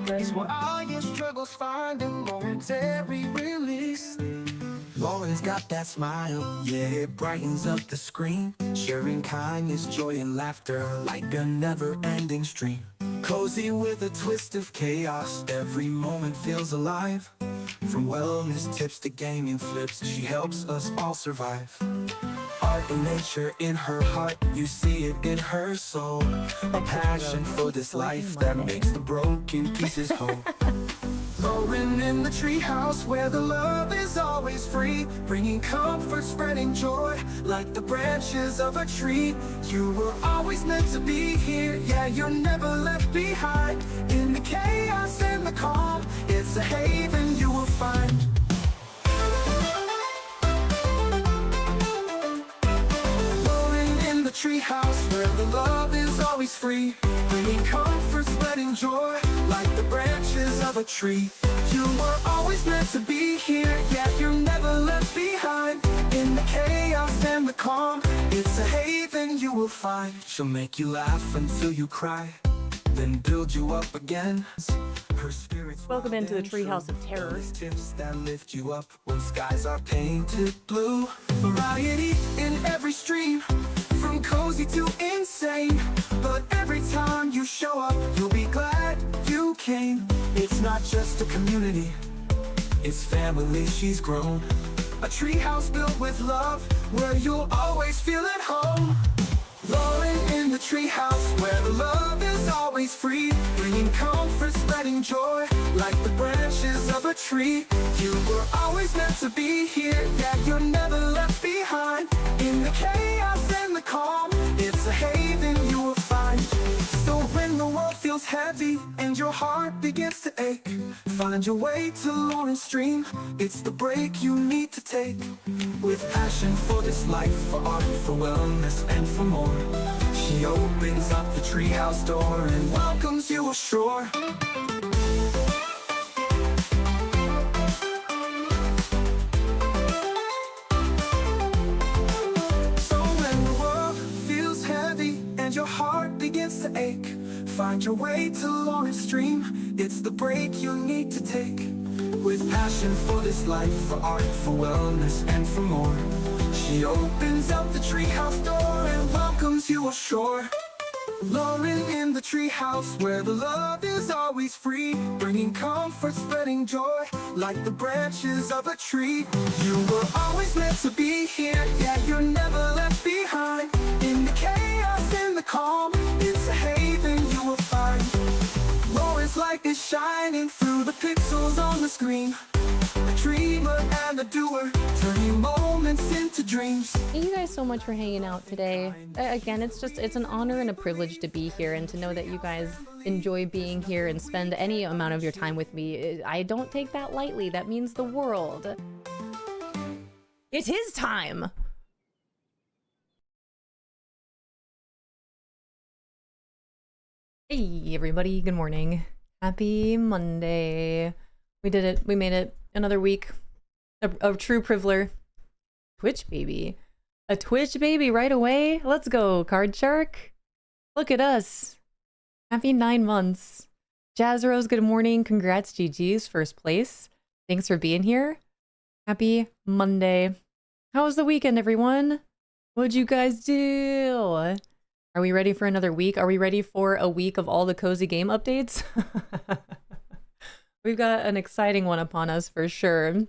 That's where all your struggles find a momentary release. Lauren's got that smile, yeah, it brightens up the screen, sharing kindness, joy, and laughter like a never-ending stream. Cozy with a twist of chaos, every moment feels alive. From wellness tips to gaming flips, she helps us all survive. Art and nature in her heart, you see it in her soul. A passion for this life that makes the broken pieces whole. Lauren in the treehouse where the love is always free, bringing comfort, spreading joy like the branches of a tree. You were always meant to be here, yeah, you're never left behind. In the chaos and the calm, it's a haven you will find. Treehouse where the love is always free, bringing comfort, spreading joy like the branches of a tree. You were always meant to be here, yeah, you're never left behind. In the chaos and the calm, it's a haven you will find. She'll make you laugh until you cry, then build you up again. Her spirit's Welcome into the Treehouse of Terror. Tips that lift you up when skies are painted blue. Variety in every stream, from cozy to insane. But every time you show up, you'll be glad you came. It's not just a community, it's family she's grown. A treehouse built with love, where you'll always feel at home. Lauren in the treehouse, where the love is always free, bringing comfort, spreading joy like the branches of a tree. You were always meant to be here, yeah, you're never left behind. In the chaos and the calm, it's a haven you will find. So when the world feels heavy and your heart begins to ache, find your way to Lauren's stream, it's the break you need to take. With passion for this life, for art, for wellness, and for more, she opens up the treehouse door and welcomes you ashore. So when the world feels heavy and your heart begins to ache, find your way to Lauren's stream, it's the break you need to take. With passion for this life, for art, for wellness, and for more, she opens up the treehouse door and welcomes you ashore. Lauren in the treehouse, where the love is always free, bringing comfort, spreading joy like the branches of a tree. You were always meant to be here, yeah, you're never left behind. In the chaos and the calm, it's a haven you will find. Lauren's light is shining through the pixels on the screen, a dreamer and a doer, turning moments into dreams. Thank you guys so much for hanging out today. Again, it's an honor and a privilege to be here, and to know that you guys enjoy being here and spend any amount of your time with me. I don't take that lightly. That means the world. It is time. Hey everybody, good morning. Happy Monday. We did it. We made it. Another week of true priviler. Twitch baby. A Twitch baby right away. Let's go, Card Shark. Look at us. Happy 9 months. Jazz Rose, good morning. Congrats, GG's, first place. Thanks for being here. Happy Monday. How was the weekend, everyone? What'd you guys do? Are we ready for another week? Are we ready for a week of all the cozy game updates? We've got an exciting one upon us for sure.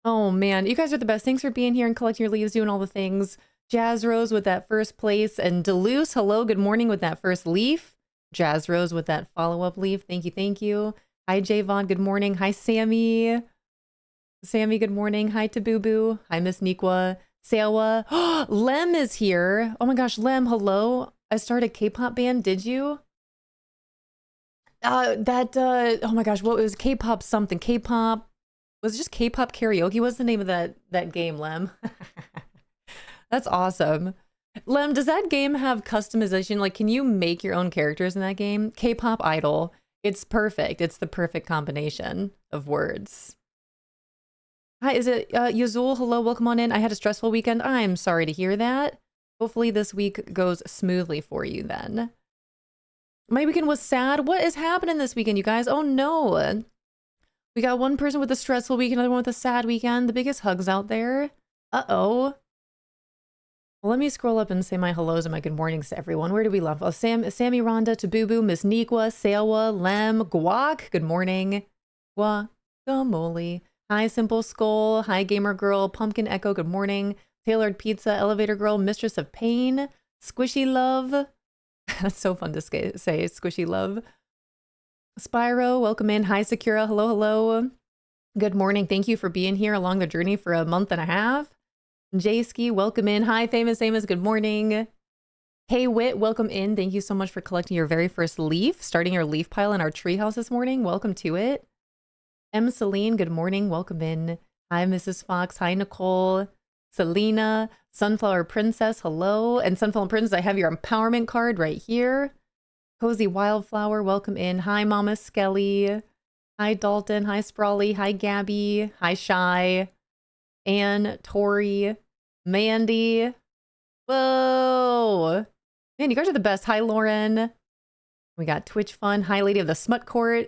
Oh man, you guys are the best. Thanks for being here and collecting your leaves, doing all the things. Jazz Rose with that first place, and Deluce, hello, good morning with that first leaf. Jazz Rose with that follow-up leaf. Thank you, thank you. Hi Javon, good morning. Hi Sammy. Sammy, good morning. Hi to Boo Boo. Hi Miss Nikwa. Sewa. Lem is here. Oh my gosh, Lem, hello. I started a K-pop band, did you? Oh my gosh, what was K-pop something? K-pop, was it just K-pop karaoke? What's the name of that game, Lem? That's awesome. Lem, does that game have customization? Like, can you make your own characters in that game? K-pop idol. It's perfect. It's the perfect combination of words. Hi, is it Yazul? Hello, welcome on in. I had a stressful weekend. I'm sorry to hear that. Hopefully this week goes smoothly for you then. My weekend was sad. What is happening this weekend, you guys? Oh no. We got one person with a stressful week, another one with a sad weekend. The biggest hugs out there. Uh-oh. Well, let me scroll up and say my hellos and my good mornings to everyone. Where do we love? Oh, Sammy, Rhonda, Tabubu, Miss Niqua, Sewa, Lem, Guac. Good morning. Guacamole. Hi, Simple Skull. Hi, Gamer Girl. Pumpkin Echo. Good morning. Tailored Pizza. Elevator Girl. Mistress of Pain. Squishy Love. That's so fun to say. Squishy Love. Spyro. Welcome in. Hi, Sakura. Hello, hello. Good morning. Thank you for being here along the journey for a month and a half. Jayski, welcome in. Hi, Famous Amos, good morning. Hey, Wit, welcome in. Thank you so much for collecting your very first leaf, starting your leaf pile in our treehouse this morning. Welcome to it. M. Celine, good morning. Welcome in. Hi, Mrs. Fox. Hi, Nicole. Selena. Sunflower Princess, hello. And Sunflower Princess, I have your empowerment card right here. Cozy Wildflower, welcome in. Hi, Mama Skelly. Hi, Dalton. Hi, Sprawly. Hi, Gabby. Hi, Shy. Anne, Tori, Mandy. Whoa. Man, you guys are the best. Hi, Lauren. We got Twitch Fun. Hi, Lady of the Smut Court.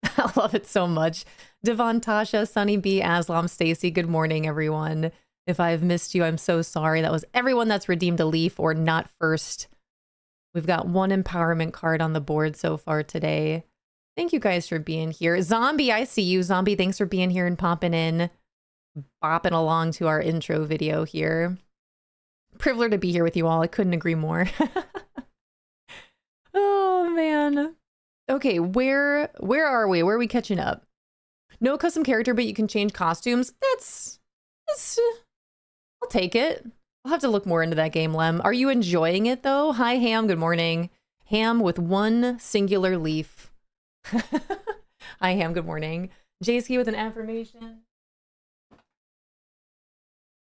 I love it so much. Devon, Tasha, Sunny B, Aslam, Stacy. Good morning, everyone. If I've missed you, I'm so sorry. That was everyone that's redeemed a leaf or not first. We've got one empowerment card on the board so far today. Thank you guys for being here. Zombie, I see you. Zombie, thanks for being here and popping in. Bopping along to our intro video here. Privileged to be here with you all. I couldn't agree more. Oh man. Okay, where are we? Where are we catching up? No custom character, but you can change costumes. That's I'll take it. I'll have to look more into that game, Lem. Are you enjoying it though? Hi, Ham. Good morning. Ham with one singular leaf. Hi, Ham. Good morning. JSK with an affirmation.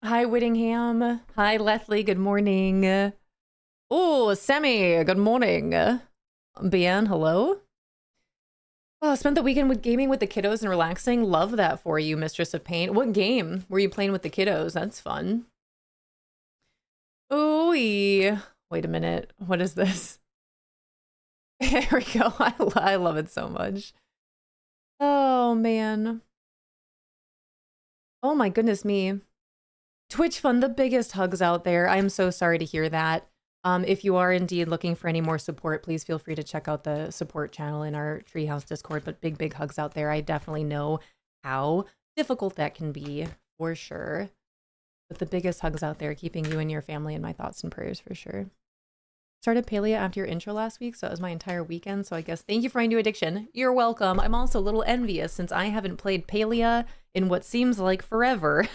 Hi, Whittingham. Hi, Lethley. Good morning. Oh, Sammy. Good morning. Bien, hello. Oh, spent the weekend with gaming with the kiddos and relaxing. Love that for you, Mistress of Pain. What game were you playing with the kiddos? That's fun. Ooh-wee. Wait a minute. What is this? There we go. I love it so much. Oh, man. Oh, my goodness me. Twitch Fun, the biggest hugs out there. I'm so sorry to hear that. If you are indeed looking for any more support, please feel free to check out the support channel in our Treehouse Discord. But big hugs out there. I definitely know how difficult that can be, for sure. But the biggest hugs out there, keeping you and your family in my thoughts and prayers, for sure. Started Palia after your intro last week, so it was my entire weekend. So I guess thank you for my new addiction. You're welcome. I'm also a little envious since I haven't played Palia in what seems like forever.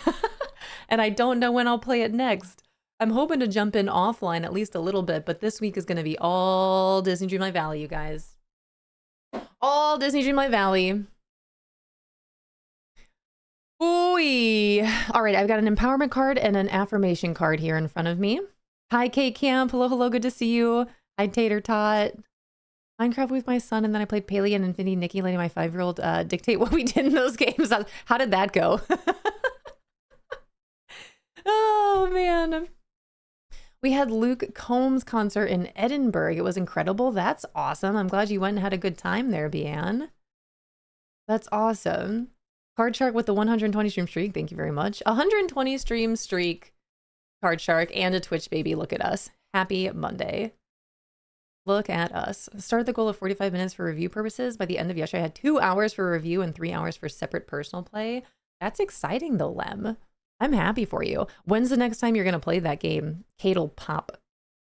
And I don't know when I'll play it next. I'm hoping to jump in offline at least a little bit, but this week is going to be all Disney Dreamlight Valley, you guys. All Disney Dreamlight Valley. Ooh-wee. All right, I've got an empowerment card and an affirmation card here in front of me. Hi, Kate Camp. Hello, hello. Good to see you. Hi, Tater Tot. Minecraft with my son, and then I played Paley and Infinity Nikki, letting my 5-year-old dictate what we did in those games. How did that go? Oh, man. We had Luke Combs' concert in Edinburgh. It was incredible. That's awesome. I'm glad you went and had a good time there, Bian. That's awesome. Card Shark with the 120 stream streak. Thank you very much. 120 stream streak, Card Shark, and a Twitch baby. Look at us. Happy Monday. Look at us. Started the goal of 45 minutes for review purposes. By the end of yesterday, I had 2 hours for review and 3 hours for separate personal play. That's exciting though, Lem. I'm happy for you. When's the next time you're going to play that game? Cadle Pop.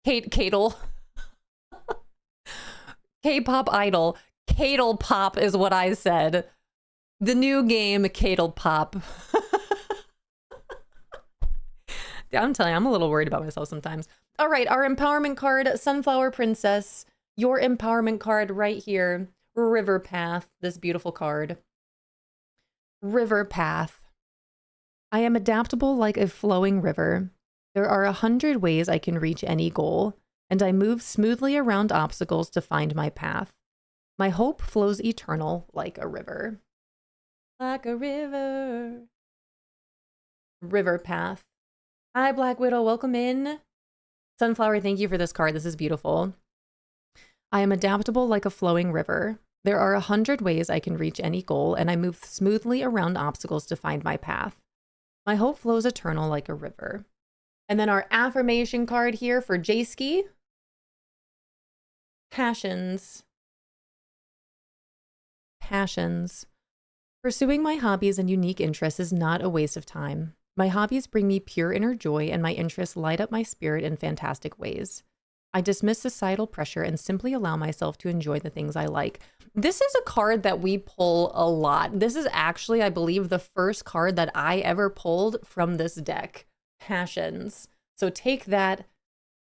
Cadle. K-pop idol. Cadle Pop is what I said. The new game, Cadle Pop. I'm telling you, I'm a little worried about myself sometimes. All right, our empowerment card, Sunflower Princess. Your empowerment card right here. River Path, this beautiful card. River Path. I am adaptable like a flowing river. There are 100 ways I can reach any goal, and I move smoothly around obstacles to find my path. My hope flows eternal like a river. Like a river. River Path. Hi, Black Widow. Welcome in. Sunflower, thank you for this card. This is beautiful. I am adaptable like a flowing river. There are 100 ways I can reach any goal, and I move smoothly around obstacles to find my path. My hope flows eternal like a river. And then our affirmation card here for Jayski. Passions. Passions. Pursuing my hobbies and unique interests is not a waste of time. My hobbies bring me pure inner joy, and my interests light up my spirit in fantastic ways. I dismiss societal pressure and simply allow myself to enjoy the things I like. This is a card that we pull a lot. This is actually, I believe, the first card that I ever pulled from this deck. Passions. So take that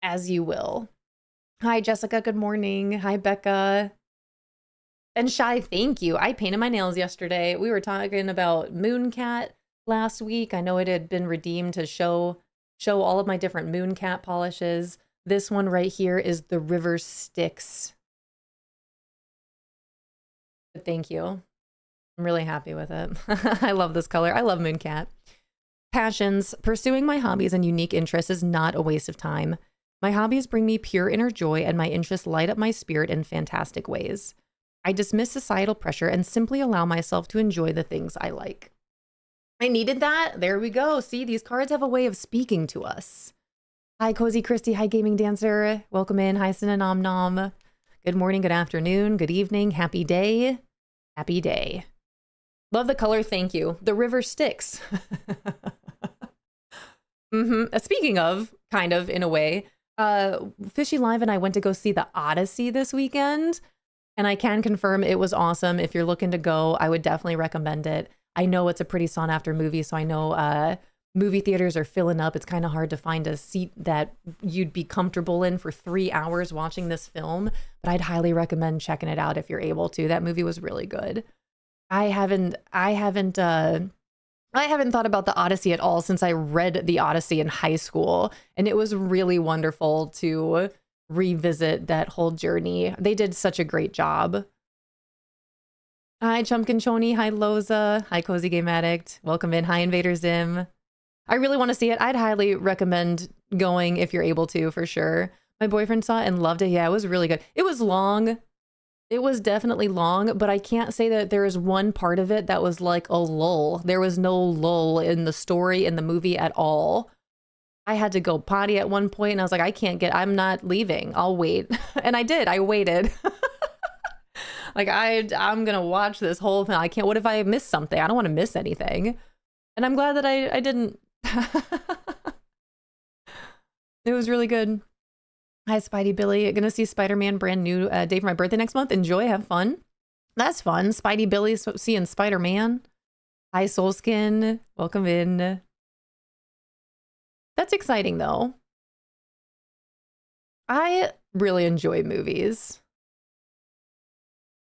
as you will. Hi, Jessica. Good morning. Hi, Becca. And Shy, thank you. I painted my nails yesterday. We were talking about Mooncat last week. I know it had been redeemed to show all of my different Mooncat polishes. This one right here is the River Styx. But thank you. I'm really happy with it. I love this color. I love Mooncat. Passions. Pursuing my hobbies and unique interests is not a waste of time. My hobbies bring me pure inner joy, and my interests light up my spirit in fantastic ways. I dismiss societal pressure and simply allow myself to enjoy the things I like. I needed that. There we go. See, these cards have a way of speaking to us. Hi, Cozy Christy. Hi, Gaming Dancer. Welcome in. Hi, Sinanom Nom. Good morning, good afternoon, good evening. Happy day. Happy day. Love the color. Thank you. The River Styx. Speaking of, kind of, in a way, Fishy Live and I went to go see the Odyssey this weekend. And I can confirm it was awesome. If you're looking to go, I would definitely recommend it. I know it's a pretty sought after movie, so I know movie theaters are filling up. It's kind of hard to find a seat that you'd be comfortable in for 3 hours watching this film, but I'd highly recommend checking it out if you're able to. That movie was really good. I haven't thought about the Odyssey at all since I read the Odyssey in high school, and it was really wonderful to revisit that whole journey. They did such a great job. Hi, Chumpkin Choni. Hi, Loza. Hi, Cozy Game Addict. Welcome in. Hi, Invader Zim. I really want to see it. I'd highly recommend going if you're able to, for sure. My boyfriend saw it and loved it. Yeah, it was really good. It was long. It was definitely long, but I can't say that there is one part of it that was like a lull. There was no lull in the story, in the movie at all. I had to go potty at one point and I was like, I'm not leaving. I'll wait. And I did. I waited. Like, I'm going to watch this whole thing. I can't, what if I miss something? I don't want to miss anything. And I'm glad that I didn't. It was really good. Hi, Spidey Billy. Gonna see Spider-Man brand new day for my birthday next month. Enjoy, have fun. That's fun. Spidey Billy seeing Spider-Man. Hi, Soulskin. Welcome in. That's exciting, though. I really enjoy movies.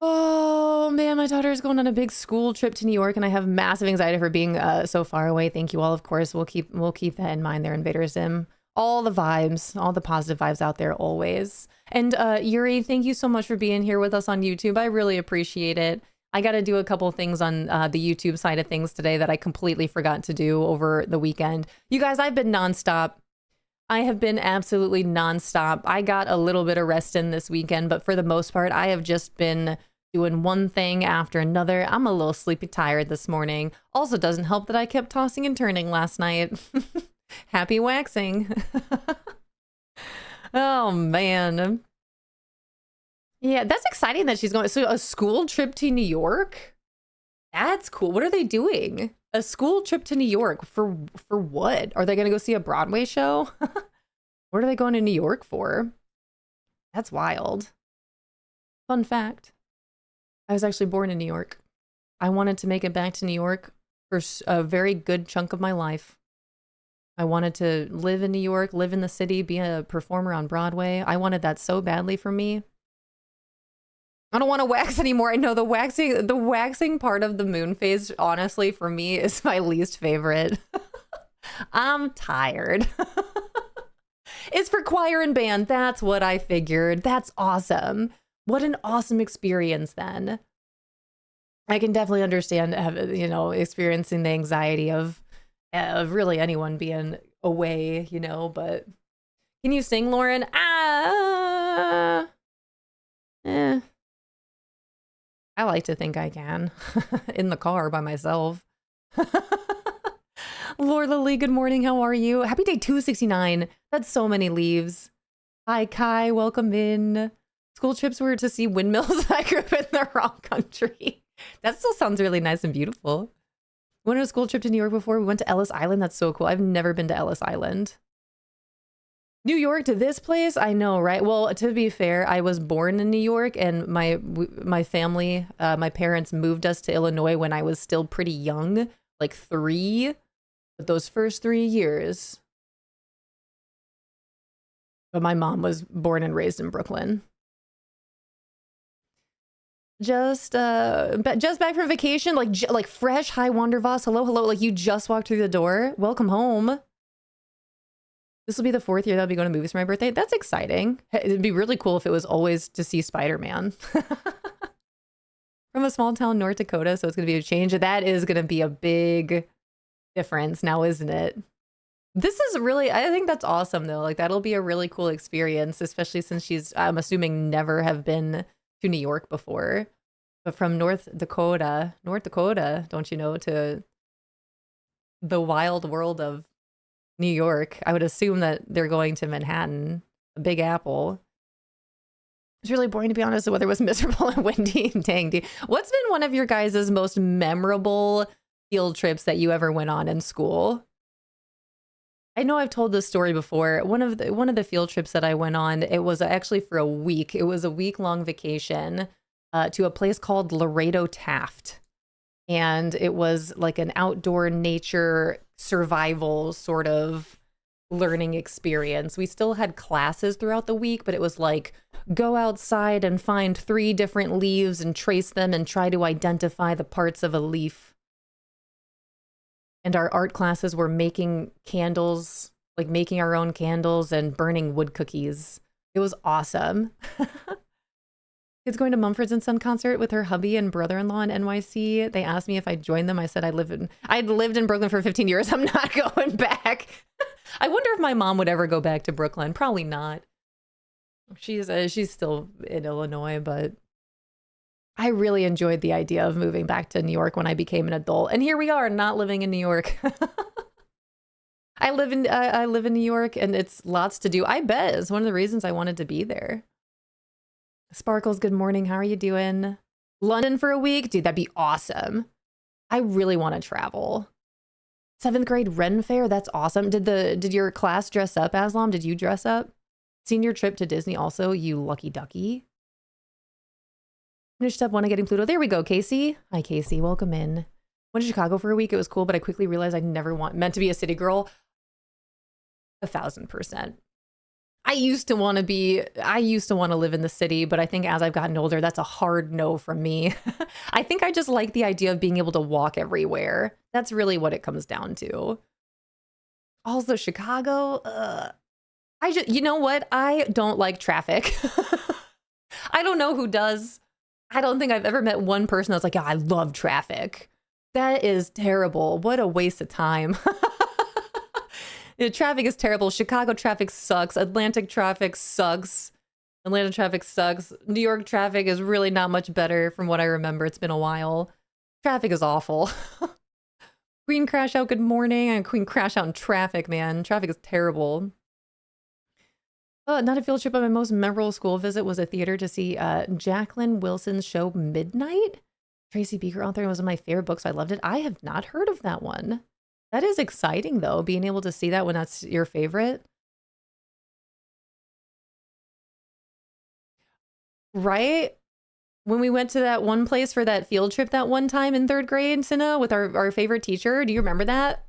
Oh, man, my daughter is going on a big school trip to New York, and I have massive anxiety for being so far away. Thank you all, of course. We'll keep that in mind there, Invader Zim. All the vibes, all the positive vibes out there always. And Yuri, thank you so much for being here with us on YouTube. I really appreciate it. I got to do a couple things on the YouTube side of things today that I completely forgot to do over the weekend. You guys, I've been nonstop. I have been absolutely nonstop. I got a little bit of rest in this weekend, but for the most part, I have just been doing one thing after another. I'm a little sleepy tired this morning. Also doesn't help that I kept tossing and turning last night. Happy waxing. Oh, man. Yeah, that's exciting that she's going. So a school trip to New York? That's cool. What are they doing? A school trip to New York for what? Are they going to go see a Broadway show? What are they going to New York for? That's wild. Fun fact. I was actually born in New York. I wanted to make it back to New York for a very good chunk of my life. I wanted to live in New York, live in the city, be a performer on Broadway. I wanted that so badly for me. I don't want to wax anymore. I know the waxing part of the moon phase, honestly, for me is my least favorite. I'm tired. It's for choir and band. That's what I figured. That's awesome. What an awesome experience then. I can definitely understand, experiencing the anxiety of really anyone being away, but can you sing, Lauren? Eh, I like to think I can. In the car by myself. Lord Lily, good morning. How are you? Happy day 269. That's so many leaves. Hi, Kai. Welcome in. School trips were to see windmills. I grew up in the wrong country. That still sounds really nice and beautiful. We went on a school trip to New York before. We went to Ellis Island. That's so cool. I've never been to Ellis Island. New York to this place? I know, right? Well, to be fair, I was born in New York, and my family, my parents moved us to Illinois when I was still pretty young, like 3. But those first 3 years. But my mom was born and raised in Brooklyn. Just back from vacation, like fresh. Hi, Wandervoss. Hello, hello. Like you just walked through the door. Welcome home. This will be the 4th year that I'll be going to movies for my birthday. That's exciting. It'd be really cool if it was always to see Spider-Man. From a small town, North Dakota, so it's going to be a change. That is going to be a big difference now, isn't it? This is really, I think that's awesome though. Like that'll be a really cool experience, especially since she's, I'm assuming, never have been to New York before. But from North Dakota, don't you know, to the wild world of New York, I would assume that they're going to Manhattan, the Big Apple. It's really boring, to be honest. The weather was miserable and windy. Dang, dude. What's been one of your guys' most memorable field trips that you ever went on in school? I know I've told this story before. One of the field trips that I went on, it was actually for a week. It was a week-long vacation to a place called Laredo Taft. And it was like an outdoor nature survival sort of learning experience. We still had classes throughout the week, but it was like go outside and find 3 different leaves and trace them and try to identify the parts of a leaf. And our art classes were making candles, like making our own candles and burning wood cookies. It was awesome. Kids going to Mumford & Son concert with her hubby and brother-in-law in NYC. They asked me if I'd join them. I said I'd lived in Brooklyn for 15 years. I'm not going back. I wonder if my mom would ever go back to Brooklyn. Probably not. She's still in Illinois, but I really enjoyed the idea of moving back to New York when I became an adult. And here we are, not living in New York. I live in New York, and it's lots to do. I bet it's one of the reasons I wanted to be there. Sparkles, good morning. How are you doing? London for a week? Dude, that'd be awesome. I really want to travel. 7th grade Ren Fair? That's awesome. Did your class dress up, Aslam? Did you dress up? Senior trip to Disney also, you lucky ducky. Finished step 1 of getting Pluto. There we go, Casey. Hi, Casey. Welcome in. Went to Chicago for a week. It was cool, but I quickly realized I never meant to be a city girl. 1000%. I used to want to live in the city, but I think as I've gotten older, that's a hard no from me. I think I just like the idea of being able to walk everywhere. That's really what it comes down to. Also, Chicago, you know what? I don't like traffic. I don't know who does. I don't think I've ever met one person that's like, yeah, I love traffic. That is terrible. What a waste of time. Traffic is terrible. Chicago traffic sucks. Atlantic traffic sucks. Atlanta traffic sucks. New York traffic is really not much better from what I remember. It's been a while. Traffic is awful. Queen Crash Out, good morning. And Queen Crash Out in traffic, man. Traffic is terrible. Not a field trip, but my most memorable school visit was a theater to see Jacqueline Wilson's show Midnight. Tracy Beaker author. It was one of my favorite books. I loved it. I have not heard of that one. That is exciting, though, being able to see that when that's your favorite. Right? When we went to that one place for that field trip that one time in 3rd grade, Cinna, with our favorite teacher. Do you remember that?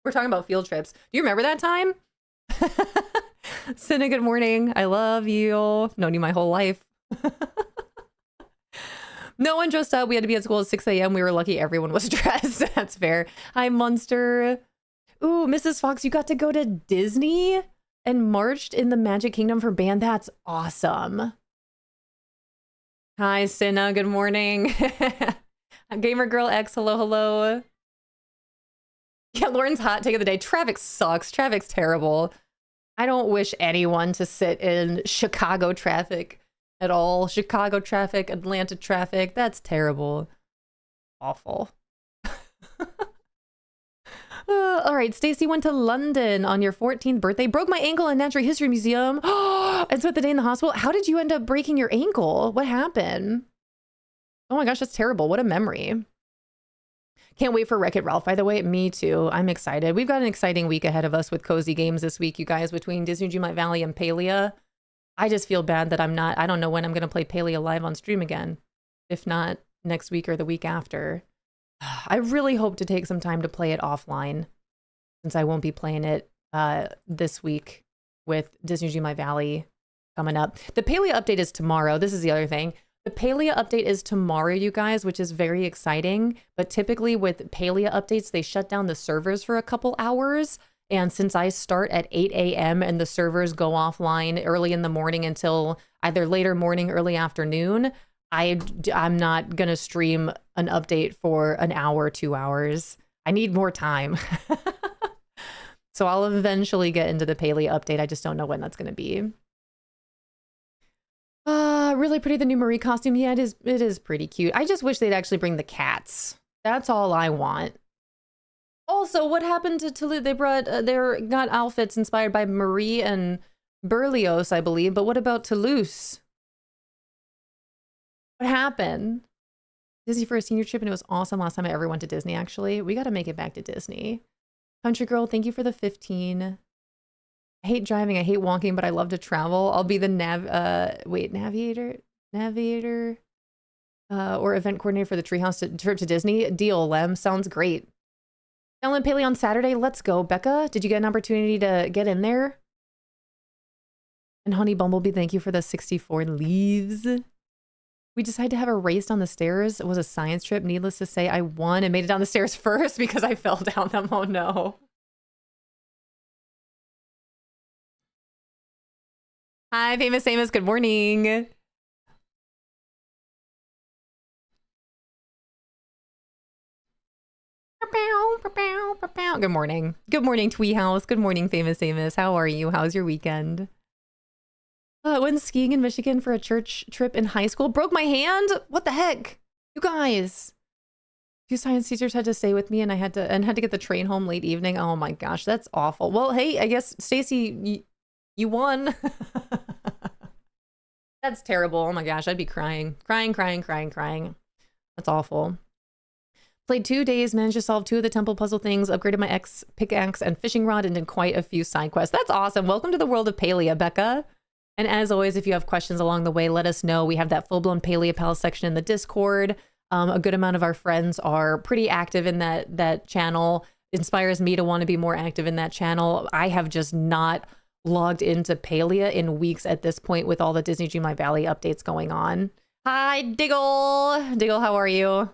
We're talking about field trips. Do you remember that time? Cinna, good morning. I love you. Known you my whole life. No one dressed up. We had to be at school at 6 a.m. We were lucky everyone was dressed. That's fair. Hi, Munster. Ooh, Mrs. Fox, you got to go to Disney and marched in the Magic Kingdom for band. That's awesome. Hi, Cinna. Good morning. Gamer Girl X, hello, hello. Yeah, Lauren's hot take of the day. Traffic sucks. Traffic's terrible. I don't wish anyone to sit in Chicago traffic. at all. Chicago traffic, Atlanta traffic. That's terrible. Awful. All right, Stacy went to London on your 14th birthday, broke my ankle in Natural History Museum, and spent the day in the hospital. How did you end up breaking your ankle? What happened? Oh my gosh, that's terrible. What a memory. Can't wait for Wreck-It Ralph, by the way. Me too. I'm excited. We've got an exciting week ahead of us with Cozy Games this week, you guys, between Disney Dreamlight Valley and Palia. I just feel bad that I don't know when I'm going to play Palia live on stream again. If not next week or the week after. I really hope to take some time to play it offline, since I won't be playing it this week with Disney Dreamlight Valley coming up. The Palia update is tomorrow. This is the other thing. The Palia update is tomorrow, you guys, which is very exciting. But typically with Palia updates, they shut down the servers for a couple hours. And since I start at 8 a.m. and the servers go offline early in the morning until either later morning, early afternoon, I'm not going to stream an update for an hour, 2 hours. I need more time. So I'll eventually get into the Palia update. I just don't know when that's going to be. Really pretty, the new Marie costume. Yeah, it is pretty cute. I just wish they'd actually bring the cats. That's all I want. Also, what happened to Toulouse? They got outfits inspired by Marie and Berlioz, I believe. But what about Toulouse? What happened? Disney for a senior trip, and it was awesome last time I ever went to Disney, actually. We got to make it back to Disney. Country Girl, thank you for the 15. I hate driving, I hate walking, but I love to travel. I'll be the navigator, or event coordinator for the Treehouse trip to Disney. Deal, Lem. Sounds great. Ellen Paley on Saturday. Let's go. Becca, did you get an opportunity to get in there? And Honey Bumblebee, thank you for the 64 leaves. We decided to have a race on the stairs. It was a science trip. Needless to say, I won and made it down the stairs first because I fell down them. Oh no. Hi, Famous Amos. Good morning. Good morning. Good morning, Twee House. Good morning, Famous Amos. How are you? How's your weekend? Went skiing in Michigan for a church trip in high school. Broke my hand? What the heck? You guys. 2 science teachers had to stay with me and I had to get the train home late evening. Oh my gosh, that's awful. Well, hey, I guess Stacy, you won. That's terrible. Oh my gosh, I'd be crying. Crying. That's awful. Played 2 days, managed to solve 2 of the temple puzzle things, upgraded my pickaxe and fishing rod, and did quite a few side quests. That's awesome. Welcome to the world of Palia, Becca. And as always, if you have questions along the way, let us know. We have that full-blown Palia Palace section in the Discord. A good amount of our friends are pretty active in that channel. Inspires me to want to be more active in that channel. I have just not logged into Palia in weeks at this point with all the Disney Dreamlight Valley updates going on. Hi, Diggle. Diggle, how are you?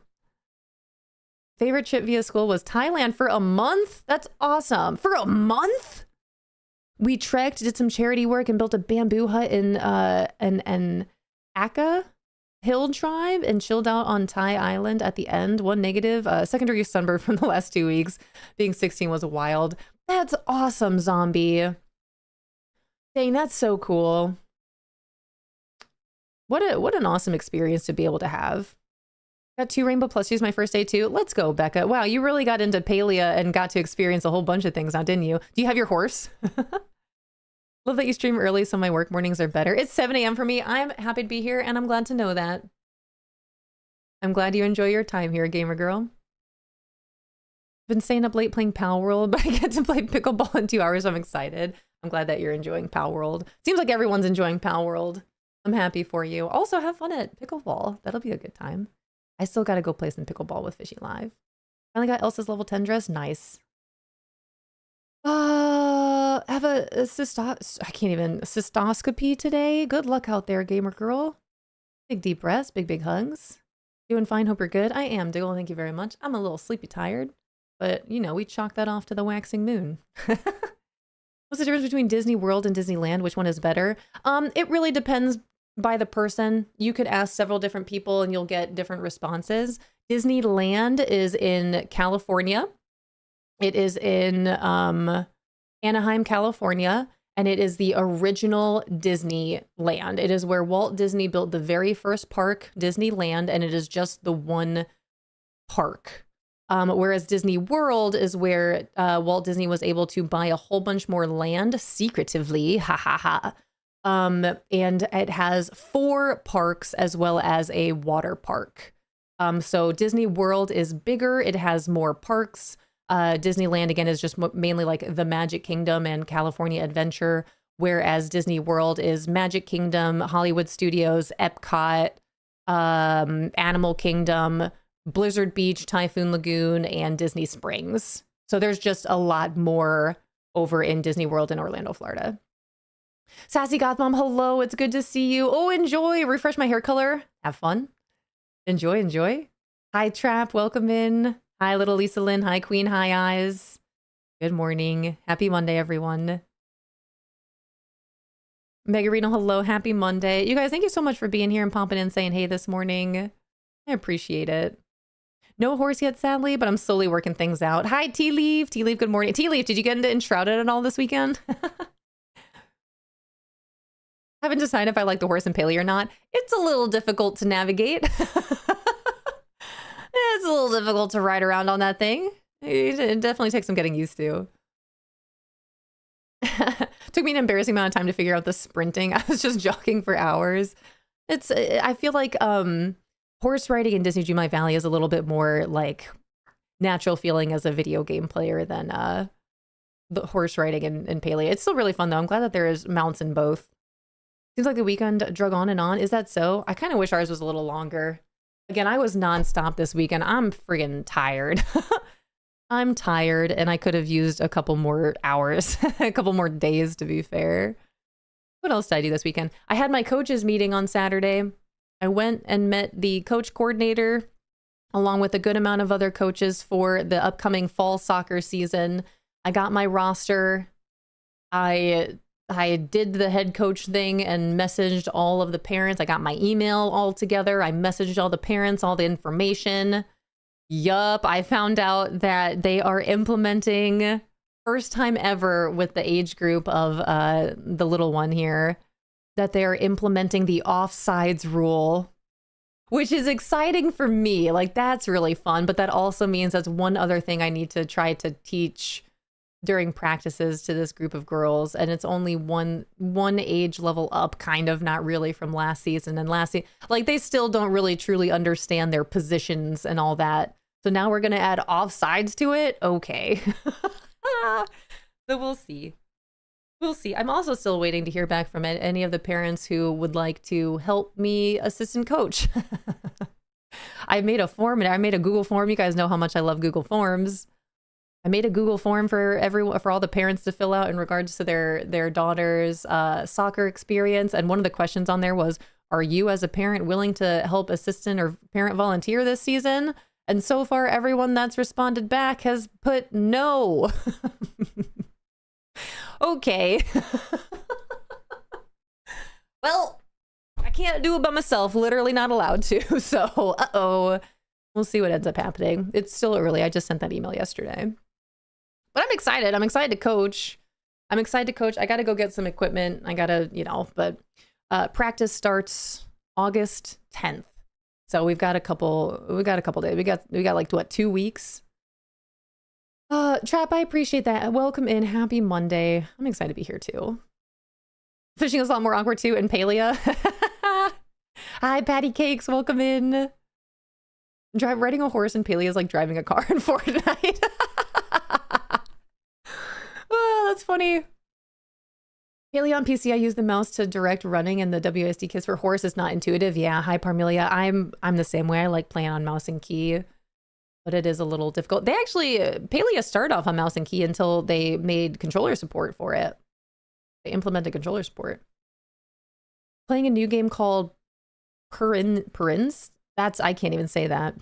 Favorite trip via school was Thailand for a month? That's awesome. For a month? We trekked, did some charity work, and built a bamboo hut in an Aka Hill tribe and chilled out on Thai Island at the end. 1 negative. Secondary sunburn from the last 2 weeks. Being 16 was wild. That's awesome, Zombie. Dang, that's so cool. What an awesome experience to be able to have. Got 2 Rainbow Plus 2s my first day too. Let's go, Becca. Wow, you really got into Palia and got to experience a whole bunch of things now, didn't you? Do you have your horse? Love that you stream early so my work mornings are better. It's 7 a.m. for me. I'm happy to be here and I'm glad to know that. I'm glad you enjoy your time here, gamer girl. Been staying up late playing Pal World, but I get to play pickleball in 2 hours. So I'm excited. I'm glad that you're enjoying Pal World. Seems like everyone's enjoying Pal World. I'm happy for you. Also, have fun at pickleball. That'll be a good time. I still got to go play some pickleball with Fishy Live. Finally got Elsa's level 10 dress. Nice. Have a cystoscopy today. Good luck out there, gamer girl. Big deep breaths, big hugs. Doing fine. Hope you're good. I am, Diggle. Thank you very much. I'm a little sleepy tired, but you know, we chalk that off to the waxing moon. What's the difference between Disney World and Disneyland? Which one is better? It really depends by the person. You could ask several different people and you'll get different responses. Disneyland is in California. It is in Anaheim, California. and it is the original Disneyland. It is where Walt Disney built the very first park, Disneyland, and it is just the one park. Whereas Disney World is where Walt Disney was able to buy a whole bunch more land secretively, ha ha ha. And it has 4 parks as well as a water park. So Disney World is bigger, it has more parks. Disneyland, again, is just mainly like the Magic Kingdom and California Adventure, whereas Disney World is Magic Kingdom, Hollywood Studios, Epcot, Animal Kingdom, Blizzard Beach, Typhoon Lagoon, and Disney Springs. So there's just a lot more over in Disney World in Orlando, Florida. Sassy Goth Mom, hello, it's good to see you. Oh, enjoy, refresh my hair color, have fun. Enjoy, enjoy. Hi, Trap, welcome in. Hi, little Lisa Lynn. Hi, Queen. Hi, Eyes. Good morning. Happy Monday, everyone. Megarino, hello. Happy Monday. You guys, thank you so much for being here and popping in saying hey this morning. I appreciate it. No horse yet, sadly, but I'm slowly working things out. Hi, Tea Leaf. Tea Leaf, good morning. Tea Leaf, did you get into Enshrouded at all this weekend? Haven't decided if I like the horse and Paley or not. It's a little difficult to navigate. It's a little difficult to ride around on that thing. It definitely takes some getting used to. Took me an embarrassing amount of time to figure out the sprinting. I was just jogging for hours. I feel like horse riding in Disney Dreamlight Valley is a little bit more like natural feeling as a video game player than the horse riding in Paley. It's still really fun though. I'm glad that there is mounts in both. Seems like the weekend drug on and on. Is that so? I kind of wish ours was a little longer. Again, I was nonstop this weekend. I'm friggin' tired. I'm tired, and I could have used a couple more hours, a couple more days, to be fair. What else did I do this weekend? I had my coaches meeting on Saturday. I went and met the coach coordinator, along with a good amount of other coaches for the upcoming fall soccer season. I got my roster. I did the head coach thing and messaged all of the parents. I got my email all together. I messaged all the parents, all the information. Yup, I found out that they are implementing, first time ever with the age group of the little one here, that they are implementing the offsides rule, which is exciting for me. Like, that's really fun, but that also means that's one other thing I need to try to teach during practices to this group of girls, and it's only one age level up, kind of, not really, from last season. And like, they still don't really truly understand their positions and all that, so now we're gonna add offsides to it. Okay. So we'll see. I'm also still waiting to hear back from any of the parents who would like to help me assistant coach. I made a form, and I made a Google form. You guys know how much I love Google Forms. I made a Google form for all the parents to fill out in regards to their daughter's soccer experience. And one of the questions on there was, are you as a parent willing to help assistant or parent volunteer this season? And so far, everyone that's responded back has put no. Okay. Well, I can't do it by myself. Literally not allowed to. So, uh-oh. We'll see what ends up happening. It's still early. I just sent that email yesterday. But I'm excited. I'm excited to coach. I got to go get some equipment. I got to, but practice starts August 10th. So we've got a couple days. We got like, what, 2 weeks? Trap, I appreciate that. Welcome in. Happy Monday. I'm excited to be here too. Fishing is a lot more awkward too in Palia. Hi, Patty Cakes. Welcome in. Riding a horse in Palia is like driving a car in Fortnite. Oh, that's funny. Haley on PC, I use the mouse to direct running, and the WSD keys for horse is not intuitive. Yeah, hi Parmelia. I'm the same way. I like playing on mouse and key, but it is a little difficult. They actually, Palia started off on mouse and key until they made controller support for it. They implemented controller support. Playing a new game called Perins. I can't even say that.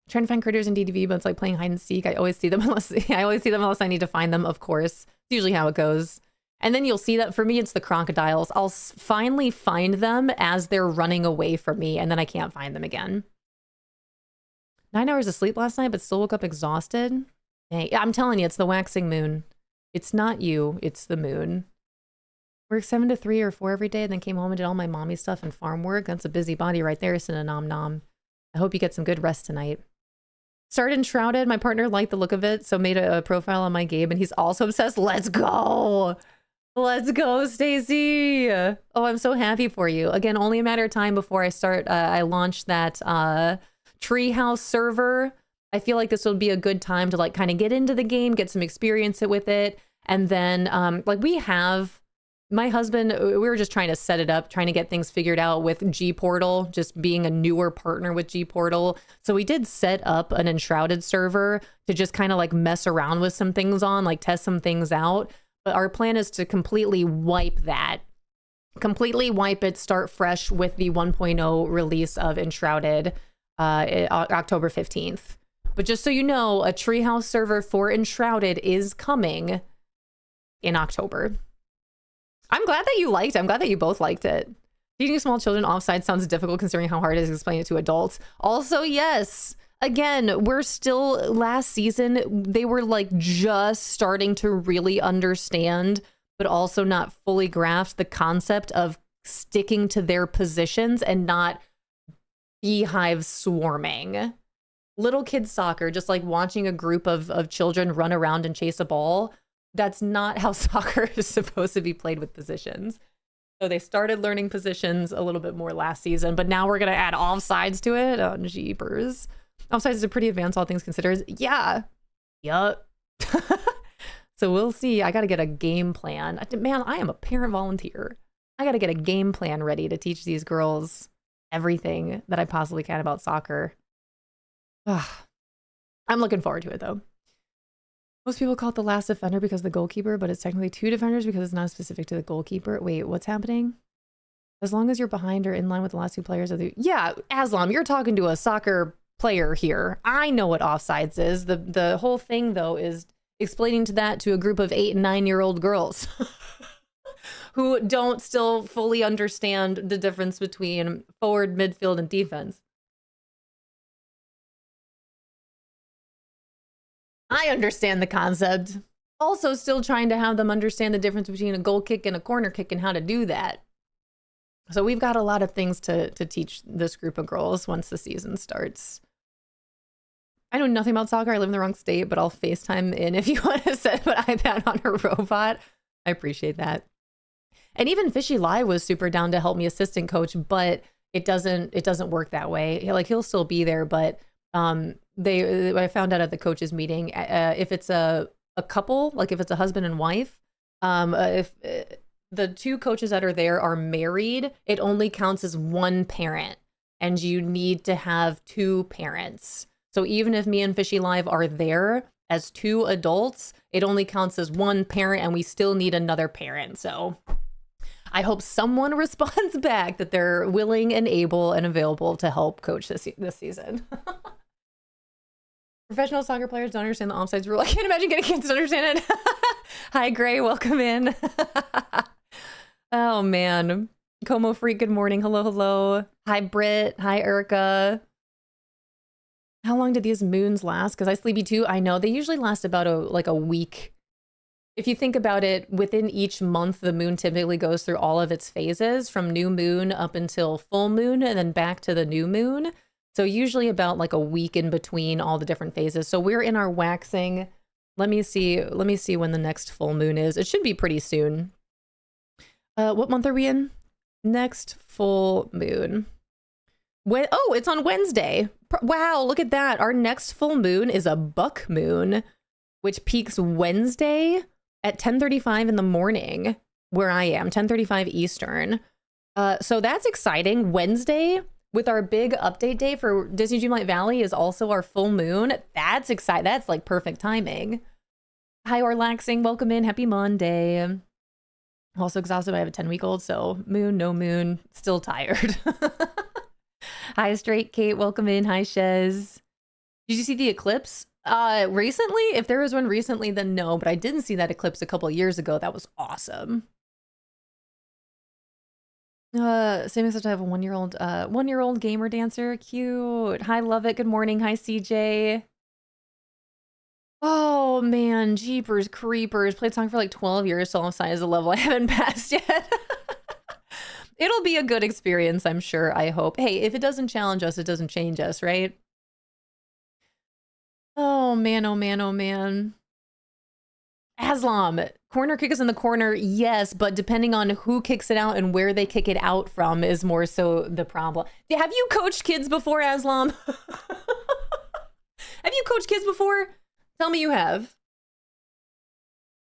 Trying to find critters in DDV, but it's like playing hide and seek. I always see them unless I need to find them, of course. It's usually how it goes. And then you'll see that for me, it's the crocodiles. I'll finally find them as they're running away from me, and then I can't find them again. 9 hours of sleep last night, but still woke up exhausted. Hey, I'm telling you, it's the waxing moon. It's not you, it's the moon. Worked 7 to 3 or 4 every day, and then came home and did all my mommy stuff and farm work. That's a busy body right there, Sina Nom Nom. I hope you get some good rest tonight. Started Enshrouded. My partner liked the look of it, so made a profile on my game, and he's also obsessed. Let's go! Let's go, Stacy! Oh, I'm so happy for you. Again, only a matter of time before I start. I launched that Treehouse server. I feel like this will be a good time to like kind of get into the game, get some experience with it, and then like we have. My husband, we were just trying to set it up, trying to get things figured out with G Portal, just being a newer partner with G Portal. So we did set up an Enshrouded server to just kind of like mess around with some things on, like test some things out. But our plan is to completely wipe that, completely wipe it, start fresh with the 1.0 release of Enshrouded October 15th. But just so you know, a Treehouse server for Enshrouded is coming in October. I'm glad that you liked it. I'm glad that you both liked it. Teaching small children offside sounds difficult considering how hard it is to explain it to adults. Also, yes. Again, we're still last season. They were like just starting to really understand, but also not fully grasp the concept of sticking to their positions and not beehive swarming. Little kid soccer, just like watching a group of children run around and chase a ball. That's not how soccer is supposed to be played with positions. So they started learning positions a little bit more last season, but now we're going to add offsides to it. Oh, jeepers. Offsides is a pretty advanced, all things considered. Yeah. Yup. So we'll see. I got to get a game plan. Man, I am a parent volunteer. I got to get a game plan ready to teach these girls everything that I possibly can about soccer. I'm looking forward to it, though. Most people call it the last defender because of the goalkeeper, but it's technically 2 defenders because it's not specific to the goalkeeper. Wait, what's happening? As long as you're behind or in line with the last 2 players of the... Yeah, Aslam, you're talking to a soccer player here. I know what offsides is. The whole thing, though, is explaining that to a group of 8 and 9-year-old girls who don't still fully understand the difference between forward, midfield, and defense. I understand the concept. Also still trying to have them understand the difference between a goal kick and a corner kick and how to do that. So we've got a lot of things to teach this group of girls once the season starts. I know nothing about soccer. I live in the wrong state, but I'll FaceTime in if you want to set an iPad on a robot. I appreciate that. And even Fishy Live was super down to help me assistant coach, but it doesn't work that way. Like he'll still be there, but I found out at the coaches meeting, if it's a couple, like if it's a husband and wife, if the 2 coaches that are there are married, it only counts as 1 parent, and you need to have 2 parents. So even if me and Fishy Live are there as 2 adults, it only counts as 1 parent, and we still need another parent. So I hope someone responds back that they're willing and able and available to help coach this season. Professional soccer players don't understand the offsides rule. I can't imagine getting kids to understand it. Hi, Gray. Welcome in. Oh, man. Como Freak, good morning. Hello, hello. Hi, Britt. Hi, Erica. How long did these moons last? Because I sleepy too. I know. They usually last about a week. If you think about it, within each month, the moon typically goes through all of its phases from new moon up until full moon and then back to the new moon. So usually about like a week in between all the different phases. So we're in our waxing. Let me see when the next full moon is. It should be pretty soon. What month are we in? Next full moon. Oh, it's on Wednesday. Wow, look at that. Our next full moon is a buck moon, which peaks Wednesday at 10:35 in the morning where I am, 10:35 Eastern. So that's exciting. Wednesday, with our big update day for Disney Dreamlight Valley, is also our full moon. That's exciting. That's like perfect timing. Hi, Orlaxing. Welcome in. Happy Monday. Also exhausted. I have a 10-week-old, so moon, no moon, still tired. Hi, Straight Kate. Welcome in. Hi, Shez. Did you see the eclipse? Recently? If there was one recently, then no, but I didn't see that eclipse a couple of years ago. That was awesome. Same except I have a one-year-old gamer dancer. Cute. Hi, love it. Good morning. Hi, CJ. Oh man, jeepers creepers. Played soccer for like 12 years, so I'm is a level I haven't passed yet. It'll be a good experience, I'm sure, I hope. Hey, if it doesn't challenge us, it doesn't change us, right? Oh man, oh man, oh man. Aslam, corner kick is in the corner, yes, but depending on who kicks it out and where they kick it out from is more so the problem. Have you coached kids before, Aslam? Have you coached kids before? Tell me you have.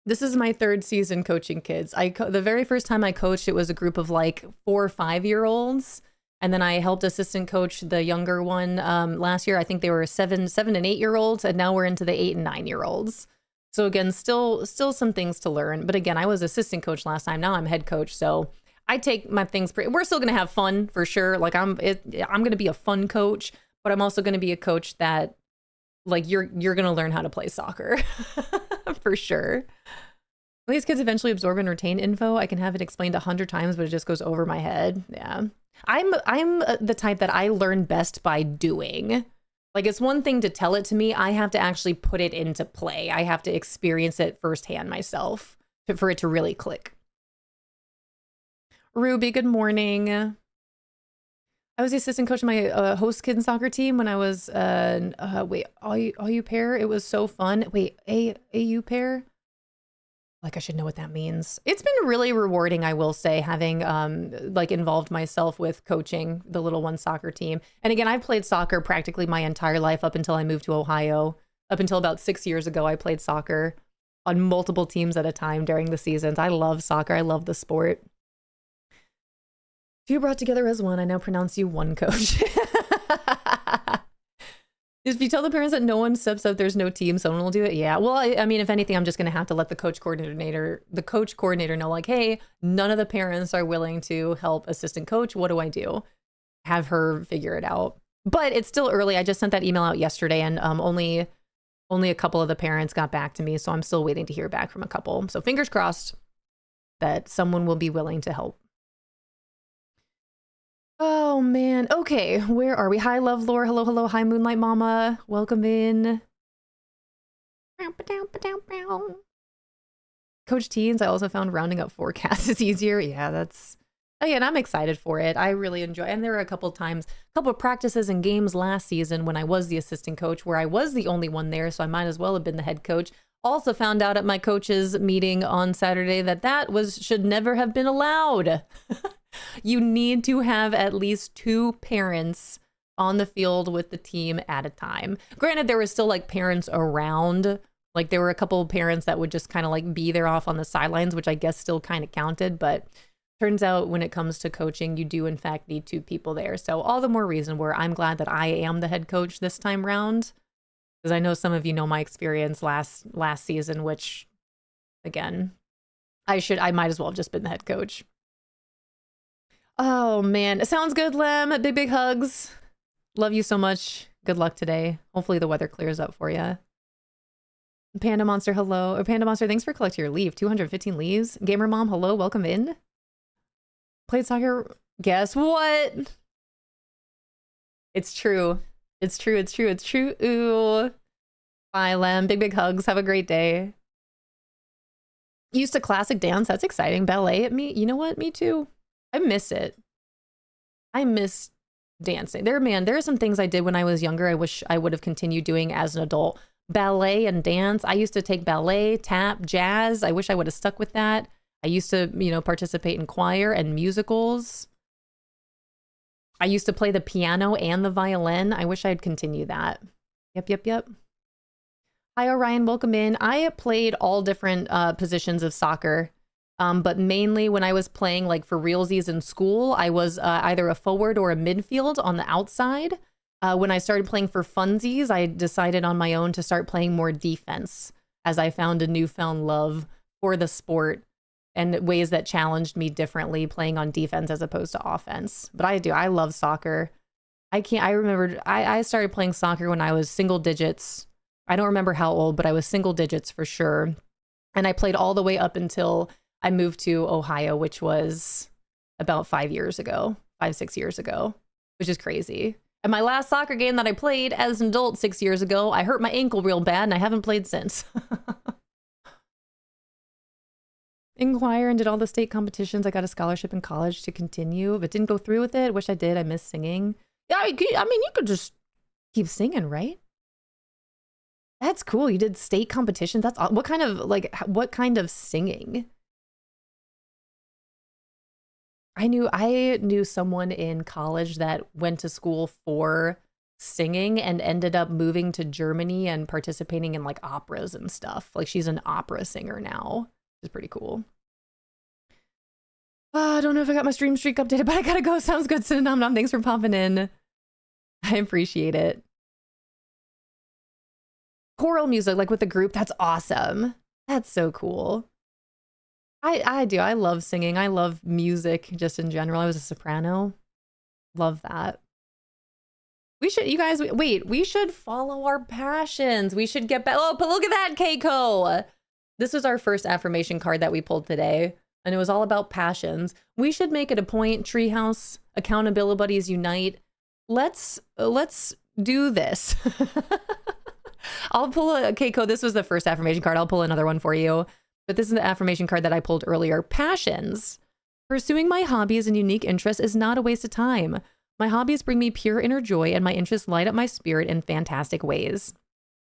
This is my 3rd season coaching kids. The very first time I coached, it was a group of like 4 or 5-year-olds. And then I helped assistant coach the younger one last year. I think they were 7 and 8-year-olds. And now we're into the 8 and 9-year-olds. So again, still some things to learn. But again, I was assistant coach last time. Now I'm head coach. So I take my things. We're still going to have fun for sure. Like I'm going to be a fun coach, but I'm also going to be a coach that like you're going to learn how to play soccer for sure. Will these kids eventually absorb and retain info? I can have it explained 100 times, but it just goes over my head. Yeah. I'm the type that I learn best by doing. Like, it's one thing to tell it to me. I have to actually put it into play. I have to experience it firsthand myself for it to really click. Ruby, good morning. I was the assistant coach of my host kid soccer team when I was, wait, AU pair? It was so fun. Wait, AU pair? Like, I should know what that means. It's been really rewarding, I will say, having like involved myself with coaching the little one soccer team. And again, I've played soccer practically my entire life up until I moved to Ohio. Up until about 6 years ago, I played soccer on multiple teams at a time during the seasons. I love soccer. I love the sport. Two brought together as one. I now pronounce you one, coach. If you tell the parents that no one steps up, there's no team, someone will do it. Yeah. Well, I mean, if anything, I'm just going to have to let the coach coordinator know, like, hey, none of the parents are willing to help assistant coach. What do I do? Have her figure it out. But it's still early. I just sent that email out yesterday, and only a couple of the parents got back to me. So I'm still waiting to hear back from a couple. So fingers crossed that someone will be willing to help. Oh man. Okay, where are we? Hi, Love Lore. Hello, hello. Hi, Moonlight Mama. Welcome in. Coach Teens, I also found rounding up forecasts is easier. Yeah, that's... Again, I'm excited for it. I really enjoy it. And there were a couple of practices and games last season when I was the assistant coach where I was the only one there, so I might as well have been the head coach. Also found out at my coach's meeting on Saturday that should never have been allowed. You need to have at least 2 parents on the field with the team at a time. Granted, there was still like parents around. Like there were a couple of parents that would just kind of like be there off on the sidelines, which I guess still kind of counted. But turns out when it comes to coaching, you do in fact need 2 people there. So all the more reason where I'm glad that I am the head coach this time round. Because I know some of you know my experience last season, which again, I might as well have just been the head coach. Oh man, sounds good, Lem. Big hugs. Love you so much. Good luck today. Hopefully the weather clears up for you. Panda Monster, hello. Panda Monster, thanks for collecting your leave. 215 leaves. Gamer Mom, hello. Welcome in. Played soccer. Guess what? It's true. It's true. It's true. It's true. Ooh. Bye, Lem. Big hugs. Have a great day. Used to classic dance. That's exciting. Ballet. You know what? Me too. I miss it. I miss dancing. There are some things I did when I was younger I wish I would have continued doing as an adult. Ballet and dance. I used to take ballet, tap, jazz. I wish I would have stuck with that. I used to, participate in choir and musicals. I used to play the piano and the violin. I wish I'd continued that. Yep. Hi, Orion. Welcome in. I played all different positions of soccer. But mainly when I was playing like for realsies in school, I was either a forward or a midfield on the outside. When I started playing for funsies, I decided on my own to start playing more defense as I found a newfound love for the sport and ways that challenged me differently playing on defense as opposed to offense. But I love soccer. I remember I started playing soccer when I was single digits. I don't remember how old, but I was single digits for sure. And I played all the way up until I moved to Ohio, which was about 5 years ago, 5, 6 years ago, which is crazy. And my last soccer game that I played as an adult 6 years ago, I hurt my ankle real bad and I haven't played since. In choir and did all the state competitions. I got a scholarship in college to continue, but didn't go through with it. Wish I did. I miss singing. Yeah, I mean, you could just keep singing, right? That's cool. You did state competitions. That's what kind of singing? I knew someone in college that went to school for singing and ended up moving to Germany and participating in like operas and stuff. Like she's an opera singer now. It's pretty cool. I don't know if I got my stream streak updated, but I gotta go. Sounds good. So nom nom. Thanks for popping in. I appreciate it. Choral music, like with the group. That's awesome. That's so cool. I do. I love singing. I love music just in general. I was a soprano. Love that. We should, you guys, wait, we should follow our passions. We should get back. Oh, but look at that, Keiko. This was our first affirmation card that we pulled today, and it was all about passions. We should make it a point. Treehouse, accountability buddies unite. Let's do this. I'll pull a Keiko. This was the first affirmation card. I'll pull another one for you. But this is the affirmation card that I pulled earlier. Passions. Pursuing my hobbies and unique interests is not a waste of time. My hobbies bring me pure inner joy, and my interests light up my spirit in fantastic ways.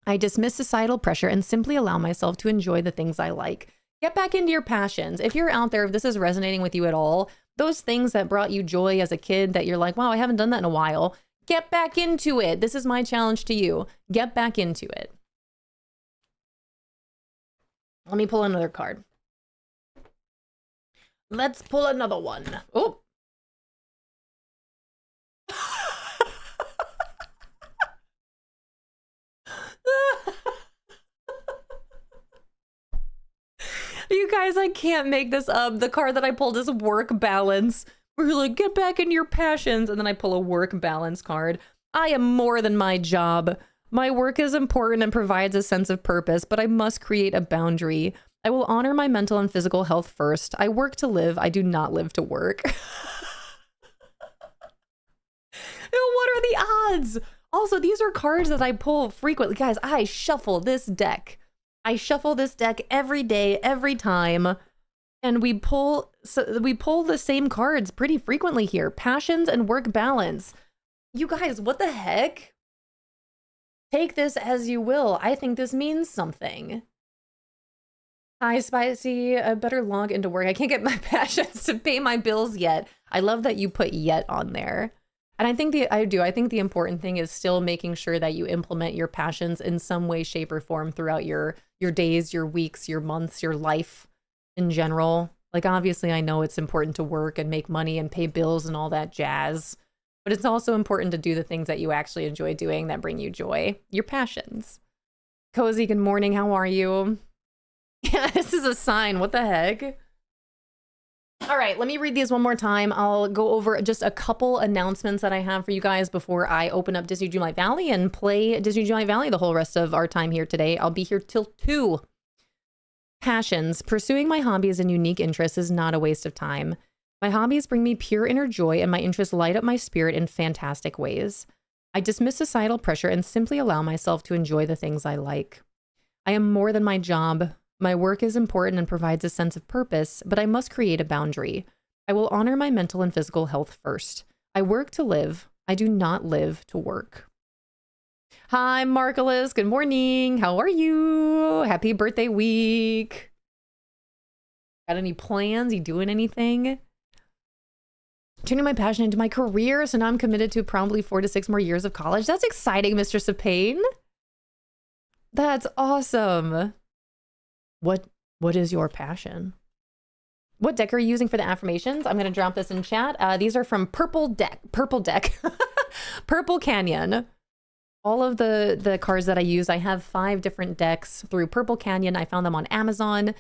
I dismiss societal pressure and simply allow myself to enjoy the things I like. Get back into your passions. If you're out there, if this is resonating with you at all, those things that brought you joy as a kid that you're like, wow, I haven't done that in a while. Get back into it. This is my challenge to you. Get back into it. Let me pull another card. Let's pull another one. Oh. You guys, I can't make this up. The card that I pulled is work balance. We're like, get back into your passions. And then I pull a work balance card. I am more than my job. My work is important and provides a sense of purpose, but I must create a boundary. I will honor my mental and physical health first. I work to live. I do not live to work. What are the odds? Also, these are cards that I pull frequently. Guys, I shuffle this deck. I shuffle this deck every day, every time. And we pull the same cards pretty frequently here. Passions and work balance. You guys, what the heck? Take this as you will. I think this means something. Hi, Spicy. I better log into work. I can't get my passions to pay my bills yet. I love that you put yet on there. And I think the important thing is still making sure that you implement your passions in some way, shape, or form throughout your days, your weeks, your months, your life in general. Like, obviously, I know it's important to work and make money and pay bills and all that jazz. But it's also important to do the things that you actually enjoy doing that bring you joy. Your passions. Cozy, good morning. How are you? Yeah, this is a sign. What the heck? All right, let me read these one more time. I'll go over just a couple announcements that I have for you guys before I open up Disney Dreamlight Valley and play Disney Dreamlight Valley the whole rest of our time here today. I'll be here till 2. Passions. Pursuing my hobbies and unique interests is not a waste of time. My hobbies bring me pure inner joy, and my interests light up my spirit in fantastic ways. I dismiss societal pressure and simply allow myself to enjoy the things I like. I am more than my job. My work is important and provides a sense of purpose, but I must create a boundary. I will honor my mental and physical health first. I work to live. I do not live to work. Hi, Marcellus. Good morning. How are you? Happy birthday week. Got any plans? You doing anything? Turning my passion into my career, so now I'm committed to probably 4 to 6 more years of college. That's exciting, Mistress of Pain. That's awesome. What is your passion? What deck are you using for the affirmations? I'm going to drop this in chat. These are from Purple Canyon. All of the cards that I use, I have 5 different decks through Purple Canyon. I found them on Amazon.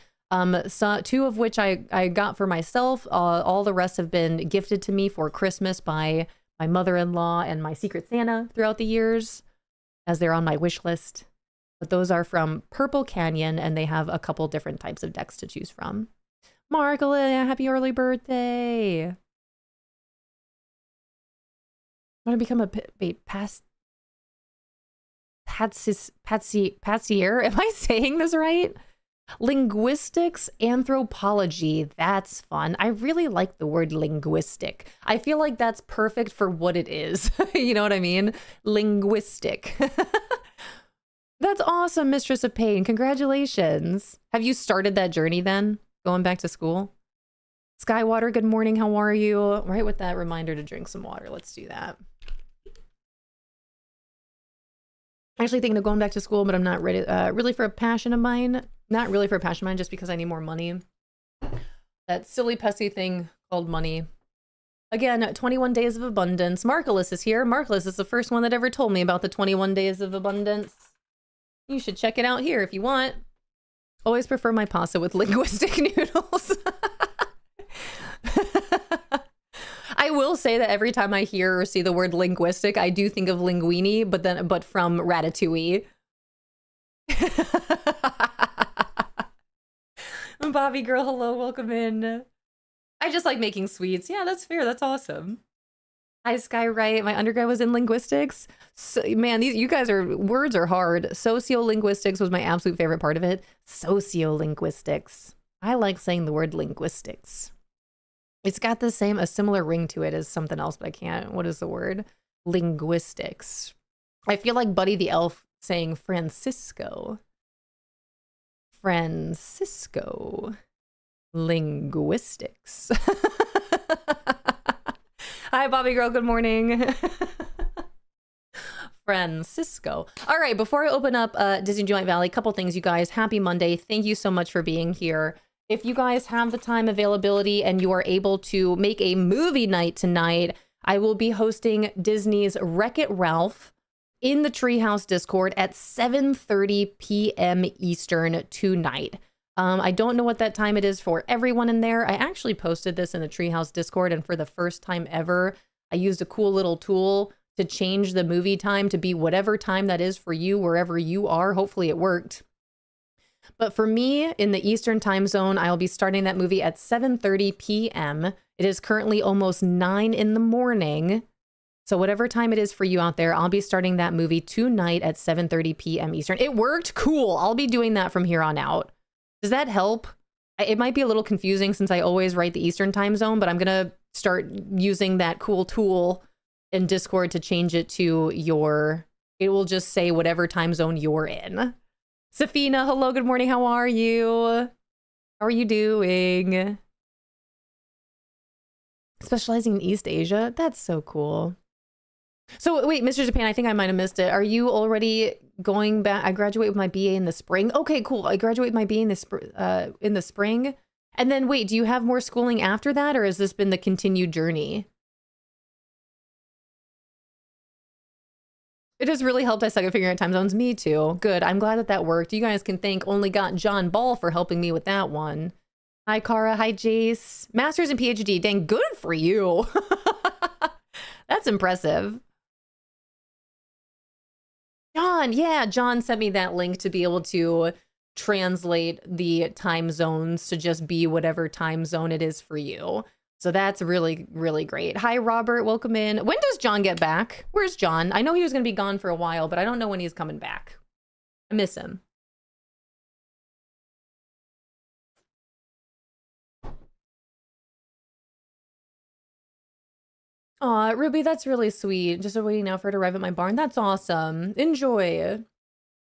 So 2 of which I got for myself. All the rest have been gifted to me for Christmas by my mother-in-law and my Secret Santa throughout the years, as they're on my wish list. But those are from Purple Canyon, and they have a couple different types of decks to choose from. Margolin, happy early birthday. want to become a patsier. Am I saying this right? Linguistics anthropology. That's fun. I really like the word linguistic. I feel like that's perfect for what it is. You know what I mean? Linguistic. That's awesome, Mistress of Pain. Congratulations. Have you started that journey then? Going back to school? Skywater, good morning. How are you? Right with that reminder to drink some water. Let's do that. Actually thinking of going back to school, but I'm not ready. Really for a passion of mine. Not really for a passion of mine, just because I need more money. That silly, pesky thing called money. Again, 21 Days of Abundance. Marcellus is here. Marcellus is the first one that ever told me about the 21 Days of Abundance. You should check it out here if you want. Always prefer my pasta with linguistic noodles. I will say that every time I hear or see the word linguistic, I do think of linguini, but from Ratatouille. Bobby girl, hello, welcome in. I just like making sweets. Yeah, that's fair. That's awesome. Hi, Skywrite. My undergrad was in linguistics. So, man, words are hard. Sociolinguistics was my absolute favorite part of it. Sociolinguistics. I like saying the word linguistics. It's got a similar ring to it as something else, but I can't. What is the word? Linguistics. I feel like Buddy the Elf saying Francisco. Francisco. Linguistics. Hi, Bobby girl. Good morning. Francisco. All right, before I open up Disney Joint Valley, a couple things, you guys. Happy Monday. Thank you so much for being here. If you guys have the time availability and you are able to make a movie night tonight, I will be hosting Disney's Wreck-It Ralph in the Treehouse Discord at 7:30 p.m. Eastern tonight. I don't know what that time it is for everyone in there. I actually posted this in the Treehouse Discord, and for the first time ever, I used a cool little tool to change the movie time to be whatever time that is for you, wherever you are. Hopefully it worked. But for me, in the Eastern time zone, I'll be starting that movie at 7:30 p.m. It is currently almost 9 in the morning. So whatever time it is for you out there, I'll be starting that movie tonight at 7:30 p.m. Eastern. It worked? Cool. I'll be doing that from here on out. Does that help? It might be a little confusing since I always write the Eastern time zone, but I'm going to start using that cool tool in Discord to change it to it will just say whatever time zone you're in. Safina, hello, good morning. How are you? How are you doing? Specializing in East Asia? That's so cool. So wait, Mr. Japan, I think I might have missed it. Are you already going back? I graduate with my BA in the spring. Okay, cool. I graduate with my BA in the spring. And then wait, do you have more schooling after that, or has this been the continued journey? It has really helped. I suck at figuring out time zones. Me too. Good. I'm glad that worked. You guys can thank Only Got John Ball for helping me with that one. Hi, Kara. Hi, Jace. Masters and PhD. Dang, good for you. That's impressive. John, yeah, John sent me that link to be able to translate the time zones to just be whatever time zone it is for you. So that's really, really great. Hi, Robert. Welcome in. When does John get back? Where's John? I know he was going to be gone for a while, but I don't know when he's coming back. I miss him. Aw, Ruby, that's really sweet. Just waiting now for her to arrive at my barn. That's awesome. Enjoy.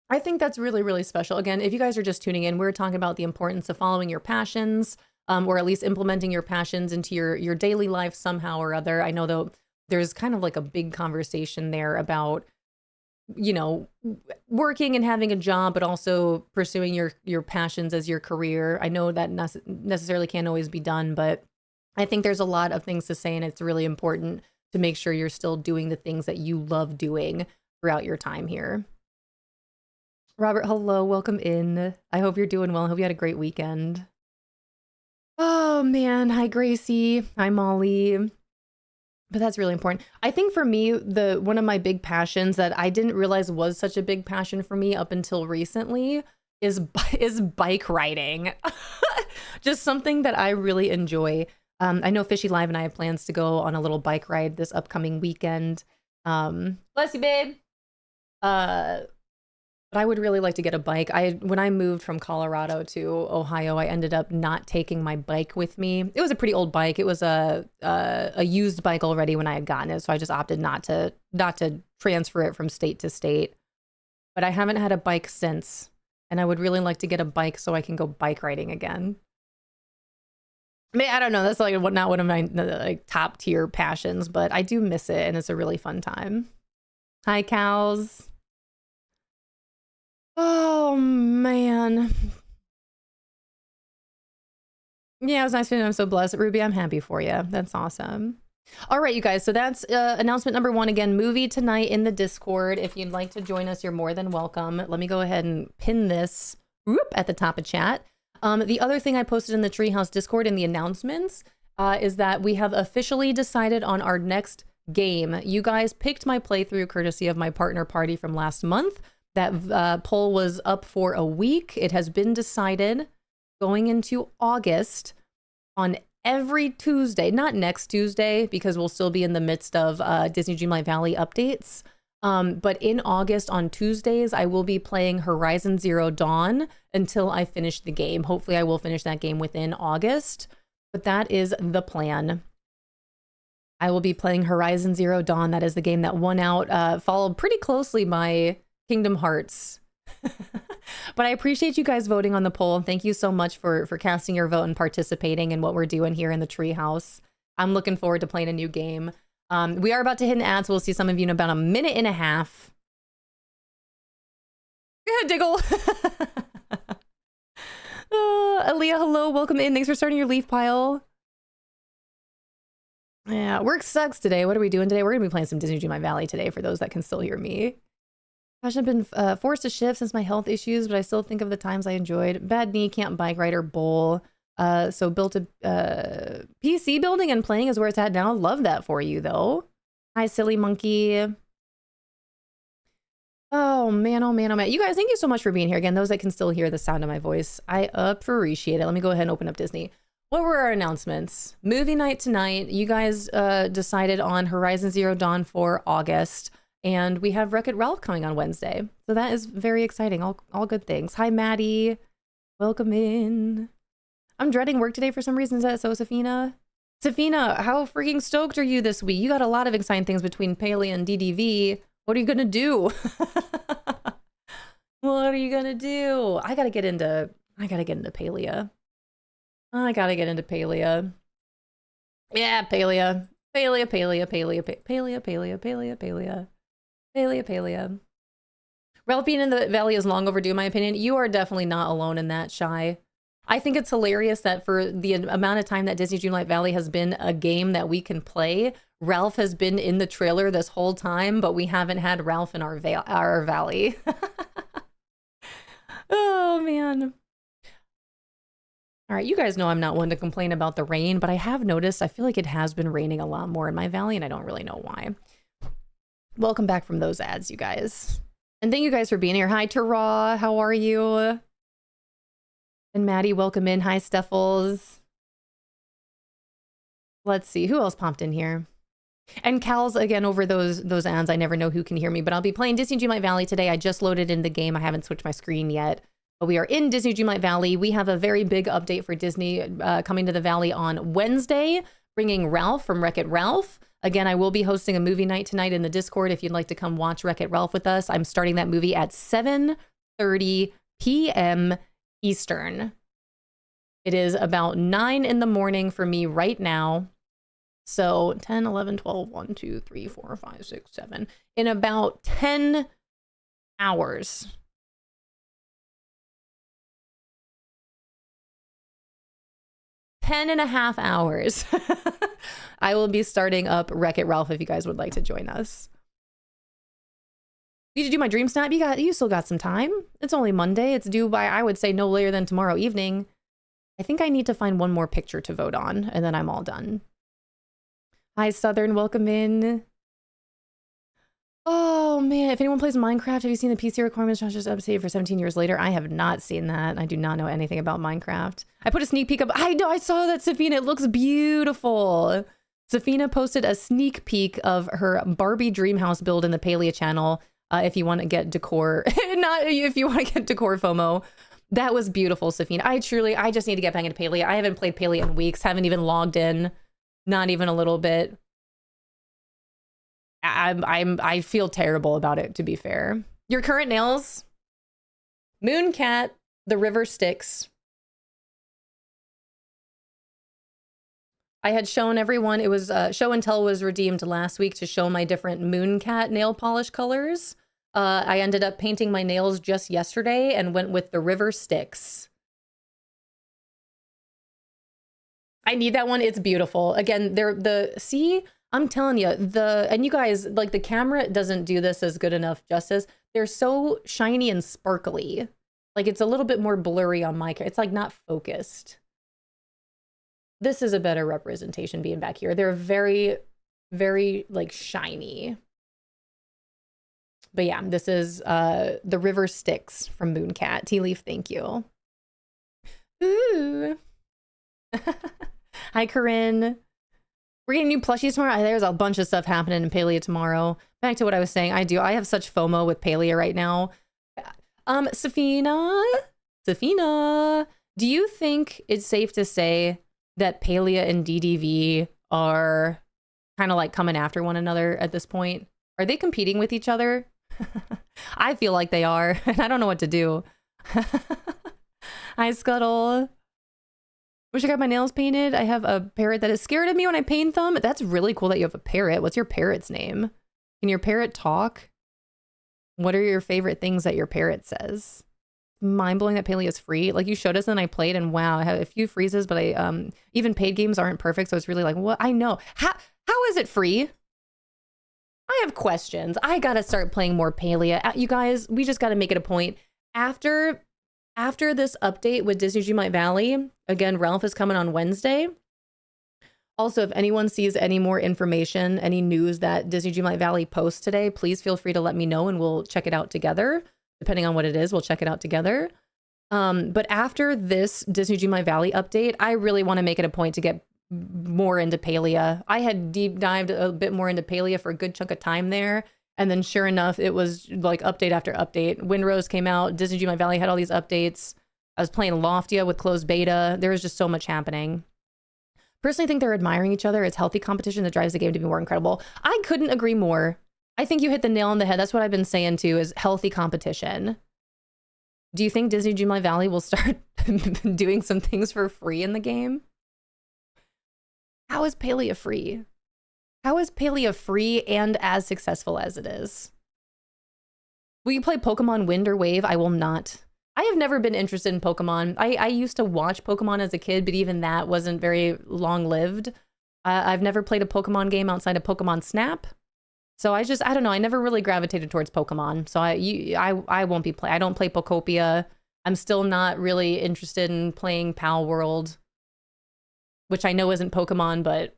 I think that's really, really special. Again, if you guys are just tuning in, we're talking about the importance of following your passions, or at least implementing your passions into your daily life somehow or other. I know though there's kind of like a big conversation there about, you know, working and having a job, but also pursuing your passions as your career. I know that necessarily can't always be done, but I think there's a lot of things to say, and it's really important to make sure you're still doing the things that you love doing throughout your time here. Robert, hello, welcome in. I hope you're doing well. I hope you had a great weekend. Oh man, hi Gracie, hi Molly. But that's really important. I think for me, one of my big passions that I didn't realize was such a big passion for me up until recently is bike riding. Just something that I really enjoy. I know Fishy Live and I have plans to go on a little bike ride this upcoming weekend. Bless you, babe. But I would really like to get a bike. When I moved from Colorado to Ohio, I ended up not taking my bike with me. It was a pretty old bike. It was a used bike already when I had gotten it, so I just opted not to transfer it from state to state. But I haven't had a bike since, and I would really like to get a bike so I can go bike riding again. I mean, I don't know. That's like not one of my like top tier passions, but I do miss it, and it's a really fun time. Hi, cows. Oh man. Yeah, it was nice feeling. I'm so blessed. Ruby, I'm happy for you. That's awesome. All right, you guys. So that's announcement number 1. Again, movie tonight in the Discord. If you'd like to join us, you're more than welcome. Let me go ahead and pin this at the top of chat. The other thing I posted in the Treehouse Discord in the announcements is that we have officially decided on our next game. You guys picked my playthrough courtesy of my partner party from last month. That poll was up for a week. It has been decided going into August on every Tuesday, not next Tuesday, because we'll still be in the midst of Disney Dreamlight Valley updates. But in August on Tuesdays, I will be playing Horizon Zero Dawn until I finish the game. Hopefully I will finish that game within August, but that is the plan. I will be playing Horizon Zero Dawn. That is the game that won out, followed pretty closely by Kingdom Hearts. But I appreciate you guys voting on the poll, and thank you so much for casting your vote and participating in what we're doing here in the Treehouse. I'm looking forward to playing a new game. We are about to hit an ad, so we'll see some of you in about a minute and a half. Yeah, Diggle. Aaliyah, hello, welcome in. Thanks for starting your leaf pile. Yeah, work sucks today. What are we doing today? We're gonna be playing some Disney Dreamlight Valley today for those that can still hear me. Gosh, I've been forced to shift since my health issues, but I still think of the times I enjoyed. Bad knee, can't bike ride or bowl. So built a PC building and playing is where it's at now. Love that for you, though. Hi, silly monkey. Oh, man, oh, man, oh, man. You guys, thank you so much for being here. Again, those that can still hear the sound of my voice, I appreciate it. Let me go ahead and open up Disney. What were our announcements? Movie night tonight. You guys decided on Horizon Zero Dawn for August. And we have Wreck-It Ralph coming on Wednesday. So that is very exciting. All good things. Hi, Maddie. Welcome in. I'm dreading work today for some reason. Is that so, Safina? Safina, how freaking stoked are you this week? You got a lot of exciting things between Palia and DDV. What are you gonna do? What are you gonna do? I gotta get into Palia. I gotta get into Palia. Yeah, Palia. Palia. Ralph being in the valley is long overdue, in my opinion. You are definitely not alone in that, Shy. I think it's hilarious that for the amount of time that Disney Dreamlight Valley has been a game that we can play, Ralph has been in the trailer this whole time, but we haven't had Ralph in our valley. Oh, man. All right, you guys know I'm not one to complain about the rain, but I have noticed, I feel like it has been raining a lot more in my valley, and I don't really know why. Welcome back from those ads, you guys. And thank you guys for being here. Hi, Tara. How are you? And Maddie, welcome in. Hi, Steffels. Let's see. Who else popped in here? And Cal's, again, over those ads. I never know who can hear me, but I'll be playing Disney Dreamlight Valley today. I just loaded in the game. I haven't switched my screen yet. But we are in Disney Dreamlight Valley. We have a very big update for Disney coming to the Valley on Wednesday, bringing Ralph from Wreck-It Ralph. Again, I will be hosting a movie night tonight in the Discord if you'd like to come watch Wreck-It Ralph with us. I'm starting that movie at 7:30 p.m. Eastern. It is about 9 in the morning for me right now. So 10, 11, 12, 1, 2, 3, 4, 5, 6, 7. In about 10 hours. And a half hours. I will be starting up Wreck-It Ralph if you guys would like to join us. Need to do my dream snap? You still got some time. It's only Monday. It's due by, I would say, no later than tomorrow evening. I think I need to find one more picture to vote on, and then I'm all done. Hi, Southern. Welcome in. Oh, man. If anyone plays Minecraft, have you seen the PC requirements just updated for 17 years later? I have not seen that. I do not know anything about Minecraft. I put a sneak peek up. I know. I saw that, Safina. It looks beautiful. Safina posted a sneak peek of her Barbie dream house build in the Palia channel. If you want to get decor, not if you want to get decor FOMO. That was beautiful, Safina. I just need to get back into Palia. I haven't played Palia in weeks. Haven't even logged in. Not even a little bit. I feel terrible about it, to be fair. Your current nails? Mooncat, the River Styx. I had shown everyone, it was show and tell was redeemed last week to show my different Mooncat nail polish colors. I ended up painting my nails just yesterday and went with the River Styx. I need that one. It's beautiful. Again, see, I'm telling you, and you guys, like, the camera doesn't do this as good enough justice. They're so shiny and sparkly. Like, it's a little bit more blurry on my, it's like not focused. This is a better representation being back here. They're very, very like shiny. But yeah, this is the River Styx from Mooncat. Tea Leaf, thank you. Ooh. Hi, Corinne. We're getting new plushies tomorrow. There's a bunch of stuff happening in Palia tomorrow. Back to what I was saying. I have such FOMO with Palia right now. Safina, do you think it's safe to say that Palia and DDV are kind of like coming after one another at this point? Are they competing with each other? I feel like they are, and I don't know what to do. Hi, Scuttle. Wish I got my nails painted. I have a parrot that is scared of me when I paint them. That's really cool that you have a parrot. What's your parrot's name? Can your parrot talk? What are your favorite things that your parrot says? Mind-blowing that Palia is free. Like, you showed us and I played, and wow, I have a few freezes, but I even paid games aren't perfect, so it's really like, what? I know. How is it free? I have questions. I gotta start playing more Palia. You guys, we just gotta make it a point. After this update with Disney Dreamlight Valley, again, Ralph is coming on Wednesday. Also, if anyone sees any more information, any news that Disney Dreamlight Valley posts today, please feel free to let me know and we'll check it out together. Depending on what it is, we'll check it out together. But after this Disney Dreamlight Valley update, I really want to make it a point to get more into Palia. I had deep dived a bit more into Palia for a good chunk of time there. And then sure enough, it was like update after update. Windrose came out, Disney Dreamlight Valley had all these updates. I was playing Loftia with closed beta. There was just so much happening. Personally, I think they're admiring each other. It's healthy competition that drives the game to be more incredible. I couldn't agree more. I think you hit the nail on the head. That's what I've been saying too, is healthy competition. Do you think Disney Dreamlight Valley will start doing some things for free in the game? How is Palia free? How is Palia free and as successful as it is? Will you play Pokemon Wind or Wave? I will not. I have never been interested in Pokemon. I used to watch Pokemon as a kid, but even that wasn't very long-lived. I've never played a Pokemon game outside of Pokemon Snap. So I don't know. I never really gravitated towards Pokemon. So I won't be playing. I don't play Pokopia. I'm still not really interested in playing Pal World, which I know isn't Pokemon, but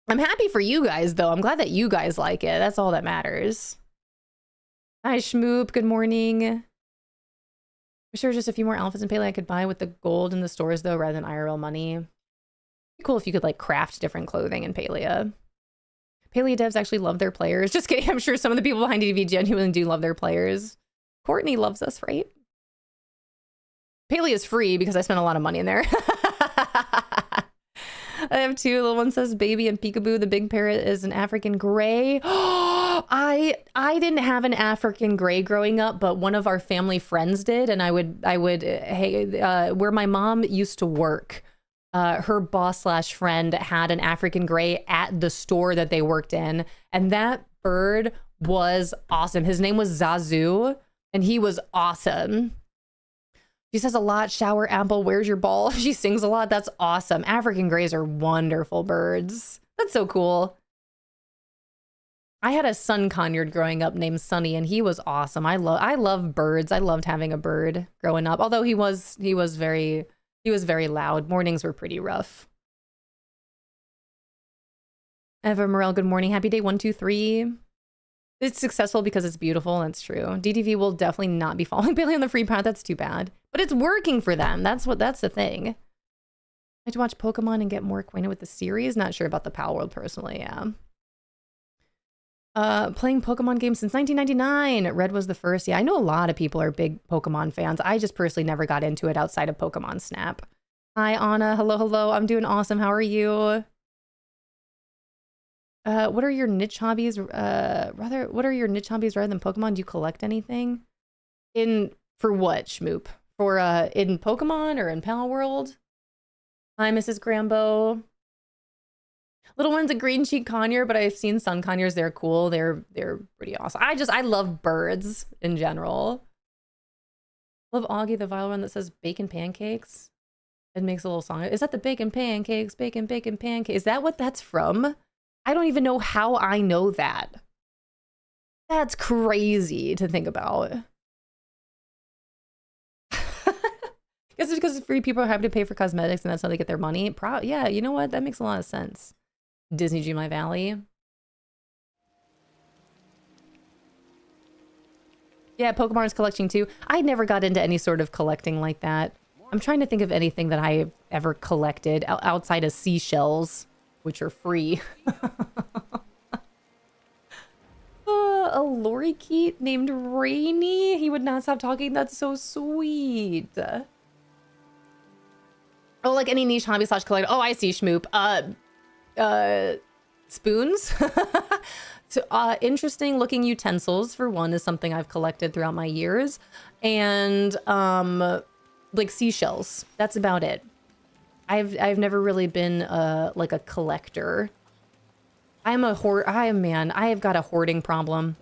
I'm happy for you guys, though. I'm glad that you guys like it. That's all that matters. Hi, Schmoop. Good morning. I'm sure just a few more alphas in Palia I could buy with the gold in the stores, though, rather than IRL money. It'd be cool if you could, like, craft different clothing in Palia. Palia devs actually love their players. Just kidding. I'm sure some of the people behind DDV genuinely do love their players. Courtney loves us, right? Palia is free because I spent a lot of money in there. I have two. Little one says baby and peekaboo. The big parrot is an African gray. I didn't have an African gray growing up, but one of our family friends did, and I would hey, where my mom used to work, her boss / friend had an African gray at the store that they worked in, and that bird was awesome. His name was Zazu, and he was awesome. She says a lot. Shower apple, where's your ball? She sings a lot. That's awesome. African grays are wonderful birds. That's so cool. I had a sun conure growing up named Sunny, and he was awesome. I love birds. I loved having a bird growing up. Although he was very loud. Mornings were pretty rough. Eva Morel, good morning. Happy day 123. It's successful because it's beautiful. That's true. DDV will definitely not be following Palia on the free path. That's too bad. But it's working for them. That's the thing. like to watch Pokemon and get more acquainted with the series. Not sure about the Pal World personally, yeah. Playing Pokemon games since 1999. Red was the first. Yeah, I know a lot of people are big Pokemon fans. I just personally never got into it outside of Pokemon Snap. Hi, Anna. Hello, hello. I'm doing awesome. How are you? What are your niche hobbies? What are your niche hobbies rather than Pokemon? Do you collect anything? For what, Schmoop? For, in Pokemon or in Pal World? Hi, Mrs. Grambo. Little one's a green cheek conure, but I've seen sun conures. They're cool. They're pretty awesome. I love birds in general. Love Augie, the viral one that says bacon pancakes. It makes a little song. Is that the bacon pancakes? Bacon pancakes. Is that what that's from? I don't even know how I know that. That's crazy to think about. Guess it's because free people are happy to pay for cosmetics and that's how they get their money. Yeah, you know what? That makes a lot of sense. Disney Dreamlight Valley. Yeah, Pokemon is collecting too. I never got into any sort of collecting like that. I'm trying to think of anything that I've ever collected outside of seashells, which are free. A lorikeet named Rainy. He would not stop talking. That's so sweet. Oh, like any niche hobby / collector. Oh, I see, Schmoop. Spoons. So, interesting looking utensils for one is something I've collected throughout my years, and like seashells. That's about it. I've never really been like a collector. I'm a man. I have got a hoarding problem.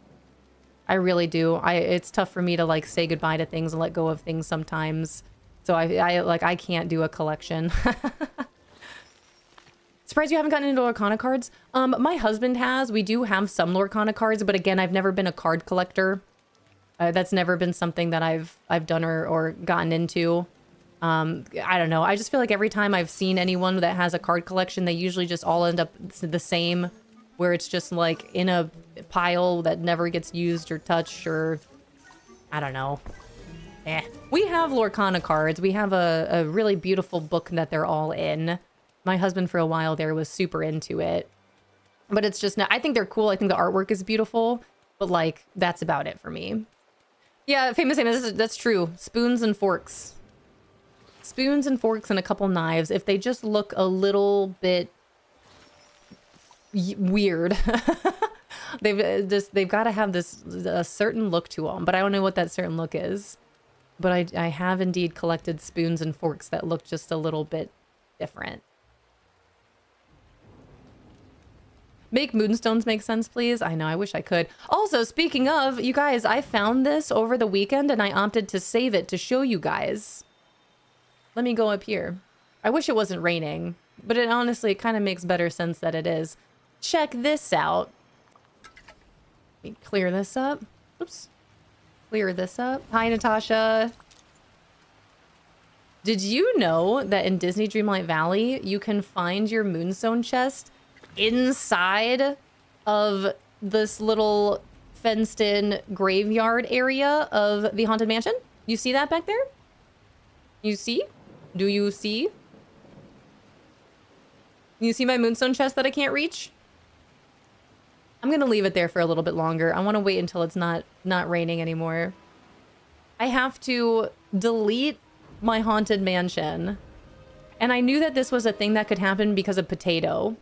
I really do. It's tough for me to like say goodbye to things and let go of things sometimes. So I can't do a collection. Surprised you haven't gotten into Lorcana cards. My husband has. We do have some Lorcana cards, but again, I've never been a card collector. That's never been something that I've done or gotten into. I don't know. I just feel like every time I've seen anyone that has a card collection, they usually just all end up the same, where it's just like in a pile that never gets used or touched, or I don't know. We have Lorcana cards. We have a really beautiful book that they're all in. My husband for a while there was super into it, but it's just not, I think they're cool. I think the artwork is beautiful, but like, that's about it for me. Yeah, famous, that's true. Spoons and forks. Spoons and forks and a couple knives. If they just look a little bit weird, they've got to have a certain look to them, but I don't know what that certain look is. But I have indeed collected spoons and forks that look just a little bit different. Make moonstones make sense, please. I know, I wish I could. Also, speaking of, you guys, I found this over the weekend and I opted to save it to show you guys. Let me go up here. I wish it wasn't raining, but it honestly kind of makes better sense that it is. Check this out. Let me clear this up. Oops. Clear this up. Hi, Natasha. Did you know that in Disney Dreamlight Valley, you can find your moonstone chest inside of this little fenced-in graveyard area of the Haunted Mansion? You see that back there? You see? Do you see? You see my moonstone chest that I can't reach? I'm gonna leave it there for a little bit longer. I want to wait until it's not raining anymore. I have to delete my Haunted Mansion. And I knew that this was a thing that could happen because of Potato.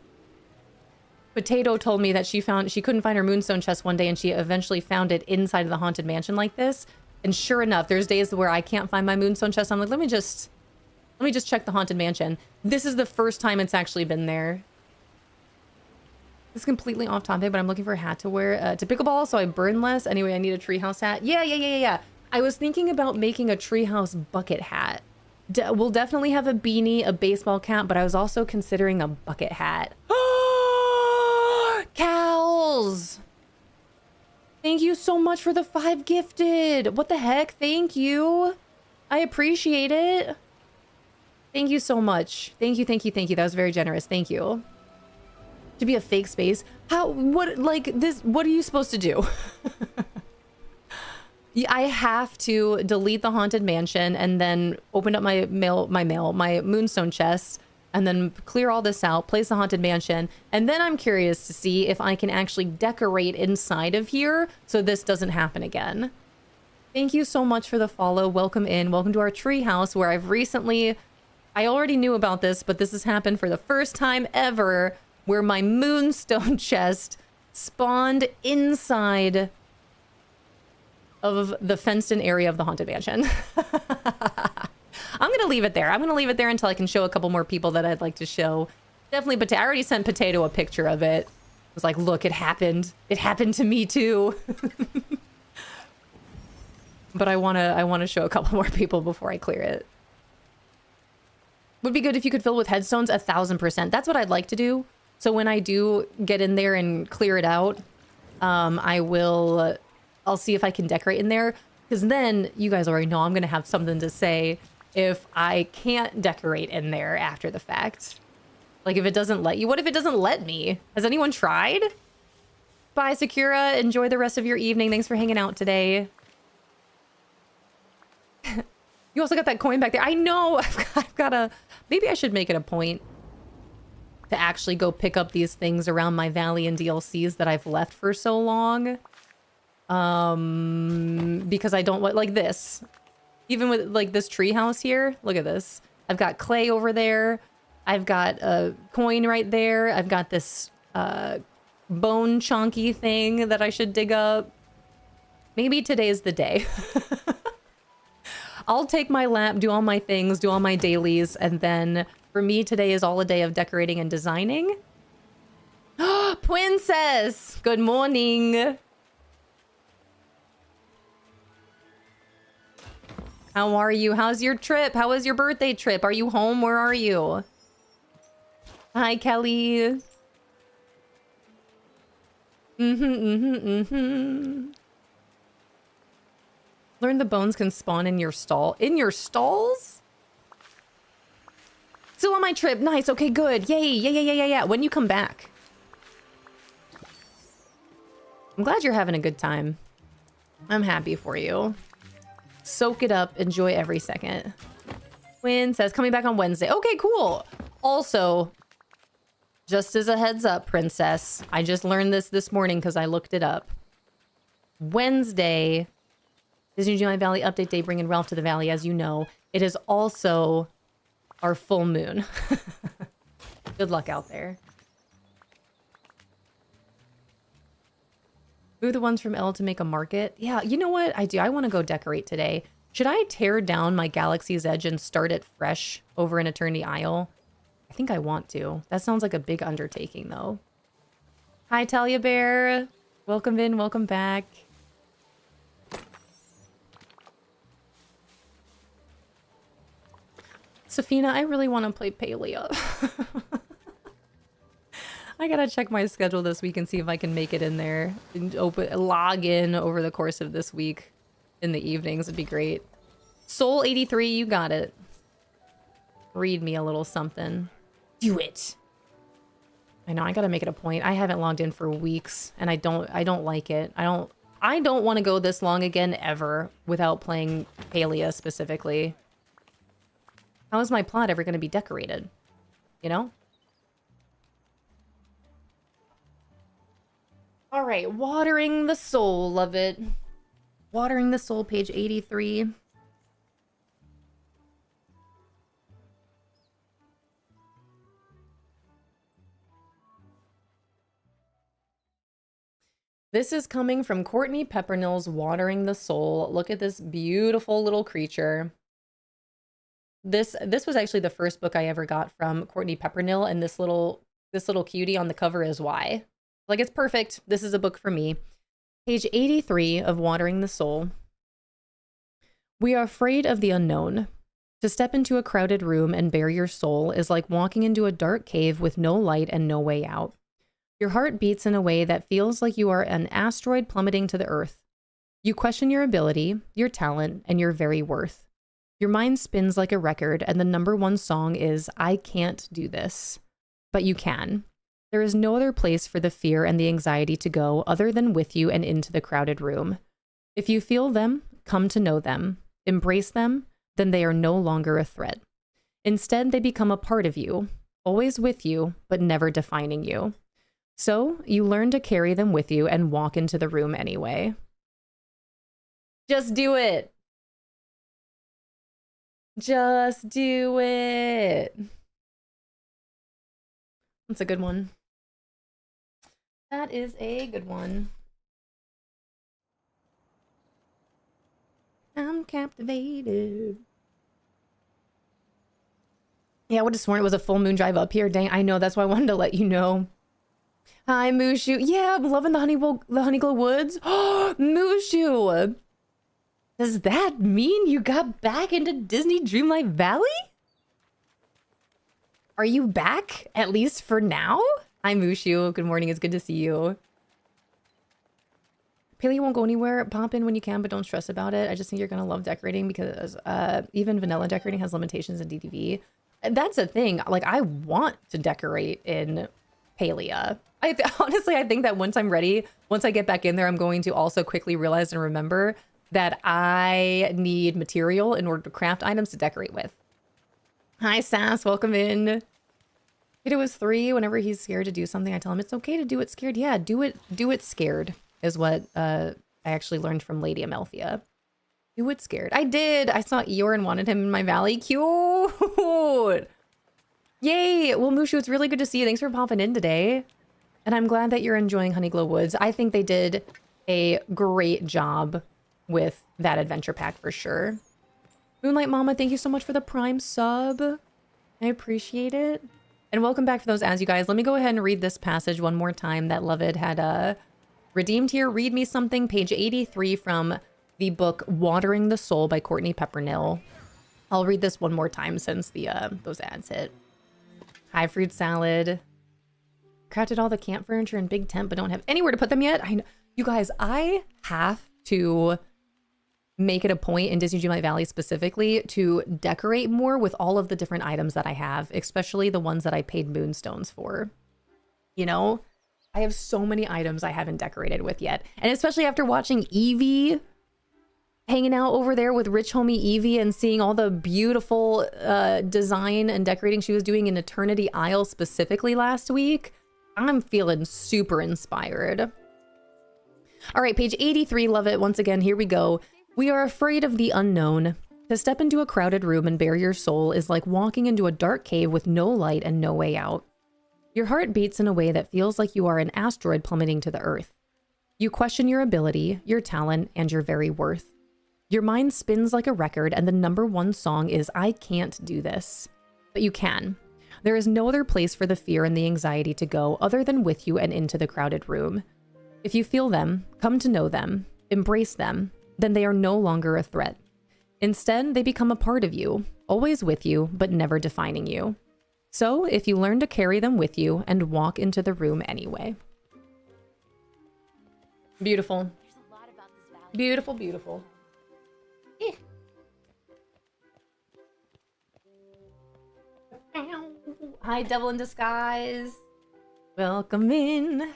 Potato told me that she couldn't find her moonstone chest one day and she eventually found it inside of the Haunted Mansion like this. And sure enough, there's days where I can't find my moonstone chest. I'm like, let me just check the Haunted Mansion. This is the first time it's actually been there. This is completely off topic, but I'm looking for a hat to wear to pickleball so I burn less. Anyway, I need a treehouse hat. Yeah. I was thinking about making a treehouse bucket hat. We'll definitely have a beanie, a baseball cap, but I was also considering a bucket hat. Cows! Thank you so much for the 5 gifted. What the heck? Thank you. I appreciate it. Thank you so much. Thank you. That was very generous. Thank you. To be a fake space. What are you supposed to do? I have to delete the Haunted Mansion and then open up my moonstone chest and then clear all this out, place the Haunted Mansion, and then I'm curious to see if I can actually decorate inside of here so this doesn't happen again. Thank you so much for the follow. Welcome in. Welcome to our treehouse where I've recently... I already knew about this, but this has happened for the first time ever where my moonstone chest spawned inside of the fenced-in area of the Haunted Mansion. I'm going to leave it there. I'm going to leave it there until I can show a couple more people that I'd like to show. Definitely, but I already sent Potato a picture of it. I was like, look, it happened. It happened to me too. But I want to show a couple more people before I clear it. Would be good if you could fill with headstones 1000%. That's what I'd like to do. So when I do get in there and clear it out, I'll see if I can decorate in there. Because then you guys already know I'm going to have something to say if I can't decorate in there after the fact. Like if it doesn't let you. What if it doesn't let me? Has anyone tried? Bye, Sakura. Enjoy the rest of your evening. Thanks for hanging out today. You also got that coin back there. I know. I've got a... Maybe I should make it a point to actually go pick up these things around my Valley and DLCs that I've left for so long. Because I don't want... Like this. Even with like this tree house here. Look at this. I've got clay over there. I've got a coin right there. I've got this bone chonky thing that I should dig up. Maybe today's the day. I'll take my lap, do all my things, do all my dailies, and then for me today is all a day of decorating and designing. Princess! Good morning! How are you? How's your trip? How was your birthday trip? Are you home? Where are you? Hi, Kelly. Learn the bones can spawn in your stall. In your stalls? Still on my trip. Nice. Okay, good. Yay. Yeah. When you come back? I'm glad you're having a good time. I'm happy for you. Soak it up. Enjoy every second. Win says coming back on Wednesday. Okay, cool. Also, just as a heads up, Princess, I just learned this morning because I looked it up. Wednesday... Disney Giant Valley update day, bringing Ralph to the valley, as you know. It is also our full moon. Good luck out there. Move the ones from L to make a market. Yeah, you know what? I do. I want to go decorate today. Should I tear down my Galaxy's Edge and start it fresh over in Eternity Isle? I think I want to. That sounds like a big undertaking, though. Hi, Talia Bear. Welcome in. Welcome back. Safina, I really want to play Palia. I gotta check my schedule this week and see if I can make it in there. And log in over the course of this week in the evenings. It'd be great. Soul 83, you got it. Read me a little something. Do it. I know, I gotta make it a point. I haven't logged in for weeks and I don't like it. I don't want to go this long again ever without playing Palia specifically. How is my plot ever going to be decorated? You know? All right, Watering the Soul, love it. Watering the Soul, page 83. This is coming from Courtney Peppernell's Watering the Soul. Look at this beautiful little creature. This was actually the first book I ever got from Courtney Peppernell, and this little cutie on the cover is why. Like, it's perfect. This is a book for me. Page 83 of Watering the Soul. We are afraid of the unknown. To step into a crowded room and bare your soul is like walking into a dark cave with no light and no way out. Your heart beats in a way that feels like you are an asteroid plummeting to the earth. You question your ability, your talent, and your very worth. Your mind spins like a record, and the #1 song is, I can't do this. But you can. There is no other place for the fear and the anxiety to go other than with you and into the crowded room. If you feel them, come to know them, embrace them, then they are no longer a threat. Instead, they become a part of you, always with you, but never defining you. So you learn to carry them with you and walk into the room anyway. Just do it. Just do it. That's a good one. That is a good one. I'm captivated. Yeah, I would have sworn it was a full moon drive up here. Dang, I know. That's why I wanted to let you know. Hi, Mushu. Yeah, I'm loving the Honeyglow Woods. Oh, Mushu. Does that mean you got back into Disney Dreamlight Valley? Are you back, at least for now? Hi, Mushu. Good morning. It's good to see you. Paley won't go anywhere. Pop in when you can, but don't stress about it. I just think you're going to love decorating because even vanilla decorating has limitations in DDV. That's a thing. Like, I want to decorate in Palia. Honestly, I think that once I'm ready, once I get back in there, I'm going to also quickly realize and remember that I need material in order to craft items to decorate with. Hi, Sass. Welcome in. Kiddo is 3. Whenever he's scared to do something, I tell him it's okay to do it scared. Yeah, do it scared is what I actually learned from Lady Amelthea. Do it scared. I did. I saw Eeyore and wanted him in my valley. Cute. Yay. Well, Mushu, it's really good to see you. Thanks for popping in today. And I'm glad that you're enjoying Honeyglow Woods. I think they did a great job with that adventure pack for sure. Moonlight Mama, thank you so much for the Prime sub. I appreciate it. And welcome back for those as you guys. Let me go ahead and read this passage one more time that Loved had redeemed here. Read me something, page 83 from the book Watering the Soul by Courtney Peppernill. I'll read this one more time since the those ads hit. Hi, fruit salad. Crafted all the camp furniture in big tent, but don't have anywhere to put them yet. I know, you guys, I have to make it a point in Disney Dreamlight Valley specifically to decorate more with all of the different items that I have, especially the ones that I paid moonstones for. You know, I have so many items I haven't decorated with yet. And especially after watching Evie hanging out over there with rich homie Evie and seeing all the beautiful design and decorating she was doing in Eternity Isle specifically last week, I'm feeling super inspired. All right, page 83, love it. Once again, here we go. We are afraid of the unknown. To step into a crowded room and bare your soul is like walking into a dark cave with no light and no way out. Your heart beats in a way that feels like you are an asteroid plummeting to the earth. You question your ability, your talent, and your very worth. Your mind spins like a record, and the #1 song is I Can't Do This. But you can. There is no other place for the fear and the anxiety to go other than with you and into the crowded room. If you feel them, come to know them, embrace them, then they are no longer a threat. Instead, they become a part of you, always with you, but never defining you. So, if you learn to carry them with you and walk into the room anyway. Beautiful. Beautiful, beautiful. Hi, Devil in Disguise. Welcome in.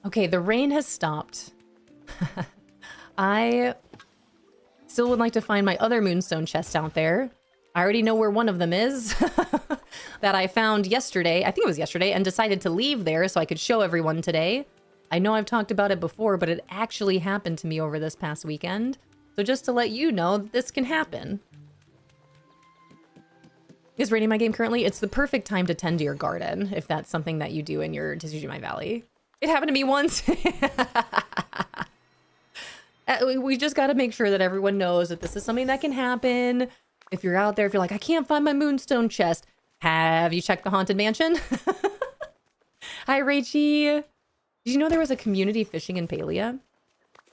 Okay, the rain has stopped. I still would like to find my other moonstone chest out there. I already know where one of them is that I found yesterday. I think it was yesterday, and decided to leave there so I could show everyone today. I know I've talked about it before, but it actually happened to me over this past weekend. So just to let you know, this can happen. Is raining my game currently? It's the perfect time to tend to your garden, if that's something that you do in your Disney Dreamlight Valley. It happened to me once. We just got to make sure that everyone knows that this is something that can happen. If you're out there, if you're like, I can't find my moonstone chest, have you checked the Haunted Mansion? Hi, Rachie. Did you know there was a community fishing in Palia?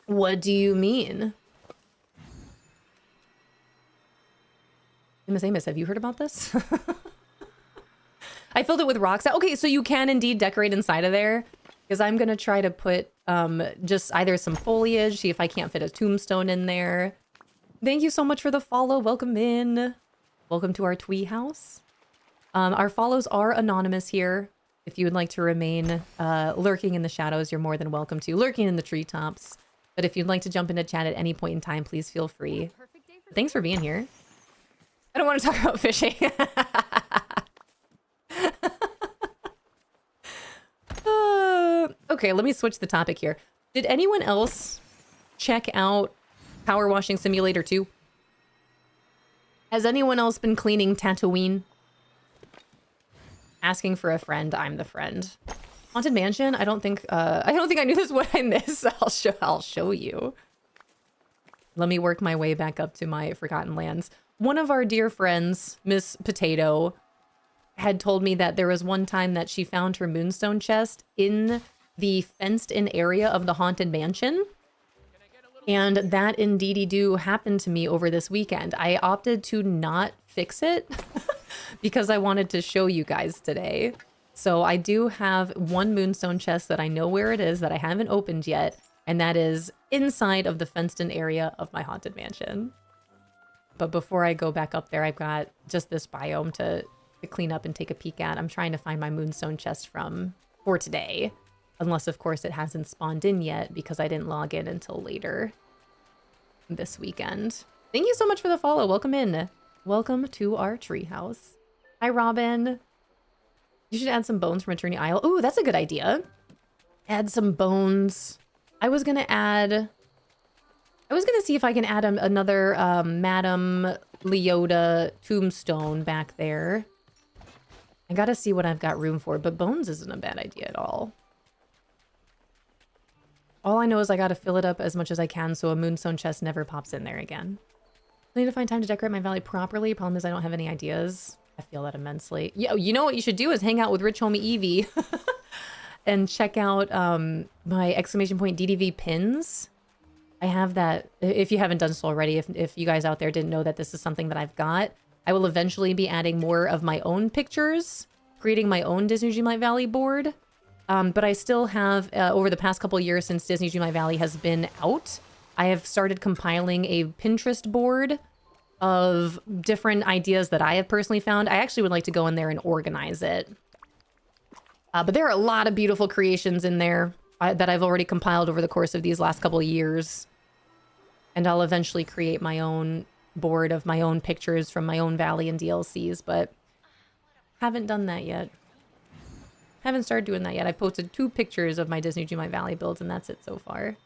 What do you mean? Amos Amos, have you heard about this? I filled it with rocks. Okay, so you can indeed decorate inside of there. Because I'm going to try to put just either some foliage, see if I can't fit a tombstone in there. Thank you so much for the follow. Welcome in. Welcome to our Twee house. Our follows are anonymous here. If you would like to remain lurking in the shadows, you're more than welcome to. Lurking in the treetops. But if you'd like to jump into chat at any point in time, please feel free. Thanks for being here. I don't want to talk about fishing. Okay, let me switch the topic here. Did anyone else check out Power Washing Simulator 2? Has anyone else been cleaning Tatooine? Asking for a friend, I'm the friend. Haunted Mansion? I don't think I knew this. What I missed. I'll show you. Let me work my way back up to my Forgotten Lands. One of our dear friends, Miss Potato, had told me that there was one time that she found her moonstone chest in the fenced-in area of the Haunted Mansion. And that indeedy do happened to me over this weekend. I opted to not fix it because I wanted to show you guys today. So I do have one moonstone chest that I know where it is that I haven't opened yet. And that is inside of the fenced-in area of my Haunted Mansion. But before I go back up there, I've got just this biome to clean up and take a peek at. I'm trying to find my moonstone chest for today. Unless, of course, it hasn't spawned in yet because I didn't log in until later this weekend. Thank you so much for the follow. Welcome in. Welcome to our treehouse. Hi, Robin. You should add some bones from Attorney Isle. Ooh, that's a good idea. Add some bones. I was gonna see if I can add another Madame Leota tombstone back there. I gotta see what I've got room for, but bones isn't a bad idea at all. All I know is I gotta fill it up as much as I can so a moonstone chest never pops in there again. I need to find time to decorate my valley properly. Problem is I don't have any ideas. I feel that immensely. Yeah, you know what you should do is hang out with Rich Homie Evie and check out my exclamation point DDV pins. I have that. If you haven't done so already, if you guys out there didn't know that this is something that I've got, I will eventually be adding more of my own pictures, creating my own Disney Dreamlight Valley board. But I still have, over the past couple years since Disney Dreamlight Valley has been out, I have started compiling a Pinterest board of different ideas that I have personally found. I actually would like to go in there and organize it. But there are a lot of beautiful creations in there that I've already compiled over the course of these last couple of years. And I'll eventually create my own board of my own pictures from my own valley and DLCs, but haven't done that yet. Haven't started doing that yet. I posted 2 pictures of my Disney Dreamlight Valley builds, and that's it so far.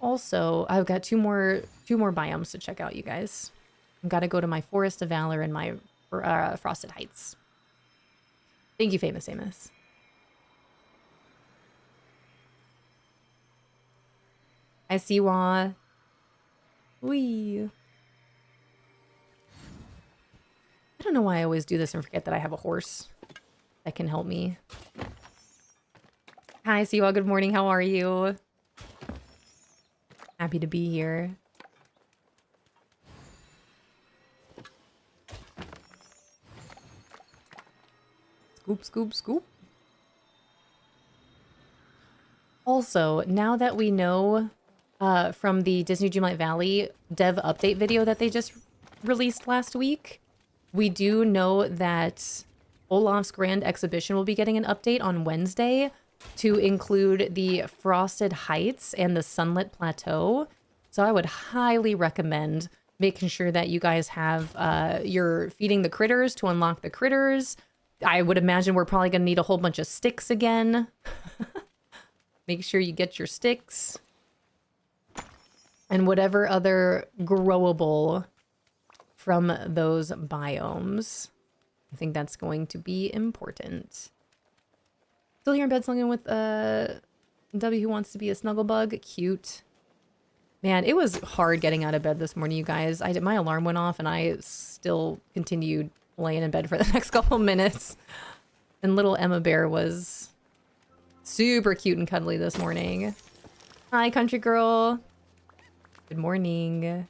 Also, I've got two more biomes to check out, you guys. I've got to go to my Forest of Valor and my Frosted Heights. Thank you, Famous Amos. Hi, Siwa. Wee. I don't know why I always do this and forget that I have a horse that can help me. Hi, Siwa. Good morning. How are you? Happy to be here. Scoop, scoop, scoop. Also, now that we know from the Disney Dreamlight Valley dev update video that they just released last week, we do know that Olaf's Grand Exhibition will be getting an update on Wednesday to include the Frosted Heights and the Sunlit Plateau. So I would highly recommend making sure that you guys have you're feeding the critters to unlock the critters. I would imagine we're probably going to need a whole bunch of sticks again. Make sure you get your sticks. And whatever other growable from those biomes. I think that's going to be important. Still here in bed snuggling with W who wants to be a snugglebug. Cute. Man, it was hard getting out of bed this morning, you guys. My alarm went off and I still continued laying in bed for the next couple minutes. And little Emma Bear was super cute and cuddly this morning. Hi, country girl. Good morning.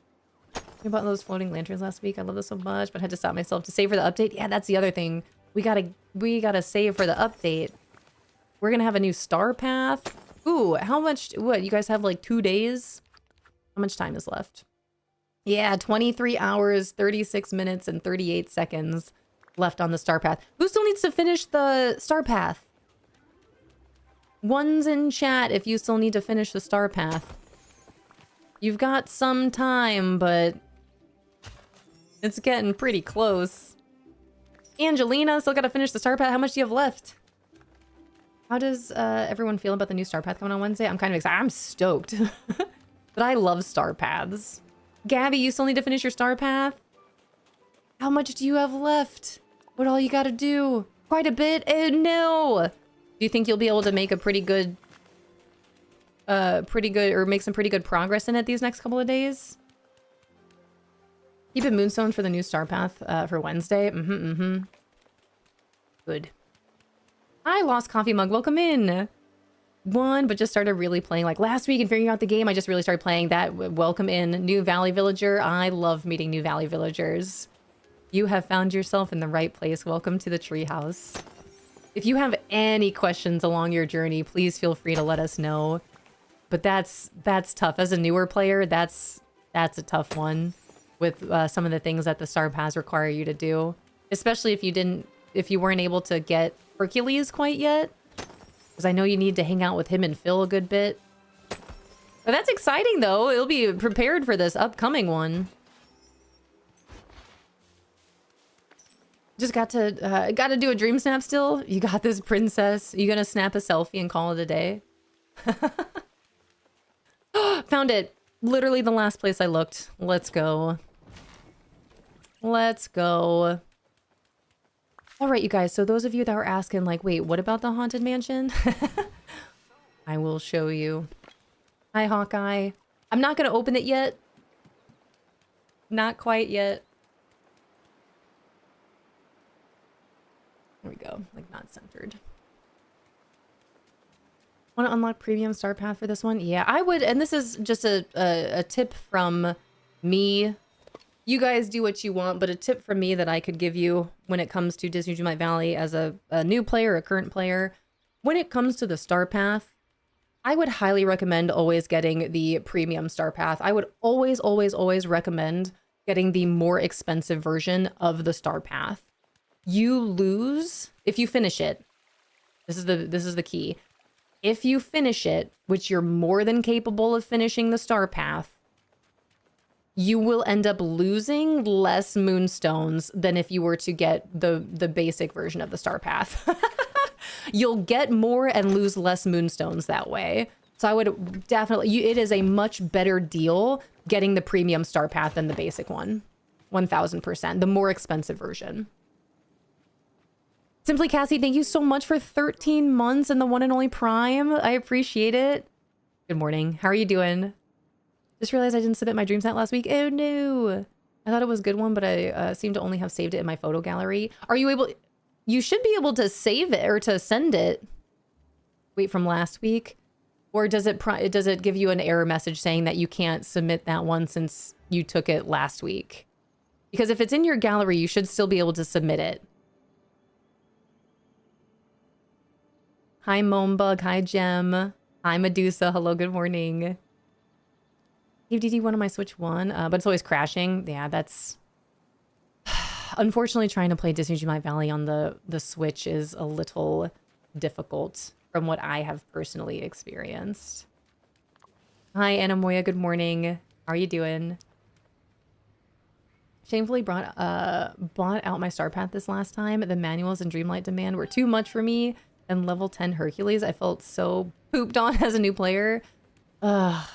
I bought those floating lanterns last week. I love this so much, but I had to stop myself to save for the update. Yeah, that's the other thing. We gotta save for the update. We're gonna have a new star path. Ooh, how much? What? You guys have like 2 days? How much time is left? Yeah, 23 hours, 36 minutes, and 38 seconds left on the star path. Who still needs to finish the star path? One's in chat if you still need to finish the star path. You've got some time, but it's getting pretty close. Angelina, still gotta finish the star path. How much do you have left? How does everyone feel about the new Star Path coming on Wednesday? I'm kind of excited. I'm stoked. But I love Star Paths. Gabby, you still need to finish your Star Path? How much do you have left? What all you gotta do? Quite a bit? Oh no! Do you think you'll be able to make a pretty good, or make some pretty good progress in it these next couple of days? Keep it Moonstone for the new Star Path for Wednesday. Good. Hi, Lost Coffee Mug. Welcome in. But just started really playing like last week and figuring out the game. I just really started playing that. Welcome in, New Valley Villager. I love meeting New Valley Villagers. You have found yourself in the right place. Welcome to the treehouse. If you have any questions along your journey, please feel free to let us know. But that's tough. As a newer player, that's a tough one with some of the things that the Star Paths require you to do. Especially if you weren't able to get Hercules quite yet. Because I know you need to hang out with him and Phil a good bit. But that's exciting, though. It'll be prepared for this upcoming one. Just got to do a dream snap still. You got this, princess. You gonna snap a selfie and call it a day? Found it. Literally the last place I looked. Let's go. Let's go. All right, you guys. So those of you that were asking, like, wait, what about the Haunted Mansion? I will show you. Hi, Hawkeye. I'm not going to open it yet. Not quite yet. There we go. Like, not centered. Want to unlock premium Star Path for this one? Yeah, I would. And this is just a tip from me. You guys do what you want, but a tip from me that I could give you when it comes to Disney Dreamlight Valley as a new player, a current player. When it comes to the Star Path, I would highly recommend always getting the premium Star Path. I would always, always, always recommend getting the more expensive version of the Star Path. You lose if you finish it. This is the key. If you finish it, which you're more than capable of finishing the Star Path, you will end up losing less moonstones than if you were to get the basic version of the Star Path. You'll get more and lose less moonstones that way. So I would definitely, it is a much better deal getting the premium Star Path than the basic one. 1000%, the more expensive version. Simply Cassie, thank you so much for 13 months and the one and only Prime. I appreciate it. Good morning. How are you doing? Just realized I didn't submit my dream set last week. Oh no. I thought it was a good one, but I seem to only have saved it in my photo gallery. Are you able... You should be able to save it or to send it. Wait, from last week? Or does it give you an error message saying that you can't submit that one since you took it last week? Because if it's in your gallery, you should still be able to submit it. Hi, Mombug. Hi, Gem. Hi, Medusa. Hello, good morning. DD1 on my Switch 1, but it's always crashing. Yeah, that's... Unfortunately, trying to play Disney Dreamlight Valley on the Switch is a little difficult from what I have personally experienced. Hi, Anna Moya. Good morning. How are you doing? Shamefully bought out my Star Path this last time. The manuals and Dreamlight Demand were too much for me. And level 10 Hercules, I felt so pooped on as a new player. I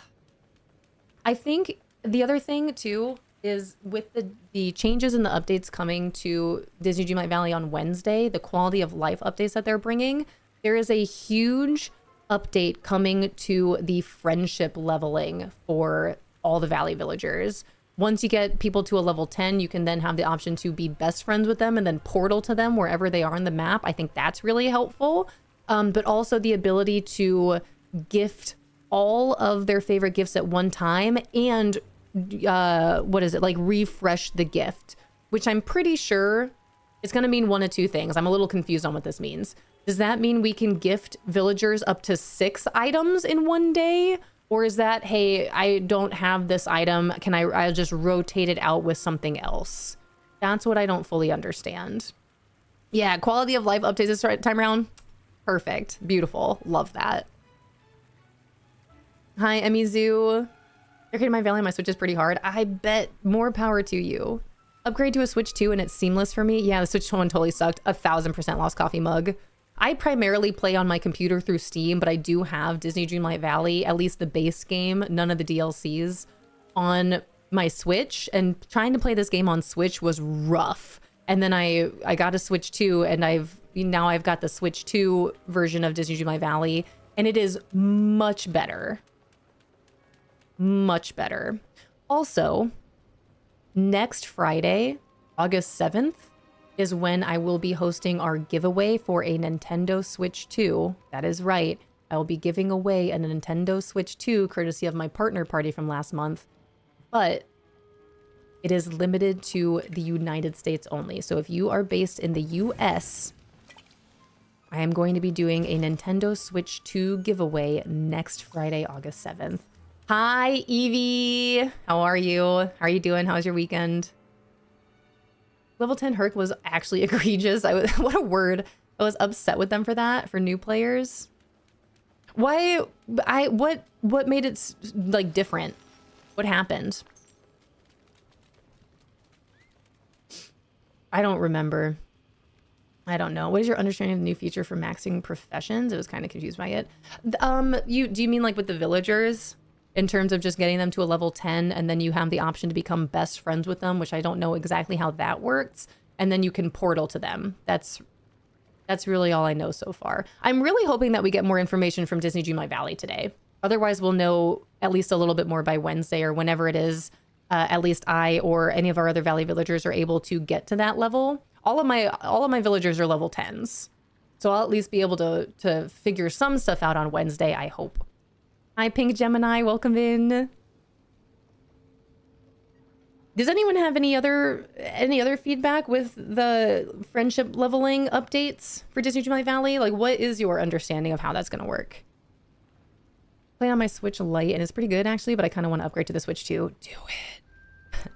think the other thing, too, is with the changes and the updates coming to Disney Dreamlight Valley on Wednesday, the quality of life updates that they're bringing, there is a huge update coming to the friendship leveling for all the Valley Villagers. Once you get people to a level 10, you can then have the option to be best friends with them and then portal to them wherever they are on the map. I think that's really helpful. But also the ability to gift all of their favorite gifts at one time and refresh the gift, which I'm pretty sure it's going to mean one of two things. I'm a little confused on what this means. Does that mean we can gift villagers up to 6 items in one day? Or is that, hey, I don't have this item. I'll just rotate it out with something else? That's what I don't fully understand. Yeah, quality of life updates this time around. Perfect. Beautiful. Love that. Hi, Emmy Zoo. Upgrading my Valley on my Switch is pretty hard. I bet. More power to you. Upgrade to a Switch 2 and it's seamless for me. Yeah, the Switch 1 totally sucked. 1000% Lost Coffee Mug. I primarily play on my computer through Steam, but I do have Disney Dreamlight Valley, at least the base game, none of the DLCs, on my Switch. And trying to play this game on Switch was rough. And then I got a Switch 2, and now I've got the Switch 2 version of Disney Dreamlight Valley, and it is much better. Much better. Also, next Friday, August 7th, is when I will be hosting our giveaway for a Nintendo Switch 2. That is right. I will be giving away a Nintendo Switch 2 courtesy of my partner party from last month. But it is limited to the United States only. So if you are based in the US, I am going to be doing a Nintendo Switch 2 giveaway next Friday, August 7th. Hi, Evie. How are you? How are you doing? How's your weekend? Level 10 Herc was actually egregious. What a word. I was upset with them for that, for new players. Why? What made it like different? What happened? I don't remember. I don't know. What is your understanding of the new feature for maxing professions? I was kind of confused by it. Do you mean like with the villagers? In terms of just getting them to a level 10, and then you have the option to become best friends with them, which I don't know exactly how that works. And then you can portal to them. That's really all I know so far. I'm really hoping that we get more information from Disney Dreamlight Valley today. Otherwise, we'll know at least a little bit more by Wednesday or whenever it is. At least I or any of our other Valley villagers are able to get to that level. All of my villagers are level 10s. So I'll at least be able to figure some stuff out on Wednesday, I hope. Hi, Pink Gemini. Welcome in. Does anyone have any other feedback with the friendship leveling updates for Disney Dreamlight Valley? Like, what is your understanding of how that's going to work? Play on my Switch Lite, and it's pretty good, actually, but I kind of want to upgrade to the Switch 2. Do it.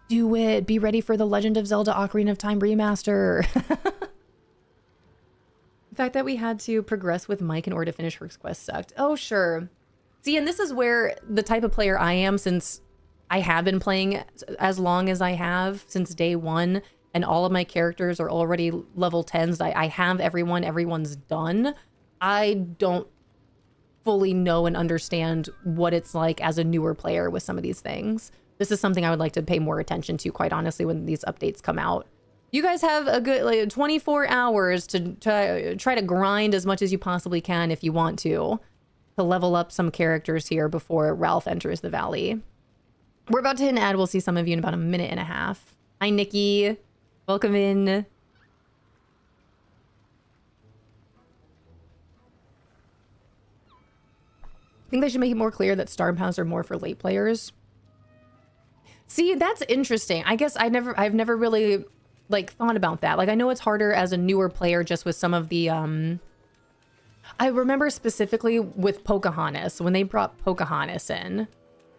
Do it. Be ready for the Legend of Zelda Ocarina of Time remaster. The fact that we had to progress with Mike in order to finish Herc's quest sucked. Oh, sure. See, and this is where the type of player I am, since I have been playing as long as I have since day one, and all of my characters are already level 10s. I have everyone's done. I don't fully know and understand what it's like as a newer player with some of these things. This is something I would like to pay more attention to, quite honestly, when these updates come out. You guys have a good like 24 hours to try to grind as much as you possibly can if you want to level up some characters here before Ralph enters the valley. We're about to hit an ad. We'll see some of you in about a minute and a half. Hi, Nikki. Welcome in. I think they should make it more clear that Star Paths are more for late players. See, that's interesting. I guess I've never really like thought about that. Like, I know it's harder as a newer player just with some of the I remember specifically with Pocahontas, when they brought Pocahontas in,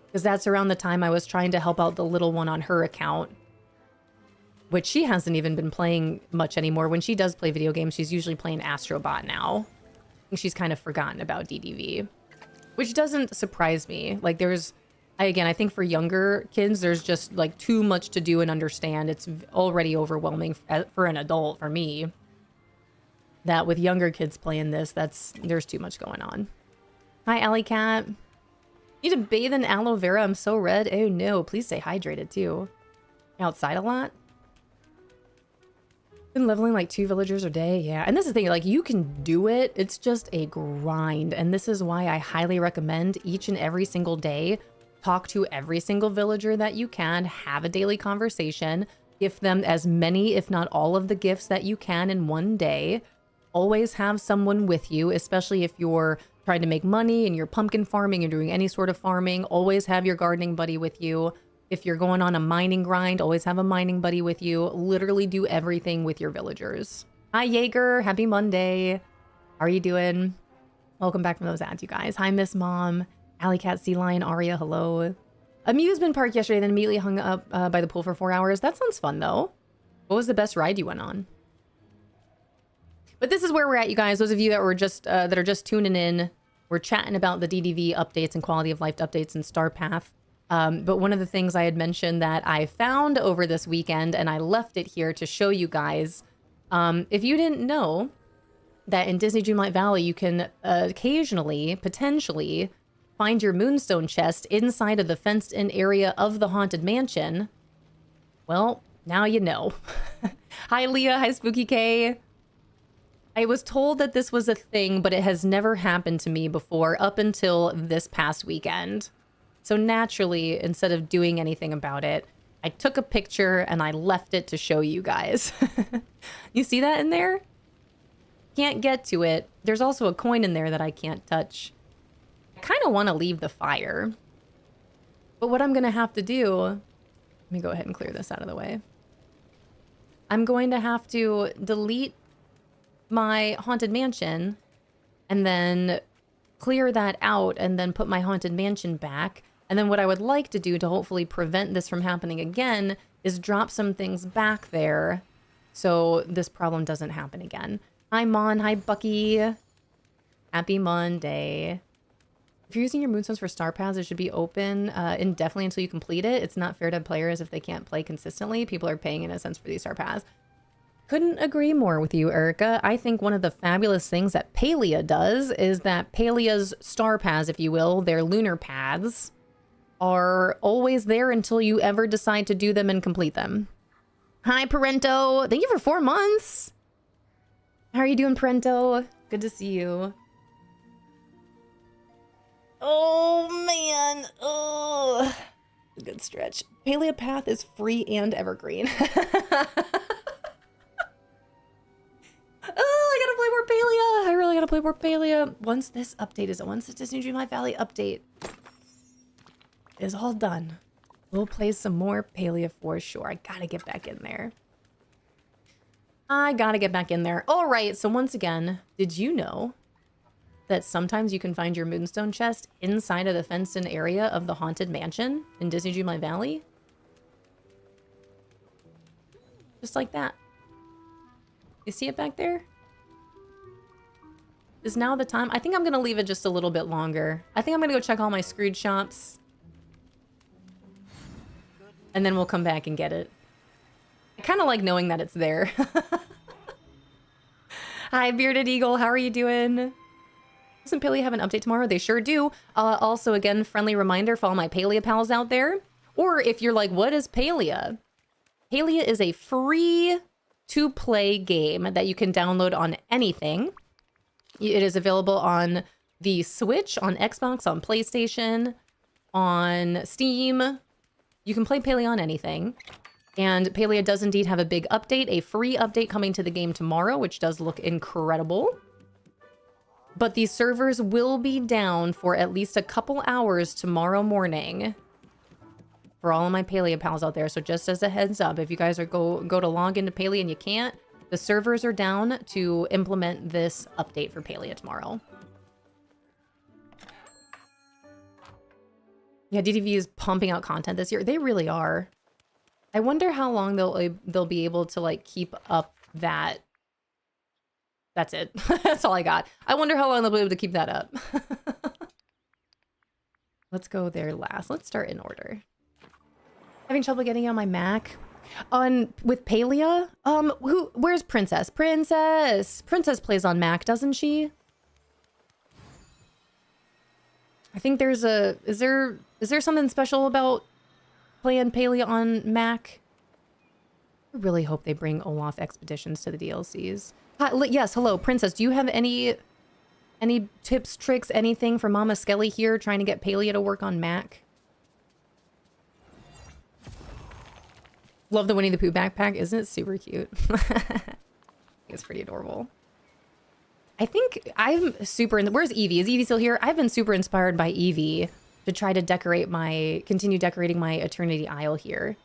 because that's around the time I was trying to help out the little one on her account, which she hasn't even been playing much anymore. When she does play video games, she's usually playing Astrobot now. I think she's kind of forgotten about DDV, which doesn't surprise me. Like, I think for younger kids, there's just like too much to do and understand. It's already overwhelming for an adult, for me. That with younger kids playing this, there's too much going on. Hi, Alley Cat. Need to bathe in aloe vera. I'm so red. Oh no, please stay hydrated too. Outside a lot. Been leveling like 2 villagers a day. Yeah, and this is the thing, like, you can do it. It's just a grind. And this is why I highly recommend each and every single day, talk to every single villager that you can, have a daily conversation, give them as many, if not all of the gifts that you can in one day. Always have someone with you, especially if you're trying to make money and you're pumpkin farming and doing any sort of farming. Always have your gardening buddy with you. If you're going on a mining grind, always have a mining buddy with you. Literally do everything with your villagers. Hi, Jaeger. Happy Monday. How are you doing? Welcome back from those ads, you guys. Hi, Miss Mom. Alley Cat, Sea Lion, Aria, hello. Amusement park yesterday, then immediately hung up by the pool for 4 hours. That sounds fun, though. What was the best ride you went on? But this is where we're at, you guys. Those of you that were just that are just tuning in, we're chatting about the DDV updates and quality of life updates and Star Path. But one of the things I had mentioned that I found over this weekend, and I left it here to show you guys, if you didn't know, that in Disney Dreamlight Valley, you can occasionally, potentially, find your Moonstone chest inside of the fenced-in area of the Haunted Mansion. Well, now you know. Hi, Leah. Hi, Spooky K. I was told that this was a thing, but it has never happened to me before up until this past weekend. So naturally, instead of doing anything about it, I took a picture and I left it to show you guys. You see that in there? Can't get to it. There's also a coin in there that I can't touch. I kind of want to leave the fire. But what I'm going to have to do... Let me go ahead and clear this out of the way. I'm going to have to delete my Haunted Mansion and then clear that out and then put my Haunted Mansion back. And then what I would like to do to hopefully prevent this from happening again is drop some things back there so this problem doesn't happen again. Hi, Mon. Hi, Bucky. Happy Monday. If you're using your Moonstones for Star Paths, it should be open indefinitely until you complete it. It's not fair to players if they can't play consistently. People are paying, in a sense, for these Star Paths. Couldn't agree more with you, Erica. I think one of the fabulous things that Palia does is that Palia's Star Paths, if you will, their lunar paths, are always there until you ever decide to do them and complete them. Hi, Parento. Thank you for 4 months. How are you doing, Parento? Good to see you. Oh, man. Oh, good stretch. Palia Path is free and evergreen. Oh, I gotta play more Palia. I really gotta play more Palia. Once this update is, once the Disney Dreamlight Valley update is all done, we'll play some more Palia for sure. I gotta get back in there. I gotta get back in there. All right, so once again, did you know that sometimes you can find your Moonstone chest inside of the fenced-in area of the Haunted Mansion in Disney Dreamlight Valley? Just like that. You see it back there? Is now the time? I think I'm gonna leave it just a little bit longer. I think I'm gonna go check all my Scrooge shops. And then we'll come back and get it. I kind of like knowing that it's there. Hi, Bearded Eagle. How are you doing? Doesn't Palia have an update tomorrow? They sure do. Also, again, friendly reminder for all my Palia pals out there. Or if you're like, what is Palia? Palia is a free to play game that you can download on anything. It is available on the Switch, on Xbox, on PlayStation, on Steam. You can play Palia on anything. And Palia does indeed have a big update, a free update coming to the game tomorrow, which does look incredible. But these servers will be down for at least a couple hours tomorrow morning. For all of my Palia pals out there. So just as a heads up, if you guys are go to log into Palia and you can't, the servers are down to implement this update for Palia tomorrow. Yeah, DDV is pumping out content this year. They really are. I wonder how long they'll be able to like keep up that. That's it. That's all I got. I wonder how long they'll be able to keep that up. Let's go there last. Let's start in order. Having trouble getting on my Mac with Palia. Where's Princess? Princess plays on Mac, doesn't she? I think there's a is there something special about playing Palia on Mac? I really hope they bring Olaf Expeditions to the DLCs. Yes, hello, Princess. Do you have any tips, tricks, anything for Mama Skelly here trying to get Palia to work on Mac? Love the Winnie the Pooh backpack. Isn't it super cute? It's pretty adorable. I think I'm super... Where's Evie? Is Evie still here? I've been super inspired by Evie to try to continue decorating my Eternity Isle here.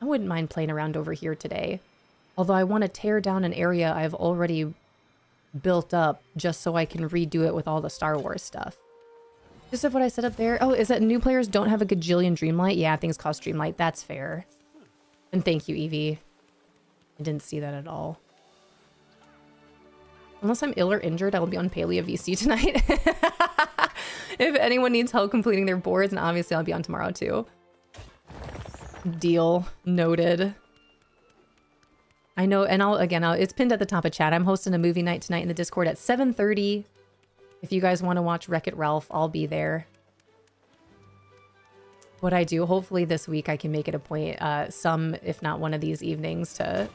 I wouldn't mind playing around over here today. Although I want to tear down an area I've already built up just so I can redo it with all the Star Wars stuff. Just of what I said up there. Oh, is that new players don't have a gajillion Dreamlight? Yeah, things cost Dreamlight. That's fair. And thank you, Evie. I didn't see that at all. Unless I'm ill or injured, I will be on Palia VC tonight. If anyone needs help completing their boards, and obviously I'll be on tomorrow too. Deal. Noted. I know, and it's pinned at the top of chat. I'm hosting a movie night tonight in the Discord at 7:30. If you guys want to watch Wreck-It Ralph, I'll be there. What I do, hopefully this week I can make it a point, some, if not one of these evenings, to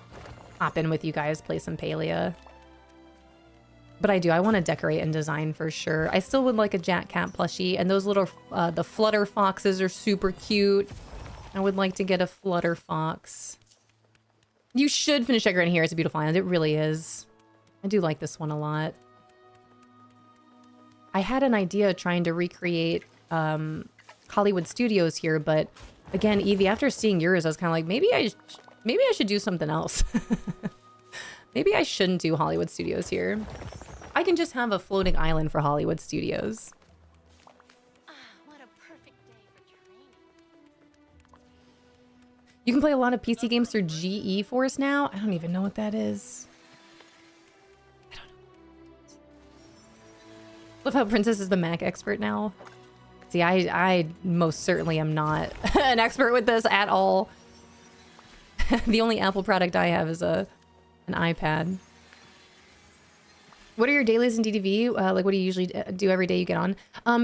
hop in with you guys, play some Palia. But I want to decorate and design for sure. I still would like a Jack Cat plushie, and those little, the Flutter Foxes are super cute. I would like to get a Flutter Fox. You should finish decorating here. It's a beautiful island. It really is. I do like this one a lot. I had an idea trying to recreate, Hollywood Studios here, but again, Evie, after seeing yours, I was kind of like, maybe I should do something else. Maybe I shouldn't do Hollywood Studios here. I can just have a floating island for Hollywood Studios. What a perfect day for training. You can play a lot of PC games through GeForce now. I don't even know what that is. I don't know. Love how Princess is the Mac expert now. See, I most certainly am not an expert with this at all. The only Apple product I have is an iPad. What are your dailies in DDV? Like, what do you usually do every day you get on?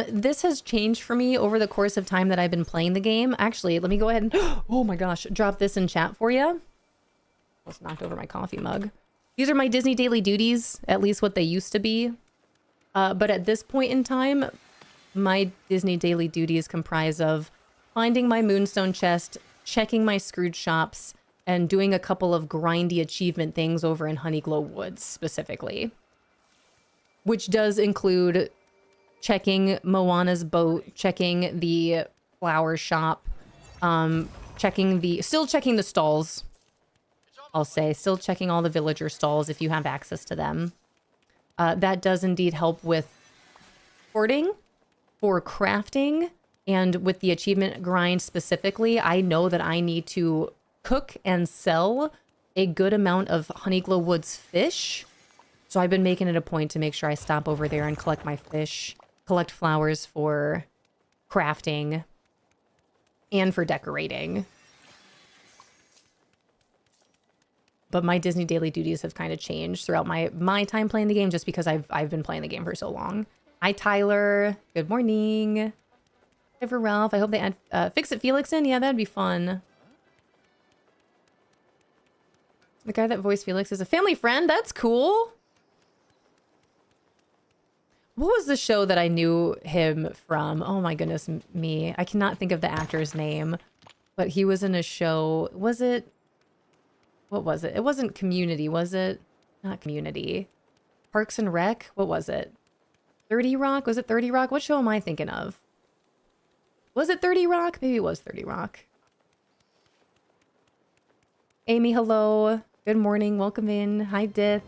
This has changed for me over the course of time that I've been playing the game. Actually, let me go ahead and, oh my gosh, drop this in chat for you. Almost knocked over my coffee mug. These are my Disney daily duties, at least what they used to be. But at this point in time, my Disney daily duties comprise of finding my Moonstone chest, checking my Scrooge shops, and doing a couple of grindy achievement things over in Honeyglow Woods specifically. Which does include checking Moana's boat, checking the flower shop, still checking the stalls, I'll say. Still checking all the villager stalls if you have access to them. That does indeed help with hoarding, for crafting, and with the achievement grind specifically. I know that I need to cook and sell a good amount of Honeyglow Woods fish. So I've been making it a point to make sure I stop over there and collect my fish, collect flowers for crafting, and for decorating. But my Disney daily duties have kind of changed throughout my time playing the game, just because I've been playing the game for so long. Hi, Tyler. Good morning. Hi for Ralph. I hope they add Fix It Felix in. Yeah, that'd be fun. The guy that voiced Felix is a family friend. That's cool. What was the show that I knew him from? Oh my goodness me. I cannot think of the actor's name. But he was in a show. Was it? What was it? It wasn't Community, was it? Not Community. Parks and Rec? What was it? 30 Rock? Was it 30 Rock? What show am I thinking of? Was it 30 Rock? Maybe it was 30 Rock. Amy, hello. Good morning. Welcome in. Hi, Dith.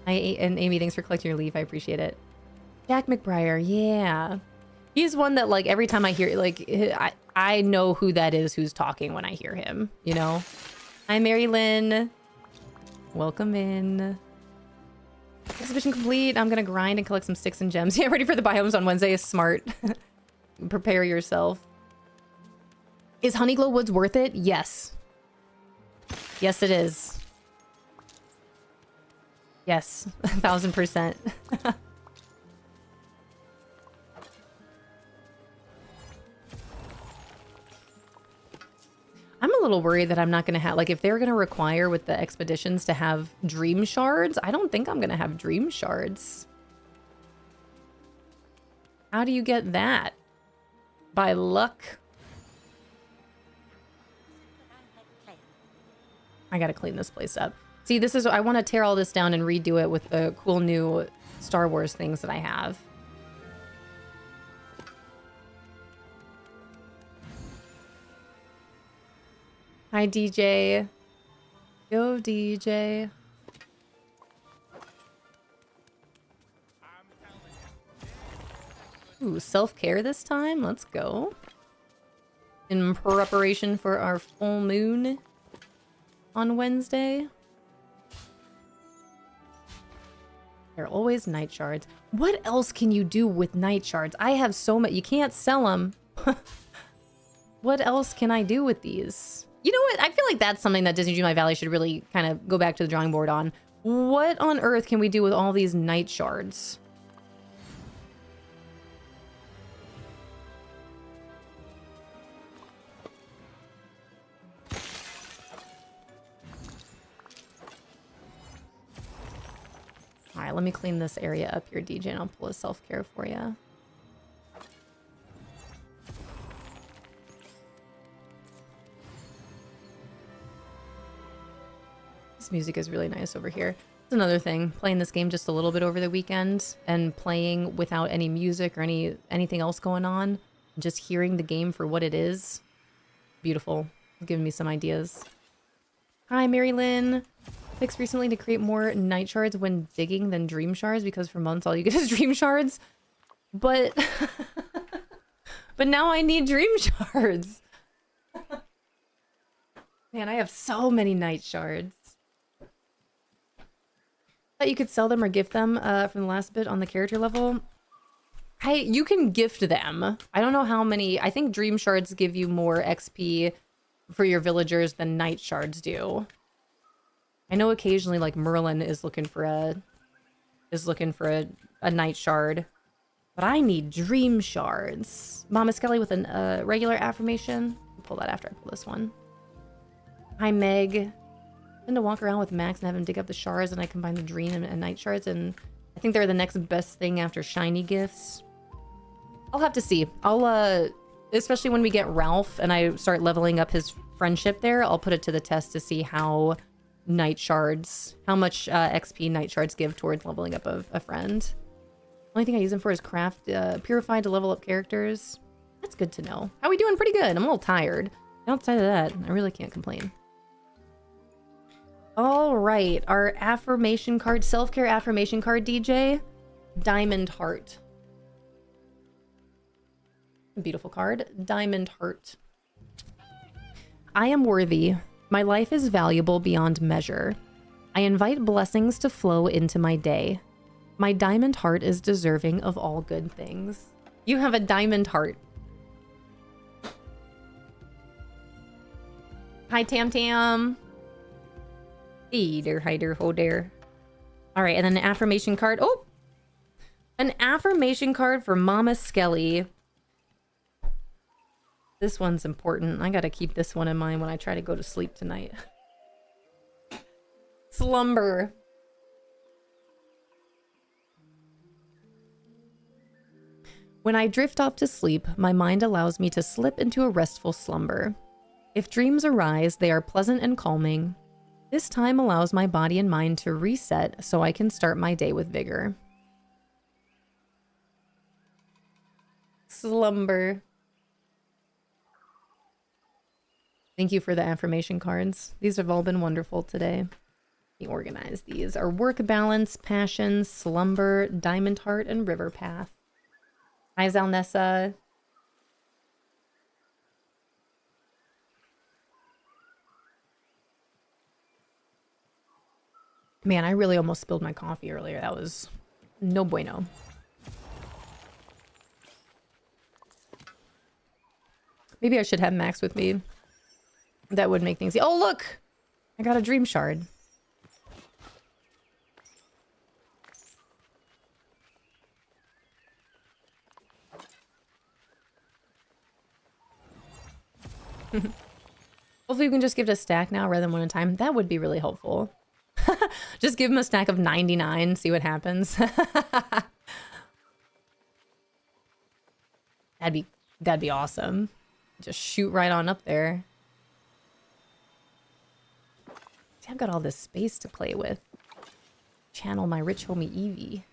Hi, and Amy, thanks for collecting your leaf. I appreciate it. Jack McBriar, yeah. He's one that, like, every time I hear, like, I know who that is who's talking when I hear him, you know? Hi, Mary Lynn. Welcome in. Exhibition complete. I'm gonna grind and collect some sticks and gems. Yeah, ready for the biomes on Wednesday is smart. Prepare yourself. Is Honeyglow Woods worth it? Yes. Yes, it is. Yes, 1000%. I'm a little worried that I'm not going to have, like, if they're going to require with the expeditions to have dream shards, I don't think I'm going to have dream shards. How do you get that? By luck? I got to clean this place up. See, this is, I want to tear all this down and redo it with the cool new Star Wars things that I have. Hi, DJ. Go, DJ. Ooh, self-care this time? Let's go. In preparation for our full moon on Wednesday. They're always night shards. What else can you do with night shards? I have so many. You can't sell them. What else can I do with these? You know what? I feel like that's something that Disney Dreamlight Valley should really kind of go back to the drawing board on. What on earth can we do with all these night shards? All right, let me clean this area up here, DJ, and I'll pull a self-care for you. This music is really nice over here. That's another thing, playing this game just a little bit over the weekend and playing without any music or anything else going on. Just hearing the game for what it is. Beautiful. Giving me some ideas. Hi, Mary Lynn. Fixed recently to create more night shards when digging than dream shards because for months all you get is dream shards. But but now I need dream shards. Man, I have so many night shards. Thought you could sell them or gift them from the last bit on the character level. You can gift them. I don't know how many. I think dream shards give you more XP for your villagers than night shards do. I know occasionally like Merlin is looking for a night shard, but I need dream shards. Mama Skelly with a regular affirmation. I'll pull that after I pull this one. Hi Meg. I'm going to walk around with Max and have him dig up the shards, and I combine the dream and night shards, and I think they're the next best thing after shiny gifts. I'll have to see. I'll especially when we get Ralph and I start leveling up his friendship there, I'll put it to the test to see how night shards, how much XP night shards give towards leveling up a friend. Only thing I use them for is craft purified to level up characters. That's good to know. How are we doing? Pretty good. I'm a little tired. Outside of that, I really can't complain. All right, our affirmation card, self-care affirmation card, DJ, Diamond Heart. Beautiful card, Diamond Heart. I am worthy. My life is valuable beyond measure. I invite blessings to flow into my day. My diamond heart is deserving of all good things. You have a diamond heart. Hi, Tam Tam. Hey there, hi there, ho there. All right, and then an affirmation card. Oh, an affirmation card for Mama Skelly. This one's important. I gotta keep this one in mind when I try to go to sleep tonight. Slumber. When I drift off to sleep, my mind allows me to slip into a restful slumber. If dreams arise, they are pleasant and calming. This time allows my body and mind to reset so I can start my day with vigor. Slumber. Thank you for the affirmation cards. These have all been wonderful today. Let me organize these. Our work balance, passion, slumber, diamond heart, and river path. Hi, Zalnessa. Man, I really almost spilled my coffee earlier. That was no bueno. Maybe I should have Max with me. That would make things... Oh, look! I got a dream shard. Hopefully you can just give it a stack now rather than one at a time. That would be really helpful. Just give him a stack of 99, see what happens. That'd be awesome. Just shoot right on up there. See, I've got all this space to play with. Channel my rich homie Evie.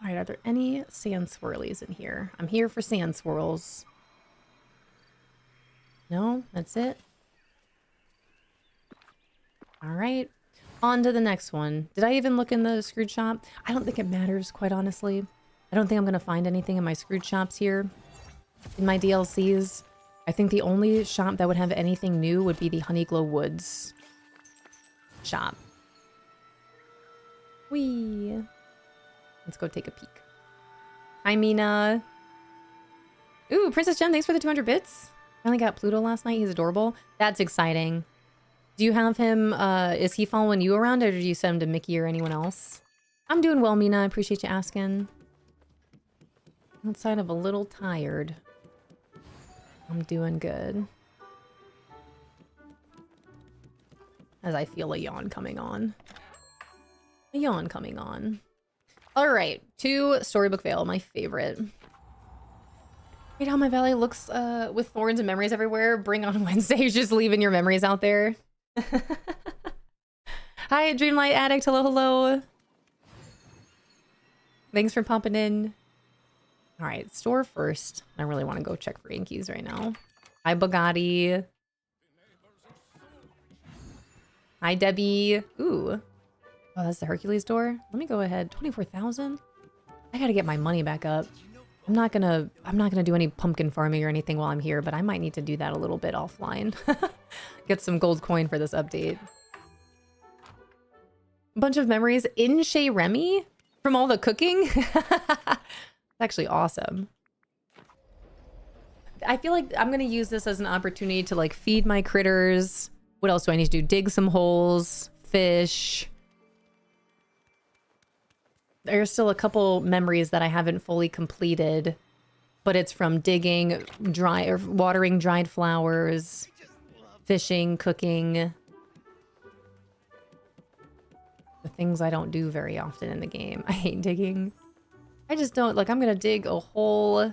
All right, are there any sand swirlies in here? I'm here for sand swirls. No, that's it. All right, on to the next one. Did I even look in the Scrooge shop? I don't think it matters, quite honestly. I don't think I'm gonna find anything in my Scrooge shops here. In my DLCs, I think the only shop that would have anything new would be the Honeyglow Woods shop. Whee! Let's go take a peek. Hi, Mina. Ooh, Princess Jen, thanks for the 200 bits. Finally got Pluto last night. He's adorable. That's exciting. Do you have him, is he following you around or did you send him to Mickey or anyone else? I'm doing well, Mina. I appreciate you asking. Outside of a little tired. I'm doing good. As I feel a yawn coming on. A yawn coming on. All right, to Storybook Vale, my favorite. Wait, how my valley looks with thorns and memories everywhere. Bring on Wednesday, just leaving your memories out there. Hi, Dreamlight Addict. Hello, hello. Thanks for popping in. All right, store first. I really want to go check for Inkies right now. Hi, Bugatti. Hi, Debbie. Ooh. Oh, that's the Hercules door. Let me go ahead. 24,000. I gotta get my money back up. I'm not gonna do any pumpkin farming or anything while I'm here, but I might need to do that a little bit offline. Get some gold coin for this update. Bunch of memories in Chez Remy from all the cooking. It's actually awesome. I feel like I'm gonna use this as an opportunity to like feed my critters. What else do I need to do? Dig some holes, fish. There's still a couple memories that I haven't fully completed, but it's from digging, watering dried flowers, fishing, cooking. The things I don't do very often in the game. I hate digging. I just don't, like, I'm gonna dig a hole.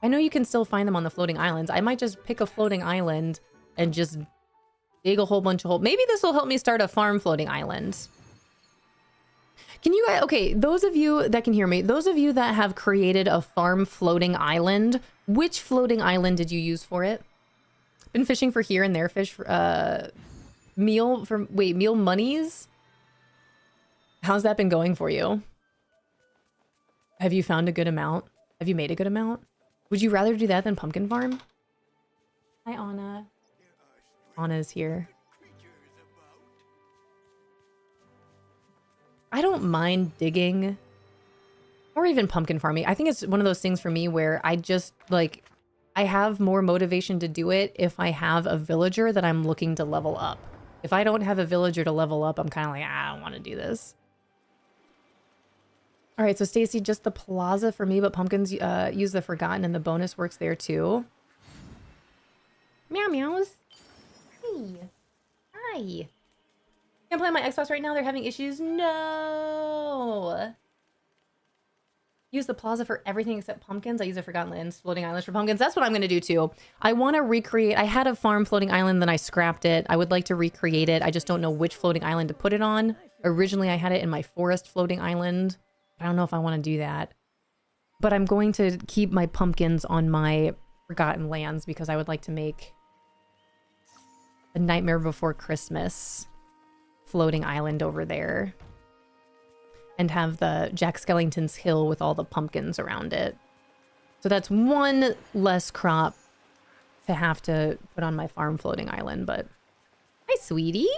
I know you can still find them on the floating islands. I might just pick a floating island and just dig a whole bunch of holes. Maybe this will help me start a farm floating island. Can you, okay, those of you that can hear me, those of you that have created a farm floating island, which floating island did you use for it? Been fishing for here and there fish, meal monies? How's that been going for you? Have you found a good amount? Have you made a good amount? Would you rather do that than pumpkin farm? Hi, Anna. Anna's here. I don't mind digging or even pumpkin farming. I think it's one of those things for me where I just like, I have more motivation to do it if I have a villager that I'm looking to level up. If I don't have a villager to level up, I'm kind of like, I don't want to do this. All right, so Stacy, just the plaza for me, but pumpkins use the Forgotten and the bonus works there too. Meow meows. Hey. Hi. Can't play on my Xbox right now. They're having issues. No. Use the plaza for everything except pumpkins. I use the Forgotten Lands floating islands for pumpkins. That's what I'm going to do too. I want to recreate. I had a farm floating island, then I scrapped it. I would like to recreate it. I just don't know which floating island to put it on. Originally, I had it in my forest floating island. I don't know if I want to do that. But I'm going to keep my pumpkins on my Forgotten Lands because I would like to make a Nightmare Before Christmas floating island over there and have the Jack Skellington's Hill with all the pumpkins around it. So that's one less crop to have to put on my farm floating island, but hi, sweetie.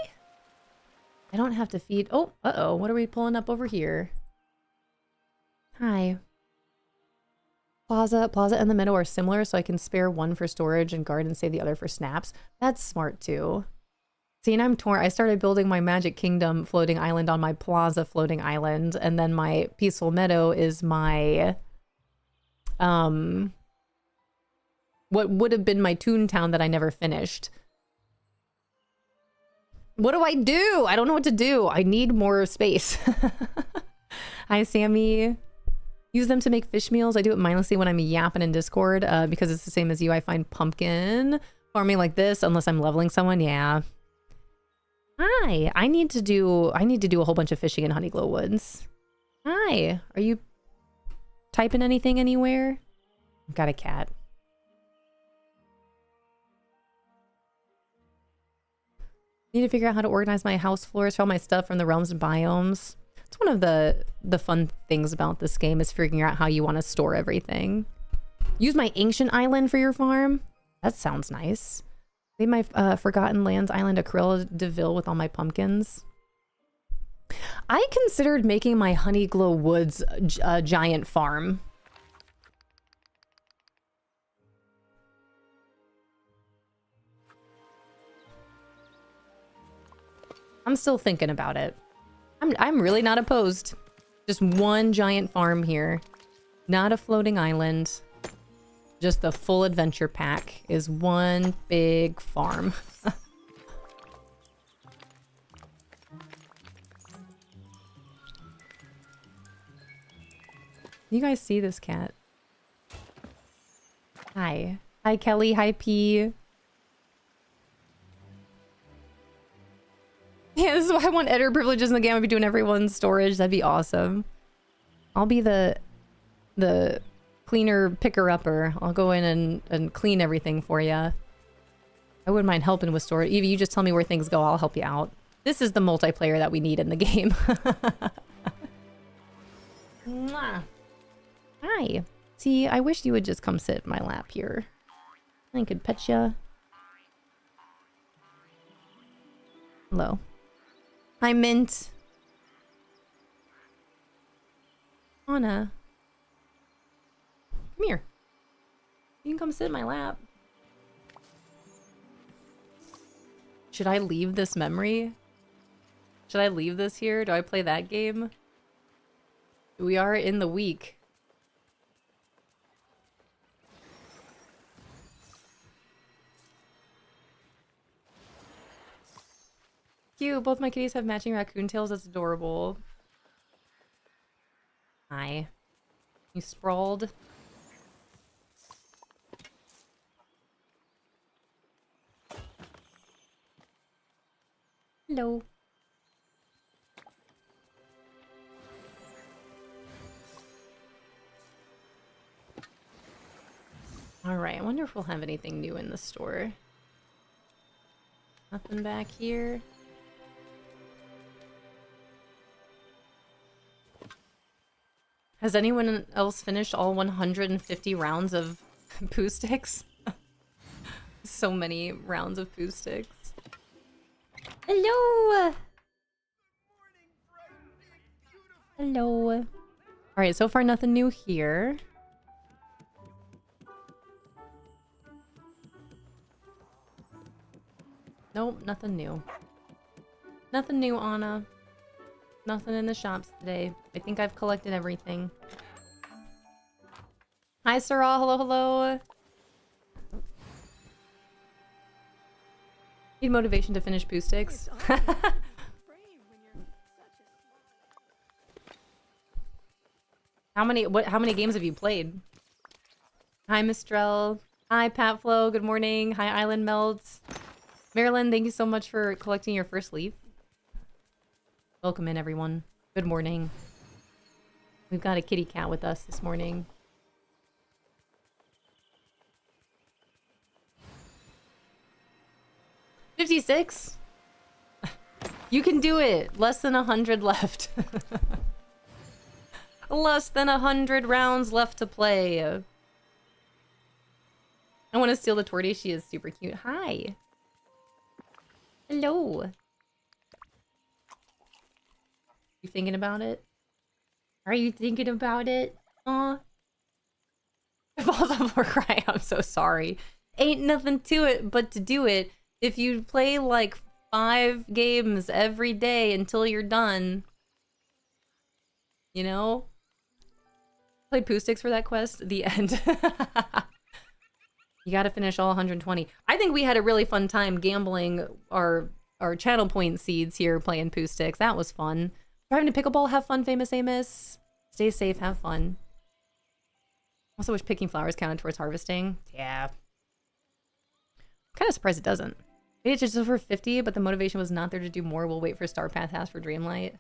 I don't have to feed. Oh, uh-oh. What are we pulling up over here? Hi. Plaza and the meadow are similar, so I can spare one for storage and guard and save the other for snaps. That's smart too. See, and I'm torn. I started building my Magic Kingdom floating island on my Plaza floating island, and then my Peaceful Meadow is my, what would have been my Toontown that I never finished. What do I do? I don't know what to do. I need more space. Hi, Sammy. Use them to make fish meals. I do it mindlessly when I'm yapping in Discord because it's the same as you. I find pumpkin farming like this unless I'm leveling someone. Yeah. Hi, I need to do a whole bunch of fishing in Honeyglow Woods. Hi, are you typing anything anywhere? I've got a cat. Need to figure out how to organize my house floors for all my stuff from the realms and biomes. It's one of the fun things about this game is figuring out how you want to store everything. Use my ancient island for your farm. That sounds nice. Leave my Forgotten Lands island of Cruella de Vil with all my pumpkins. I considered making my Honeyglow Woods a giant farm. I'm still thinking about it. I'm really not opposed. Just one giant farm here. Not a floating island. Just the full adventure pack is one big farm. You guys see this cat? Hi. Hi, Kelly. Hi, P. Yeah, this is why I want editor privileges in the game. I'd be doing everyone's storage. That'd be awesome. I'll be the cleaner picker-upper. I'll go in and clean everything for you. I wouldn't mind helping with storage. Evie, you just tell me where things go. I'll help you out. This is the multiplayer that we need in the game. Mwah. Hi. See, I wish you would just come sit in my lap here. I could pet you. Hello. Hi, Mint. Anna. Come here. You can come sit in my lap. Should I leave this memory? Should I leave this here? Do I play that game? We are in the week. Cute. Both my kitties have matching raccoon tails. That's adorable. Hi. You sprawled. Hello. Alright, I wonder if we'll have anything new in the store. Nothing back here. Has anyone else finished all 150 rounds of poo sticks? So many rounds of poo sticks. Hello! Hello. Alright, so far nothing new here. Nope, nothing new. Nothing new, Anna. Nothing in the shops today. I think I've collected everything. Hi, Sarah. Hello, hello. Need motivation to finish poo sticks. How many games have you played? Hi, Mistrell. Hi, Patflow. Good morning. Hi, Island Melts. Marilyn, thank you so much for collecting your first leaf. Welcome in, everyone. Good morning. We've got a kitty cat with us this morning. $56? You can do it! Less than 100 left. Less than 100 rounds left to play. I want to steal the Torty. She is super cute. Hi. Hello. You thinking about it? Are you thinking about it? Aw. Falls on floor crying. I'm so sorry. Ain't nothing to it but to do it. If you play like 5 games every day until you're done, you know? Play poo sticks for that quest. The end. You gotta finish all 120. I think we had a really fun time gambling our channel point seeds here playing poo sticks. That was fun. Driving to pickleball, have fun, Famous Amos. Stay safe, have fun. Also wish picking flowers counted towards harvesting. Yeah. I'm kind of surprised it doesn't. Maybe it's just over 50, but the motivation was not there to do more. We'll wait for Star Path House for Dreamlight.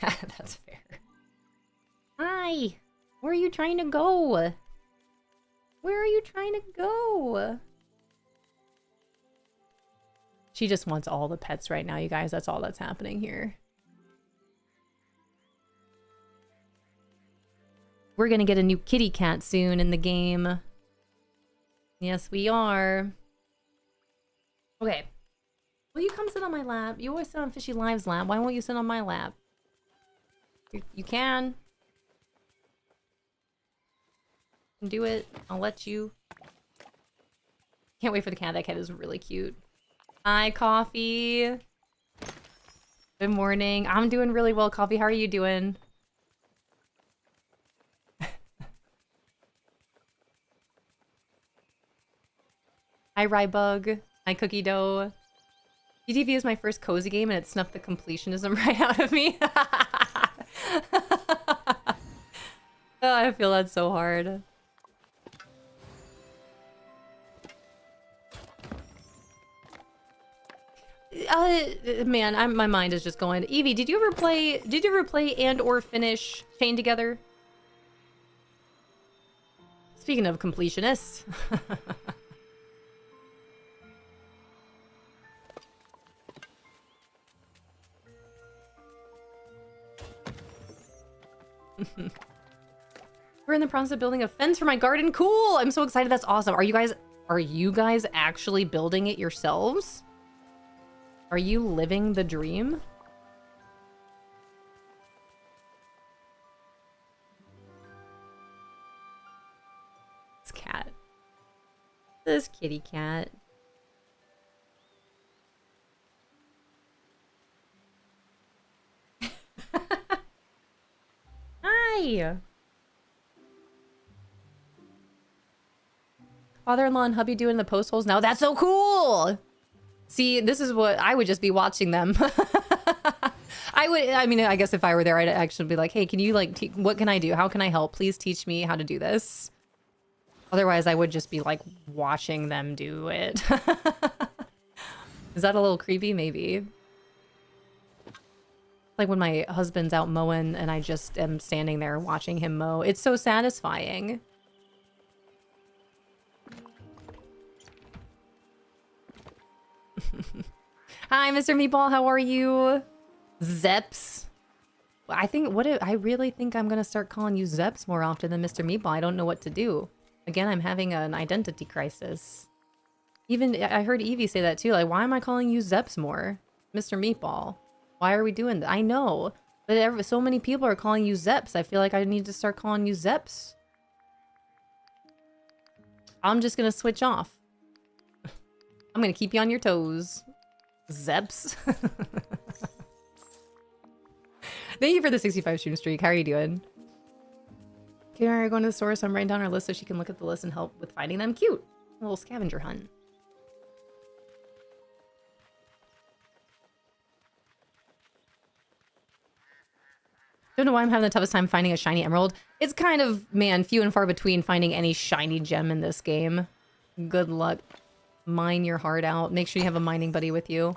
That's fair. Hi! Where are you trying to go? Where are you trying to go? She just wants all the pets right now, you guys. That's all that's happening here. We're gonna get a new kitty cat soon in the game. Yes, we are. Okay. Will you come sit on my lap? You always sit on Fishy Live's lap. Why won't you sit on my lap? You can. Do it. I'll let you. Can't wait for the cat. That cat is really cute. Hi, Coffee. Good morning. I'm doing really well, Coffee. How are you doing? Hi, Rybug. Hi, Cookie Dough. GTV is my first cozy game, and it snuffed the completionism right out of me. Oh, I feel that so hard. Man, my mind is just going. Evie, did you ever play and or finish Chained Together? Speaking of completionists. We're in the process of building a fence for my garden. Cool. I'm so excited. That's awesome. Are you guys actually building it yourselves? Are you living the dream? This cat. This kitty cat. Hi. Father-in-law and hubby doing the post holes now. That's so cool. See, this is what I would just be watching them. I mean, I guess if I were there, I'd actually be like, hey, can you like, what can I do? How can I help? Please teach me how to do this. Otherwise, I would just be like watching them do it. Is that a little creepy? Maybe. Like when my husband's out mowing and I just am standing there watching him mow. It's so satisfying. Hi, Mr. Meatball. How are you? Zeps. I really think I'm gonna start calling you Zeps more often than Mr. Meatball. I don't know what to do. Again, I'm having an identity crisis. Even I heard Evie say that too. Like, why am I calling you Zeps more, Mr. Meatball? Why are we doing that? I know, but so many people are calling you Zeps. I feel like I need to start calling you Zeps. I'm just gonna switch off. I'm gonna keep you on your toes. Zeps. Thank you for the 65 stream streak. How are you doing? Kate and I are going to the store, so I'm writing down our list so she can look at the list and help with finding them. Cute. A little scavenger hunt. Don't know why I'm having the toughest time finding a shiny emerald. It's kind of, man, few and far between finding any shiny gem in this game. Good luck. Mine your heart out. Make sure you have a mining buddy with you.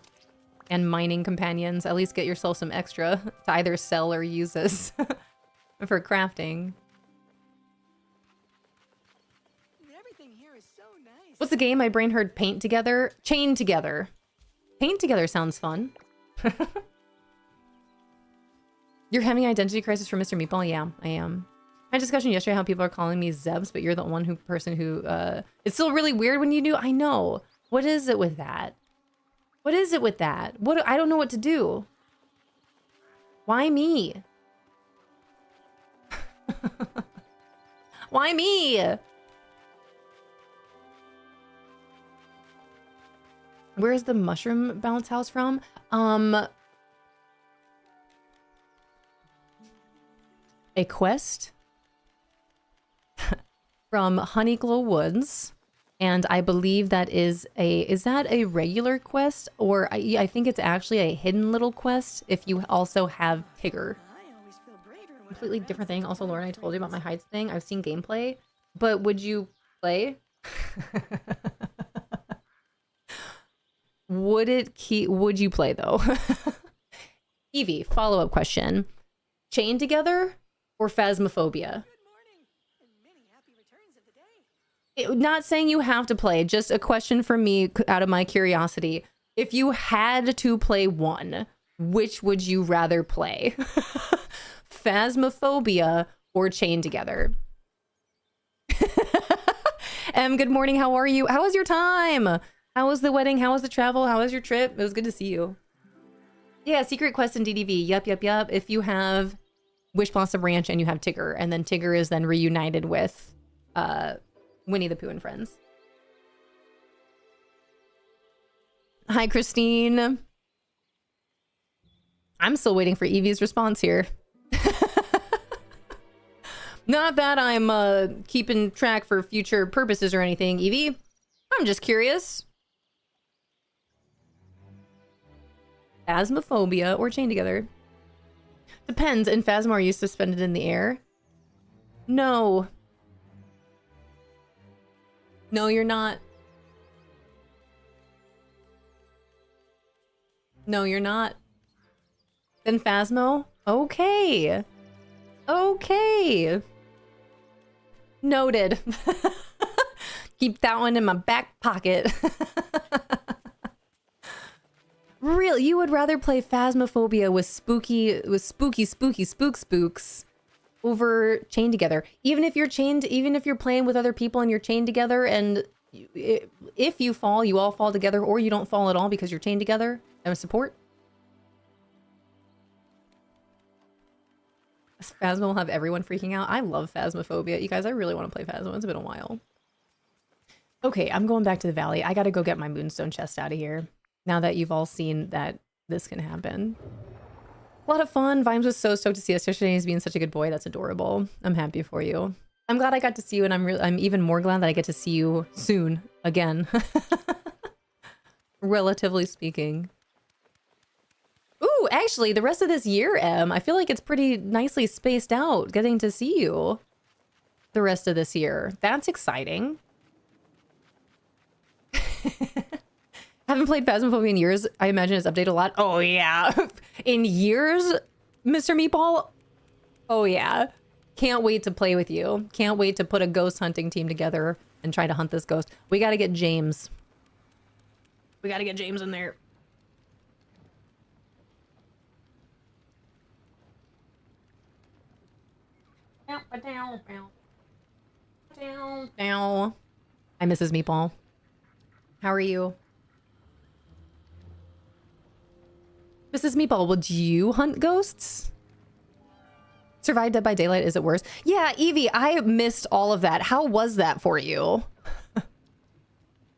And mining companions. At least get yourself some extra to either sell or use this for crafting. Everything here is so nice. What's the game? My brain heard paint together. Chain together. Paint together sounds fun. You're having identity crisis for Mr. Meatball? Yeah, I am. I had a discussion yesterday how people are calling me Zebs, but you're the person who it's still really weird when you do. I know. What is it with that? What is it with that? I don't know what to do. Why me? Why me? Where's the mushroom bounce house from? A quest from Honeyglow Woods, and I believe that is that a regular quest, or I think it's actually a hidden little quest if you also have Tigger. I always feel braver when Completely different thing. Also, Lauren, I told you about my heights thing. I've seen gameplay, but would you play? Would you play though? Evie, follow-up question. Chained Together or Phasmophobia? Good morning and many happy returns of the day. Not saying you have to play, just a question for me out of my curiosity. If you had to play one, which would you rather play? Phasmophobia or Chained Together? Good morning. How are you? How was your time? How was the wedding? How was the travel? How was your trip? It was good to see you. Yeah, secret quest in DDV. Yup. If you have Wish Blossom Ranch and you have Tigger, and then Tigger is then reunited with Winnie the Pooh and friends. Hi, Christine. I'm still waiting for Evie's response here. Not that I'm keeping track for future purposes or anything, Evie. I'm just curious. Phasmophobia or chained together? Depends. In Phasmo, are you suspended in the air? No. No, you're not. No, you're not. Then Phasmo? Okay. Okay. Noted. Keep that one in my back pocket. Real, you would rather play Phasmophobia with spooky spooks over chained together. Even if you're chained, even if you're playing with other people and you're chained together, and if you fall, you all fall together, or you don't fall at all because you're chained together. And support. Phasmo will have everyone freaking out. I love Phasmophobia. You guys, I really want to play Phasmo. It's been a while. Okay, I'm going back to the valley. I gotta go get my moonstone chest out of here. Now that you've all seen that this can happen. A lot of fun. Vimes was so stoked to see us yesterday. He's being such a good boy. That's adorable. I'm happy for you. I'm glad I got to see you, and I'm even more glad that I get to see you soon again. Relatively speaking. Ooh, actually, the rest of this year, Em, I feel like it's pretty nicely spaced out getting to see you the rest of this year. That's exciting. Haven't played Phasmophobia in years. I imagine it's updated a lot. Oh, yeah. In years, Mr. Meatball? Oh, yeah. Can't wait to play with you. Can't wait to put a ghost hunting team together and try to hunt this ghost. We got to get James. We got to get James in there. Hi, Mrs. Meatball. How are you? Mrs. Meatball, would you hunt ghosts? Survive Dead by Daylight, is it worse? Yeah, Evie, I missed all of that. How was that for you?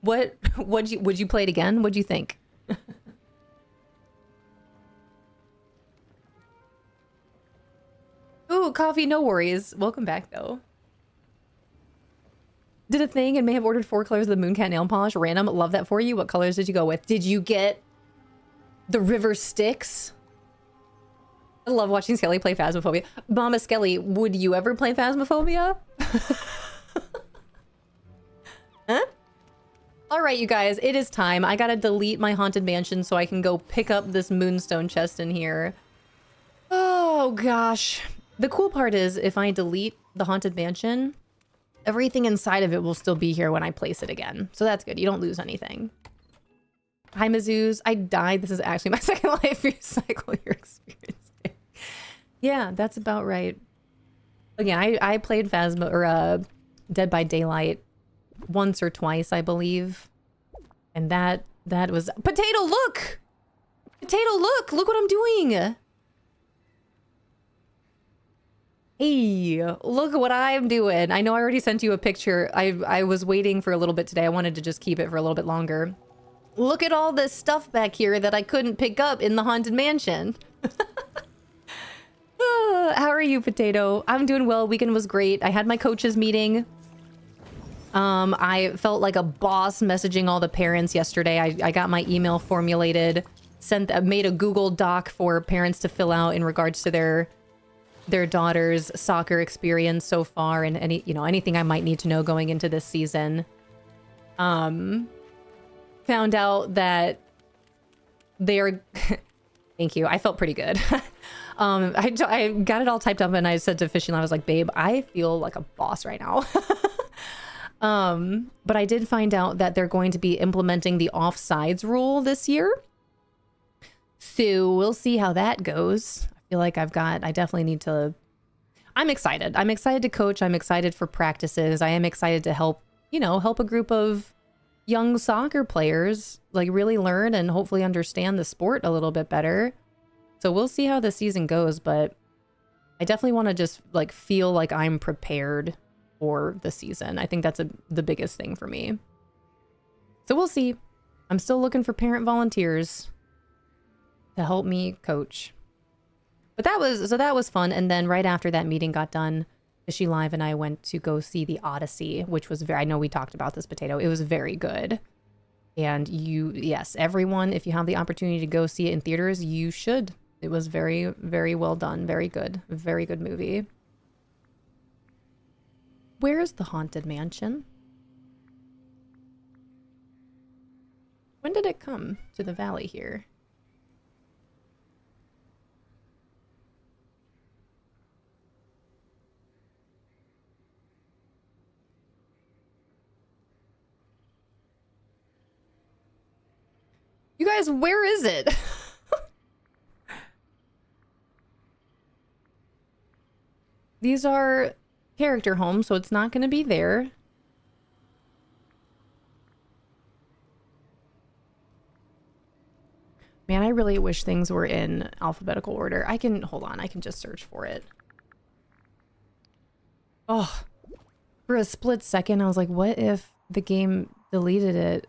Would you play it again? What'd you think? Ooh, coffee, no worries. Welcome back, though. Did a thing and may have ordered 4 colors of the Mooncat nail polish. Random, love that for you. What colors did you go with? Did you get the River Styx? I love watching Skelly play Phasmophobia. Mama Skelly, would you ever play Phasmophobia? Huh? All right, you guys, it is time. I gotta delete my Haunted Mansion so I can go pick up this Moonstone chest in here. Oh, gosh. The cool part is if I delete the Haunted Mansion, everything inside of it will still be here when I place it again. So that's good. You don't lose anything. Hi, Mizzous. I died. This is actually my second life. Recycle your experience. Yeah, that's about right. Again, I played Phasmo or Dead by Daylight once or twice, I believe. And that was... Potato, look! Potato, look! Look what I'm doing! Hey, look what I'm doing. I know I already sent you a picture. I was waiting for a little bit today. I wanted to just keep it for a little bit longer. Look at all this stuff back here that I couldn't pick up in the Haunted Mansion. How are you, Potato? I'm doing well. Weekend was great. I had my coaches meeting. I felt like a boss messaging all the parents yesterday. I got my email formulated, made a Google Doc for parents to fill out in regards to their daughter's soccer experience so far, and anything I might need to know going into this season. Found out that they're thank you. I felt pretty good. I got it all typed up and I said to Fishing, I was like, babe, I feel like a boss right now. But I did find out that they're going to be implementing the offsides rule this year. So we'll see how that goes. I feel like I definitely need to, I'm excited. I'm excited to coach. I'm excited for practices. I am excited to help a group of young soccer players like really learn and hopefully understand the sport a little bit better. So we'll see how the season goes, but I definitely want to just like feel like I'm prepared for the season. I think that's the biggest thing for me. So we'll see. I'm still looking for parent volunteers to help me coach. But that was fun. And then right after that meeting got done, Fishy Live and I went to go see The Odyssey, which was I know we talked about this, Potato. It was very good. And yes, everyone, if you have the opportunity to go see it in theaters, you should. It was very, very well done. Very good. Very good movie. Where's the Haunted Mansion? When did it come to the valley here? You guys, where is it? These are character homes, so it's not going to be there. Man, I really wish things were in alphabetical order. Hold on, I can just search for it. Oh, for a split second, I was like, what if the game deleted it?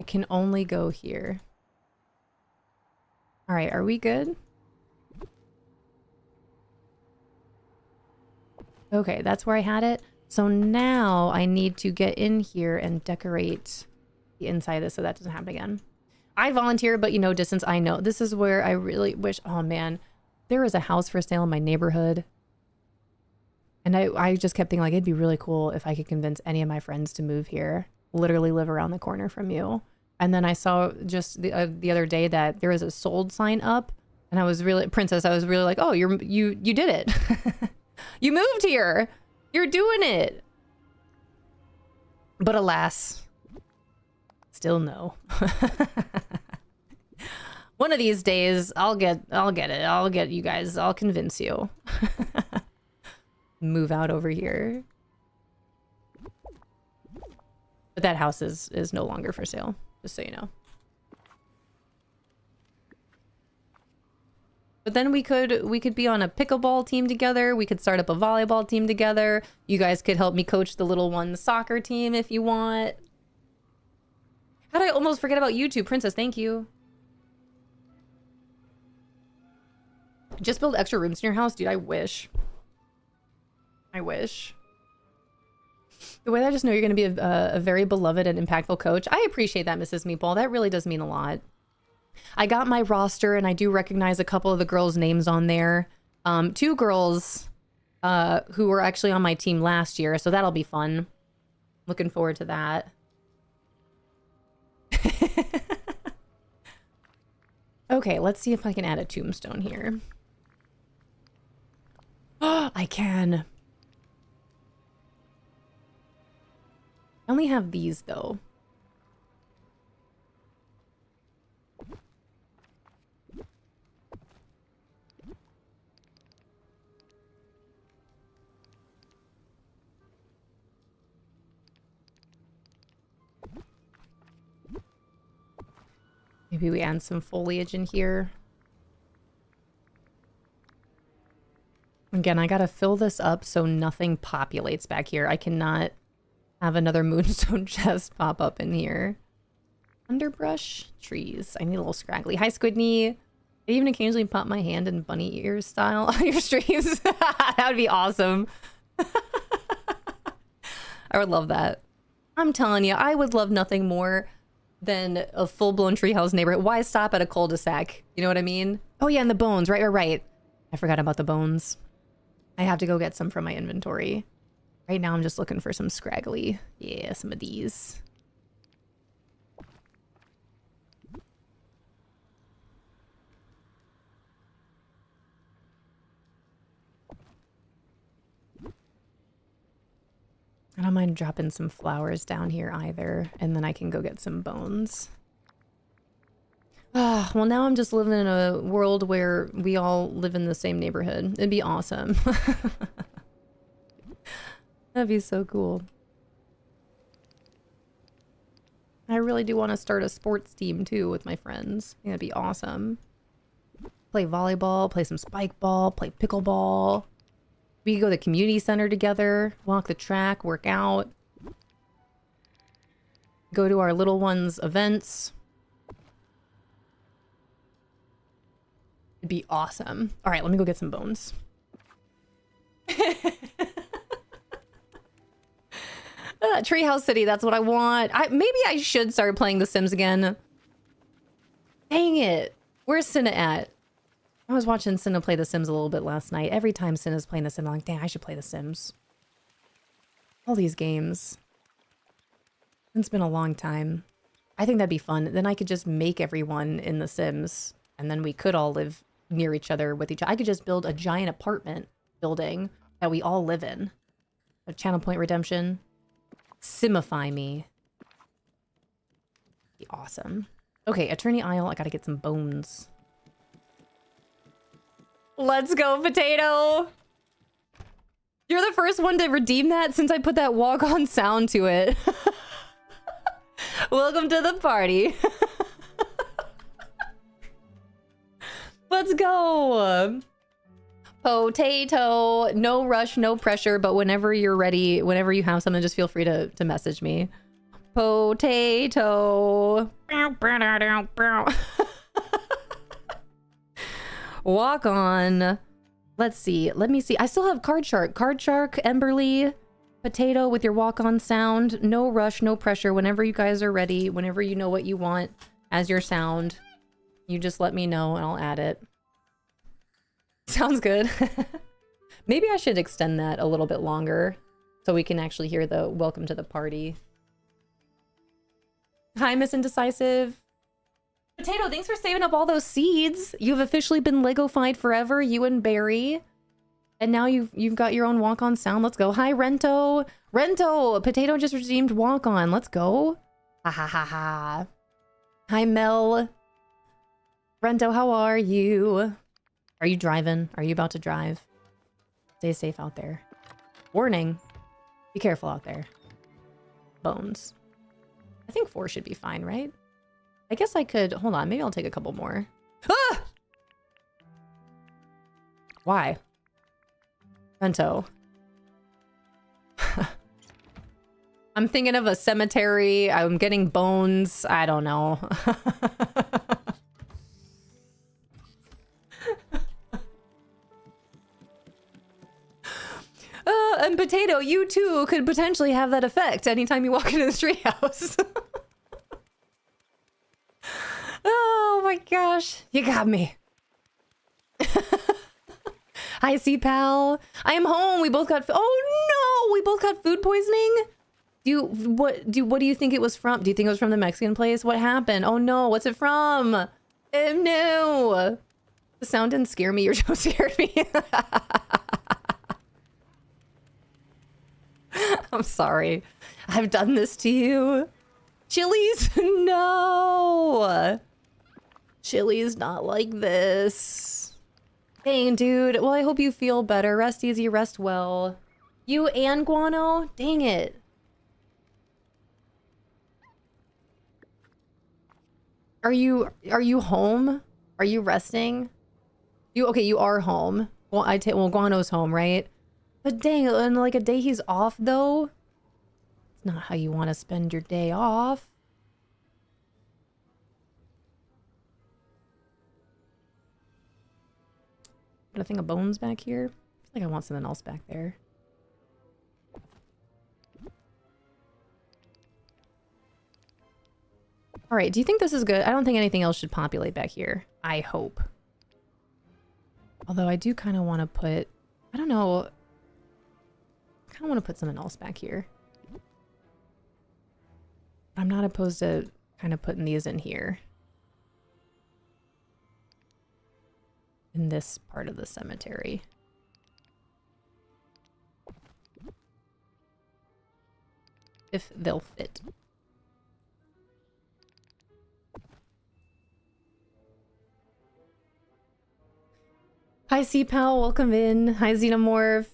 I can only go here. All right, are we good? Okay, that's where I had it. So now I need to get in here and decorate the inside of this so that doesn't happen again. I volunteer, but you know, distance, I know. This is where I really wish, oh man, there is a house for sale in my neighborhood. And I just kept thinking like, it'd be really cool if I could convince any of my friends to move here, literally live around the corner from you. And then I saw just the other day that there was a sold sign up and I was really, Princess, I was really like, oh, you did it. You moved here. You're doing it. But alas, still no. One of these days, I'll get it. I'll get you guys. I'll convince you. Move out over here. But that house is no longer for sale, just so you know. But then we could be on a pickleball team together. We could start up a volleyball team together. You guys could help me coach the little one's soccer team if you want. How'd I almost forget about you two? Princess, thank you. Just build extra rooms in your house? Dude, I wish. I wish. The way that I just know you're going to be a very beloved and impactful coach. I appreciate that, Mrs. Meatball. That really does mean a lot. I got my roster and I do recognize a couple of the girls' names on there. 2 girls who were actually on my team last year, so that'll be fun. Looking forward to that. Okay, let's see if I can add a tombstone here. Oh, I can. I only have these though. Maybe we add some foliage in here. Again, I gotta fill this up so nothing populates back here. I cannot have another moonstone chest pop up in here. Underbrush, trees. I need a little scraggly. Hi, Squidney. I even occasionally pop my hand in bunny ears style on your streams. That would be awesome. I would love that. I'm telling you, I would love nothing more than a full-blown treehouse neighborhood. Why stop at a cul-de-sac? You know what I mean? Oh yeah, and the bones. Right. I forgot about the bones. I have to go get some from my inventory. Right now I'm just looking for some scraggly. Yeah, some of these. I don't mind dropping some flowers down here either, and then I can go get some bones. Ah, well now I'm just living in a world where we all live in the same neighborhood. It'd be awesome. That'd be so cool. I really do want to start a sports team too with my friends. I think that'd be awesome. Play volleyball, play some spike ball, play pickleball. We could go to the community center together, walk the track, work out. Go to our little ones' events. It'd be awesome. All right, let me go get some bones. Treehouse City, that's what I want. Maybe I should start playing The Sims again. Dang it. Where's Cinna at? I was watching Cinna play The Sims a little bit last night. Every time Cinna's playing The Sims, I'm like, dang, I should play The Sims. All these games. It's been a long time. I think that'd be fun. Then I could just make everyone in The Sims, and then we could all live near each other with each other. I could just build a giant apartment building that we all live in. A Channel Point Redemption. Simify me. Be awesome. Okay, Attorney Isle. I gotta get some bones. Let's go, Potato! You're the first one to redeem that since I put that walk-on sound to it. Welcome to the party. Let's go. Potato. No rush, no pressure, but whenever you're ready, whenever you have something, just feel free to message me. Potato. Walk on. Let's see. Let me see. I still have Card Shark. Card Shark, Emberly, Potato with your walk-on sound. No rush, no pressure. Whenever you guys are ready, whenever you know what you want as your sound, you just let me know and I'll add it. Sounds good. Maybe I should extend that a little bit longer so we can actually hear the welcome to the party. Hi, Miss Indecisive. Potato, thanks for saving up all those seeds. You've officially been Lego-fied forever, you and Barry. And now you've got your own walk-on sound. Let's go. Hi, Rento. Rento, Potato just redeemed walk-on. Let's go. Ha ha ha ha. Hi, Mel. Rento, how are you? Are you driving? Are you about to drive? Stay safe out there. Warning. Be careful out there. Bones. I think 4 should be fine, right? I guess I could... Hold on. Maybe I'll take a couple more. Ah! Why? Rento. I'm thinking of a cemetery. I'm getting bones. I don't know. And Potato, you too could potentially have that effect anytime you walk into the treehouse. Oh my gosh. You got me. Hi, C-Pal. I am home. We both got... Oh no! We both got food poisoning? What do you think it was from? Do you think it was from the Mexican place? What happened? Oh no, what's it from? Oh no. The sound didn't scare me. Your show scared me. I'm sorry. I've done this to you. Chili's? No. Chili's not like this. Dang, dude. Well, I hope you feel better. Rest easy, rest well. You and Guano? Dang it. Are you home? Are you resting? Okay, you are home. Well, well, Guano's home, right? But dang, in like a day he's off though. It's not how you want to spend your day off. Got a thing of bones back here. I feel like I want something else back there. All right, do you think this is good? I don't think anything else should populate back here. I hope. Although I do kind of want to put, I don't know. I kind of want to put something else back here. I'm not opposed to kind of putting these in here. In this part of the cemetery. If they'll fit. Hi, C-Pal. Welcome in. Hi, Xenomorph.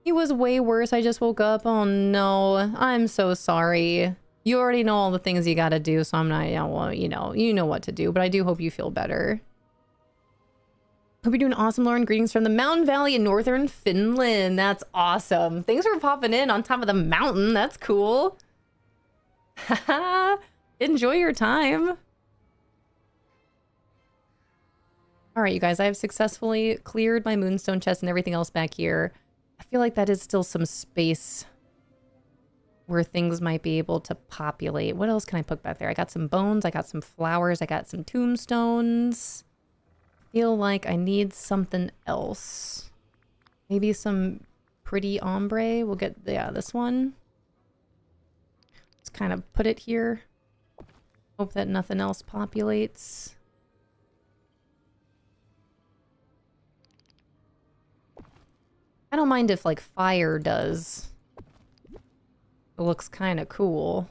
He was way worse. I just woke up. Oh, no. I'm so sorry. You already know all the things you gotta do, so I'm not... Yeah, well, you know what to do, but I do hope you feel better. Hope you're doing awesome, Lauren. Greetings from the Mountain Valley in northern Finland. That's awesome. Thanks for popping in on top of the mountain. That's cool. Enjoy your time. All right, you guys, I have successfully cleared my moonstone chest and everything else back here. I feel like that is still some space where things might be able to populate. What else can I put back there? I got some bones, I got some flowers, I got some tombstones. Feel like I need something else. Maybe some pretty ombre. We'll get, yeah, this one. Let's kind of put it here. Hope that nothing else populates. I don't mind if, like, fire does. It looks kind of cool.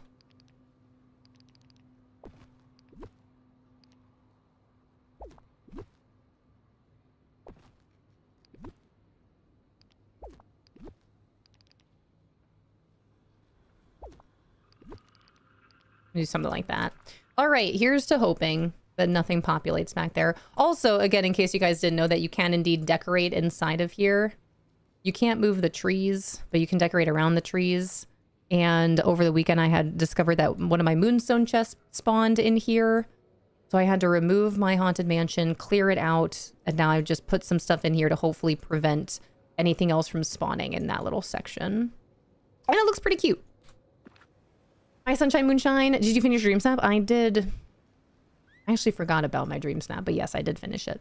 Do something like that. All right, here's to hoping that nothing populates back there. Also, again, in case you guys didn't know, that you can indeed decorate inside of here. You can't move the trees, but you can decorate around the trees. And over the weekend, I had discovered that one of my moonstone chests spawned in here. So I had to remove my haunted mansion, clear it out, and now I've just put some stuff in here to hopefully prevent anything else from spawning in that little section. And it looks pretty cute. Hi, Sunshine Moonshine. Did you finish Dream Snap? I did. I actually forgot about my Dream Snap, but yes, I did finish it.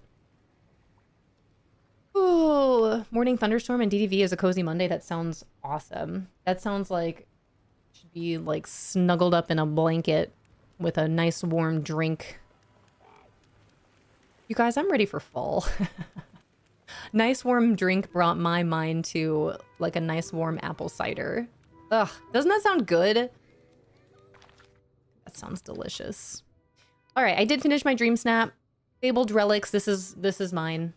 Oh, Morning Thunderstorm and DDV is a cozy Monday. That sounds awesome. That sounds like should be like snuggled up in a blanket with a nice warm drink. You guys, I'm ready for fall. Nice warm drink brought my mind to like a nice warm apple cider. Ugh, doesn't that sound good? That sounds delicious. All right, I did finish my Dream Snap. Fabled Relics, this is mine.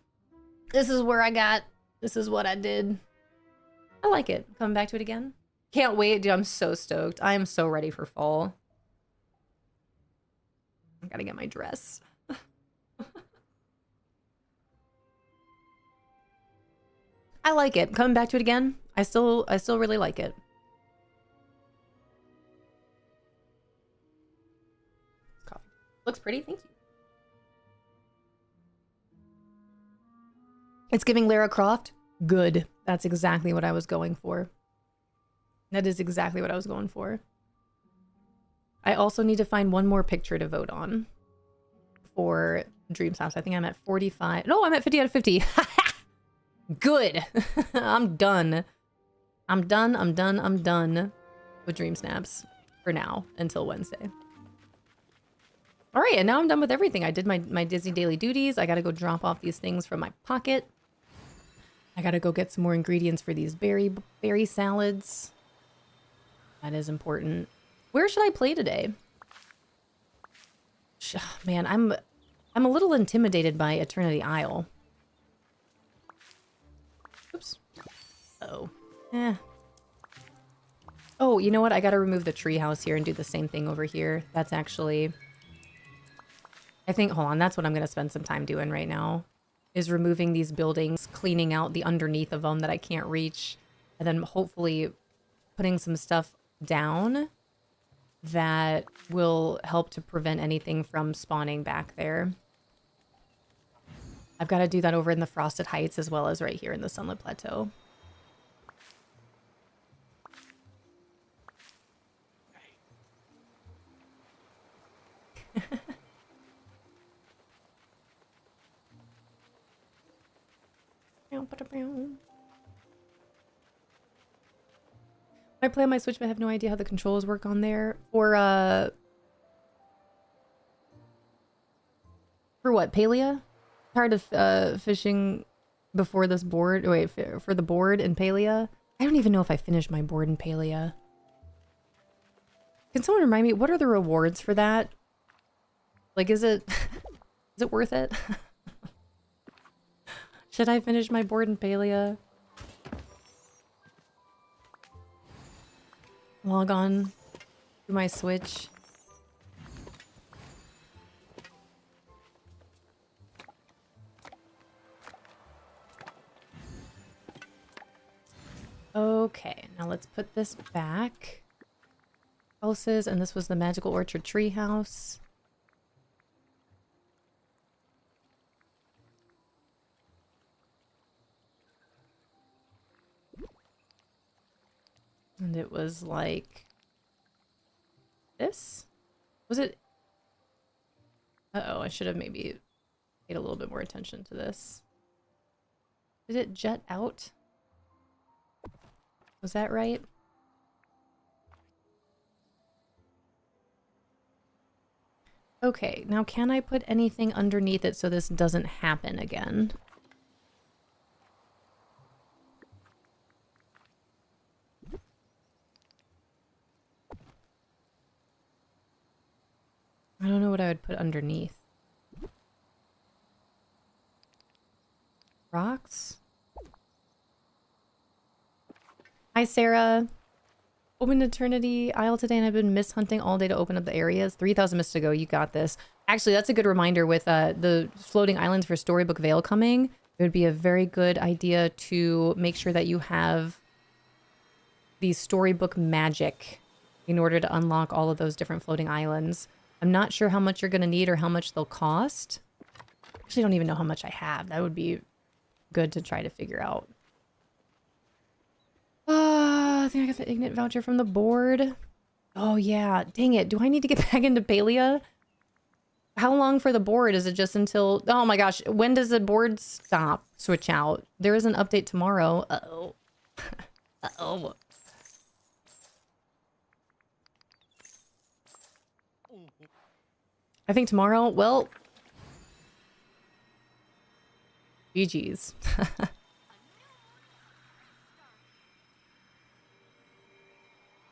This is where I got, this is what I did. I like it. Coming back to it again. Can't wait, dude. I'm so stoked. I am so ready for fall. I gotta get my dress. I like it. Coming back to it again. I still really like it. Coffee. Looks pretty, thank you. It's giving Lara Croft. Good. That's exactly what I was going for. That is exactly what I was going for. I also need to find one more picture to vote on for Dream Snaps. I think I'm at 45. No, I'm at 50 out of 50. Good. I'm done. I'm done with Dream Snaps for now until Wednesday. All right, and now I'm done with everything. I did my Disney daily duties. I got to go drop off these things from my pocket. I got to go get some more ingredients for these berry salads. That is important. Where should I play today? Man, I'm a little intimidated by Eternity Isle. Oops. Uh-oh. Oh, you know what? I gotta remove the treehouse here and do the same thing over here. That's actually... I think, hold on, that's what I'm gonna spend some time doing right now. Is removing these buildings, cleaning out the underneath of them that I can't reach, and then hopefully putting some stuff down that will help to prevent anything from spawning back there. I've got to do that over in the Frosted Heights as well as right here in the Sunlit Plateau. I play on my Switch, but I have no idea how the controls work on there. For what, Palia? Tired of fishing before this board. Wait, for the board in Palia? I don't even know if I finished my board in Palia. Can someone remind me, what are the rewards for that? Like, is it worth it? Should I finish my board in Palia? Log on to my Switch. Okay, now let's put this back. houses, and this was the Magical Orchard tree house. And it was like this? Was it? Uh-oh, I should have maybe paid a little bit more attention to this. Did it jet out? Was that right? Okay, now can I put anything underneath it so this doesn't happen again? I don't know what I would put underneath. Rocks? Hi, Sarah. Open Eternity Isle today, and I've been mist hunting all day to open up the areas. 3,000 mists to go. You got this. Actually, that's a good reminder with the floating islands for Storybook Vale coming. It would be a very good idea to make sure that you have the Storybook magic in order to unlock all of those different floating islands. I'm not sure how much you're going to need or how much they'll cost. Actually, I don't even know how much I have. That would be good to try to figure out. I think I got the Ignite voucher from the board. Oh, yeah. Dang it. Do I need to get back into Palia? How long for the board? Is it just until... Oh, my gosh. When does the board stop? Switch out. There is an update tomorrow. Uh-oh. Uh-oh. I think tomorrow... Well... GG's.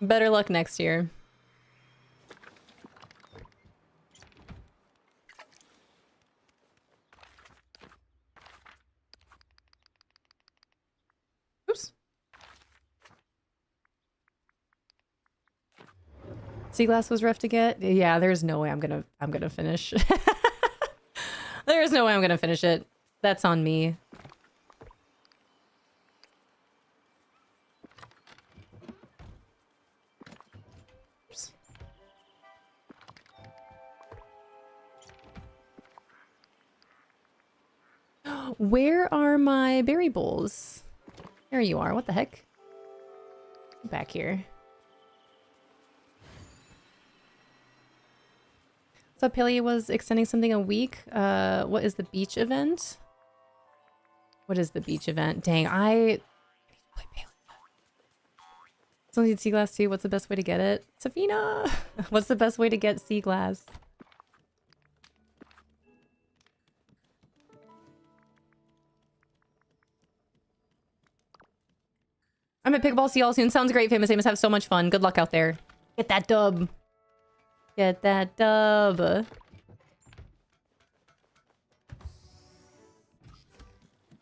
Better luck next year. Oops. Sea glass was rough to get. Yeah, there's no way I'm gonna finish. There's no way I'm gonna finish it. That's on me. Where are my berry bowls? There you are. What the heck? Back here. So Palia was extending something a week. What is the beach event? What is the beach event? Dang, I need to play Palia. Still need sea glass too. What's the best way to get it? Safina! What's the best way to get sea glass? I'm at Pickleball. See y'all soon. Sounds great, Famous Amos. Have so much fun. Good luck out there. Get that dub. Get that dub. I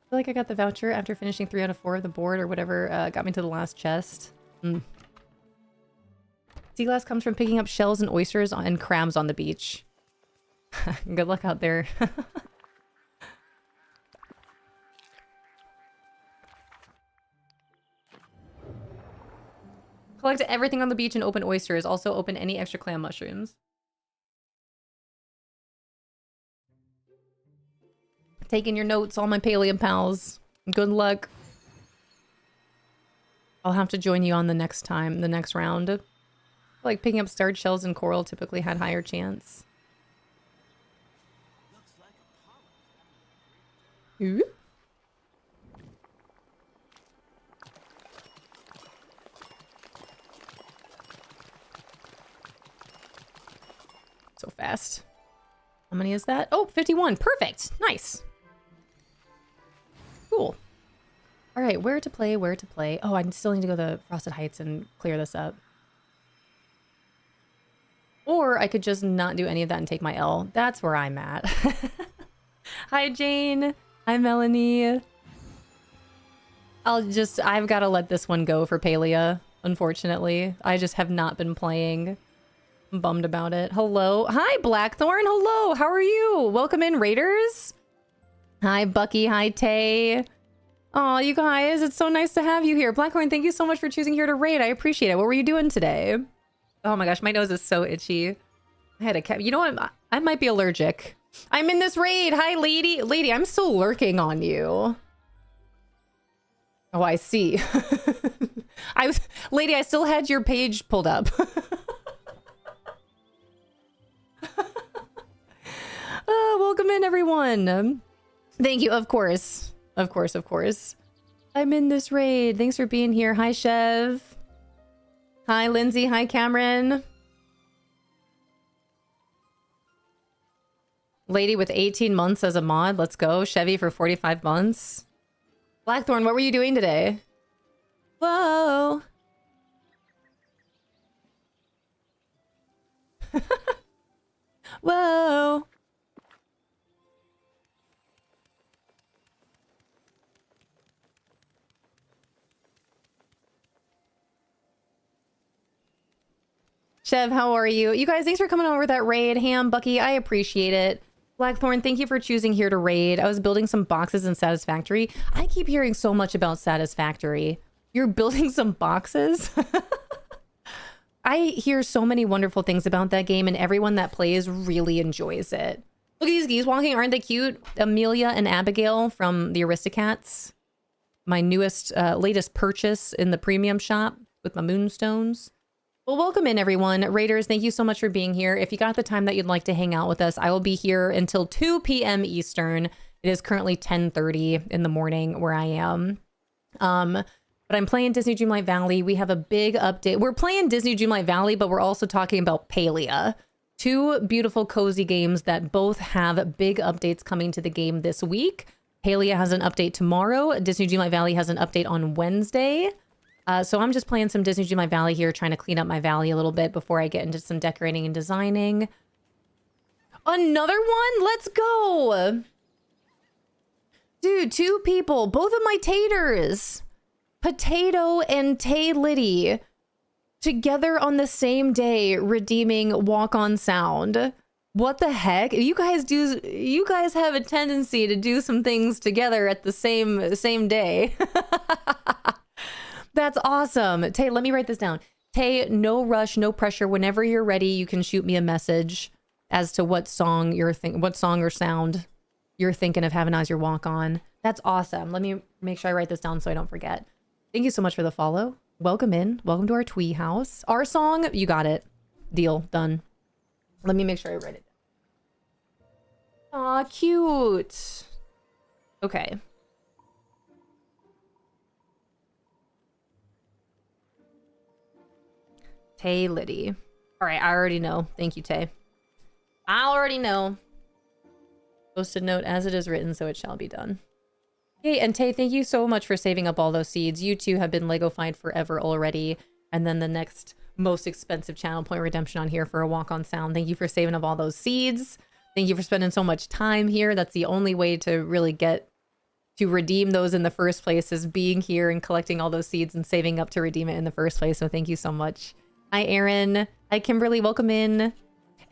feel like I got the voucher after finishing 3 out of 4 of the board or whatever got me to the last chest. Sea glass comes from picking up shells and oysters and crabs on the beach. Good luck out there. Collect everything on the beach and open oysters. Also open any extra clam mushrooms. Taking your notes, all my Palia pals. Good luck. I'll have to join you on the next time, the next round. Like picking up starred shells and coral typically had higher chance. Ooh. So fast. How many is that? Oh, 51. Perfect. Nice. Cool. All right, where to play, where to play. Oh, I still need to go to Frosted Heights and clear this up. Or I could just not do any of that and take my L. That's where I'm at. Hi, Jane. Hi, Melanie. I've got to let this one go for Palia, unfortunately. I just have not been playing. I'm bummed about it. Hello. Hi, Blackthorn. Hello. How are you? Welcome in, Raiders. Hi, Bucky. Hi, Tay. Aw, you guys. It's so nice to have you here. Blackthorn, thank you so much for choosing here to raid. I appreciate it. What were you doing today? Oh my gosh, my nose is so itchy. I had a cat. You know what? I might be allergic. I'm in this raid. Hi, lady. Lady, I'm still lurking on you. Oh, I see. Lady, I still had your page pulled up. Welcome in, everyone. Thank you. Of course. Of course, of course. I'm in this raid. Thanks for being here. Hi, Chev. Hi, Lindsay. Hi, Cameron. Lady with 18 months as a mod. Let's go. Chevy for 45 months. Blackthorn, what were you doing today? Whoa. Whoa. Chev, how are you? You guys, thanks for coming over that raid. Ham, Bucky, I appreciate it. Blackthorn, thank you for choosing here to raid. I was building some boxes in Satisfactory. I keep hearing so much about Satisfactory. You're building some boxes? I hear so many wonderful things about that game, and everyone that plays really enjoys it. Look at these geese walking. Aren't they cute? Amelia and Abigail from the Aristocats. My newest, latest purchase in the premium shop with my moonstones. Well, welcome in, everyone. Raiders, thank you so much for being here. If you got the time that you'd like to hang out with us, I will be here until 2 p.m. Eastern. It is currently 10:30 in the morning where I am. But I'm playing Disney Dreamlight Valley. We have a big update. We're playing Disney Dreamlight Valley, but we're also talking about Palia. Two beautiful, cozy games that both have big updates coming to the game this week. Palia has an update tomorrow. Disney Dreamlight Valley has an update on Wednesday. So I'm just playing some Disney Dreamlight Valley here, trying to clean up my valley a little bit before I get into some decorating and designing. Another one? Let's go! Dude, two people. Both of my taters. Potato and Tay Liddy. Together on the same day, redeeming Walk On Sound. What the heck? You guys have a tendency to do some things together at the same day. That's awesome. Tay, let me write this down. Tay, no rush, no pressure. Whenever you're ready, you can shoot me a message as to what song or sound you're thinking of having as your walk on. That's awesome. Let me make sure I write this down so I don't forget. Thank you so much for the follow. Welcome in. Welcome to our Twee house. Our song, you got it. Deal. Done. Let me make sure I write it down. Aw, cute. Okay. Tay Liddy. All right, I already know. Thank you, Tay. I already know. Posted note as it is written, so it shall be done. Hey, and Tay, thank you so much for saving up all those seeds. You two have been Legofied forever already. And then the next most expensive channel point redemption on here for a walk on sound. Thank you for saving up all those seeds. Thank you for spending so much time here. That's the only way to really get to redeem those in the first place, is being here and collecting all those seeds and saving up to redeem it in the first place. So thank you so much. Hi, Aaron. Hi, Kimberly. Welcome in.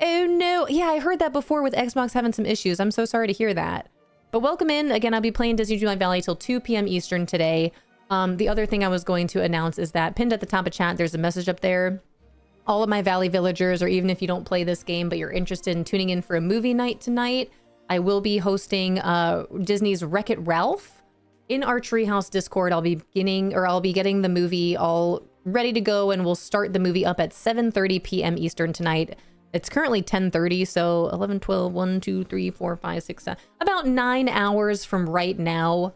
Oh, no. Yeah, I heard that before with Xbox having some issues. I'm so sorry to hear that. But welcome in. Again, I'll be playing Disney Dreamlight Valley till 2 p.m. Eastern today. The other thing I was going to announce is that pinned at the top of chat, there's a message up there. All of my Valley Villagers, or even if you don't play this game, but you're interested in tuning in for a movie night tonight, I will be hosting Disney's Wreck-It Ralph in our Treehouse Discord. I'll be getting the movie all ready to go, and we'll start the movie up at 7:30 p.m. Eastern tonight. It's currently 10:30, so 11, 12, 1, 2, 3, 4, 5, 6, 7, about 9 hours from right now.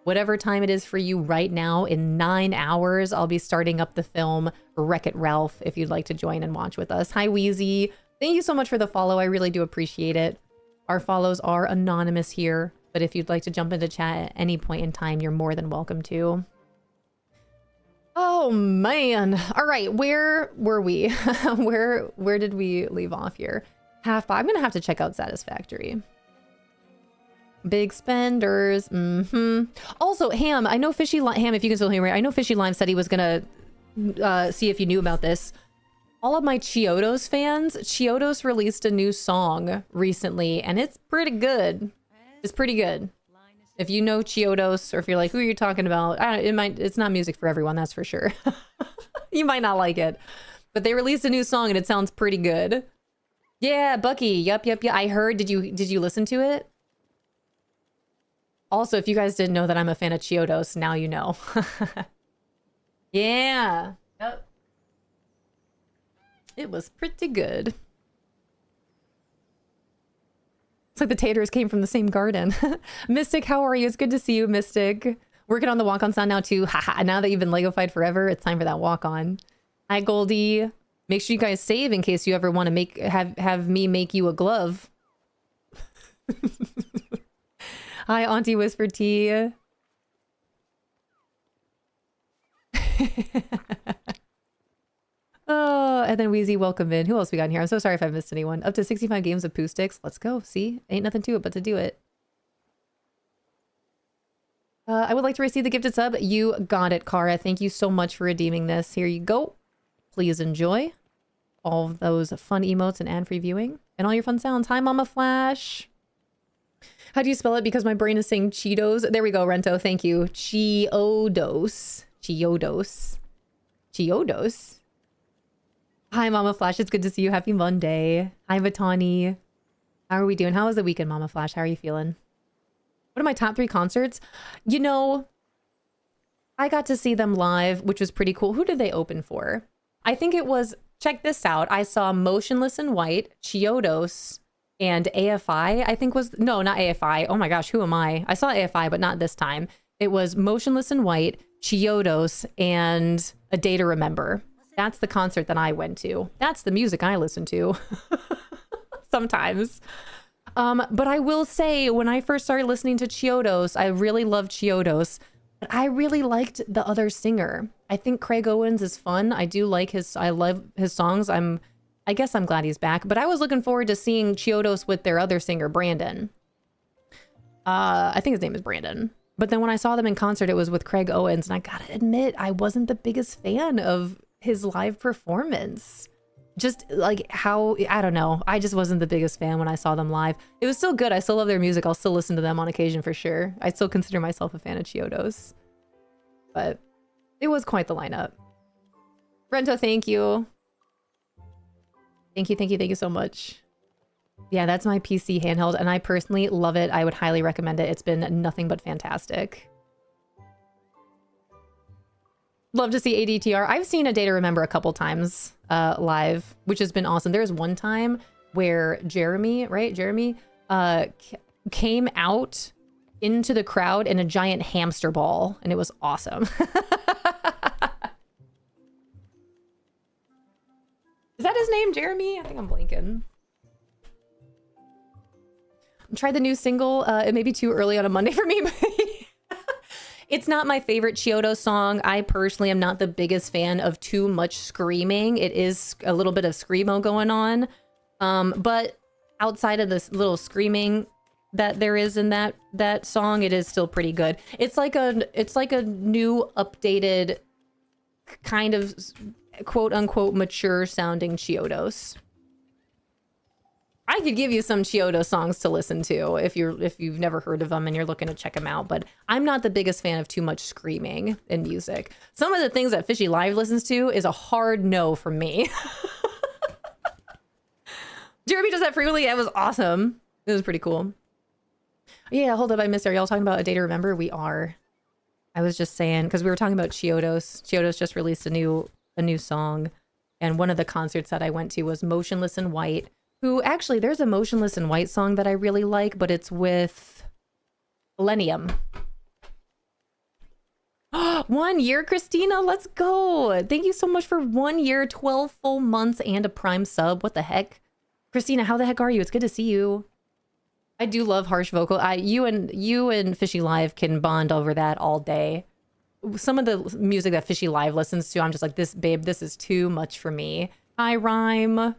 Whatever time it is for you right now, in 9 hours, I'll be starting up the film Wreck-It Ralph, if you'd like to join and watch with us. Hi, Wheezy. Thank you so much for the follow. I really do appreciate it. Our follows are anonymous here, but if you'd like to jump into chat at any point in time, you're more than welcome to. Oh, man. All right, where were we? where did we leave off here? Half 5. I'm going to have to check out Satisfactory. Big spenders. Also, Ham, I know Ham, if you can still hear me, I know Fishy Lime said he was going to see if you knew about this. All of my Chiodos fans, Chiodos released a new song recently, and it's pretty good. It's pretty good. If you know Chiodos, or if you're like, who are you talking about? It's not music for everyone, that's for sure. You might not like it. But they released a new song and it sounds pretty good. Yeah, Bucky. Yup. I heard. Did you listen to it? Also, if you guys didn't know that I'm a fan of Chiodos, now you know. Yeah. Yep. It was pretty good. It's like the taters came from the same garden. Mystic, how are you? It's good to see you, Mystic. Working on the walk-on sound now too. Haha. Now that you've been Legofied forever, it's time for that walk-on. Hi, Goldie. Make sure you guys save in case you ever want to have me make you a glove. Hi, Auntie Whisper Tea. Oh, and then Wheezy, welcome in. Who else we got in here? I'm so sorry if I missed anyone. Up to 65 games of Poo Sticks. Let's go. See? Ain't nothing to it but to do it. I would like to receive the gifted sub. You got it, Kara. Thank you so much for redeeming this. Here you go. Please enjoy all of those fun emotes and ad-free viewing and all your fun sounds. Hi, Mama Flash. How do you spell it? Because my brain is saying Cheetos. There we go, Rento. Thank you. Chiodos. Chiodos. Chiodos. Hi, Mama Flash. It's good to see you. Happy Monday. Hi, Vatani. How are we doing? How was the weekend, Mama Flash? How are you feeling? What are my top 3 concerts? You know, I got to see them live, which was pretty cool. Who did they open for? I think it was, check this out. I saw Motionless in White, Chiodos, and AFI, I think was, no, not AFI. Oh my gosh, who am I? I saw AFI, but not this time. It was Motionless in White, Chiodos, and A Day to Remember. That's the concert that I went to. That's the music I listen to. Sometimes. But I will say, when I first started listening to Chiodos, I really loved Chiodos. But I really liked the other singer. I think Craig Owens is fun. I do like I love his songs. I guess I'm glad he's back. But I was looking forward to seeing Chiodos with their other singer, Brandon. I think his name is Brandon. But then when I saw them in concert, it was with Craig Owens. And I gotta admit, I wasn't the biggest fan of his live performance. Just like how, I don't know. I just wasn't the biggest fan when I saw them live. It was still good. I still love their music. I'll still listen to them on occasion for sure. I still consider myself a fan of Chiodos. But it was quite the lineup. Rento, thank you. Thank you so much. Yeah, that's my PC handheld, and I personally love it. I would highly recommend it. It's been nothing but fantastic. Love to see ADTR. I've seen A Day to Remember a couple times live, which has been awesome. There was one time where Jeremy, right? Jeremy came out into the crowd in a giant hamster ball, and it was awesome. Is that his name, Jeremy? I think I'm blanking. Tried the new single. It may be too early on a Monday for me, but it's not my favorite Chiodo song. I personally am not the biggest fan of too much screaming. It is a little bit of screamo going on. But outside of this little screaming that there is in that song, it is still pretty good. It's like a new updated kind of quote unquote mature sounding Chiodos. I could give you some Chiodo songs to listen to if you've never heard of them and you're looking to check them out, but I'm not the biggest fan of too much screaming in music. Some of the things that Fishy Live listens to is a hard no from me. Jeremy does that frequently. That was awesome. It was pretty cool. Yeah, hold up, I missed. Are y'all talking about A Day to Remember? We are. I was just saying, because we were talking about Chiodos. Chiodos just released a new song, and one of the concerts that I went to was Motionless in White. Who actually, there's a Motionless in White song that I really like, but it's with Millennium. 1 year, Christina, let's go. Thank you so much for 1 year, 12 full months, and a Prime sub. What the heck? Christina, how the heck are you? It's good to see you. I do love harsh vocal. You and Fishy Live can bond over that all day. Some of the music that Fishy Live listens to, I'm just like, this is too much for me. Hi, Rhyme.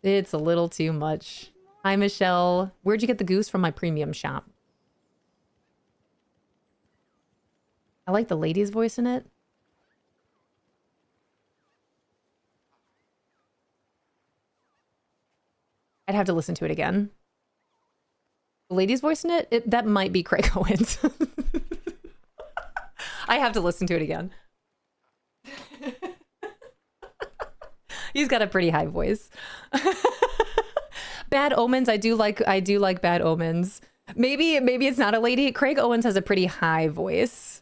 It's a little too much. Hi, Michelle. Where'd you get the goose? From my premium shop. I like the lady's voice in it. I'd have to listen to it again. The lady's voice in it? That might be Craig Owens. I have to listen to it again. He's got a pretty high voice. Bad Omens, I do like Bad Omens. Maybe it's not a lady. Craig Owens has a pretty high voice.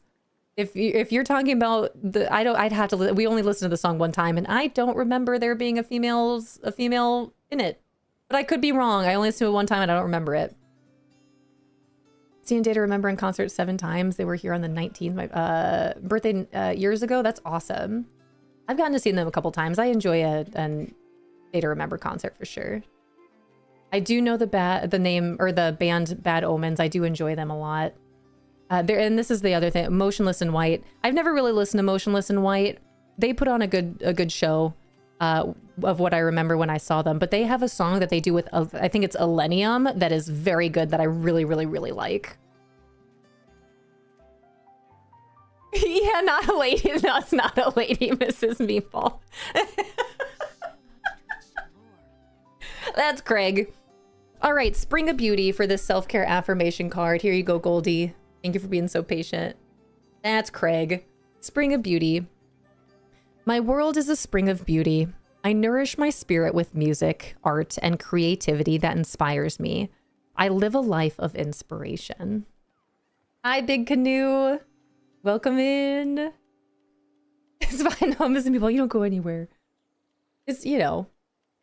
If you're talking about I'd have to. We only listened to the song one time, and I don't remember there being a female in it. But I could be wrong. I only listened to it one time, and I don't remember it. Seeing Data Remember in concert 7 times. They were here on the 19th, my birthday years ago. That's awesome. I've gotten to see them a couple times. I enjoy a Data Remember concert for sure. I do know the name or the band Bad Omens. I do enjoy them a lot. And this is the other thing, Motionless in White. I've never really listened to Motionless in White. They put on a good show of what I remember when I saw them. But they have a song that they do with, I think it's Elenium, that is very good, that I really, really, really like. Yeah, not a lady. No, it's not a lady, Mrs. Meatball. That's Craig. All right, Spring of Beauty for this self-care affirmation card. Here you go, Goldie. Thank you for being so patient. That's Craig. Spring of Beauty. My world is a spring of beauty. I nourish my spirit with music, art, and creativity that inspires me. I live a life of inspiration. Hi, Big Canoe. Welcome in. It's fine. No, I'm missing people. You don't go anywhere. It's, you know,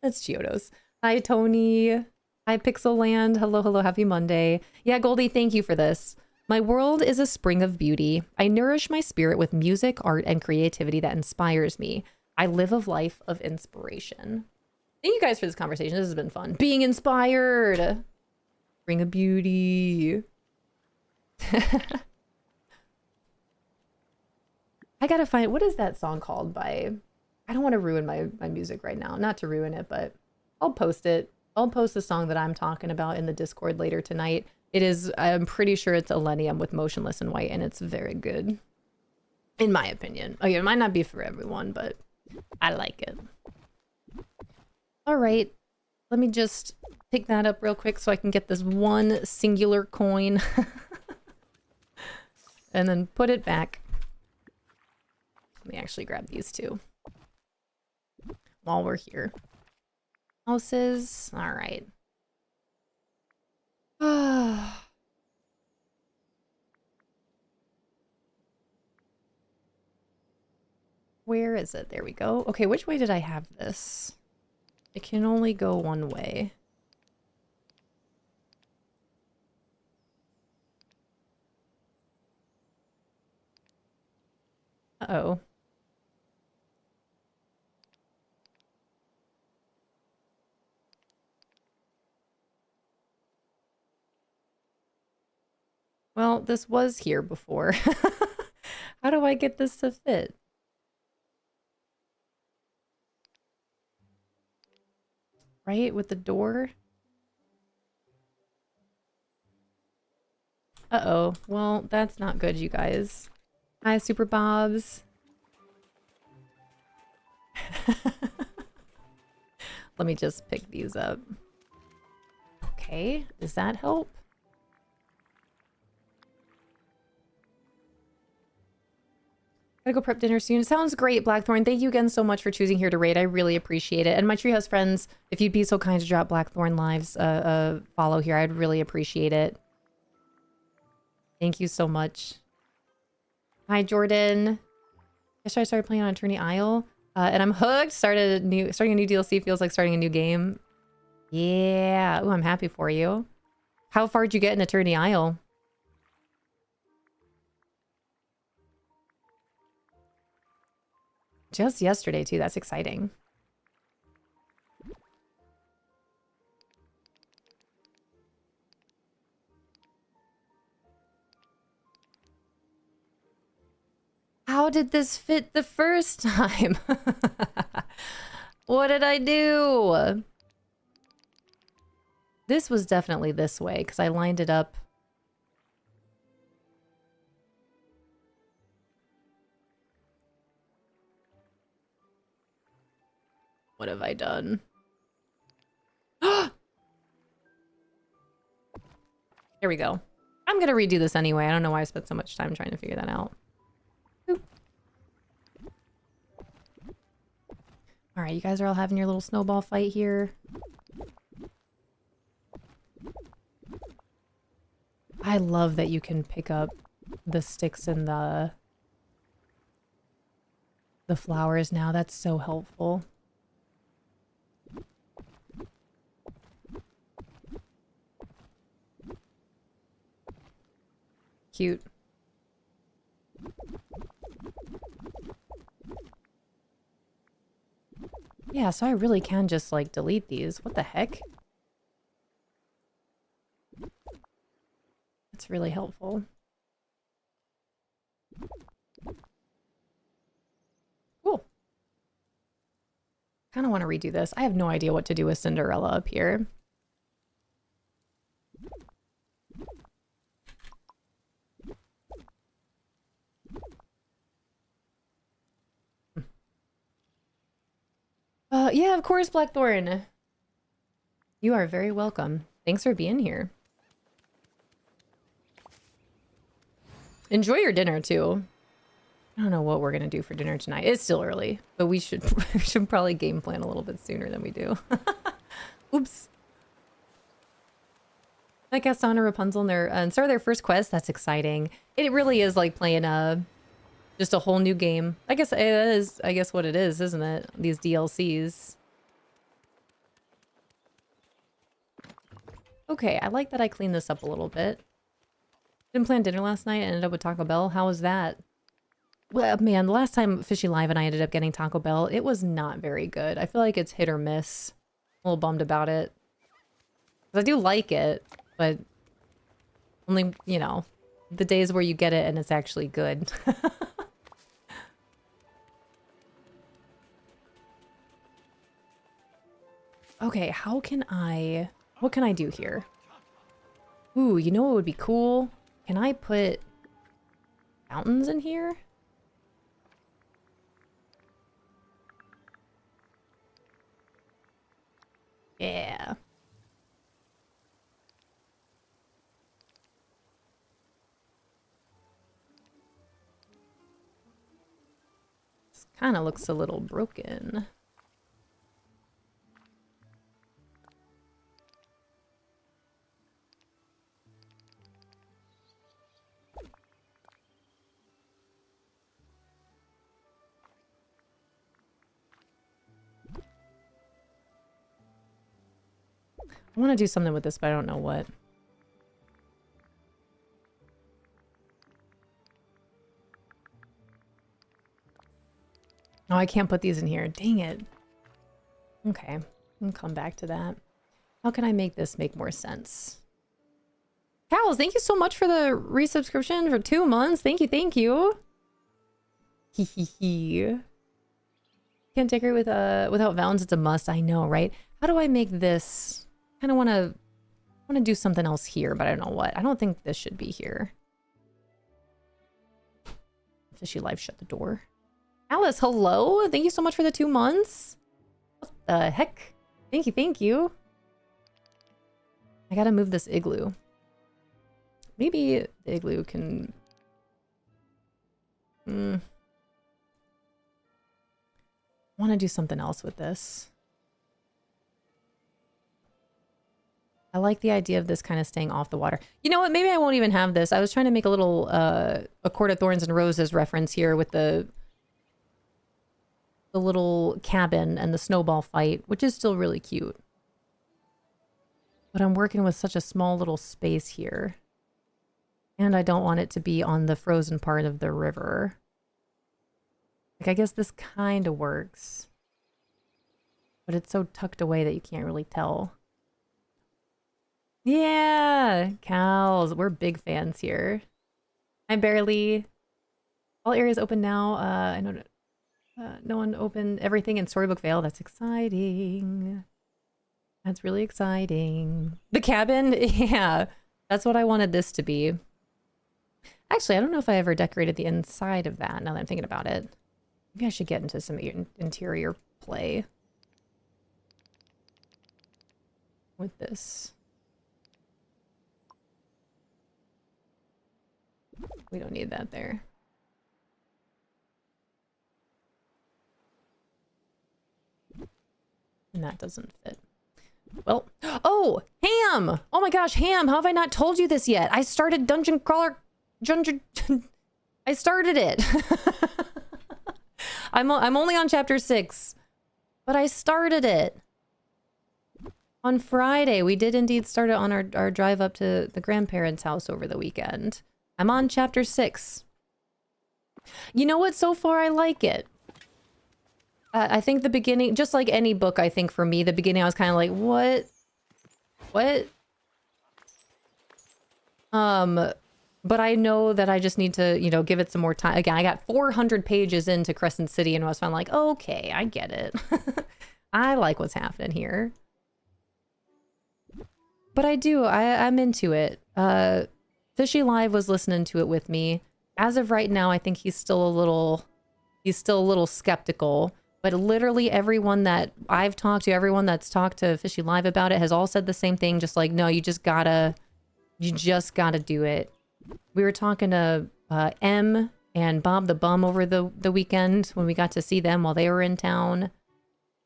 that's Chiodos. Hi, Tony. Hi, Pixel Land. Hello, hello. Happy Monday. Yeah, Goldie, thank you for this. My world is a spring of beauty. I nourish my spirit with music, art, and creativity that inspires me. I live a life of inspiration. Thank you guys for this conversation. This has been fun. Being inspired. Spring of beauty. I gotta find, what is that song called by, I don't want to ruin my music right now. Not to ruin it, but I'll post it. I'll post the song that I'm talking about in the Discord later tonight. It is, I'm pretty sure it's Elenium with Motionless in White, and it's very good. In my opinion. Okay, it might not be for everyone, but I like it. All right. Let me just pick that up real quick so I can get this one singular coin. And then put it back. Let me actually grab these two while we're here. Houses. All right. Where is it? There we go. Okay, which way did I have this? It can only go one way. Uh-oh. Well, this was here before. How do I get this to fit? Right, with the door? Uh-oh. Well, that's not good, you guys. Hi, Super Bobs. Let me just pick these up. Okay, does that help? Gotta go prep dinner soon. Sounds great, Blackthorn. Thank you again so much for choosing here to raid. I really appreciate it. And my Treehouse friends, if you'd be so kind to drop Blackthorn Lives follow here, I'd really appreciate it. Thank you so much. Hi, Jordan. Yesterday I started playing on Attorney Isle, and I'm hooked. Starting a new DLC feels like starting a new game. Yeah. Ooh, I'm happy for you. How far did you get in Attorney Isle? Just yesterday, too. That's exciting. How did this fit the first time? What did I do? This was definitely this way, because I lined it up. What have I done? There we go. I'm gonna redo this anyway. I don't know why I spent so much time trying to figure that out. Boop. All right, you guys are all having your little snowball fight here. I love that you can pick up the sticks and the flowers now. That's so helpful. Cute. Yeah, so I really can just like delete these. What the heck? That's really helpful. Cool. Kind of want to redo this. I have no idea what to do with Cinderella up here. Yeah, of course, Blackthorn. You are very welcome. Thanks for being here. Enjoy your dinner too. I don't know what we're gonna do for dinner tonight. It's still early, but we should probably game plan a little bit sooner than we do. Oops. Like Gaston or Rapunzel and start their first quest. That's exciting. It really is like playing just a whole new game. I guess it is. I guess what it is, isn't it? These DLCs. Okay, I like that I cleaned this up a little bit. Didn't plan dinner last night. Ended up with Taco Bell. How was that? Well, man, the last time Fishy Live and I ended up getting Taco Bell, it was not very good. I feel like it's hit or miss. A little bummed about it. 'Cause I do like it, but only, you know, the days where you get it and it's actually good. Okay, what can I do here? Ooh, you know what would be cool? Can I put fountains in here? Yeah. This kind of looks a little broken. I want to do something with this, but I don't know what. Oh, I can't put these in here. Dang it. Okay, I'll come back to that. How can I make this make more sense? Cows, thank you so much for the resubscription for 2 months. Thank you, thank you. Hee hee hee. Can't decorate with without fountains. It's a must. I know, right? How do I make this? Kind of want to do something else here, but I don't know what. I don't think this should be here. Fishy Life shut the door. Alice, hello. Thank you so much for the 2 months. What the heck? Thank you, thank you. I gotta move this igloo. Maybe the igloo can... I want to do something else with this. I like the idea of this kind of staying off the water. You know what? Maybe I won't even have this. I was trying to make a little A Court of Thorns and Roses reference here with the little cabin and the snowball fight, which is still really cute. But I'm working with such a small little space here. And I don't want it to be on the frozen part of the river. Like, I guess this kind of works. But it's so tucked away that you can't really tell. Yeah! Cows. We're big fans here. I'm barely... All areas open now. I know no one opened everything in Storybook Vale. That's exciting. That's really exciting. The cabin? Yeah. That's what I wanted this to be. Actually, I don't know if I ever decorated the inside of that, now that I'm thinking about it. Maybe I should get into some interior play with this. We don't need that there. that doesn't fit. Well, oh, Ham! Oh my gosh, Ham, how have I not told you this yet? I started Dungeon Crawler... I started it. I'm only on chapter 6, but I started it. On Friday, we did indeed start it on our drive up to the grandparents' house over the weekend. I'm on chapter 6. You know what? So far, I like it. I think the beginning, just like any book, I think for me, the beginning, I was kind of like, what? What? But I know that I just need to, you know, give it some more time. Again, I got 400 pages into Crescent City and I was finally like, okay, I get it. I like what's happening here. But I do, I'm into it. Fishy Live was listening to it with me. As of right now, I think he's still a little skeptical. But literally everyone that I've talked to, everyone that's talked to Fishy Live about it has all said the same thing. Just like, no, you just gotta do it. We were talking to M and Bob the Bum over the weekend when we got to see them while they were in town.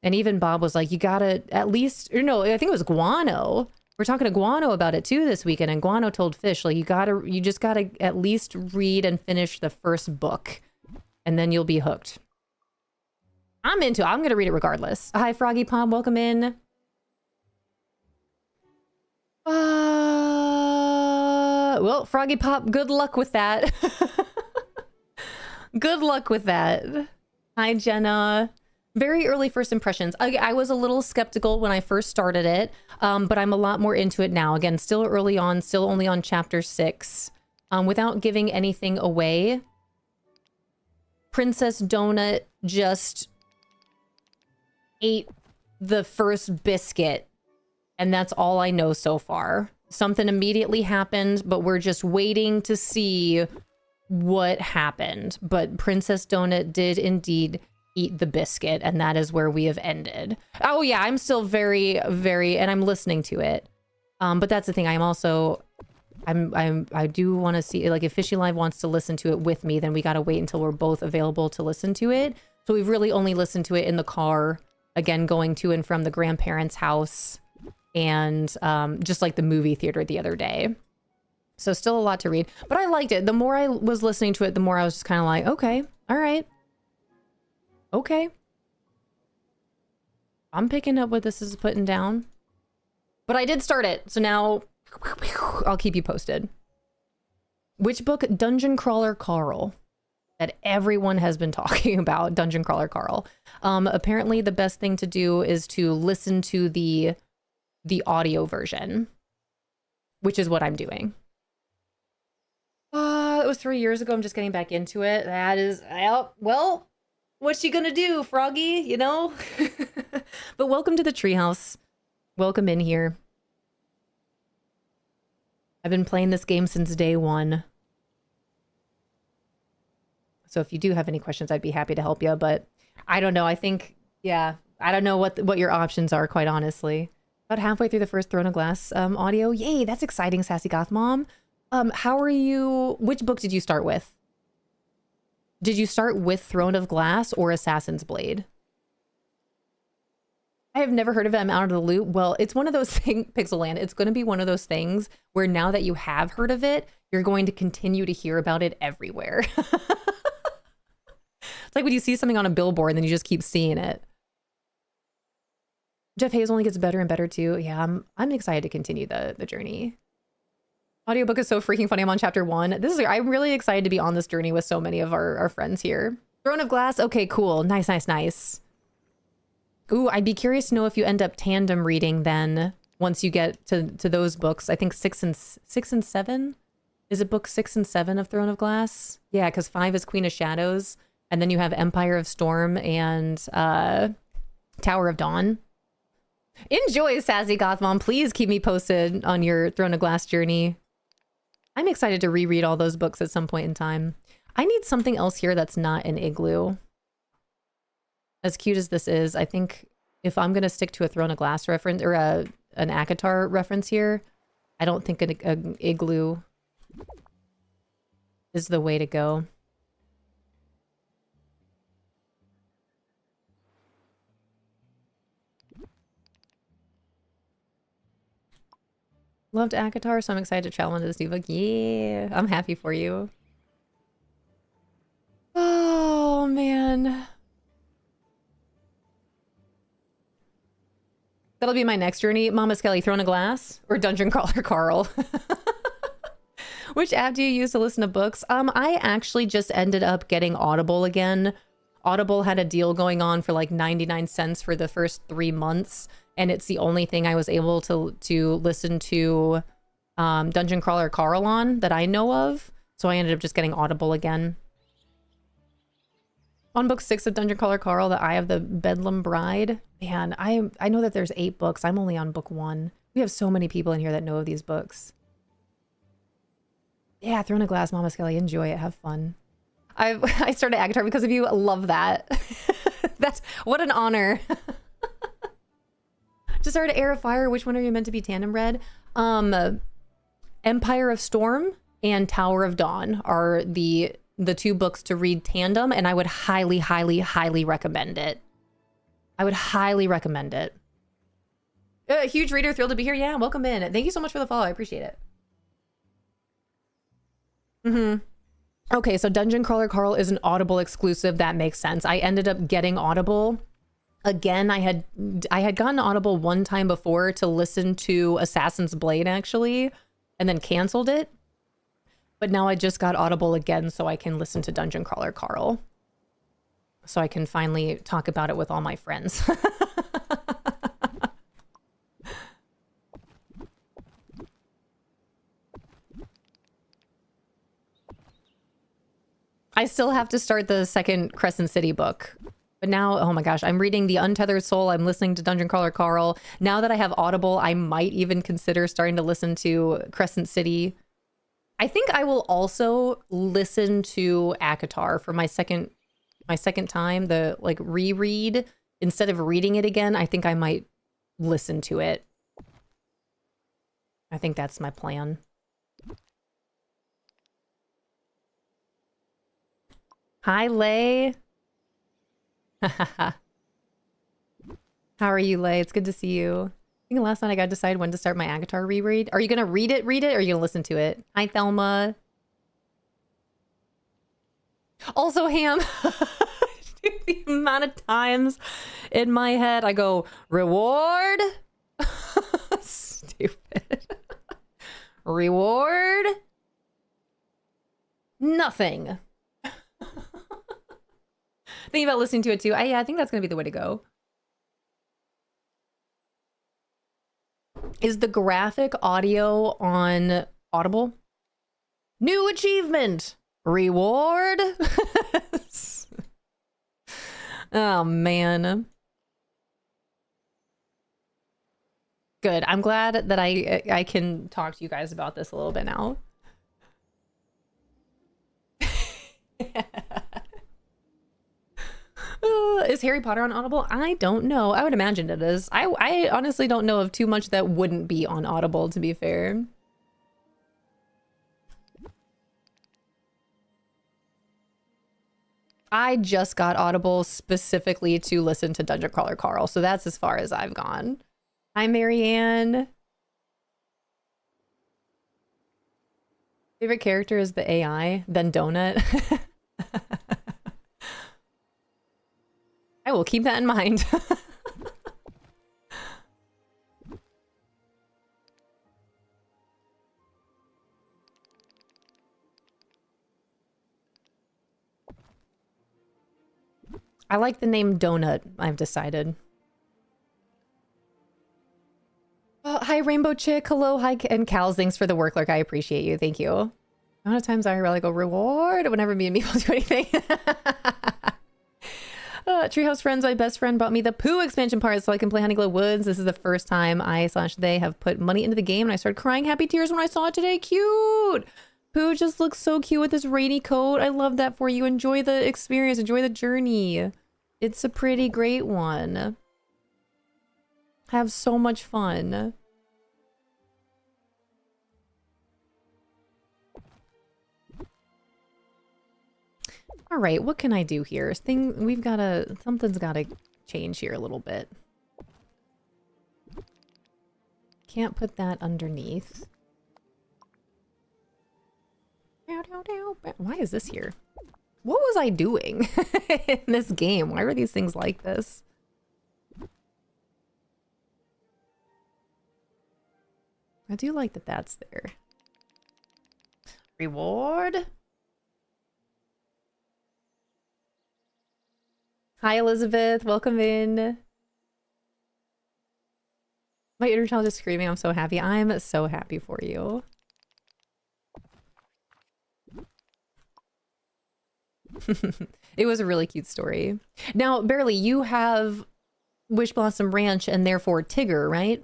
And even Bob was like, you gotta at least, or no, I think it was Guano. We're talking to Guano about it too this weekend. And Guano told Fish, like, you just gotta at least read and finish the first book. And then you'll be hooked. I'm into it. I'm going to read it regardless. Hi, Froggy Pom. Welcome in. Well, Froggy Pop, good luck with that. Good luck with that. Hi, Jenna. Very early first impressions. I was a little skeptical when I first started it, but I'm a lot more into it now. Again, still early on, still only on chapter 6. Without giving anything away, Princess Donut just ate the first biscuit, and that's all I know so far. Something immediately happened, but we're just waiting to see what happened. But Princess Donut did indeed eat the biscuit, and that is where we have ended. Oh yeah, I'm still very, and I'm listening to it. But that's the thing. I do want to see, like, if Fishy Live wants to listen to it with me, then we got to wait until we're both available to listen to it. So we've really only listened to it in the car, again, going to and from the grandparents' house, and just like the movie theater the other day. So still a lot to read, but I liked it. The more I was listening to it, the more I was just kind of like, okay, all right. Okay. I'm picking up what this is putting down. But I did start it, so now I'll keep you posted. Which book? Dungeon Crawler Carl. That everyone has been talking about. Dungeon Crawler Carl. Apparently the best thing to do is to listen to the audio version, which is what I'm doing. It was 3 years ago. I'm just getting back into it. That is, well, what's she gonna do, Froggy? You know? But welcome to the treehouse. Welcome in here. I've been playing this game since day one. So if you do have any questions, I'd be happy to help you. But I don't know. I think, yeah, I don't know what your options are, quite honestly. About halfway through the first Throne of Glass audio. Yay, that's exciting, Sassy Goth Mom. How are you? Which book did you start with? Did you start with Throne of Glass or Assassin's Blade? I have never heard of it. I'm out of the loop. Well, it's one of those things, Pixelland. It's going to be one of those things where now that you have heard of it, you're going to continue to hear about it everywhere. It's like when you see something on a billboard and then you just keep seeing it. Jeff Hayes only gets better and better too. Yeah, I'm excited to continue the journey. Audiobook is so freaking funny. I'm on chapter 1. I'm really excited to be on this journey with so many of our friends here. Throne of Glass. Okay, cool. Nice, nice, nice. Ooh, I'd be curious to know if you end up tandem reading then once you get to those books. I think 6 and 7. Is it book 6 and 7 of Throne of Glass? Yeah, because 5 is Queen of Shadows, and then you have Empire of Storm and Tower of Dawn. Enjoy, Sassy Gothmom. Please keep me posted on your Throne of Glass journey. I'm excited to reread all those books at some point in time. I need something else here that's not an igloo. As cute as this is, I think if I'm going to stick to a Throne of Glass reference or an ACOTAR reference here, I don't think an igloo is the way to go. loved ACOTAR, so I'm excited to travel into this new book. Yeah, I'm happy for you. Oh, man. That'll be my next journey. Mama Skelly, Throne of Glass or Dungeon Crawler Carl? Which app do you use to listen to books? I actually just ended up getting Audible again. Audible had a deal going on for like 99 cents for the first 3 months, and it's the only thing I was able to listen to Dungeon Crawler Carl on that I know of. So I ended up just getting Audible again. On book 6 of Dungeon Crawler Carl, The Eye of the Bedlam Bride. Man, I know that there's 8 books. I'm only on book 1. We have so many people in here that know of these books. Yeah, Throne of Glass, Mama Skelly, enjoy it, have fun. I started ACOTAR because of you. Love that. That's what an honor. To start Heir of Fire, which one are you meant to be tandem read? Empire of Storm and Tower of Dawn are the 2 books to read tandem, and I would highly, highly, highly recommend it. I would highly recommend it. Huge reader, thrilled to be here. Yeah, welcome in. Thank you so much for the follow. I appreciate it. Okay, so Dungeon Crawler Carl is an Audible exclusive. That makes sense. I ended up getting Audible. Again, I had gotten Audible one time before to listen to Assassin's Blade, actually, and then canceled it. But now I just got Audible again so I can listen to Dungeon Crawler Carl. So I can finally talk about it with all my friends. I still have to start the second Crescent City book. But now, oh my gosh, I'm reading The Untethered Soul. I'm listening to Dungeon Crawler Carl. Now that I have Audible, I might even consider starting to listen to Crescent City. I think I will also listen to ACOTAR for my second time, the like reread. Instead of reading it again, I think I might listen to it. I think that's my plan. Hi, Lay. How are you, Lay? It's good to see you. I think last night I got to decide when to start my ACOTAR reread. Are you going to read it, or are you going to listen to it? Hi, Thelma. Also, Ham. The amount of times in my head I go, reward? Stupid. Reward? Nothing. Thinking about listening to it too. Yeah, I think that's going to be the way to go. Is the graphic audio on Audible? New achievement! Reward? Oh, man. Good. I'm glad that I can talk to you guys about this a little bit now. Is Harry Potter on Audible? I don't know. I would imagine it is. I honestly don't know of too much that wouldn't be on Audible, to be fair. I just got Audible specifically to listen to Dungeon Crawler Carl, so that's as far as I've gone. Hi, Marianne. Favorite character is the AI, then Donut. I will keep that in mind. I like the name Donut, I've decided. Hi, Rainbow Chick. Hello, hi, and Cal's. Thanks for the work, Lurk. I appreciate you. Thank you. The amount of times I really go reward whenever me and me will do anything. Treehouse Friends, my best friend bought me the Pooh expansion part so I can play Honeyglow Woods. This is the first time I/they have put money into the game, and I started crying happy tears when I saw it today. Cute! Pooh just looks so cute with this rainy coat. I love that for you. Enjoy the experience. Enjoy the journey. It's a pretty great one. Have so much fun. All right, what can I do here? Something's gotta change here a little bit. can't put that underneath. Why is this here? What was I doing in this game? Why were these things like this? I do like that that's there. Reward. Hi, Elizabeth. Welcome in. My inner child is screaming. I'm so happy. I'm so happy for you. It was a really cute story. Now, Barely, you have Wish Blossom Ranch and therefore Tigger, right?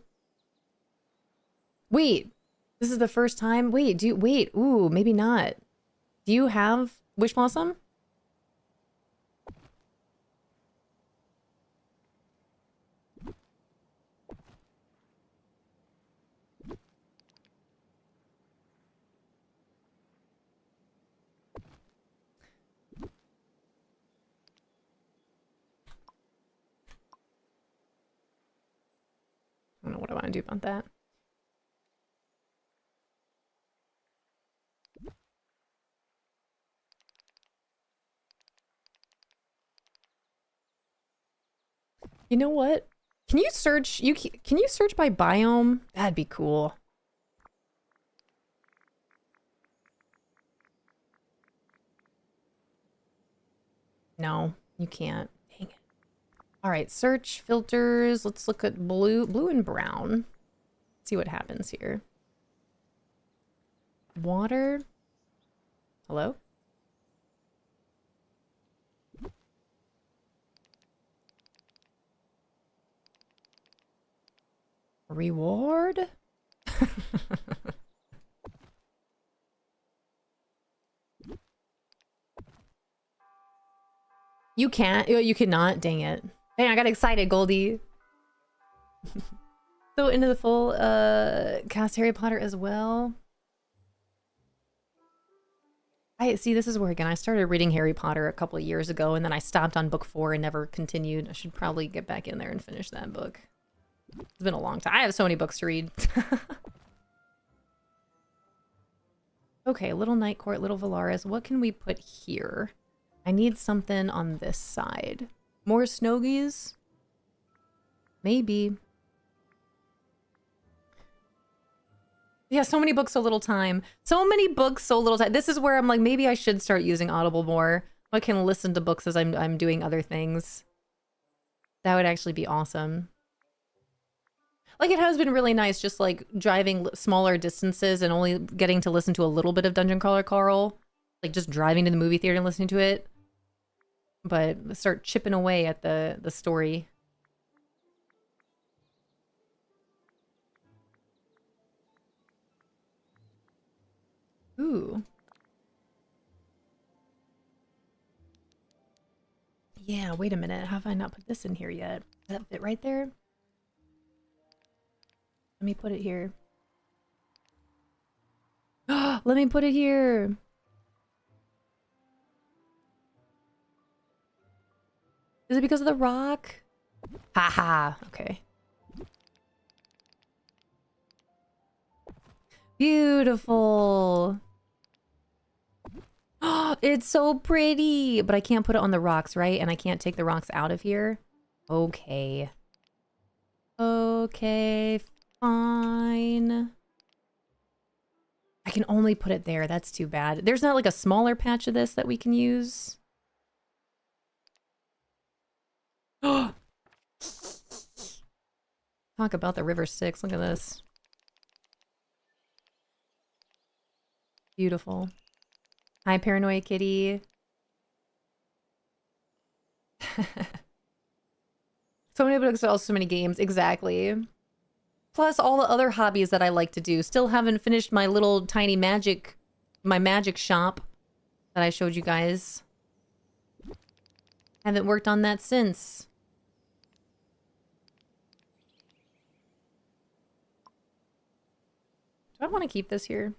Wait, this is the first time? Wait, wait, ooh, maybe not. Do you have Wish Blossom? I don't know what I want to do about that. You know what? Can you search? Can you search by biome? That'd be cool. No, you can't. Dang it. All right, search filters. Let's look at blue and brown. See what happens here. Water. Hello? Reward? You can't. You cannot. Dang it. Dang, I got excited, Goldie. So into the full cast Harry Potter as well. I see, this is where again I started reading Harry Potter a couple of years ago and then I stopped on book 4 and never continued. I should probably get back in there and finish that book. It's been a long time. I have so many books to read. Okay, Little Night Court, Little Valaris. What can we put here? I need something on this side. More Snowgies? Maybe. Yeah, so many books, so little time. So many books, so little time. This is where I'm like, maybe I should start using Audible more. I can listen to books as I'm doing other things. That would actually be awesome. Like, it has been really nice just like driving smaller distances and only getting to listen to a little bit of Dungeon Crawler Carl. Like just driving to the movie theater and listening to it. But start chipping away at the story. Ooh. Yeah, wait a minute. Have I not put this in here yet? Does that fit right there? Let me put it here. Let me put it here. Is it because of the rock? Haha. Okay. Beautiful. It's so pretty, but I can't put it on the rocks, right? And I can't take the rocks out of here. Okay. Okay, fine. I can only put it there. That's too bad. There's not like a smaller patch of this that we can use. Talk about the River Styx. Look at this. Beautiful. Hi, Paranoia Kitty. So many books, also so many games. Exactly. Plus all the other hobbies that I like to do. Still haven't finished my little tiny magic, my magic shop that I showed you guys. Haven't worked on that since. Do I want to keep this here?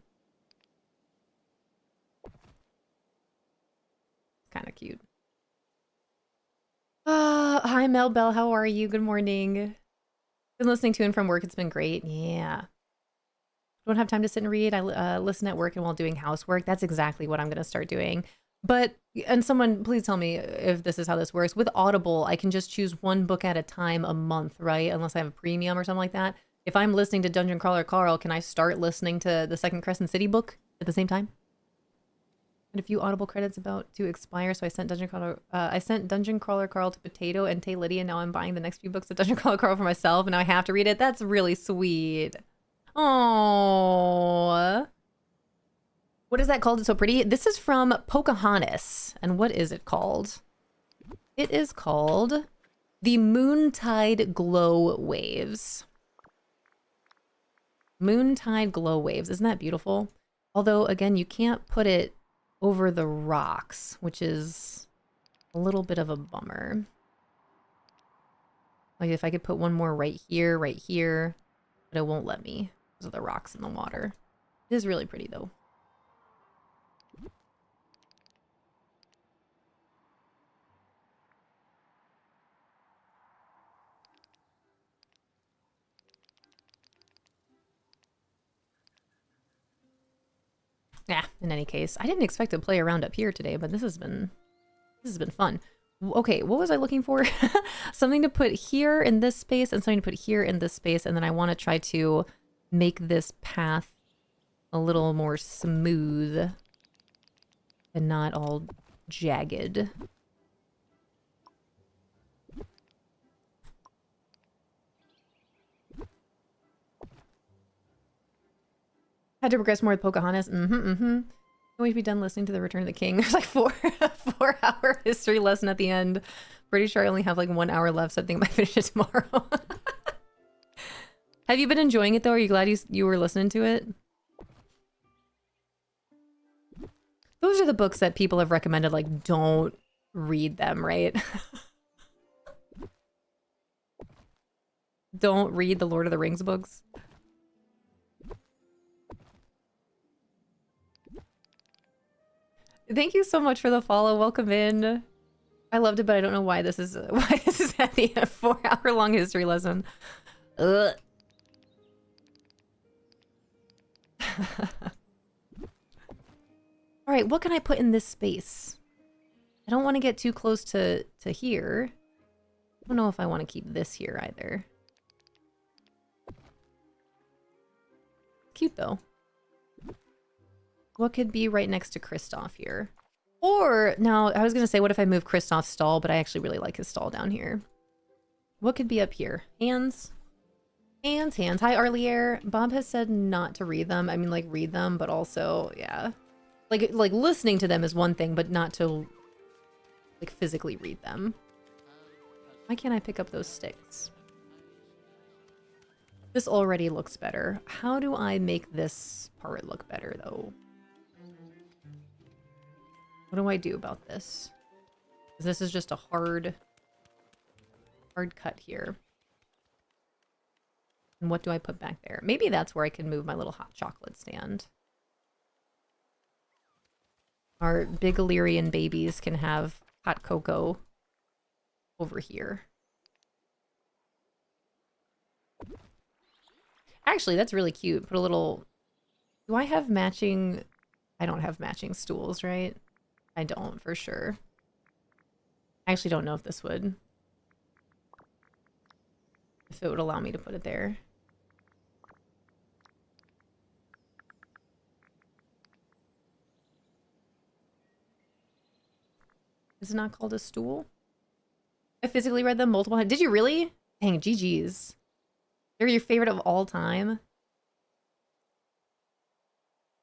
Kind of cute. Hi Mel Bell, how are you? Good morning. Been listening to and from work. It's been great. Yeah. Don't have time to sit and read. I listen at work and while doing housework. That's exactly what I'm going to start doing. But, and someone, please tell me if this is how this works. With Audible, I can just choose one book at a time a month, right? Unless I have a premium or something like that. If I'm listening to Dungeon Crawler Carl, can I start listening to the second Crescent City book at the same time? And a few Audible credits about to expire, so I sent Dungeon Crawler Carl to Potato and Tay Lydia. Now I'm buying the next few books of Dungeon Crawler Carl for myself, and now I have to read it. That's really sweet. Oh, what is that called? It's so pretty. This is from Pocahontas. And what is it called? It is called The Moontide Glow Waves. Moontide Glow Waves. Isn't that beautiful? Although, again, you can't put it over the rocks, which is a little bit of a bummer. Like if I could put one more right here, but it won't let me because of the rocks in the water. It is really pretty though. Yeah, in any case, I didn't expect to play around up here today, but this has been fun. Okay, what was I looking for? Something to put here in this space and something to put here in this space, and then I want to try to make this path a little more smooth and not all jagged. Had to progress more with Pocahontas. Can we be done listening to The Return of the King? There's like 4-hour history lesson at the end. Pretty sure I only have like 1 hour left, so I think I might finish it tomorrow. Have you been enjoying it though? Are you glad you were listening to it? Those are the books that people have recommended, like, don't read them, right? Don't read the Lord of the Rings books. Thank you so much for the follow. Welcome in. I loved it, but I don't know why this is at the end. 4-hour long history lesson. Ugh. All right, what can I put in this space? I don't want to get too close to here. I don't know if I want to keep this here either. Cute though. What could be right next to Kristoff here? Or, now, I was going to say, what if I move Kristoff's stall, but I actually really like his stall down here. What could be up here? Hands? Hands. Hi, Arlier. Bob has said not to read them. I mean, like, read them, but also, yeah. Like listening to them is one thing, but not to, like, physically read them. Why can't I pick up those sticks? This already looks better. How do I make this part look better, though? What do I do about this? 'Cause this is just a hard cut here. And what do I put back there? Maybe that's where I can move my little hot chocolate stand. Our big Illyrian babies can have hot cocoa over here. Actually, that's really cute. Put a little... Do I have matching... I don't have matching stools, right? I don't, for sure. I actually don't know if this would... If it would allow me to put it there. Is it not called a stool? I physically read them multiple times. Did you really? Dang, GG's. They're your favorite of all time?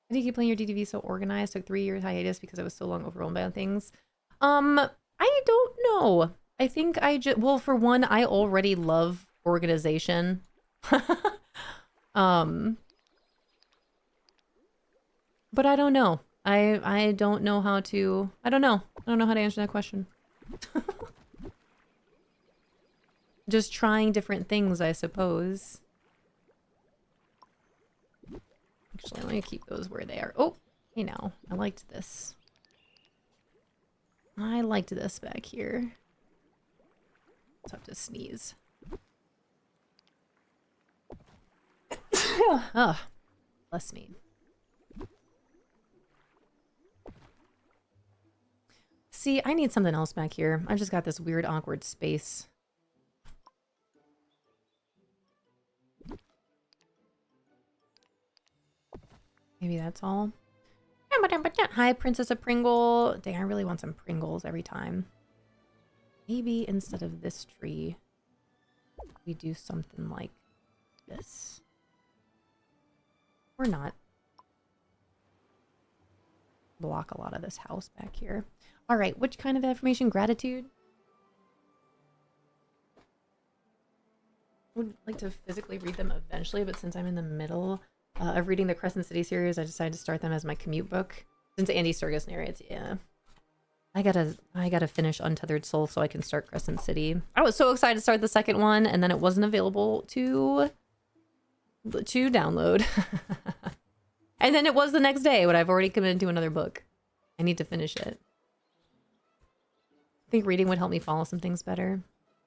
Why do you keep playing your DTV so organized? Took 3 years hiatus because I was so long overwhelmed by things. I don't know. I think I just... Well, for one, I already love organization. But I don't know. I don't know how to... I don't know. I don't know how to answer that question. Just trying different things, I suppose. Actually, let me keep those where they are. Oh, hey now. I liked this. I liked this back here. Just have to sneeze. Oh, bless me. See, I need something else back here. I've just got this weird, awkward space. Maybe that's all. Hi, Princess of Pringle. Dang, I really want some Pringles every time. Maybe instead of this tree, we do something like this. Or not. Block a lot of this house back here. All right, which kind of affirmation? Gratitude? I would like to physically read them eventually, but since I'm in the middle of reading the Crescent City series, I decided to start them as my commute book. Since Andy Sturgis narrates, yeah. I gotta finish Untethered Soul so I can start Crescent City. I was so excited to start the second one, and then it wasn't available to download. And then it was the next day when I've already committed to another book. I need to finish it. I think reading would help me follow some things better.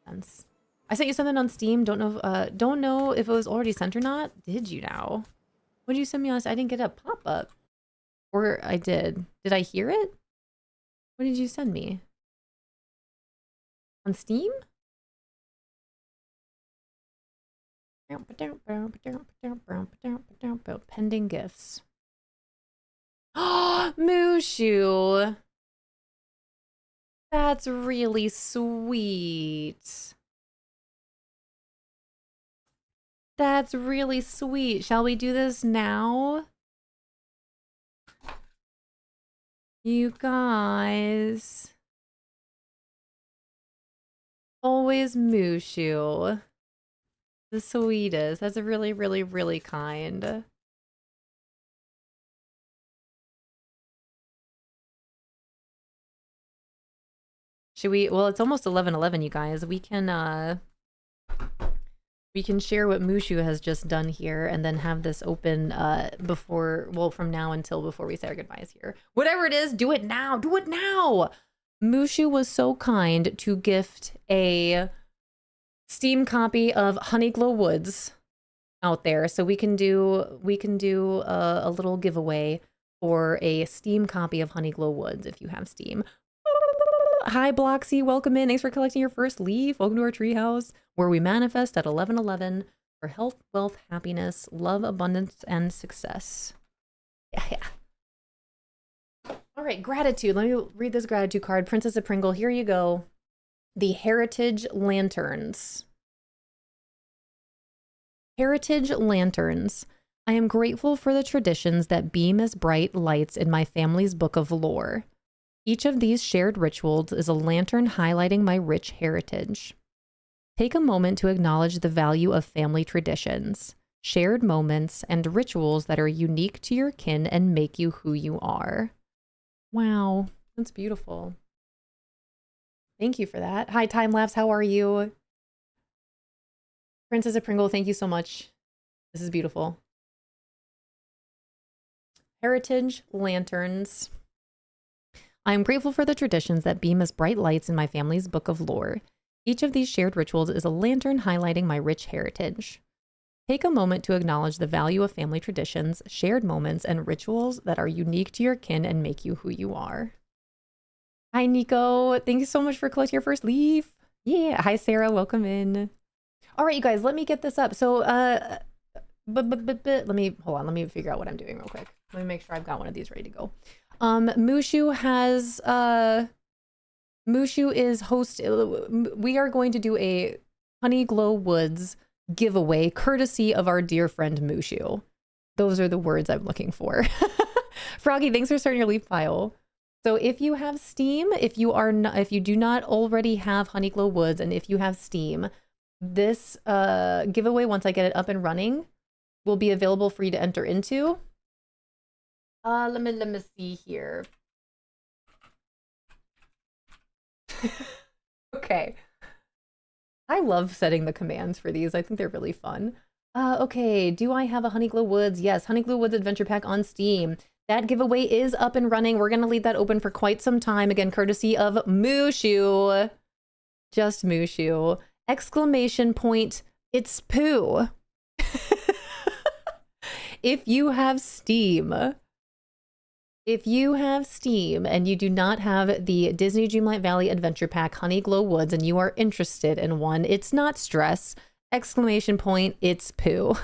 Sense. I sent you something on Steam. Don't know if it was already sent or not. Did you now? What did you send me on? I didn't get a pop-up. Or I did. Did I hear it? What did you send me? On Steam? Pending gifts. Oh, Mushu! That's really sweet. That's really sweet. Shall we do this now? You guys. Always Mushu. The sweetest. That's really, really, really kind. Should we? Well, it's almost 11:11, you guys. We can share what Mushu has just done here and then have this open before, well, from now until before we say our goodbyes here. Whatever it is, do it now. Do it now. Mushu was so kind to gift a Steam copy of Honeyglow Woods out there, so we can do a little giveaway for a Steam copy of Honeyglow Woods if you have Steam. Hi Bloxy, welcome in. Thanks for collecting your first leaf. Welcome to our treehouse where we manifest at 11:11 for health, wealth, happiness, love, abundance, and success. Yeah. All right, gratitude. Let me read this gratitude card. Princess of Pringle, here you go. The Heritage Lanterns. Heritage Lanterns. I am grateful for the traditions that beam as bright lights in my family's book of lore. Each of these shared rituals is a lantern highlighting my rich heritage. Take a moment to acknowledge the value of family traditions, shared moments, and rituals that are unique to your kin and make you who you are. Wow, that's beautiful. Thank you for that. Hi, Time Lapse, how are you? Princess of Pringle, thank you so much. This is beautiful. Heritage Lanterns. I am grateful for the traditions that beam as bright lights in my family's book of lore. Each of these shared rituals is a lantern highlighting my rich heritage. Take a moment to acknowledge the value of family traditions, shared moments, and rituals that are unique to your kin and make you who you are. Hi, Nico. Thank you so much for collecting your first leaf. Yeah. Hi, Sarah. Welcome in. All right, you guys, let me get this up. So, let me, hold on. Let me figure out what I'm doing real quick. Let me make sure I've got one of these ready to go. Mushu has, Mushu is we are going to do a Honeyglow Woods giveaway courtesy of our dear friend Mushu. Those are the words I'm looking for. Froggy, thanks for starting your leaf pile. So if you have Steam, if you do not already have Honeyglow Woods, and if you have Steam, this giveaway, once I get it up and running, will be available for you to enter into. Let me see here. Okay. I love setting the commands for these. I think they're really fun. Okay, do I have a Honeyglow Woods? Yes, Honeyglow Woods Adventure Pack on Steam. That giveaway is up and running. We're going to leave that open for quite some time. Again, courtesy of Mushu. Just Mushu. Exclamation point, it's poo. if you have Steam, if you have Steam and you do not have the Disney Dreamlight Valley Adventure Pack Honeyglow Woods and you are interested in one, it's not stress, exclamation point, it's poo.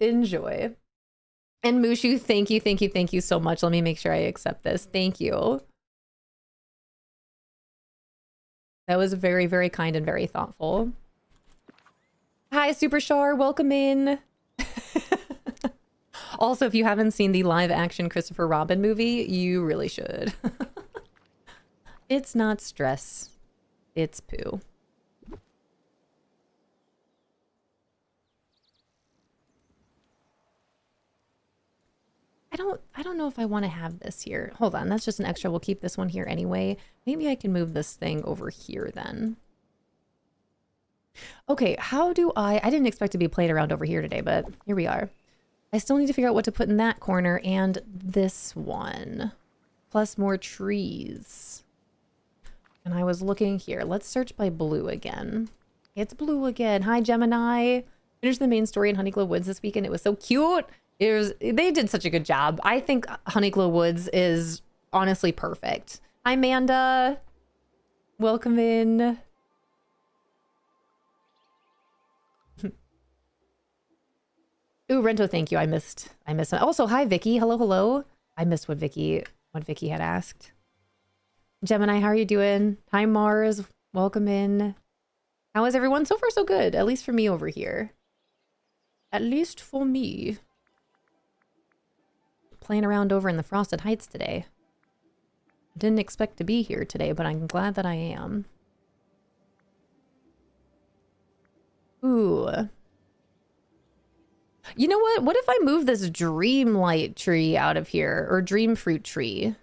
Enjoy. And Mushu, thank you, thank you, thank you so much. Let me make sure I accept this. Thank you. That was very, very kind and very thoughtful. Hi, Superstar. Welcome in. Also, if you haven't seen the live action Christopher Robin movie, you really should. It's not stress. It's poo. I don't know if I want to have this here. Hold on, that's just an extra. We'll keep this one here anyway. Maybe I can move this thing over here then. Okay, how do I didn't expect to be playing around over here today, but here we are. I still need to figure out what to put in that corner and this one. Plus more trees. And I was looking here. Let's search by blue again. It's blue again. Hi, Gemini. Finished the main story in Honeyglow Woods this weekend. It was so cute. They did such a good job. I think Honeyglow Woods is honestly perfect. Hi, Amanda. Welcome in. Ooh, Rento, thank you. I missed. Also, hi, Vicky. Hello, hello. I missed what Vicky had asked. Gemini, how are you doing? Hi, Mars. Welcome in. How is everyone? So far, so good. At least for me over here. At least for me. Playing around over in the Frosted Heights today. Didn't expect to be here today, but I'm glad that I am. Ooh. You know what? What if I move this Dreamlight tree out of here? Or Dream Fruit tree?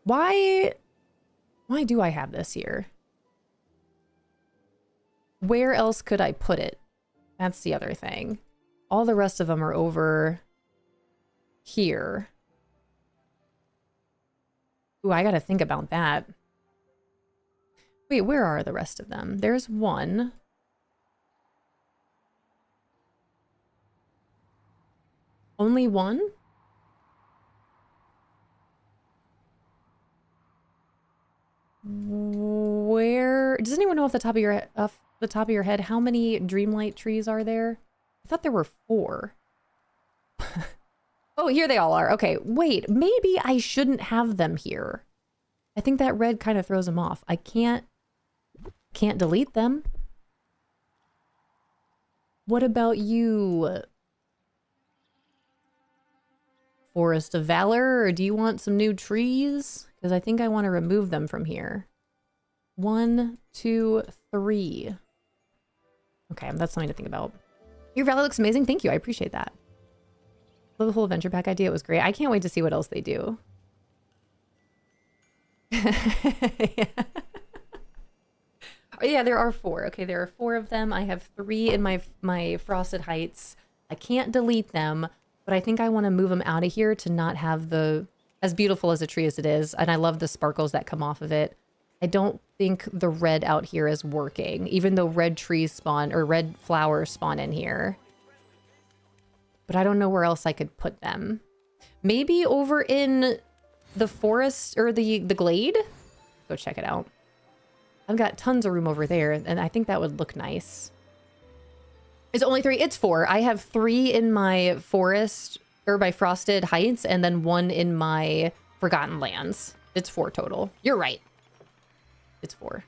Why do I have this here? Where else could I put it? That's the other thing. All the rest of them are over here. Ooh, I gotta think about that. Wait, where are the rest of them? There's one. Only one? Where does anyone know off the top of your head how many Dreamlight trees are there? I thought there were 4. Oh, here they all are. Okay, wait, maybe I shouldn't have them here. I think that red kind of throws them off. I can't delete them. What about you? Forest of Valor, or do you want some new trees? Because I think I want to remove them from here. 1, 2, 3. Okay, that's something to think about. Your Valor looks amazing. Thank you. I appreciate that. Love the whole adventure pack idea. It was great. I can't wait to see what else they do. Yeah, there are 4. Okay, there are 4 of them. I have 3 in my Frosted Heights. I can't delete them, but I think I want to move them out of here to not have the, as beautiful as a tree as it is, and I love the sparkles that come off of it. I don't think the red out here is working, even though red trees spawn, or red flowers spawn in here. But I don't know where else I could put them. Maybe over in the forest, or the glade? Go check it out. I've got tons of room over there, and I think that would look nice. It's only 3. It's 4. I have 3 in my forest, or my Frosted Heights, and then 1 in my Forgotten Lands. It's 4 total. You're right. It's 4.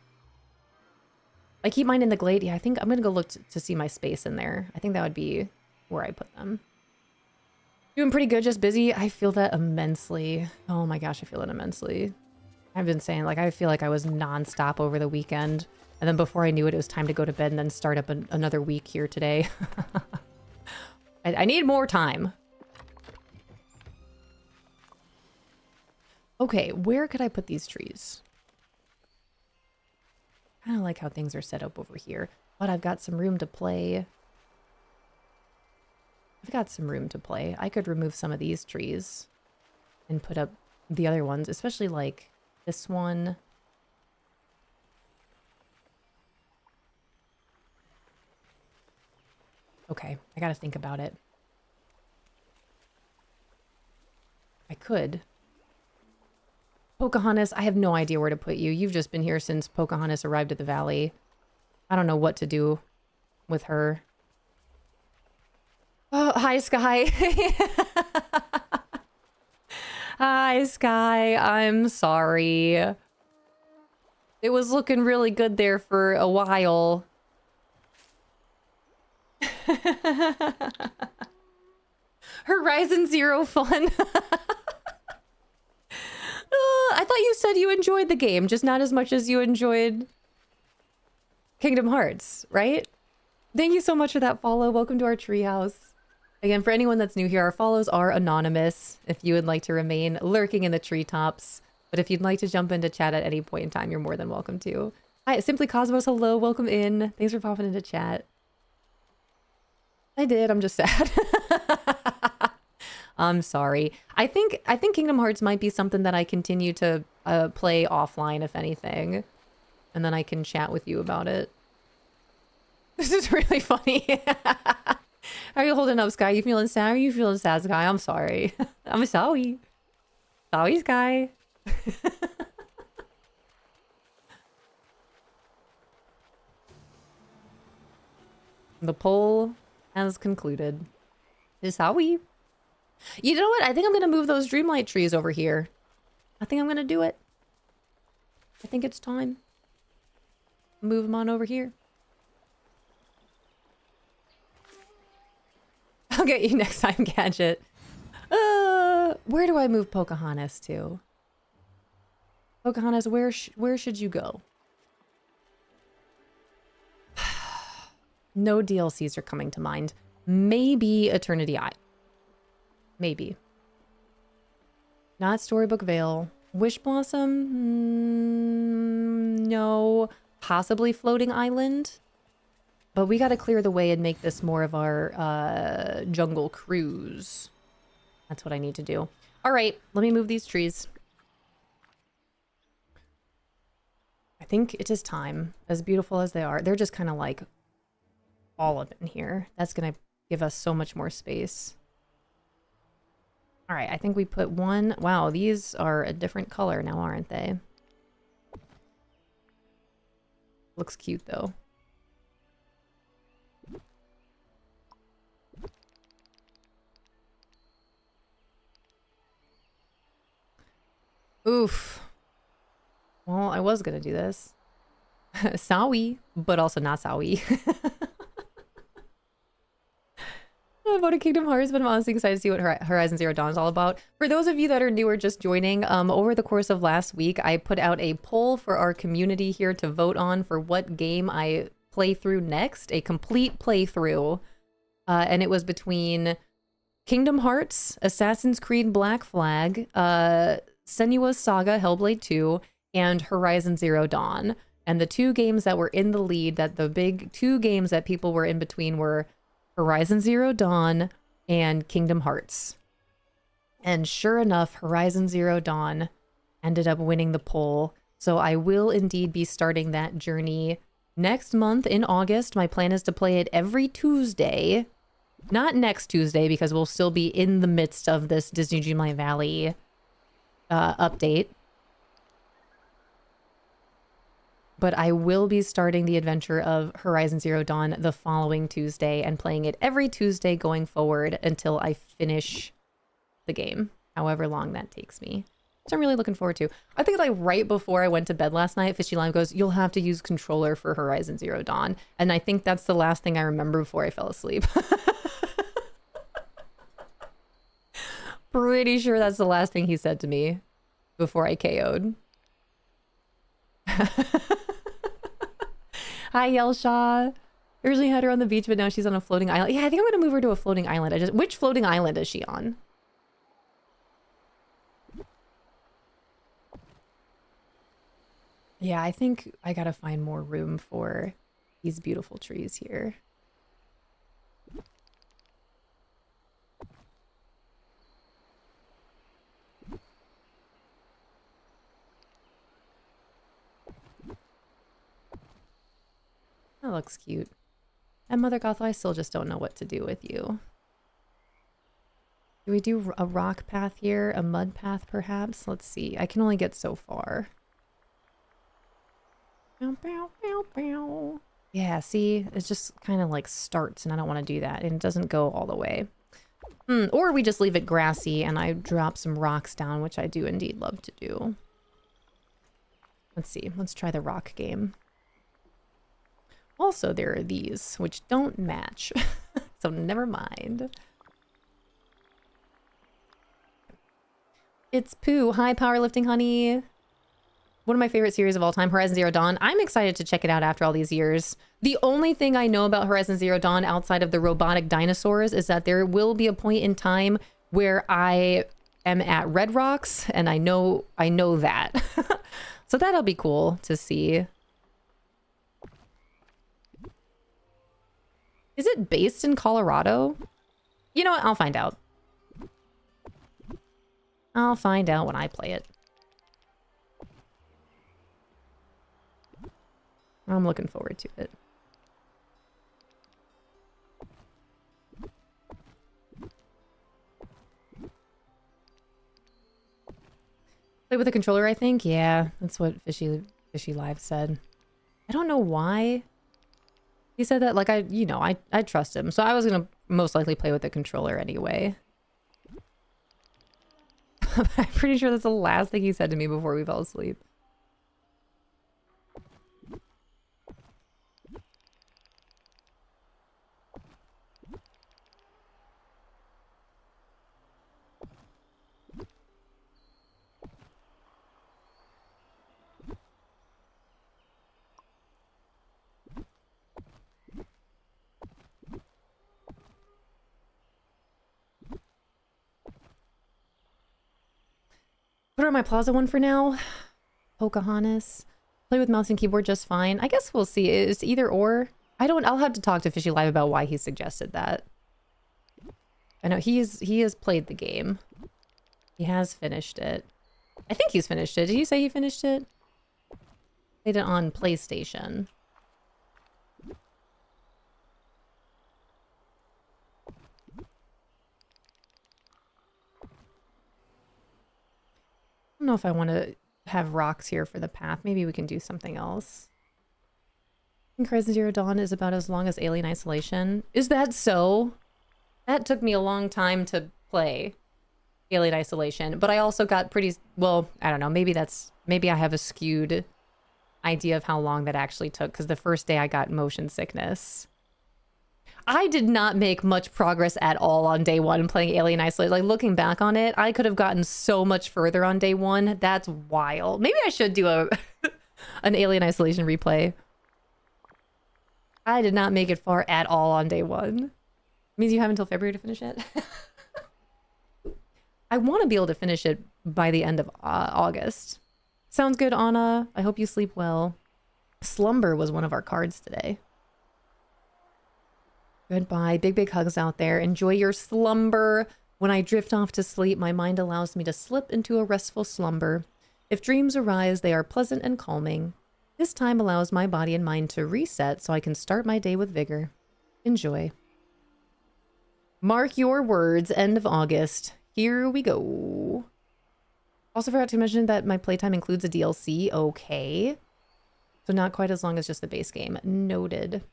I keep mine in the glade. Yeah, I think I'm going to go look to see my space in there. I think that would be where I put them. Doing pretty good, just busy. I feel that immensely. Oh my gosh, I feel it immensely. I've been saying, like, I feel like I was nonstop over the weekend. And then before I knew it, it was time to go to bed and then start up another week here today. I need more time. Okay, where could I put these trees? I kind of like how things are set up over here. But I've got some room to play. I've got some room to play. I could remove some of these trees and put up the other ones, especially like this one. Okay, I gotta think about it. I could. Pocahontas, I have no idea where to put you. You've just been here since Pocahontas arrived at the valley. I don't know what to do with her. Oh, hi, Sky. Hi, Sky. I'm sorry. It was looking really good there for a while. Horizon Zero fun. I thought you said you enjoyed the game, just not as much as you enjoyed Kingdom Hearts, right? Thank you so much for that follow. Welcome to our treehouse. Again, for anyone that's new here, our follows are anonymous if you would like to remain lurking in the treetops. But if you'd like to jump into chat at any point in time, you're more than welcome to. Hi, Simply Cosmos, hello, welcome in. Thanks for popping into chat. I did, I'm just sad. I'm sorry. I think Kingdom Hearts might be something that I continue to play offline, if anything. And then I can chat with you about it. This is really funny. How are you holding up, Sky? You feeling sad? Are you feeling sad, Sky? I'm sorry. I'm sorry. Sorry, Sky. The poll has concluded. Sorry. You know what? I think I'm going to move those Dreamlight trees over here. I think I'm going to do it. I think it's time. Move them on over here. I'll get you next time, Gadget. Where do I move Pocahontas to? Pocahontas, where should you go? No DLCs are coming to mind. Maybe Eternity Eye. Maybe. Not Storybook Vale. Wish Blossom? No. Possibly Floating Island? But we gotta clear the way and make this more of our jungle cruise. That's what I need to do. All right, let me move these trees. I think it is time. As beautiful as they are, they're just kind of like all up in here. That's gonna give us so much more space. All right, I think we put one. Wow, these are a different color now, aren't they? Looks cute though. Oof. Well, I was gonna do this. Sorry, but also not sorry. About a Kingdom Hearts, but I'm honestly excited to see what Horizon Zero Dawn is all about. For those of you that are new or just joining, over the course of last week, I put out a poll for our community here to vote on for what game I play through next, a complete playthrough. And it was between Kingdom Hearts, Assassin's Creed Black Flag, Senua's Saga Hellblade 2, and Horizon Zero Dawn. And the two games that were in the lead, that the big two games that people were in between were Horizon Zero Dawn and Kingdom Hearts. And sure enough, Horizon Zero Dawn ended up winning the poll. So I will indeed be starting that journey next month in August. My plan is to play it every Tuesday. Not next Tuesday, because we'll still be in the midst of this Disney Dreamlight Valley update. But I will be starting the adventure of Horizon Zero Dawn the following Tuesday and playing it every Tuesday going forward until I finish the game, however long that takes me. So I'm really looking forward to. I think like right before I went to bed last night, Fishy Lime goes, "You'll have to use controller for Horizon Zero Dawn." And I think that's the last thing I remember before I fell asleep. Pretty sure that's the last thing he said to me before I KO'd. Hi, Yelshaw. I originally had her on the beach, but now she's on a floating island. Yeah, I think I'm going to move her to a floating island. Which floating island is she on? Yeah, I think I got to find more room for these beautiful trees here. That looks cute. And Mother Gothel, I still just don't know what to do with you. Do we do a rock path here? A mud path, perhaps? Let's see. I can only get so far. Bow, bow, bow, bow. Yeah, see? It just kind of like starts, and I don't want to do that. And it doesn't go all the way. Or we just leave it grassy, and I drop some rocks down, which I do indeed love to do. Let's see. Let's try the rock game. Also, there are these, which don't match. So never mind. It's Pooh. Hi, powerlifting honey. One of my favorite series of all time, Horizon Zero Dawn. I'm excited to check it out after all these years. The only thing I know about Horizon Zero Dawn outside of the robotic dinosaurs is that there will be a point in time where I am at Red Rocks, and I know that. So that'll be cool to see. Is it based in Colorado? You know what? I'll find out. I'll find out when I play it. I'm looking forward to it. Play with a controller, I think? Yeah, that's what Fishy Live said. I don't know why. He said that, like, I trust him. So I was gonna most likely play with the controller anyway. I'm pretty sure that's the last thing he said to me before we fell asleep. Put her on my Plaza one for now. Pocahontas. Play with mouse and keyboard just fine. I guess we'll see. It's either or. I'll have to talk to Fishy Live about why he suggested that. I know he has played the game. He has finished it. I think he's finished it. Did you say he finished it? Played it on PlayStation. I don't know if I want to have rocks here for the path. Maybe we can do something else. I think Horizon Zero Dawn is about as long as Alien Isolation. Is that so? That took me a long time to play Alien Isolation, but I also got pretty, well, I don't know, maybe I have a skewed idea of how long that actually took, because the first day I got motion sickness. I did not make much progress at all on day one playing Alien Isolation. Like, looking back on it, I could have gotten so much further on day one. That's wild. Maybe I should do an Alien Isolation replay. I did not make it far at all on day one. Means you have until February to finish it? I want to be able to finish it by the end of August. Sounds good, Anna. I hope you sleep well. Slumber was one of our cards today. Goodbye. Big, big hugs out there. Enjoy your slumber. When I drift off to sleep, my mind allows me to slip into a restful slumber. If dreams arise, they are pleasant and calming. This time allows my body and mind to reset so I can start my day with vigor. Enjoy. Mark your words, end of August. Here we go. Also forgot to mention that my playtime includes a DLC. Okay. So not quite as long as just the base game. Noted.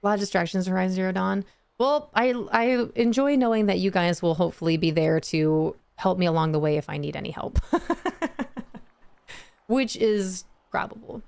A lot of distractions in Horizon Zero Dawn. Well, I enjoy knowing that you guys will hopefully be there to help me along the way if I need any help. Which is probable.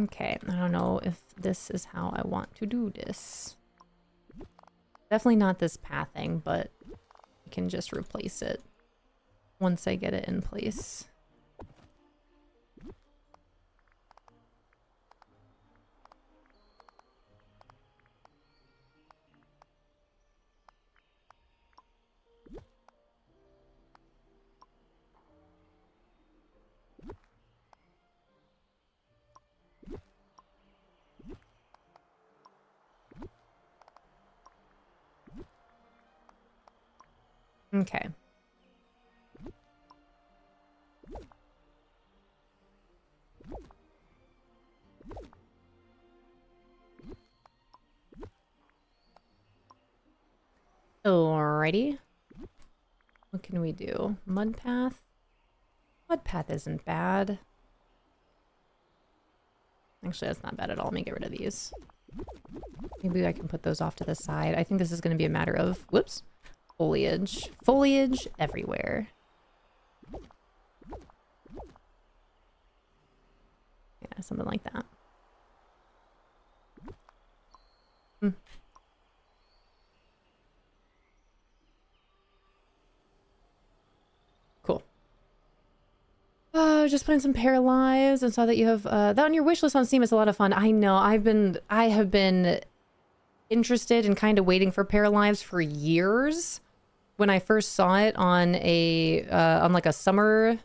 Okay, I don't know if this is how I want to do this. Definitely not this pathing, but I can just replace it once I get it in place. Okay. Alrighty. What can we do? Mud path? Mud path isn't bad. Actually, that's not bad at all. Let me get rid of these. Maybe I can put those off to the side. I think this is going to be a matter of, whoops, foliage. Foliage everywhere. Yeah, something like that. Cool. Just playing some Paralyzed and saw that you have that on your wish list on Steam. Is a lot of fun. I know. I have been interested and kind of waiting for Paralyzed for years. When I first saw it on a on like a summer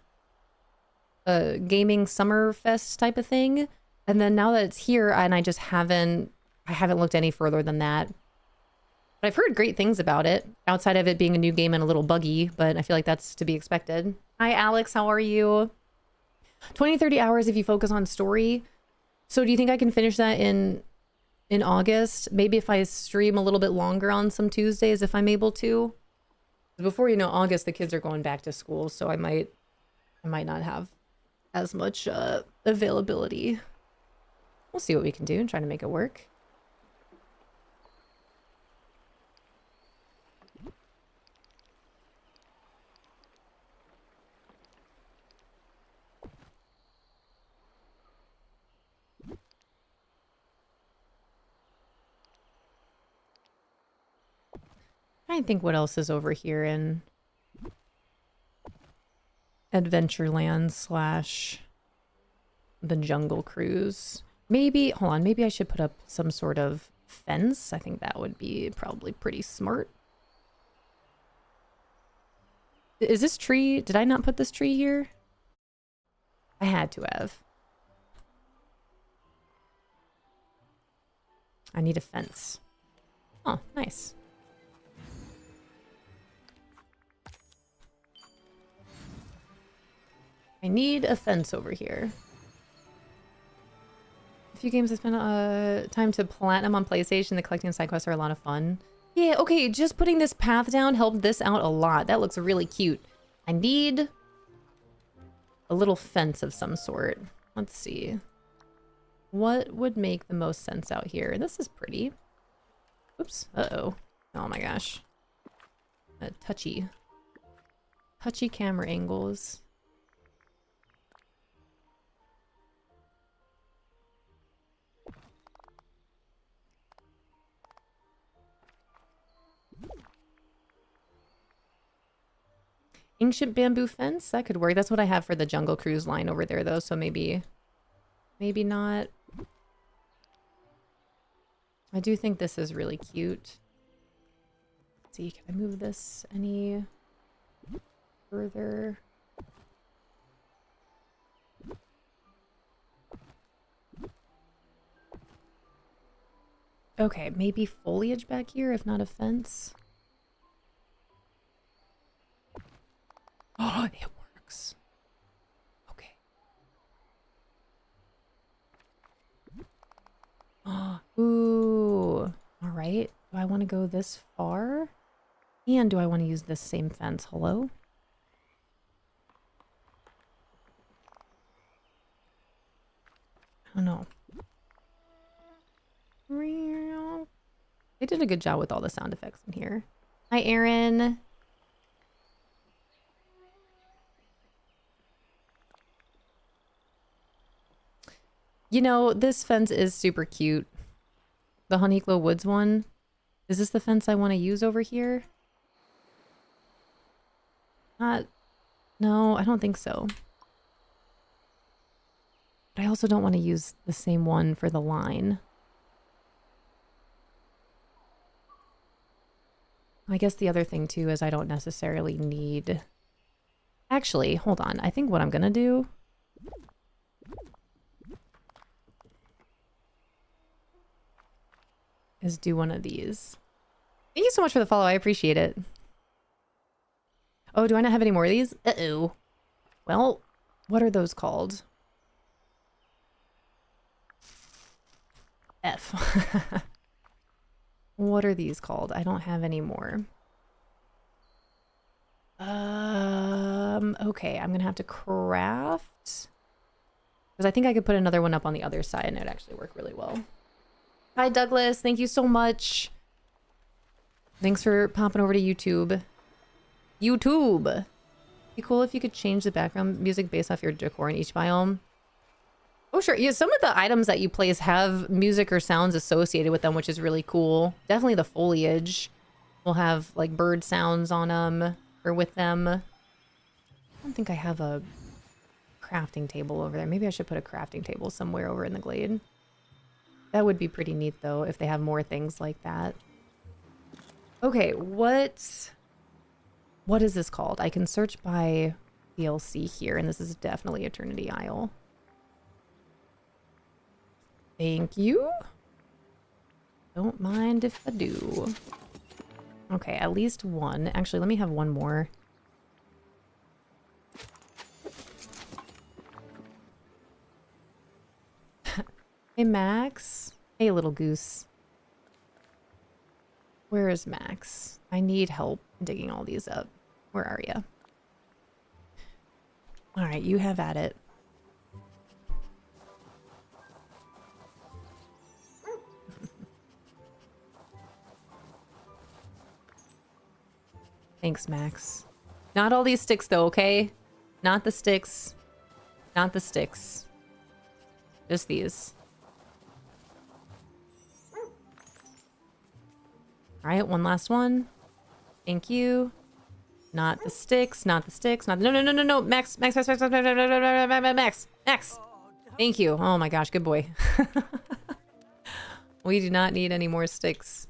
gaming summer fest type of thing, and then now that it's here, and I haven't looked any further than that. But I've heard great things about it, outside of it being a new game and a little buggy, but I feel like that's to be expected. Hi, Alex. How are you? 20-30 hours if you focus on story. So do you think I can finish that in August? Maybe if I stream a little bit longer on some Tuesdays, if I'm able to. Before you know August, the kids are going back to school, so I might not have as much availability. We'll see what we can do and try to make it work. I think what else is over here in Adventureland / the Jungle Cruise. Maybe, hold on, maybe I should put up some sort of fence. I think that would be probably pretty smart. Is this tree, did I not put this tree here? I had to have. I need a fence. Oh, nice. I need a fence over here. A few games I spent time to platinum on PlayStation. The collecting side quests are a lot of fun. Yeah, okay, just putting this path down helped this out a lot. That looks really cute. I need a little fence of some sort. Let's see. What would make the most sense out here? This is pretty. Oops. Uh-oh. Oh my gosh. Touchy camera angles. Ancient bamboo fence? That could work. That's what I have for the Jungle Cruise line over there, though, so maybe not. I do think this is really cute. Let's see, can I move this any further? Okay, maybe foliage back here, if not a fence. Oh, it works. Okay. Oh, ooh. All right. Do I want to go this far? And do I want to use this same fence? Hello? I don't know. They did a good job with all the sound effects in here. Hi, Aaron. You know, this fence is super cute. The Honeyglow Woods one. Is this the fence I want to use over here? No, I don't think so. But I also don't want to use the same one for the line. I guess the other thing too is I don't necessarily need... Actually, hold on. I think what I'm gonna do... is do one of these. Thank you so much for the follow. I appreciate it. Oh, do I not have any more of these? Uh-oh. Well, what are those called? F. What are these called? I don't have any more. Okay, I'm gonna have to craft. Because I think I could put another one up on the other side and it'd actually work really well. Hi, Douglas. Thank you so much. Thanks for popping over to YouTube. YouTube! Be cool if you could change the background music based off your decor in each biome. Oh, sure. Yeah, some of the items that you place have music or sounds associated with them, which is really cool. Definitely the foliage will have like bird sounds on them or with them. I don't think I have a crafting table over there. Maybe I should put a crafting table somewhere over in the glade. That would be pretty neat though if they have more things like that. Okay, what is this called? I can search by DLC here, and this is definitely Eternity Isle. Thank you. Don't mind if I do. Okay, at least one. Actually, let me have one more. Hey, Max. Hey, little goose. Where is Max? I need help digging all these up. Where are you? All right, you have at it. Thanks, Max. Not all these sticks, though, okay? Not the sticks. Not the sticks. Just these. All right, one last one. Thank you. Not the sticks, not the sticks, not the... No. Max. Thank you. Oh my gosh, good boy. We do not need any more sticks.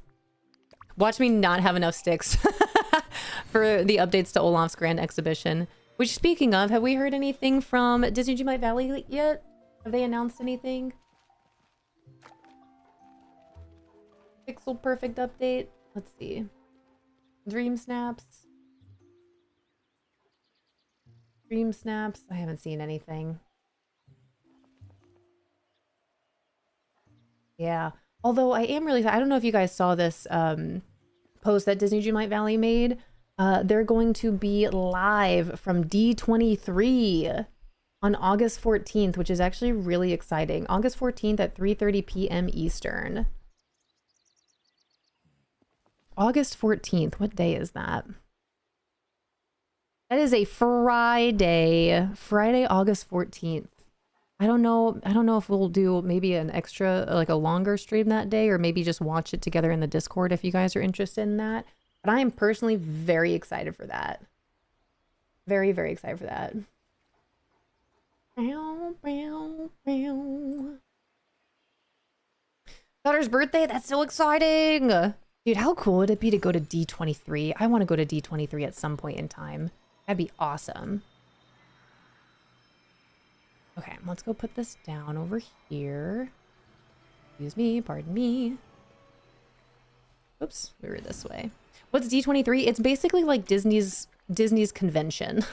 Watch me not have enough sticks for the updates to Olaf's Grand Exhibition. Which, speaking of, have we heard anything from Disney Dreamlight Valley yet? Have they announced anything? Pixel Perfect update? Let's see. Dream Snaps. Dream Snaps. I haven't seen anything. Yeah. Although I am really... I don't know if you guys saw this post that Disney Dreamlight Valley made. They're going to be live from D23 on August 14th, which is actually really exciting. August 14th at 3:30 p.m. Eastern. August 14th. What day is that? That is a Friday. Friday, August 14th. I don't know if we'll do maybe an extra, like a longer stream that day, or maybe just watch it together in the Discord if you guys are interested in that. But I am personally very excited for that. Very, very excited for that. Daughter's birthday? That's so exciting! Dude, how cool would it be to go to D23? I want to go to D23 at some point in time. That'd be awesome. Okay, let's go put this down over here. Excuse me, pardon me. Oops, we were this way. What's D23? It's basically like Disney's convention.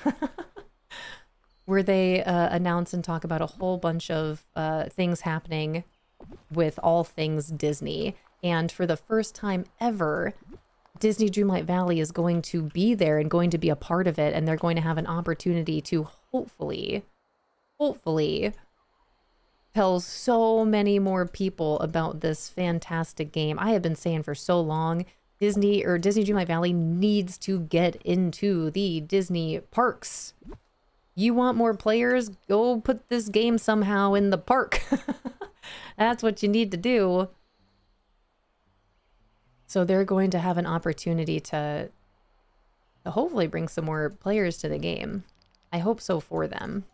Where they announce and talk about a whole bunch of things happening with all things Disney. And for the first time ever, Disney Dreamlight Valley is going to be there and going to be a part of it. And they're going to have an opportunity to hopefully tell so many more people about this fantastic game. I have been saying for so long, Disney Dreamlight Valley needs to get into the Disney parks. You want more players? Go put this game somehow in the park. That's what you need to do. So they're going to have an opportunity to hopefully bring some more players to the game. I hope so for them.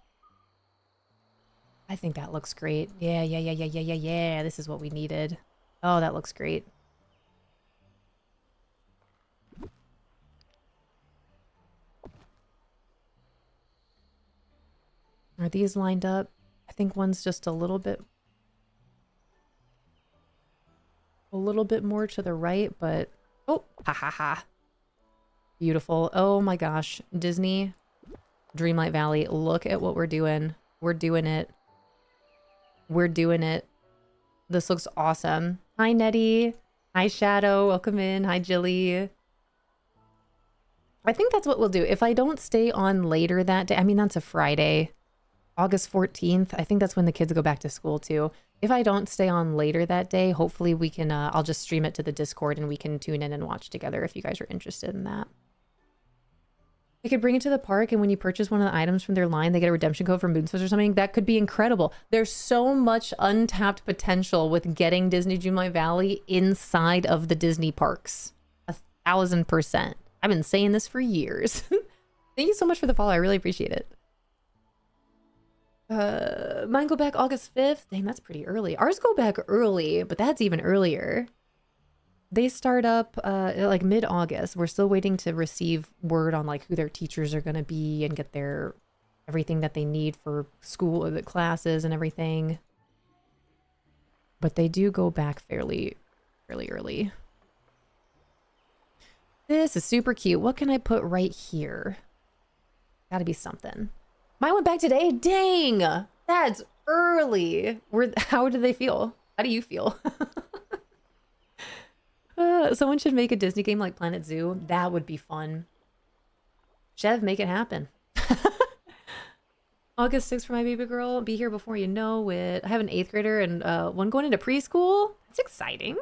I think that looks great. Yeah. This is what we needed. Oh, that looks great. Are these lined up? I think one's just a little bit more to the right, but oh, ha. Beautiful. Oh my gosh. Disney, Dreamlight Valley. Look at what we're doing. We're doing it. We're doing it. This looks awesome. Hi, Nettie. Hi, Shadow. Welcome in. Hi, Jilly. I think that's what we'll do. If I don't stay on later that day, I mean, that's a Friday, August 14th. I think that's when the kids go back to school too. If I don't stay on later that day, hopefully we can, I'll just stream it to the Discord and we can tune in and watch together if you guys are interested in that. They could bring it to the park, and when you purchase one of the items from their line, they get a redemption code from Moonsfest or something. That could be incredible. There's so much untapped potential with getting Disney Dreamlight Valley inside of the Disney parks. 1000%. I've been saying this for years. Thank you so much for the follow. I really appreciate it. Mine go back August 5th. Dang, that's pretty early. Ours go back early, but that's even earlier. They start up like mid-August. We're still waiting to receive word on like who their teachers are going to be and get their everything that they need for school, the classes and everything. But they do go back fairly early. This is super cute. What can I put right here? Gotta be something. Mine went back today. Dang, that's early. How do they feel? How do you feel? Someone should make a Disney game like Planet Zoo. That would be fun. Chev, make it happen. August 6th for my baby girl. Be here before you know it. I have an 8th grader and one going into preschool. That's exciting.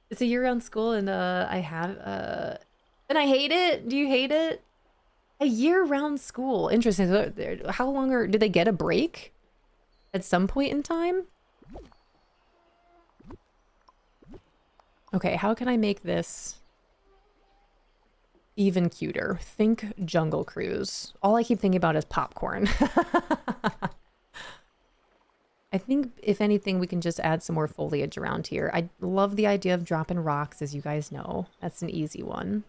It's a year-round school and I have and I hate it. Do you hate it? A year-round school. Interesting. How long did they get a break at some point in time? Okay, how can I make this even cuter? Think Jungle Cruise. All I keep thinking about is popcorn. I think, if anything, we can just add some more foliage around here. I love the idea of dropping rocks, as you guys know. That's an easy one.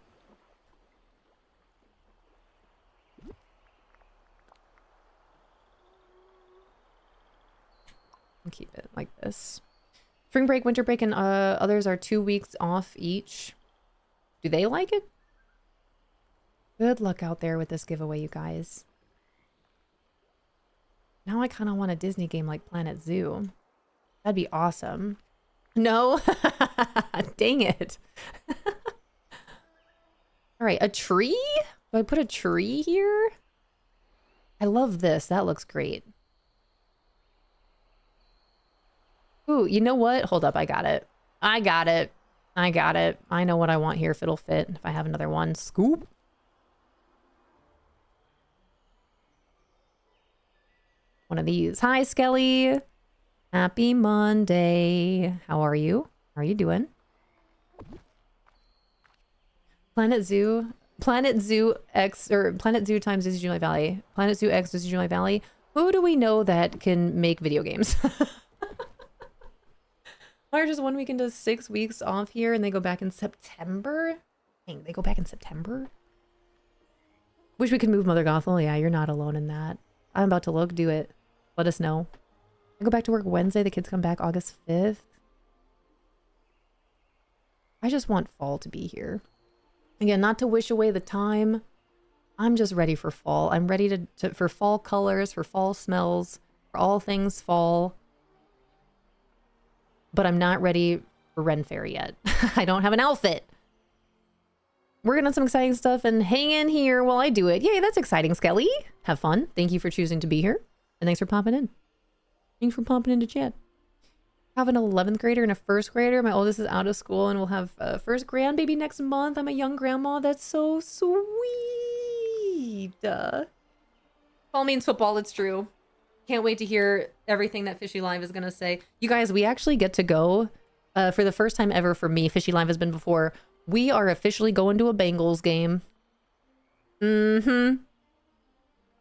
I'll keep it like this. Spring break, winter break, and others are 2 weeks off each. Do they like it? Good luck out there with this giveaway, you guys. Now I kind of want a Disney game like Planet Zoo. That'd be awesome. No? Dang it. All right, a tree? Do I put a tree here? I love this. That looks great. Ooh, you know what? Hold up. I got it. I got it. I got it. I know what I want here if it'll fit. If I have another one. Scoop. One of these. Hi, Skelly. Happy Monday. How are you? How are you doing? Planet Zoo X, or Planet Zoo times Disney Dreamlight Valley. Planet Zoo X Disney Dreamlight Valley. Who do we know that can make video games? Or just 1 weekend does 6 weeks off here and they go back in September? Dang, they go back in September? Wish we could move Mother Gothel. Yeah, you're not alone in that. I'm about to look. Do it. Let us know. I go back to work Wednesday. The kids come back August 5th. I just want fall to be here. Again, not to wish away the time. I'm just ready for fall. I'm ready for fall colors, for fall smells, for all things fall. But I'm not ready for Ren Fair yet. I don't have an outfit. Working on some exciting stuff and hang in here while I do it. Yay, that's exciting, Skelly. Have fun. Thank you for choosing to be here. And thanks for popping in. Thanks for popping into chat. I have an 11th grader and a 1st grader. My oldest is out of school and we'll have a first grandbaby next month. I'm a young grandma. That's so sweet. Fall means football. It's true. Can't wait to hear everything that Fishy Live is going to say. You guys, we actually get to go for the first time ever for me. Fishy Live has been before. We are officially going to a Bengals game. Mm-hmm.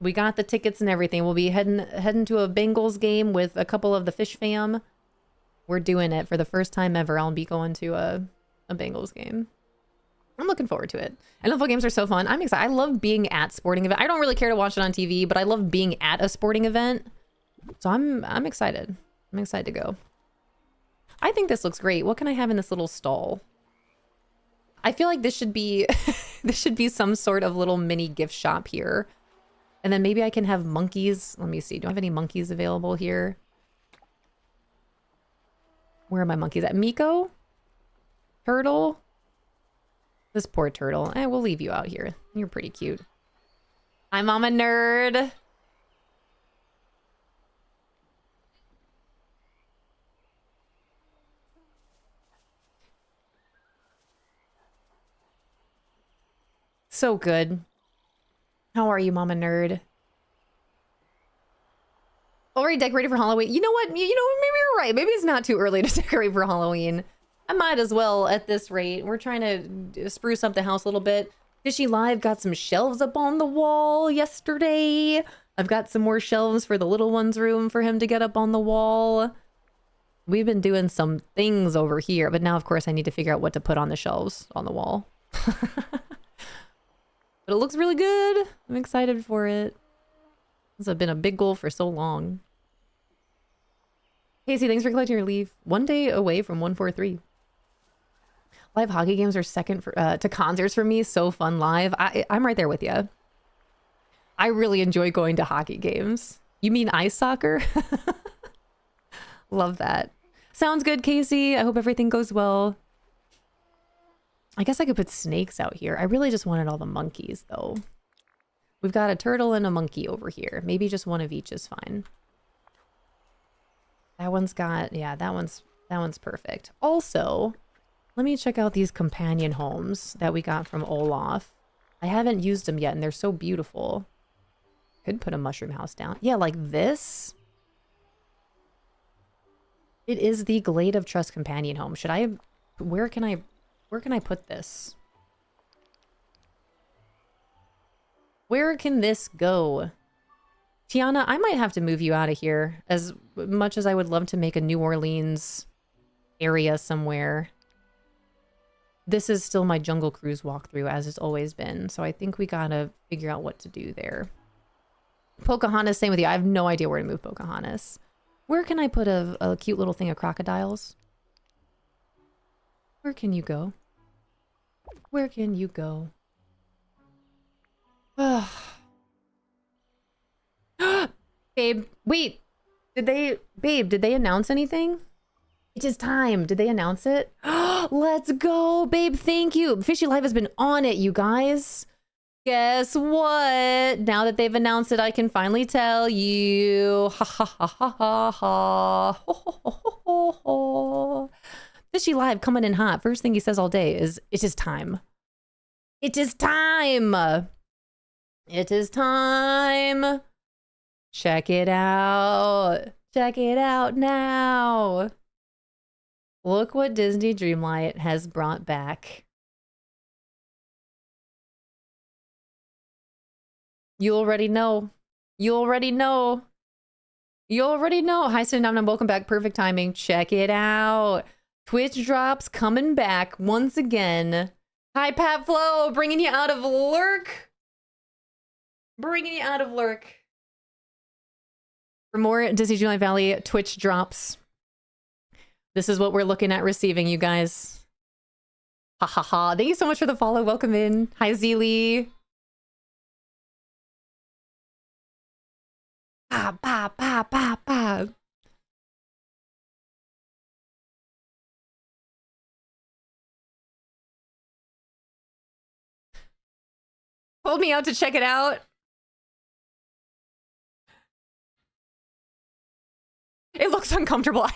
We got the tickets and everything. We'll be heading to a Bengals game with a couple of the Fish fam. We're doing it for the first time ever. I'll be going to a Bengals game. I'm looking forward to it. NFL games are so fun. I'm excited. I love being at sporting event. I don't really care to watch it on TV, but I love being at a sporting event. So I'm excited. I'm excited to go. I think this looks great. What can I have in this little stall? I feel like this should be this should be some sort of little mini gift shop here. And then maybe I can have monkeys. Let me see. Do I have any monkeys available here? Where are my monkeys at? Miko? Turtle? This poor turtle. We'll leave you out here. You're pretty cute. Hi, Mama Nerd. So good. How are you, Mama Nerd? Already decorated for Halloween. You know what? Maybe you're right. Maybe it's not too early to decorate for Halloween. I might as well at this rate. We're trying to spruce up the house a little bit. Fishy Live got some shelves up on the wall yesterday. I've got some more shelves for the little one's room for him to get up on the wall. We've been doing some things over here, but now, of course, I need to figure out what to put on the shelves on the wall. But it looks really good. I'm excited for it. This has been a big goal for so long. Casey, thanks for collecting your leaf. 1 day away from 143. Live hockey games are second for, to concerts for me. So fun live. I'm right there with you. I really enjoy going to hockey games. You mean ice soccer? Love that. Sounds good, Casey. I hope everything goes well. I guess I could put snakes out here. I really just wanted all the monkeys, though. We've got a turtle and a monkey over here. Maybe just one of each is fine. That one's got... Yeah, that one's perfect. Also, let me check out these companion homes that we got from Olaf. I haven't used them yet, and they're so beautiful. Could put a mushroom house down. Yeah, like this. It is the Glade of Trust companion home. Should I... Where can I put this? Where can this go? Tiana, I might have to move you out of here. As much as I would love to make a New Orleans area somewhere. This is still my Jungle Cruise walkthrough, as it's always been. So I think we gotta figure out what to do there. Pocahontas, same with you. I have no idea where to move Pocahontas. Where can I put a cute little thing of crocodiles? Where can you go? Where can you go? Babe, wait. Babe, did they announce anything? It is time. Did they announce it? Let's go, babe. Thank you. Fishy Live has been on it, you guys. Guess what? Now that they've announced it, I can finally tell you. Ha ha ha ha ha ha. Ho, ho, ho, ho, ho. Fishy Live coming in hot. First thing he says all day is, it is time. It is time. It is time. Check it out. Check it out now. Look what Disney Dreamlight has brought back. You already know. You already know. You already know. Hi, Cinnamon. Welcome back. Perfect timing. Check it out. Twitch drops coming back once again. Hi, Pat Flo. Bringing you out of lurk. Bringing you out of lurk. For more Disney Dreamlight Valley Twitch drops. This is what we're looking at receiving, you guys. Ha ha ha. Thank you so much for the follow. Welcome in. Hi, Zeely. Ba, ba, ba, ba, ba. Pulled me out to check it out. It looks uncomfortable.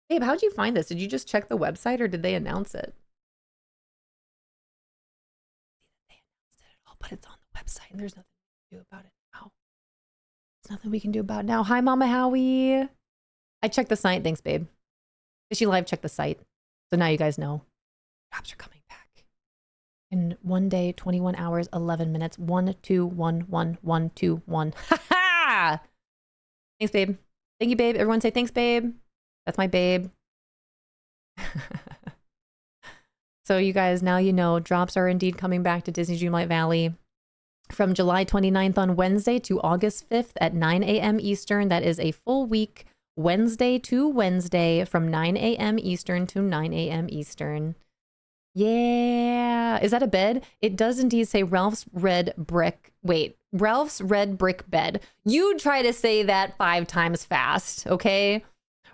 Babe, how'd you find this? Did you just check the website or did they announce it? They announced it at all, but it's on the website and there's nothing we can do about it now. There's nothing we can do about it now. Hi, Mama Howie. I checked the site. Thanks, babe. Fishy Live checked the site. So now you guys know. Drops are coming back. In 1 day, 21 hours, 11 minutes. 1, 2, 1, 1, 1, 2, 1. Ha ha! Thanks, babe. Thank you, babe. Everyone say thanks, babe. That's my babe. So you guys, now you know, drops are indeed coming back to Disney Dreamlight Valley from July 29th on Wednesday to August 5th at 9 a.m. Eastern. That is a full week, Wednesday to Wednesday from 9 a.m. Eastern to 9 a.m. Eastern. Yeah. Is that a bed? It does indeed say Ralph's Red Brick. Wait, Ralph's Red Brick Bed. You try to say that 5 times fast, okay?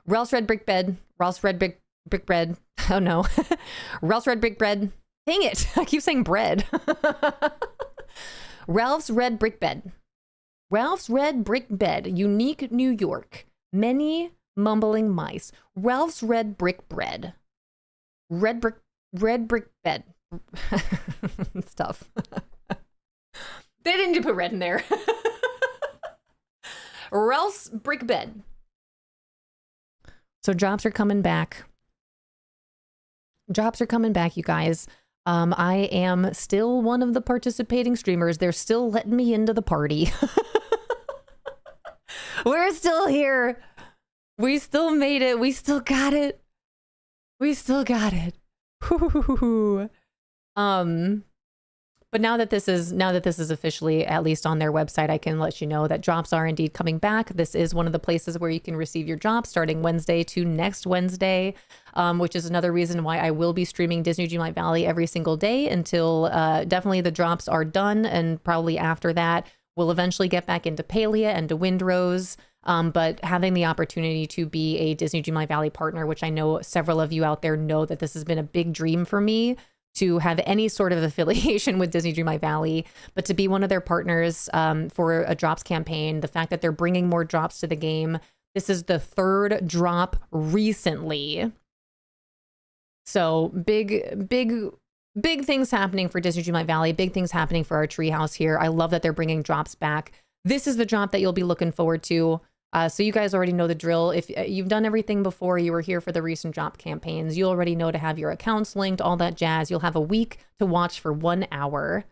Ralph's Red Brick Bed. Ralph's Red Brick Bread. Oh no. Ralph's Red Brick Bread. Dang it. I keep saying bread. Ralph's Red Brick Bed. Ralph's Red Brick Bed. Unique New York. Many mumbling mice. Ralph's Red Brick Bread. Red brick bed. It's tough. They didn't put red in there. Ralph's Brick Bed. So drops are coming back. Drops are coming back, you guys. I am still one of the participating streamers. They're still letting me into the party. We're still here. We still made it. We still got it. We still got it. But now that this is officially at least on their website, I can let you know that drops are indeed coming back. This is one of the places where you can receive your drops starting Wednesday to next Wednesday, which is another reason why I will be streaming Disney Dreamlight Valley every single day until definitely the drops are done, and probably after that we'll eventually get back into Palia and to Windrose. But having the opportunity to be a Disney Dreamlight Valley partner, which I know several of you out there know that this has been a big dream for me, to have any sort of affiliation with Disney Dreamlight Valley, but to be one of their partners for a drops campaign, the fact that they're bringing more drops to the game. This is the 3rd drop recently. So big things happening for Disney Dreamlight Valley, big things happening for our treehouse here. I love that they're bringing drops back. This is the drop that you'll be looking forward to. So you guys already know the drill. If you've done everything before, you were here for the recent drop campaigns, you already know to have your accounts linked, all that jazz. You'll have a week to watch for 1 hour.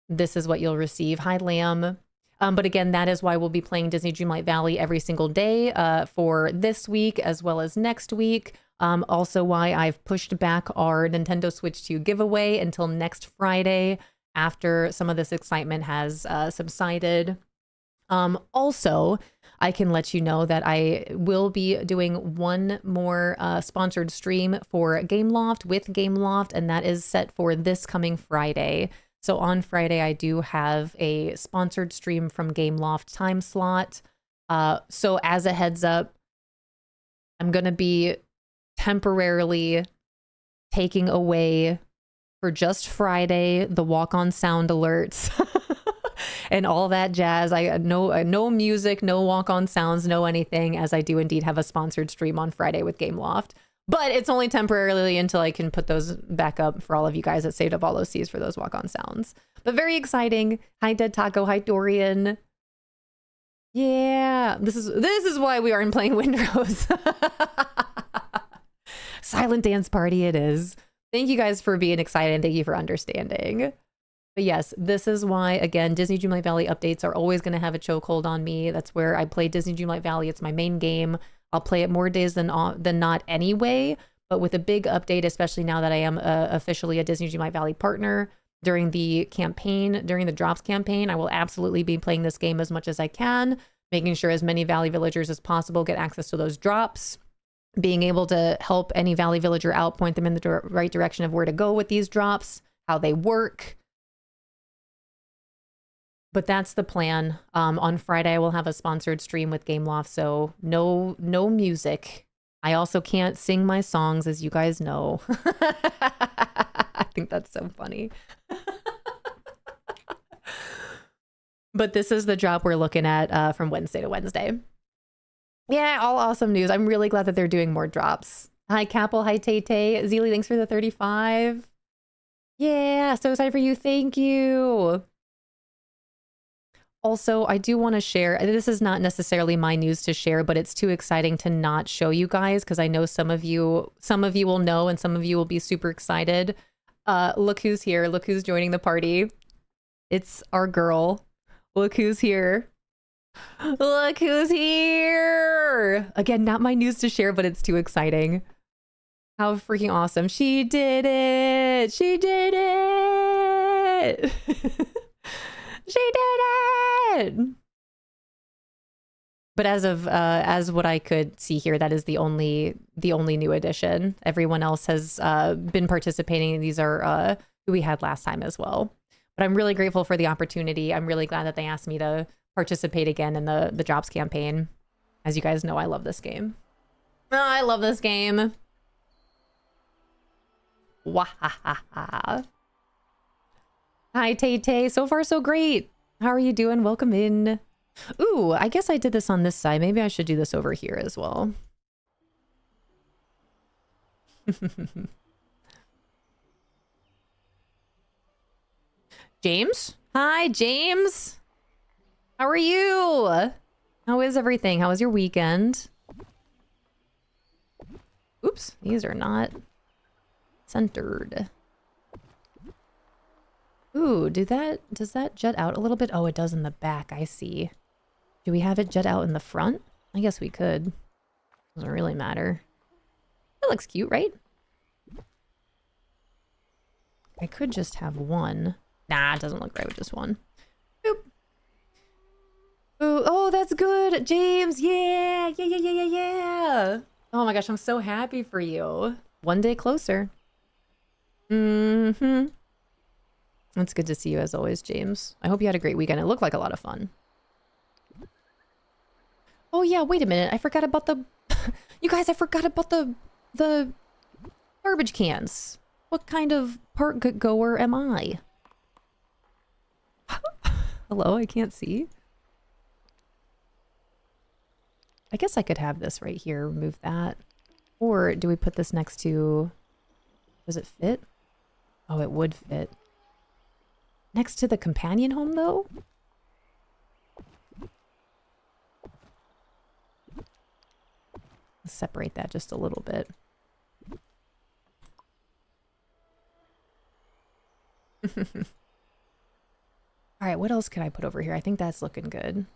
This is what you'll receive. Hi, Lamb. But again, that is why we'll be playing Disney Dreamlight Valley every single day for this week as well as next week. Also why I've pushed back our Nintendo Switch 2 giveaway until next Friday after some of this excitement has subsided. Also, I can let you know that I will be doing one more sponsored stream for Gameloft with Gameloft, and that is set for this coming Friday. So on Friday, I do have a sponsored stream from Gameloft time slot. So as a heads up, I'm going to be temporarily taking away for just Friday the walk-on sound alerts. And all that jazz. No music, no walk-on sounds, no anything, as I do indeed have a sponsored stream on Friday with Gameloft. But it's only temporarily until I can put those back up for all of you guys that saved up all those C's for those walk-on sounds. But very exciting. Hi, Dead Taco. Hi, Dorian. Yeah, this is why we aren't playing Windrose. Silent dance party it is. Thank you guys for being excited, and thank you for understanding. But yes, this is why, again, Disney Dreamlight Valley updates are always going to have a chokehold on me. That's where I play Disney Dreamlight Valley. It's my main game. I'll play it more days than not anyway. But with a big update, especially now that I am officially a Disney Dreamlight Valley partner, during the campaign, during the drops campaign, I will absolutely be playing this game as much as I can, making sure as many Valley villagers as possible get access to those drops, being able to help any Valley villager out, point them in the right direction of where to go with these drops, how they work. But that's the plan. On Friday, I will have a sponsored stream with Gameloft, so no music. I also can't sing my songs, as you guys know. I think that's so funny. But this is the drop we're looking at from Wednesday to Wednesday. Yeah, all awesome news. I'm really glad that they're doing more drops. Hi, Capel. Hi, Tay Tay. Zeely, thanks for the 35. Yeah, so excited for you. Thank you. Also, I do want to share, this is not necessarily my news to share, but it's too exciting to not show you guys, because I know some of you will know and some of you will be super excited. Look who's here. Look who's joining the party. It's our girl. Look who's here. Look who's here. Again, not my news to share, but it's too exciting. How freaking awesome. She did it. She did it. She did it. But as what I could see here, that is the only new addition. Everyone else has been participating. These are who we had last time as well. But I'm really grateful for the opportunity. I'm really glad that they asked me to participate again in the Jobs campaign. As you guys know, I love this game. Oh, I love this game. Wahahaha. Hi, Tay Tay. So far, so great. How are you doing? Welcome in. Ooh, I guess I did this on this side. Maybe I should do this over here as well. James? Hi, James. How are you? How is everything? How was your weekend? Oops, these are not centered. Ooh, does that jut out a little bit? Oh, it does in the back, I see. Do we have it jut out in the front? I guess we could. Doesn't really matter. That looks cute, right? I could just have one. Nah, it doesn't look right with just one. Boop. Ooh, oh, that's good, James. Yeah, yeah, yeah, yeah, yeah, yeah. Oh my gosh, I'm so happy for you. One day closer. Mm-hmm. It's good to see you as always, James. I hope you had a great weekend. It looked like a lot of fun. Oh yeah, wait a minute. I forgot about the... You guys, I forgot about the garbage cans. What kind of park goer am I? Hello, I can't see. I guess I could have this right here. Remove that. Or do we put this next to... Does it fit? Oh, it would fit. Next to the companion home, though? Let's separate that just a little bit. All right, what else could I put over here? I think that's looking good.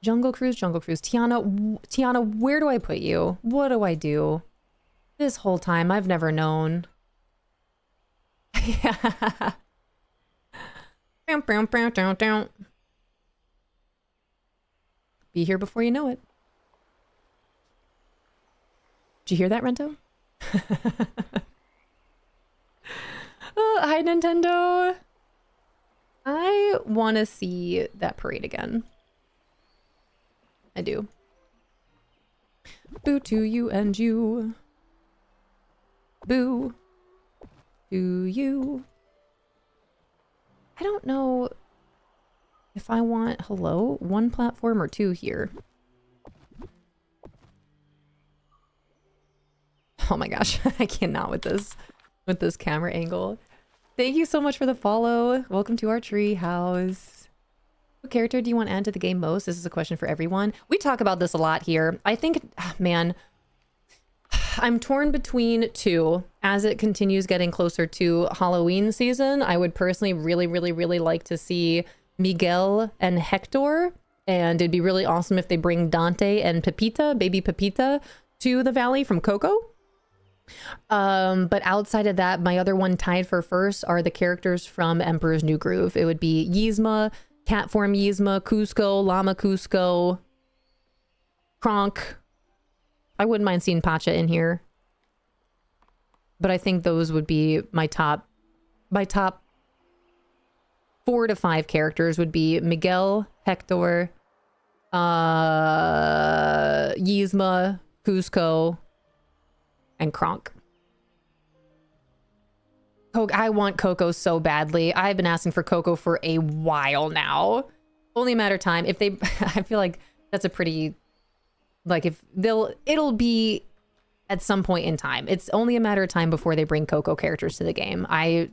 Jungle Cruise, Jungle Cruise. Tiana, where do I put you? What do I do? This whole time, I've never known. Yeah. Be here before you know it. Did you hear that, Rento? Oh, hi, Nintendo. I want to see that parade again. I do. Boo to you and you. Boo to you. I don't know if I want, hello, one platform or two here. Oh my gosh, I cannot with this camera angle. Thank you so much for the follow. Welcome to our tree house. What character do you want to add to the game most? This is a question for everyone. We talk about this a lot here. I think, man, I'm torn between two. As it continues getting closer to Halloween season, I would personally really like to see Miguel and Hector. And it'd be really awesome if they bring Dante and Pepita, baby Pepita, to the valley from Coco. But outside of that, my other one tied for first are the characters from Emperor's New Groove. It would be Yzma, cat form Yzma, Cusco, Llama Cusco, Kronk. I wouldn't mind seeing Pacha in here. But I think those would be my top 4 to 5 characters would be Miguel, Hector, Yzma, Cusco, and Kronk. I want Coco so badly. I've been asking for Coco for a while now. Only a matter of time. If they, I feel like that's a pretty, like if it'll be at some point in time. It's only a matter of time before they bring Coco characters to the game. I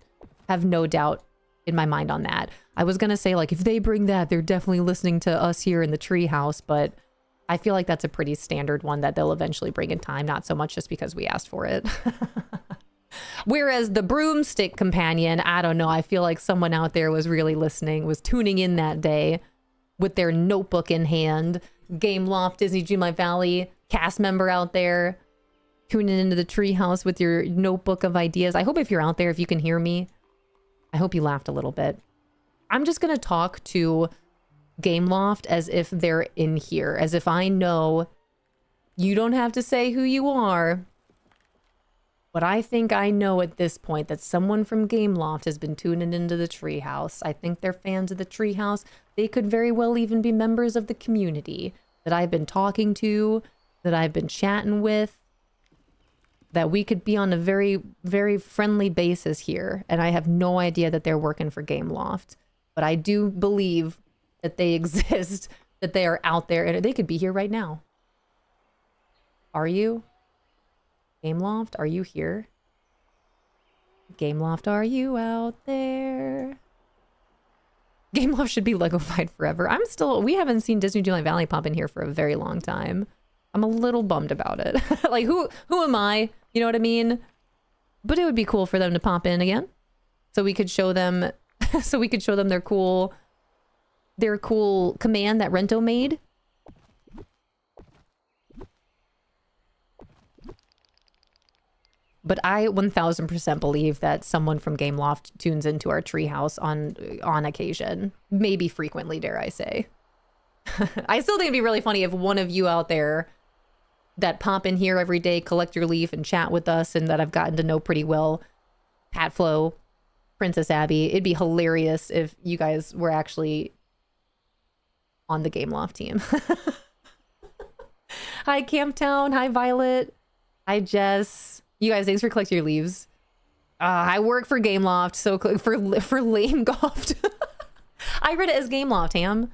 have no doubt in my mind on that. I was gonna say like if they bring that, they're definitely listening to us here in the treehouse, but I feel like that's a pretty standard one that they'll eventually bring in time, not so much just because we asked for it. Whereas the broomstick companion, I don't know, I feel like someone out there was really listening, was tuning in that day with their notebook in hand. Game Loft, Disney Dreamlight Valley, cast member out there. tuning into the treehouse with your notebook of ideas. I hope if you're out there, if you can hear me, I hope you laughed a little bit. I'm just going to talk to Gameloft as if they're in here, as if I know you don't have to say who you are. But I think I know at this point that someone from Gameloft has been tuning into the treehouse. I think they're fans of the treehouse. They could very well even be members of the community that I've been talking to, that I've been chatting with, that we could be on a very, very friendly basis here. And I have no idea that they're working for Gameloft. But I do believe that they exist, that they are out there, and they could be here right now. Are you? Gameloft, are you here? Gameloft, are you out there? Gameloft should be Legofied forever. We haven't seen Disney Dreamlight Valley pop in here for a very long time. I'm a little bummed about it. Like, who am I? You know what I mean? But it would be cool for them to pop in again. So we could show them, their cool command that Rento made. But I 1000% believe that someone from Gameloft tunes into our treehouse on occasion. Maybe frequently, dare I say. I still think it'd be really funny if one of you out there that pop in here every day, collect your leaf, and chat with us, and that I've gotten to know pretty well, Pat Flo, Princess Abby. It'd be hilarious if you guys were actually on the Gameloft team. Hi, Camptown. Hi, Violet. Hi, Jess. You guys, thanks for collecting your leaves. I work for Gameloft, so for Lame Golf. I read it as Gameloft, Ham.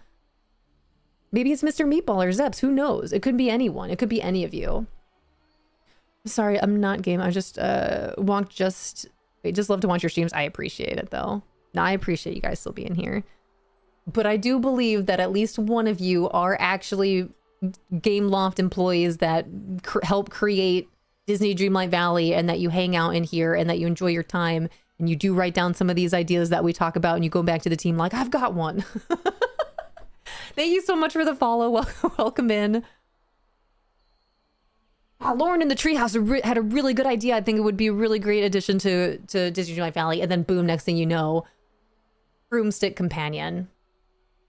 Maybe it's Mr. Meatball or Zeps. Who knows? It could be anyone. It could be any of you. Sorry, I'm not game. I just just love to watch your streams. I appreciate it though. No, I appreciate you guys still being here. But I do believe that at least one of you are actually Gameloft employees that help create Disney Dreamlight Valley, and that you hang out in here and that you enjoy your time and you do write down some of these ideas that we talk about, and you go back to the team like, I've got one. Thank you so much for the follow. Welcome in. Lauren in the treehouse had a really good idea. I think it would be a really great addition to Disney Dreamlight Valley. And then boom, next thing you know, Broomstick Companion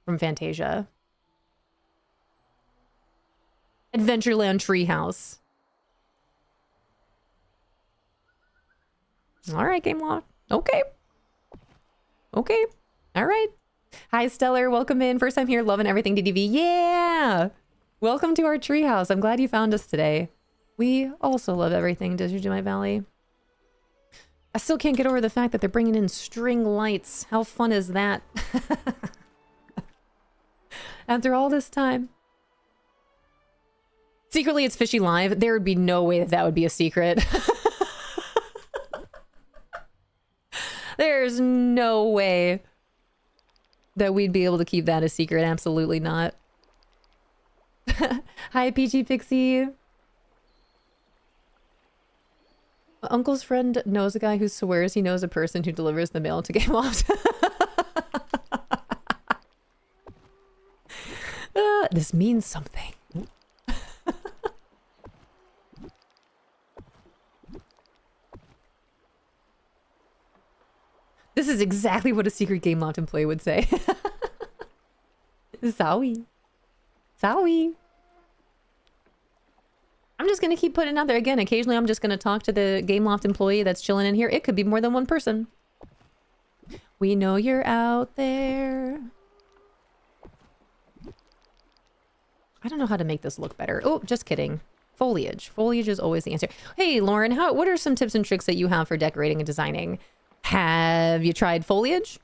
from Fantasia. Adventureland Treehouse. All right, Gameloft. Okay. Okay. All right. Hi, Stellar. Welcome in. First time here. Loving everything DDV. Yeah. Welcome to our treehouse. I'm glad you found us today. We also love everything Disney Dreamlight Valley. I still can't get over the fact that they're bringing in string lights. How fun is that? After all this time. Secretly, it's Fishy Live. There would be no way that would be a secret. There's no way that we'd be able to keep that a secret. Absolutely not. Hi, PG Pixie. Uncle's friend knows a guy who swears he knows a person who delivers the mail to Gameloft. This means something. This is exactly what a secret Gameloft employee would say. Zowie. Zowie. I'm just going to keep putting it out there. Again, occasionally I'm just going to talk to the Gameloft employee that's chilling in here. It could be more than one person. We know you're out there. I don't know how to make this look better. Oh, just kidding. Foliage. Foliage is always the answer. Hey, Lauren, what are some tips and tricks that you have for decorating and designing? Have you tried foliage?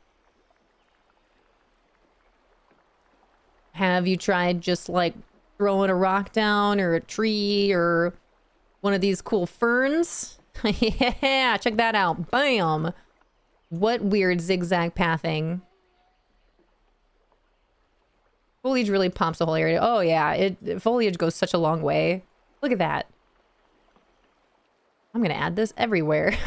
Have you tried just like throwing a rock down or a tree or one of these cool ferns? Yeah, check that out. Bam! What weird zigzag pathing. Foliage really pops the whole area. Oh yeah, foliage goes such a long way. Look at that. I'm gonna add this everywhere.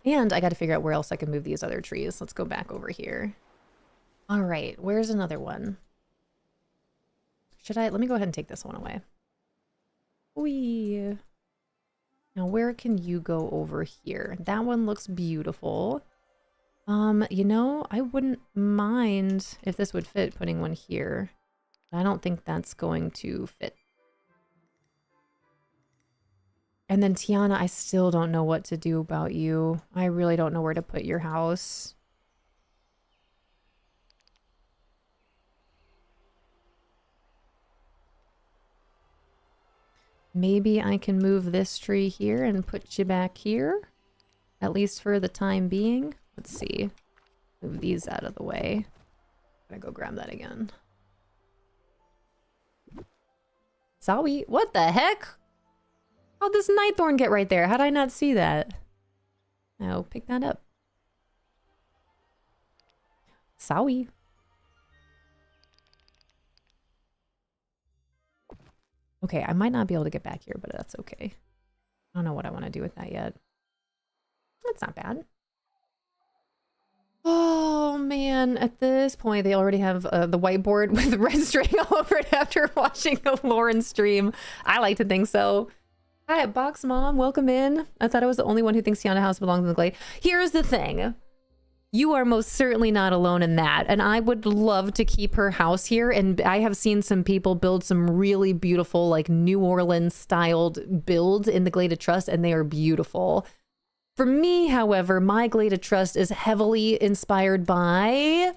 And I got to figure out where else I can move these other trees. Let's go back over here. All right, where's another one? Should I? Let me go ahead and take this one away. Whee. Now, where can you go over here? That one looks beautiful. You know, I wouldn't mind if this would fit putting one here. I don't think that's going to fit. And then Tiana, I still don't know what to do about you. I really don't know where to put your house. Maybe I can move this tree here and put you back here. At least for the time being. Let's see. Move these out of the way. I'm gonna go grab that again. Zowie, what the heck? How'd this Nightthorn get right there? How'd I not see that? Oh, pick that up. Zowie. Okay, I might not be able to get back here, but that's okay. I don't know what I want to do with that yet. That's not bad. Oh man, at this point they already have the whiteboard with red string all over it after watching the Lauren stream. I like to think so. Hi, Box Mom, welcome in. I thought I was the only one who thinks Tiana House belongs in the Glade. Here's the thing. You are most certainly not alone in that, and I would love to keep her house here, and I have seen some people build some really beautiful, like, New Orleans styled builds in the Glade of Trust, and they are beautiful. For me, however, my Glade of Trust is heavily inspired by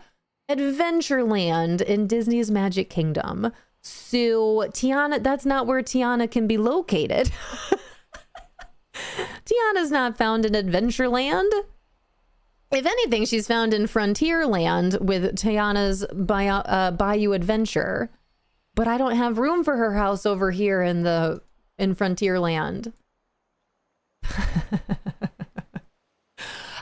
Adventureland in Disney's Magic Kingdom. So Tiana, that's not where Tiana can be located. Tiana's not found in Adventureland. If anything, she's found in Frontierland with Tiana's Bayou Adventure. But I don't have room for her house over here in Frontierland.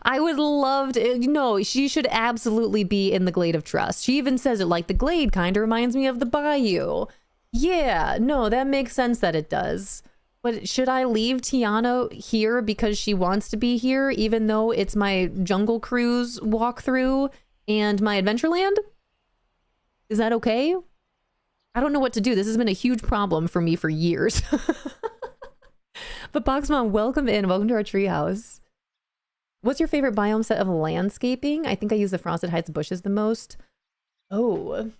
I would love to, no, she should absolutely be in the Glade of Trust. She even says it like the Glade kind of reminds me of the Bayou. Yeah, no, that makes sense that it does. But should I leave Tiana here because she wants to be here, even though it's my Jungle Cruise walkthrough and my Adventureland? Is that okay? I don't know what to do. This has been a huge problem for me for years. But Boxmon, welcome in. Welcome to our treehouse. What's your favorite biome set of landscaping? I think I use the Frosted Heights bushes the most. Oh.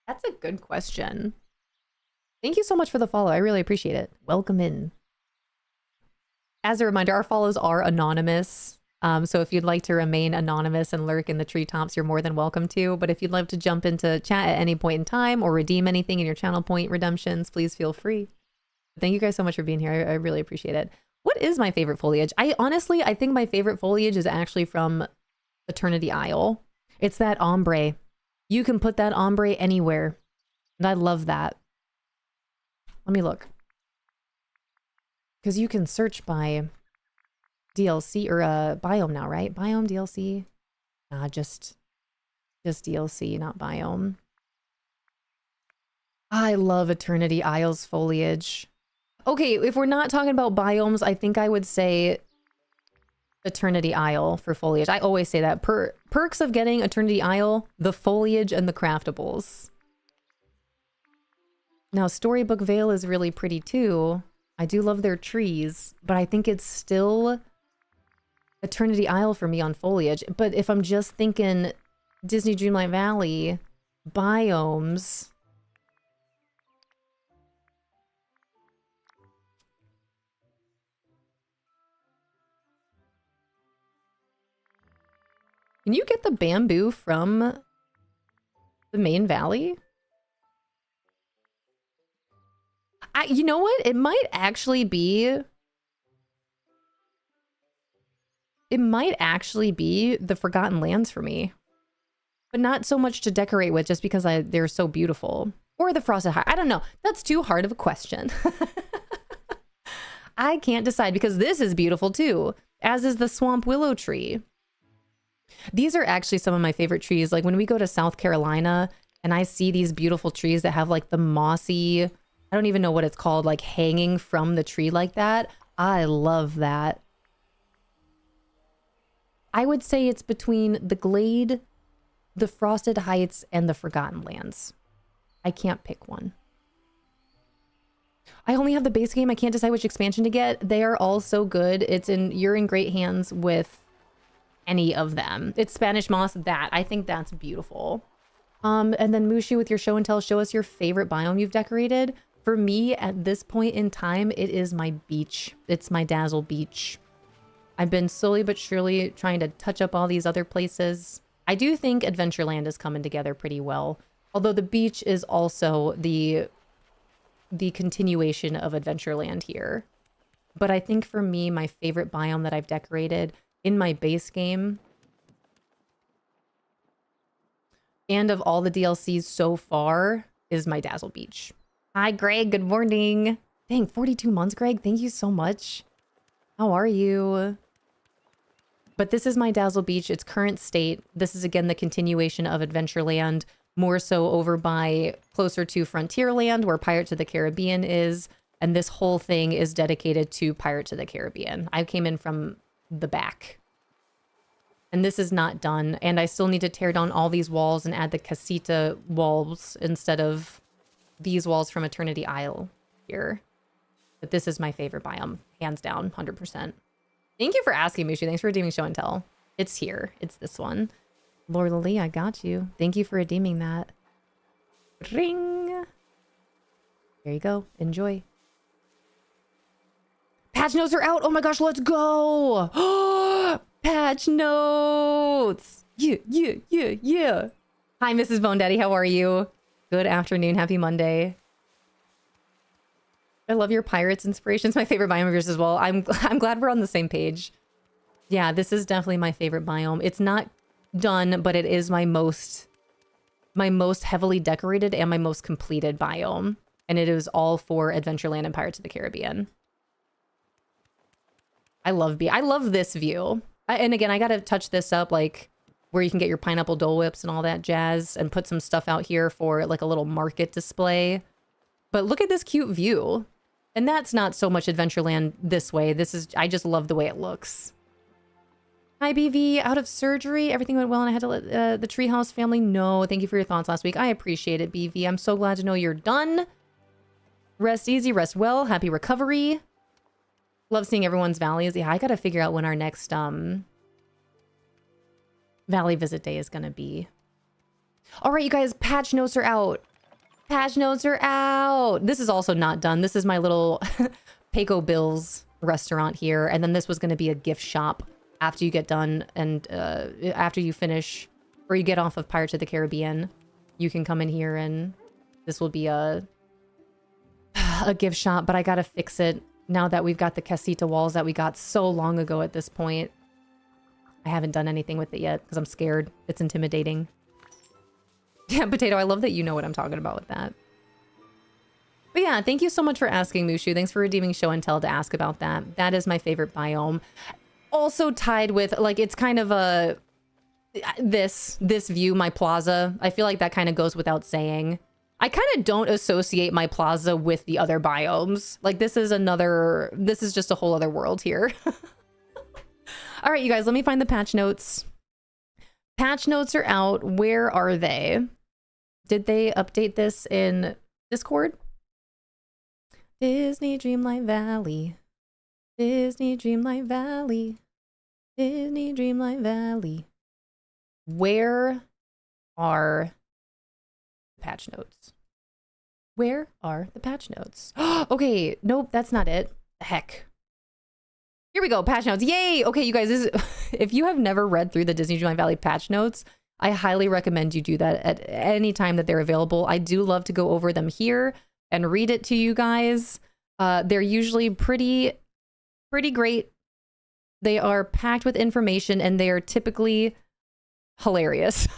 That's a good question. Thank you so much for the follow. I really appreciate it. Welcome in. As a reminder, our follows are anonymous. So if you'd like to remain anonymous and lurk in the treetops, you're more than welcome to. But if you'd love to jump into chat at any point in time or redeem anything in your channel point redemptions, please feel free. Thank you guys so much for being here. I really appreciate it. What is my favorite foliage? I think my favorite foliage is actually from Eternity Isle. It's that ombre. You can put that ombre anywhere. And I love that. Let me look. Because you can search by DLC or biome now, right? Biome, DLC? Nah, just DLC, not biome. I love Eternity Isle's foliage. Okay, if we're not talking about biomes, I think I would say Eternity Isle for foliage. I always say that. Perks of getting Eternity Isle, the foliage and the craftables. Now, Storybook Vale is really pretty too. I do love their trees, but I think it's still Eternity Isle for me on foliage. But if I'm just thinking Disney Dreamlight Valley, biomes... Can you get the bamboo from the main valley? You know what? It might actually be... It might actually be the Forgotten Lands for me. But not so much to decorate with just because they're so beautiful. Or the Frosted Heights. I don't know. That's too hard of a question. I can't decide because this is beautiful too. As is the Swamp Willow tree. These are actually some of my favorite trees. Like when we go to South Carolina and I see these beautiful trees that have like the mossy, I don't even know what it's called, like hanging from the tree like that. I love that. I would say it's between the Glade, the Frosted Heights, and the Forgotten Lands. I can't pick one. I only have the base game. I can't decide which expansion to get. They are all so good. You're in great hands with any of them. It's Spanish Moss. I think that's beautiful. And then Mushu, with your show and tell, show us your favorite biome you've decorated. For me, at this point in time, it is my beach. It's my Dazzle Beach. I've been slowly but surely trying to touch up all these other places. I do think Adventureland is coming together pretty well. Although the beach is also the continuation of Adventureland here. But I think for me, my favorite biome that I've decorated in my base game and of all the DLCs so far is my Dazzle Beach. Hi, Greg. Good morning. Dang, 42 months, Greg. Thank you so much. How are you? But this is my Dazzle Beach. Its current state. This is, again, the continuation of Adventureland, more so over by closer to Frontierland, where Pirates of the Caribbean is. And this whole thing is dedicated to Pirates of the Caribbean. I came in from the back. And this is not done. And I still need to tear down all these walls and add the casita walls instead of these walls from Eternity Isle here. But this is my favorite biome, hands down, 100%. Thank you for asking, Mushu. Thanks for redeeming show and tell. It's here. It's this one. Lord Lee, I got you. Thank you for redeeming that. Ring. There you go. Enjoy. Patch notes are out. Oh my gosh, let's go. Patch notes. Yeah. Hi, Mrs. Bone Daddy. How are you? Good afternoon. Happy Monday. I love your pirates inspirations. My favorite biome of yours as well. I'm glad we're on the same page. Yeah, this is definitely my favorite biome. It's not done, but it is my most heavily decorated and my most completed biome. And it is all for Adventureland and Pirates of the Caribbean. I love this view. And again, I got to touch this up, like where you can get your pineapple Dole Whips and all that jazz, and put some stuff out here for like a little market display. But look at this cute view. And that's not so much Adventureland this way. I just love the way it looks. Hi, BV. Out of surgery. Everything went well and I had to let the Treehouse family know. Thank you for your thoughts last week. I appreciate it, BV. I'm so glad to know you're done. Rest easy, rest well. Happy recovery. Love seeing everyone's valleys. Yeah, I got to figure out when our next valley visit day is going to be. All right, you guys, patch notes are out. Patch notes are out. This is also not done. This is my little Pecos Bills restaurant here. And then this was going to be a gift shop after you get done. And after you finish or you get off of Pirates of the Caribbean, you can come in here and this will be a gift shop. But I got to fix it now that we've got the casita walls that we got so long ago at this point. I haven't done anything with it yet because I'm scared. It's intimidating. Yeah, Potato, I love that you know what I'm talking about with that. But yeah, thank you so much for asking, Mushu. Thanks for redeeming show and tell to ask about that. That is my favorite biome. Also tied with, like, it's kind of a... This view, my plaza, I feel like that kind of goes without saying. I kind of don't associate my plaza with the other biomes. Like, this is just a whole other world here. All right, you guys, let me find the patch notes. Patch notes are out. Where are they? Did they update this in Discord? Disney Dreamlight Valley. Disney Dreamlight Valley. Disney Dreamlight Valley. Where are the patch notes? Where are the patch notes? Okay, nope, that's not it. Heck. Here we go, patch notes. Yay! Okay, you guys, if you have never read through the Disney Dreamlight Valley patch notes, I highly recommend you do that at any time that they're available. I do love to go over them here and read it to you guys. They're usually pretty great. They are packed with information and they are typically hilarious.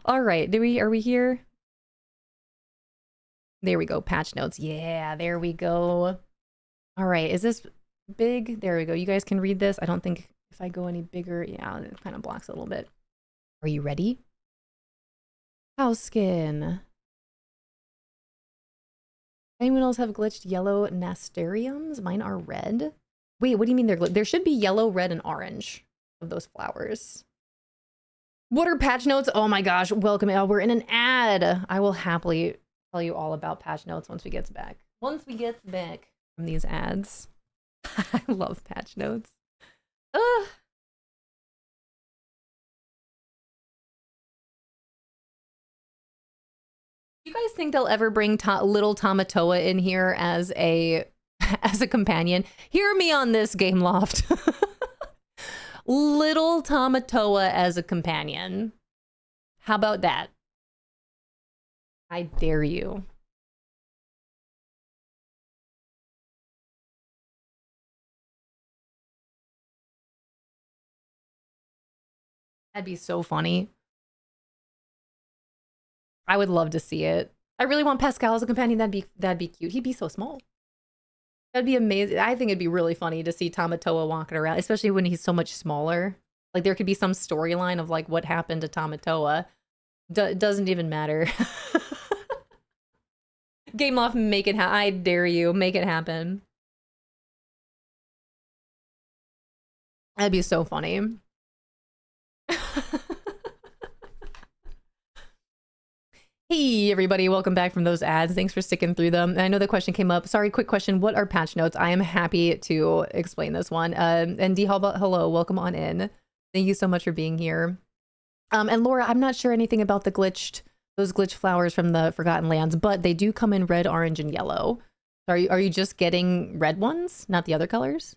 All right, are we here? There we go, patch notes. Yeah, there we go. All right, is this big? There we go. You guys can read this. I don't think if I go any bigger, yeah, it kind of blocks a little bit. Are you ready? House skin. Anyone else have glitched yellow nasturtiums? Mine are red. Wait, what do you mean there should be yellow, red, and orange of those flowers. What are patch notes? Oh my gosh, welcome. Oh, we're in an ad. I will happily tell you all about patch notes once we get back. Once we get back from these ads. I love patch notes. Ugh. Do you guys think they'll ever bring little Tamatoa in here as a companion? Hear me on this, Game Loft. Little Tamatoa as a companion. How about that? I dare you. That'd be so funny. I would love to see it. I really want Pascal as a companion. That'd be cute. He'd be so small. That'd be amazing. I think it'd be really funny to see Tamatoa walking around, especially when he's so much smaller. Like there could be some storyline of like what happened to Tamatoa. Doesn't even matter. Game Loft, make it happen. I dare you, make it happen. That'd be so funny. Hey everybody, welcome back from those ads. Thanks for sticking through them. And I know the question came up. Sorry, quick question. What are patch notes? I am happy to explain this one. And D Hallbot, hello, welcome on in. Thank you so much for being here. And Laura, I'm not sure anything about those glitch flowers from the Forgotten Lands, but they do come in red, orange, and yellow. Are you just getting red ones, not the other colors?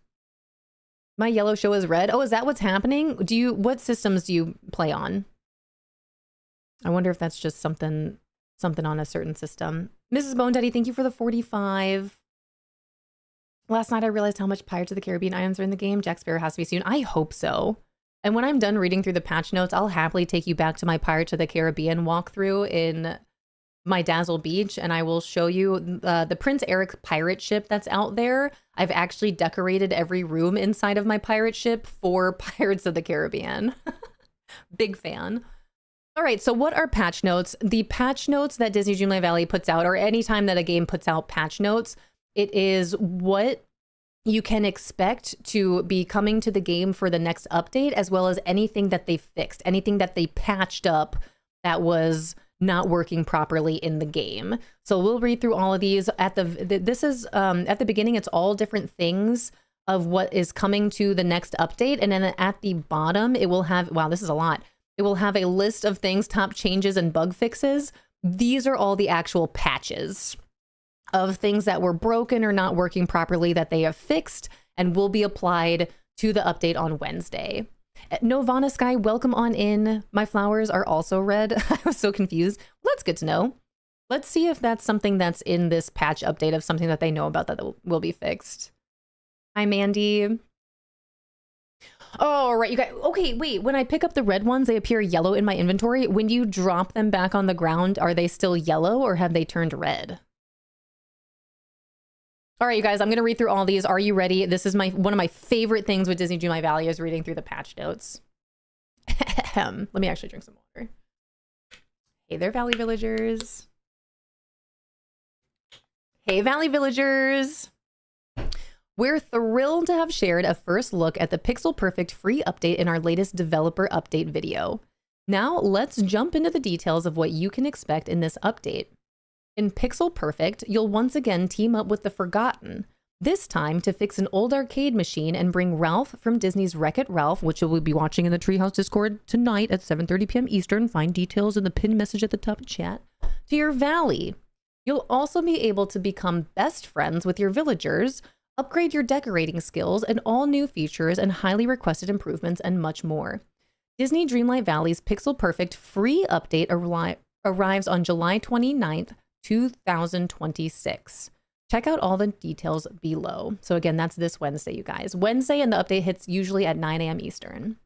My yellow show is red. Oh, is that what's happening? What systems do you play on? I wonder if that's just something on a certain system. Mrs. Bone Daddy, thank you for the 45. Last night I realized how much Pirates of the Caribbean items are in the game. Jack Sparrow has to be soon. I hope so. And when I'm done reading through the patch notes, I'll happily take you back to my Pirates of the Caribbean walkthrough in my Dazzle Beach, and I will show you the Prince Eric pirate ship that's out there. I've actually decorated every room inside of my pirate ship for Pirates of the Caribbean. Big fan. All right, so what are patch notes? The patch notes that Disney Dreamlight Valley puts out, or anytime that a game puts out patch notes, it is what you can expect to be coming to the game for the next update, as well as anything that they fixed, anything that they patched up that was not working properly in the game. So we'll read through all of these. At the beginning, it's all different things of what is coming to the next update, and then at the bottom, it will have, wow, this is a lot. It will have a list of things, top changes and bug fixes. These are all the actual patches of things that were broken or not working properly that they have fixed and will be applied to the update on Wednesday. Novana Sky, welcome on in. My flowers are also red. I was so confused. Well, that's good to know. Let's see if that's something that's in this patch update of something that they know about that will be fixed. Hi, Mandy. Oh, right, you guys. Okay, wait. When I pick up the red ones, they appear yellow in my inventory. When you drop them back on the ground, are they still yellow or have they turned red? All right, you guys, I'm going to read through all these. Are you ready? This is one of my favorite things with Disney Dreamlight Valley is reading through the patch notes. Let me actually drink some water. Hey there, Valley Villagers. Hey, Valley Villagers. We're thrilled to have shared a first look at the Pixel Perfect free update in our latest developer update video. Now let's jump into the details of what you can expect in this update. In Pixel Perfect, you'll once again team up with the Forgotten, this time to fix an old arcade machine and bring Ralph from Disney's Wreck-It Ralph, which we'll be watching in the Treehouse Discord tonight at 7:30 p.m. Eastern. Find details in the pinned message at the top of chat. To your valley. You'll also be able to become best friends with your villagers, upgrade your decorating skills, and all new features and highly requested improvements and much more. Disney Dreamlight Valley's Pixel Perfect free update arrives on July 29th, 2026. Check out all the details below. So again, that's this Wednesday, you guys. Wednesday, and the update hits usually at 9 a.m. Eastern.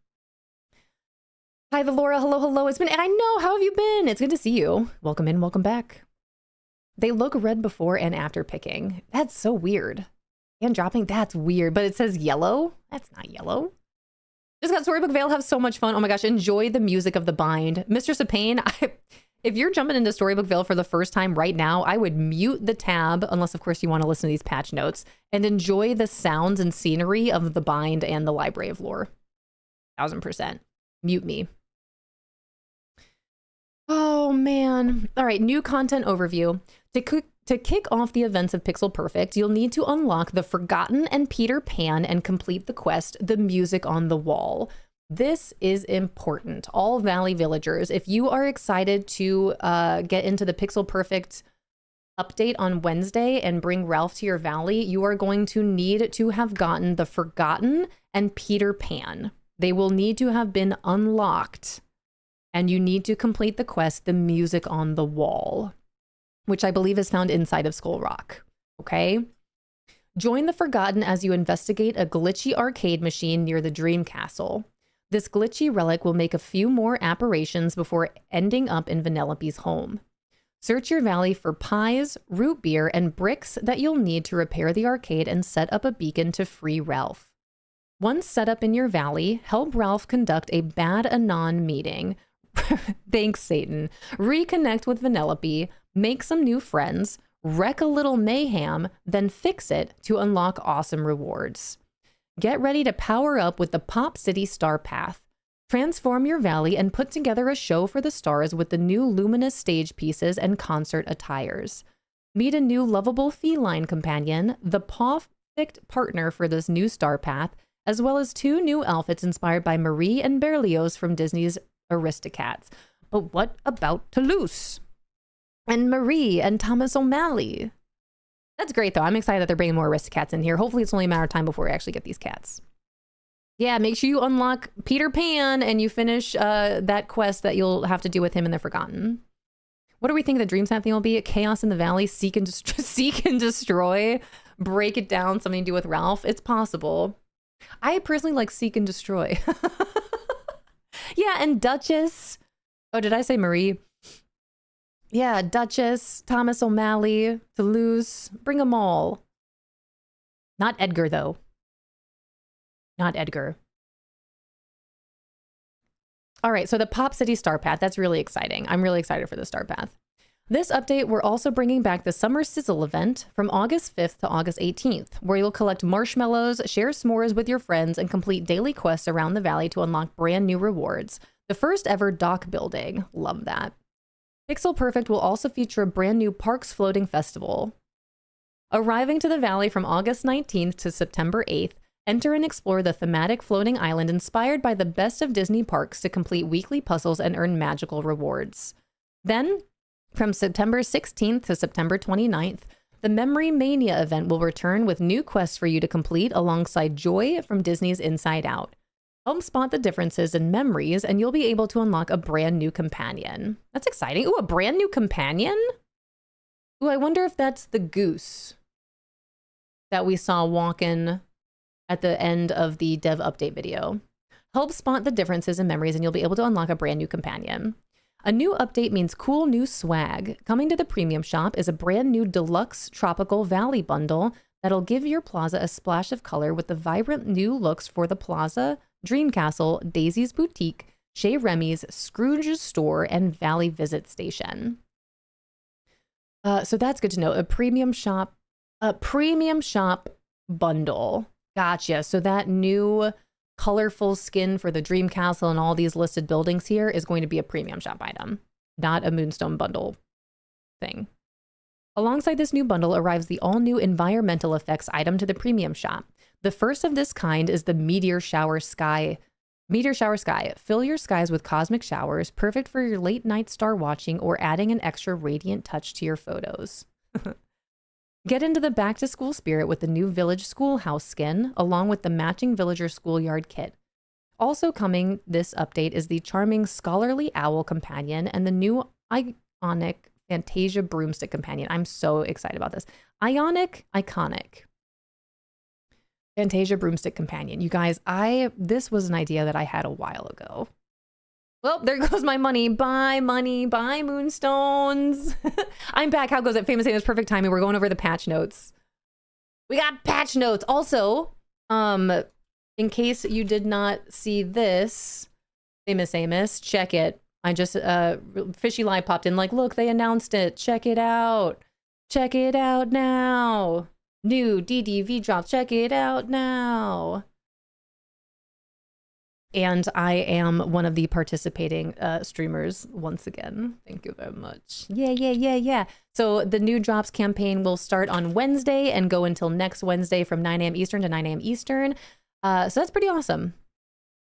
Hi, the Laura. Hello, hello. It's been, I know, how have you been? It's good to see you. Welcome in, welcome back. They look red before and after picking. That's so weird. And dropping, that's weird, but it says yellow. That's not yellow. Just got Storybook Vale, have so much fun. Oh my gosh, enjoy the music of the bind. Mr. Sapane, If you're jumping into Storybookville for the first time right now, I would mute the tab, unless of course you want to listen to these patch notes, and enjoy the sounds and scenery of the bind and the Library of Lore. 1000%. Mute me. Oh man. All right, new content overview. To kick off the events of Pixel Perfect, you'll need to unlock the Forgotten and Peter Pan and complete the quest, The Music on the Wall. This is important. All Valley villagers, if you are excited to get into the Pixel Perfect update on Wednesday and bring Ralph to your valley, you are going to need to have gotten the Forgotten and Peter Pan. They will need to have been unlocked, and you need to complete the quest, The Music on the Wall, which I believe is found inside of Skull Rock. Okay? Join the Forgotten as you investigate a glitchy arcade machine near the Dream Castle. This glitchy relic will make a few more apparitions before ending up in Vanellope's home. Search your valley for pies, root beer, and bricks that you'll need to repair the arcade and set up a beacon to free Ralph. Once set up in your valley, help Ralph conduct a Bad Anon meeting. Thanks, Satan. Reconnect with Vanellope, make some new friends, wreck a little mayhem, then fix it to unlock awesome rewards. Get ready to power up with the Pop City Star Path. Transform your valley and put together a show for the stars with the new luminous stage pieces and concert attires. Meet a new lovable feline companion, the perfect partner for this new Star Path, as well as 2 new outfits inspired by Marie and Berlioz from Disney's Aristocats. But what about Toulouse? And Marie and Thomas O'Malley? That's great, though. I'm excited that they're bringing more Aristocats in here. Hopefully, it's only a matter of time before we actually get these cats. Yeah, make sure you unlock Peter Pan and you finish that quest that you'll have to do with him in the Forgotten. What do we think the Dream Snap thing will be? Chaos in the Valley, seek and destroy, break it down, something to do with Ralph. It's possible. I personally like seek and destroy. Yeah, and Duchess. Oh, did I say Marie? Yeah, Duchess, Thomas O'Malley, Toulouse, bring them all. Not Edgar, though. Not Edgar. All right, so the Pop City Star Path, that's really exciting. I'm really excited for the Star Path. This update, we're also bringing back the Summer Sizzle event from August 5th to August 18th, where you'll collect marshmallows, share s'mores with your friends, and complete daily quests around the valley to unlock brand new rewards. The first ever dock building. Love that. Pixel Perfect will also feature a brand new Parks Floating Festival. Arriving to the valley from August 19th to September 8th, enter and explore the thematic floating island inspired by the best of Disney parks to complete weekly puzzles and earn magical rewards. Then, from September 16th to September 29th, the Memory Mania event will return with new quests for you to complete alongside Joy from Disney's Inside Out. Help spot the differences in memories, and you'll be able to unlock a brand new companion. That's exciting. Ooh, a brand new companion? Ooh, I wonder if that's the goose that we saw walking at the end of the dev update video. Help spot the differences in memories, and you'll be able to unlock a brand new companion. A new update means cool new swag. Coming to the premium shop is a brand new deluxe tropical valley bundle that'll give your plaza a splash of color with the vibrant new looks for the plaza, Dream Castle, Daisy's Boutique, Chez Remy's, Scrooge's Store, and Valley Visit Station. So that's good to know. A premium shop bundle. Gotcha. So that new colorful skin for the Dream Castle and all these listed buildings here is going to be a premium shop item, not a Moonstone bundle thing. Alongside this new bundle arrives the all-new environmental effects item to the premium shop. The first of this kind is the Meteor Shower Sky. Fill your skies with cosmic showers, perfect for your late night star watching or adding an extra radiant touch to your photos. Get into the back to school spirit with the new Village Schoolhouse skin, along with the matching Villager Schoolyard kit. Also coming this update is the charming Scholarly Owl companion and the new iconic Fantasia Broomstick companion. I'm so excited about this. Iconic. Fantasia Broomstick companion. You guys, this was an idea that I had a while ago. Well, there goes my money. Bye, money. Bye, Moonstones. I'm back. How goes it? Famous Amos, perfect timing. We're going over the patch notes. We got patch notes. Also, in case you did not see this, Famous Amos, check it. I just, Fishy Lie popped in like, look, they announced it. Check it out. Check it out now. New DDV drops. Check it out now. And I am one of the participating streamers once again. Thank you very much. Yeah. So the new drops campaign will start on Wednesday and go until next Wednesday from 9 a.m. Eastern to 9 a.m. Eastern. So that's pretty awesome.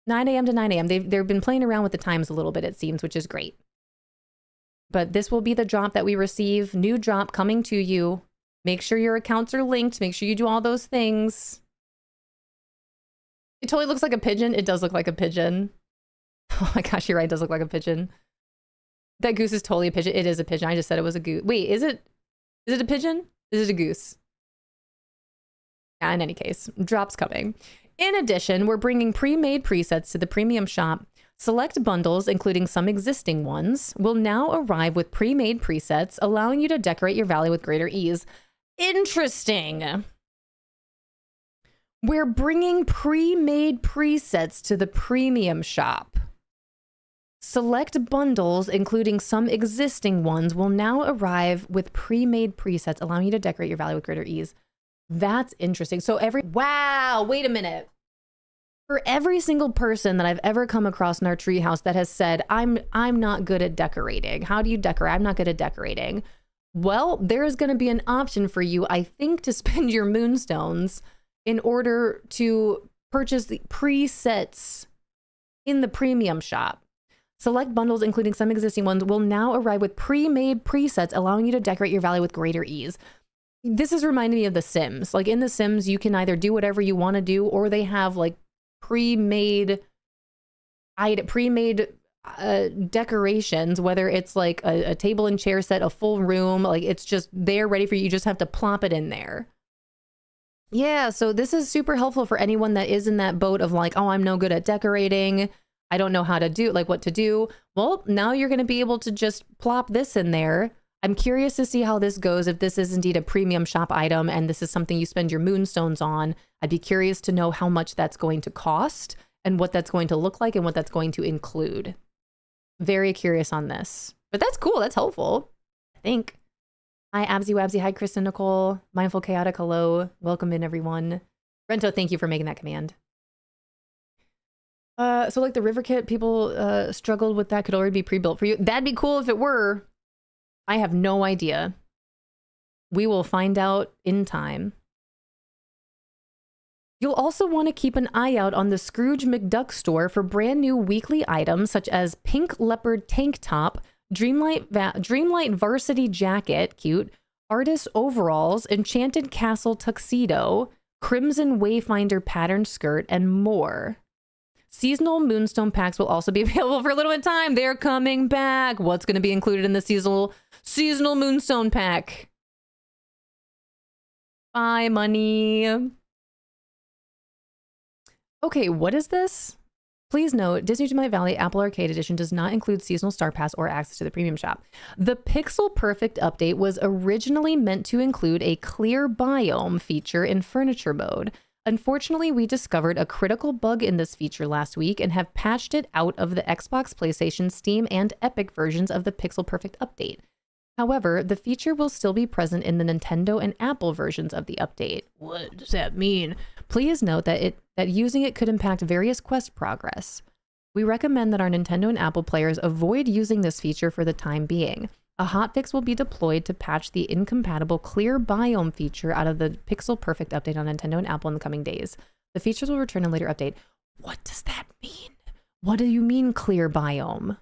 9 a.m. to 9 a.m. They've been playing around with the times a little bit, it seems, which is great. But this will be the drop that we receive. New drop coming to you. Make sure your accounts are linked. Make sure you do all those things. It totally looks like a pigeon. It does look like a pigeon. Oh my gosh, you're right. It does look like a pigeon. That goose is totally a pigeon. It is a pigeon. I just said it was a goose. Wait, is it a pigeon? Is it a goose? Yeah, in any case, drops coming. In addition, we're bringing pre-made presets to the premium shop. Select bundles, including some existing ones, will now arrive with pre-made presets, allowing you to decorate your valley with greater ease. Interesting. We're bringing pre-made presets to the premium shop. Select bundles, including some existing ones, will now arrive with pre-made presets, allowing you to decorate your valley with greater ease. That's interesting. So wow, wait a minute. For every single person that I've ever come across in our treehouse that has said, I'm not good at decorating. How do you decorate? I'm not good at decorating. Well, there is going to be an option for you, I think, to spend your moonstones in order to purchase the presets in the premium shop. Select bundles, including some existing ones, will now arrive with pre-made presets, allowing you to decorate your valley with greater ease. This is reminding me of The Sims. Like in The Sims, you can either do whatever you want to do, or they have like pre-made decorations, whether it's like a table and chair set, a full room, like it's just there ready for you. You just have to plop it in there. Yeah, so this is super helpful for anyone that is in that boat of like, oh, I'm no good at decorating. I don't know how to do, like what to do. Well, now you're going to be able to just plop this in there. I'm curious to see how this goes. If this is indeed a premium shop item and this is something you spend your moonstones on, I'd be curious to know how much that's going to cost and what that's going to look like and what that's going to include. Very curious on this. But that's cool. That's helpful, I think. Hi, Absy Wabsy. Hi, Kristen Nicole. Mindful Chaotic. Hello. Welcome in, everyone. Rento, thank you for making that command. So like the river kit, people struggled with that, could already be pre-built for you. That'd be cool if it were. I have no idea. We will find out in time. You'll also want to keep an eye out on the Scrooge McDuck store for brand new weekly items such as Pink Leopard Tank Top, Dreamlight Varsity Jacket, cute, Artist Overalls, Enchanted Castle Tuxedo, Crimson Wayfinder Pattern Skirt, and more. Seasonal Moonstone packs will also be available for a little bit of time. They're coming back. What's going to be included in the seasonal Moonstone pack? Bye, money. Okay, what is this? Please note, Disney Dreamlight Valley Apple Arcade Edition does not include seasonal Star Pass or access to the premium shop. The Pixel Perfect update was originally meant to include a clear biome feature in furniture mode. Unfortunately, we discovered a critical bug in this feature last week and have patched it out of the Xbox, PlayStation, Steam, and Epic versions of the Pixel Perfect update. However, the feature will still be present in the Nintendo and Apple versions of the update. What does that mean? Please note that using it could impact various quest progress. We recommend that our Nintendo and Apple players avoid using this feature for the time being. A hotfix will be deployed to patch the incompatible clear biome feature out of the Pixel Perfect update on Nintendo and Apple in the coming days. The features will return in a later update. What does that mean? What do you mean clear biome?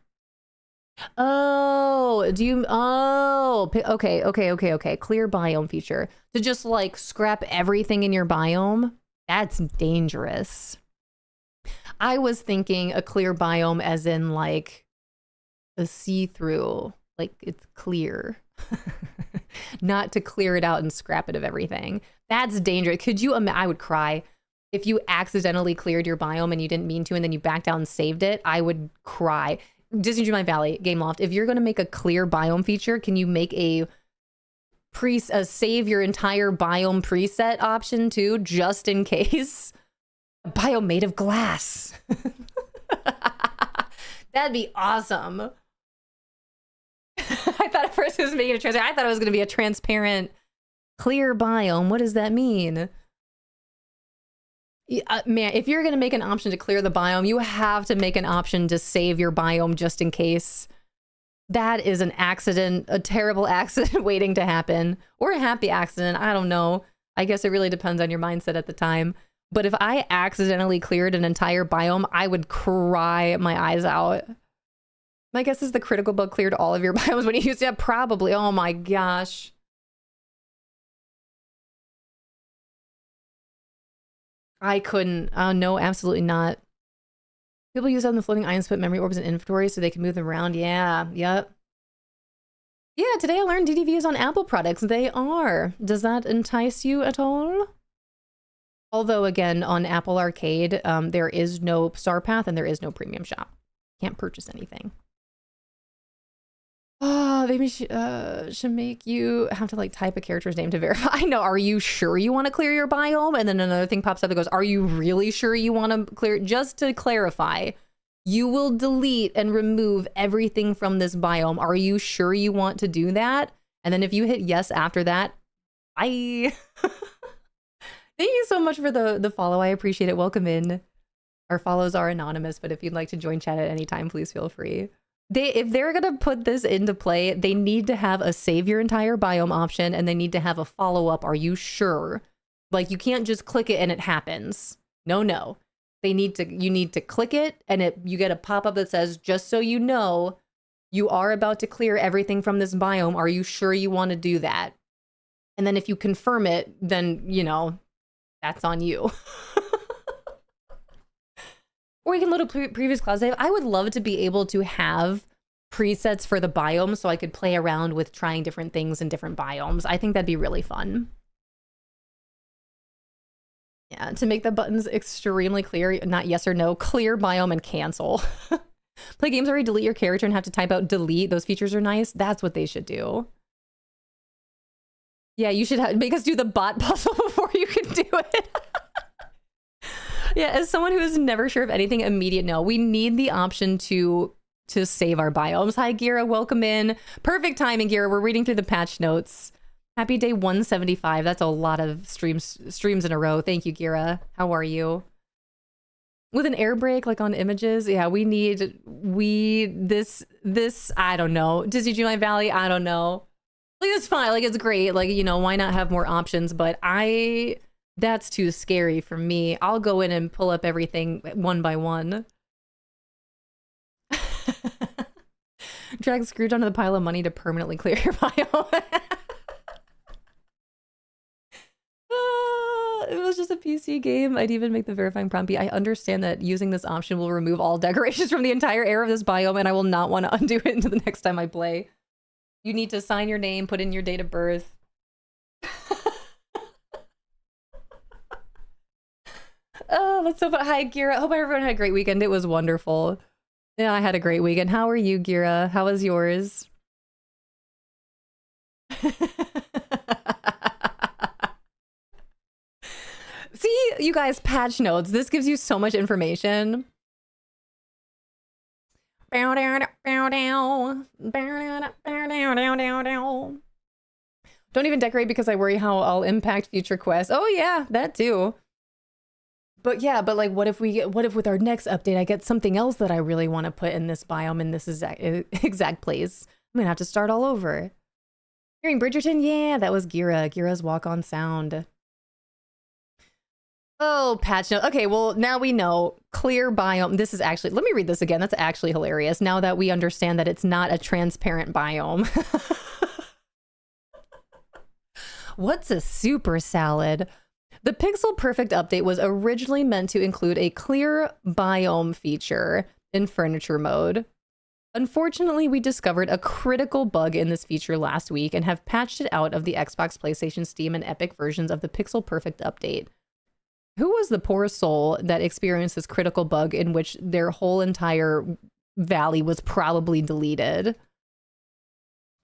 Oh, okay. Clear biome feature. To just like scrap everything in your biome? That's dangerous. I was thinking a clear biome as in like a see-through. Like it's clear, not to clear it out and scrap it of everything. That's dangerous. Could you I would cry if you accidentally cleared your biome and you didn't mean to, and then you backed out and saved it. I would cry. Disney Dreamlight Valley, Gameloft, if you're going to make a clear biome feature, can you make a save your entire biome preset option too, just in case? A biome made of glass. That'd be awesome. I thought at first it was making a transparent. I thought it was going to be a transparent, clear biome. What does that mean? Man, if you're going to make an option to clear the biome, you have to make an option to save your biome just in case. That is an accident, a terrible accident waiting to happen, or a happy accident. I don't know. I guess it really depends on your mindset at the time. But if I accidentally cleared an entire biome, I would cry my eyes out. My guess is the critical bug cleared all of your biomes when you used it. Probably. Oh my gosh. I couldn't. No, absolutely not. People use on the floating ions to put memory orbs in inventory so they can move them around. Yeah, yep. Yeah, today I learned DDV is on Apple products. They are. Does that entice you at all? Although, again, on Apple Arcade, there is no Star Path and there is no premium shop. Can't purchase anything. Oh, maybe should make you have to like type a character's name to verify. I know. Are you sure you want to clear your biome? And then another thing pops up that goes, are you really sure you want to clear? Just to clarify, you will delete and remove everything from this biome. Are you sure you want to do that? And then if you hit yes after that, thank you so much for the follow. I appreciate it. Welcome in. Our follows are anonymous, but if you'd like to join chat at any time, please feel free. If they're going to put this into play, they need to have a save your entire biome option, and they need to have a follow-up. Are you sure? Like, you can't just click it and it happens. No. You need to click it, and you get a pop-up that says, just so you know, you are about to clear everything from this biome. Are you sure you want to do that? And then if you confirm it, then, you know, that's on you. Or you can load a previous cloud save. I would love to be able to have presets for the biome so I could play around with trying different things in different biomes. I think that'd be really fun. Yeah, to make the buttons extremely clear, not yes or no, clear biome and cancel. Play games where you delete your character and have to type out delete. Those features are nice. That's what they should do. Yeah, you should make us do the bot puzzle before you can do it. Yeah, as someone who is never sure of anything, immediate no. We need the option to save our biomes. Hi, Gira. Welcome in. Perfect timing, Gira. We're reading through the patch notes. Happy day 175. That's a lot of streams in a row. Thank you, Gira. How are you? With an air brake, like on images, yeah, this, I don't know. Disney Dreamlight Valley, I don't know. Like, it's fine. Like, it's great. Like, you know, why not have more options? But that's too scary for me. I'll go in and pull up everything one by one. Drag Scrooge onto the pile of money to permanently clear your biome. It was just a PC game. I'd even make the verifying prompt be, I understand that using this option will remove all decorations from the entire area of this biome, and I will not want to undo it until the next time I play. You need to sign your name, put in your date of birth. Oh, that's so fun. Hi, Gira. Hope everyone had a great weekend. It was wonderful. Yeah, I had a great weekend. How are you, Gira? How was yours? See, you guys, patch notes. This gives you so much information. Don't even decorate because I worry how I'll impact future quests. Oh yeah, that too. But yeah, but like, what if with our next update, I get something else that I really want to put in this biome in this exact place? I'm gonna have to start all over. Hearing Bridgerton? Yeah, that was Gira's walk on sound. Oh, patch note. Okay, well, now we know. Clear biome. This is actually, let me read this again. That's actually hilarious. Now that we understand that it's not a transparent biome. What's a super salad? The Pixel Perfect update was originally meant to include a clear biome feature in furniture mode. Unfortunately, we discovered a critical bug in this feature last week and have patched it out of the Xbox, PlayStation, Steam, and Epic versions of the Pixel Perfect update. Who was the poor soul that experienced this critical bug in which their whole entire valley was probably deleted?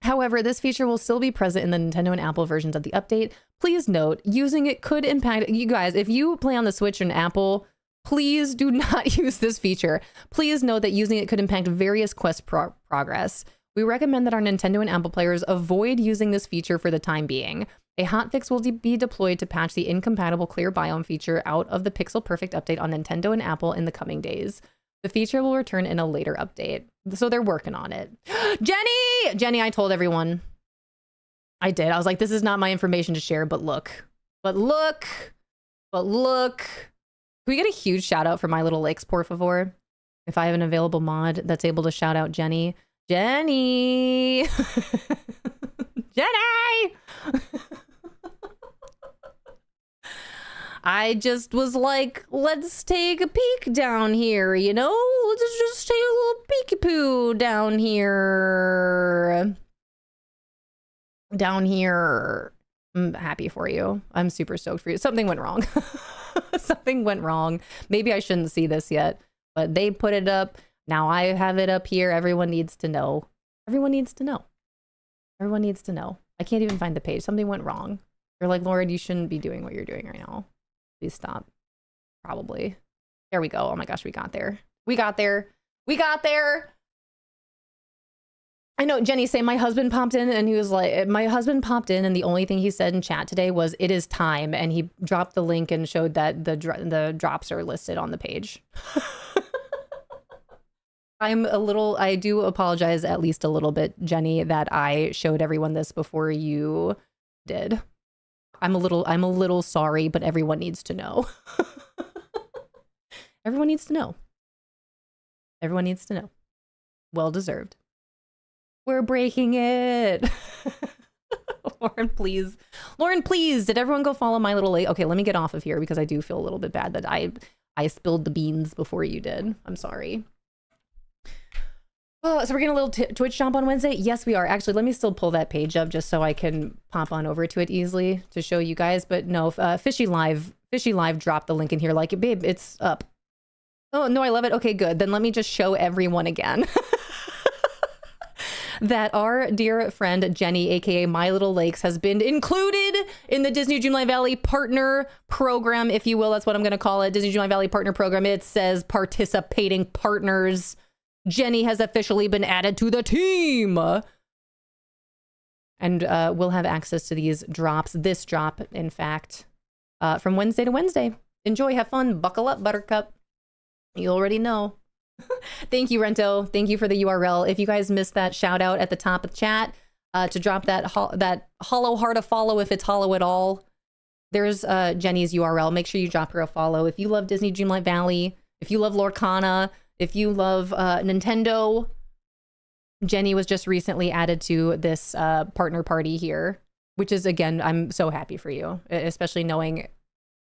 However, this feature will still be present in the Nintendo and Apple versions of the update. Please note, using it could impact you guys. If you play on the Switch and Apple, please do not use this feature. Please note that using it could impact various quest progress. We recommend that our Nintendo and Apple players avoid using this feature for the time being. A hotfix will be deployed to patch the incompatible clear biome feature out of the Pixel Perfect update on Nintendo and Apple in the coming days. The feature will return in a later update. So they're working on it. Jenny! Jenny, I told everyone. I did. I was like, this is not my information to share, but look. But look. But look. Can we get a huge shout out for My Little Lakes, por favor? If I have an available mod that's able to shout out Jenny. Jenny! Jenny! I just was like, let's take a peek down here, you know? Let's just take a little peeky-poo down here. Down here. I'm happy for you. I'm super stoked for you. Something went wrong. Something went wrong. Maybe I shouldn't see this yet, but they put it up. Now I have it up here. Everyone needs to know. Everyone needs to know. Everyone needs to know. I can't even find the page. Something went wrong. You're like, Lauren, you shouldn't be doing what you're doing right now. Please stop. Probably. There we go. Oh my gosh, we got there. We got there. We got there. I know, Jenny, say my husband popped in and he was like, my husband popped in and the only thing he said in chat today was, it is time. And he dropped the link and showed that the drops are listed on the page. I do apologize at least a little bit, Jenny, that I showed everyone this before you did. I'm a little sorry, but everyone needs to know. Everyone needs to know. Everyone needs to know. Well deserved. We're breaking it. Lauren, please. Lauren, please. Did everyone go follow My Little Lake? Okay, let me get off of here because I do feel a little bit bad that I spilled the beans before you did. I'm sorry. Oh, so we're getting a little Twitch jump on Wednesday? Yes, we are. Actually, let me still pull that page up just so I can pop on over to it easily to show you guys. But no, Fishy Live dropped the link in here like, babe, it's up. Oh, no, I love it. Okay, good. Then let me just show everyone again. That our dear friend Jenny, aka My Little Lakes, has been included in the Disney Dreamlight Valley Partner Program, if you will. That's what I'm going to call it. Disney Dreamlight Valley Partner Program. It says participating partners. Jenny has officially been added to the team. And we'll have access to these drops. This drop, in fact, from Wednesday to Wednesday. Enjoy, have fun, buckle up, Buttercup. You already know. Thank you, Rento. Thank you for the URL. If you guys missed that shout out at the top of the chat, to drop that hollow heart a follow if it's hollow at all, there's Jenny's URL. Make sure you drop her a follow. If you love Disney Dreamlight Valley, if you love Lorcana, if you love Nintendo, Jenny was just recently added to this partner party here, which is, again, I'm so happy for you, especially knowing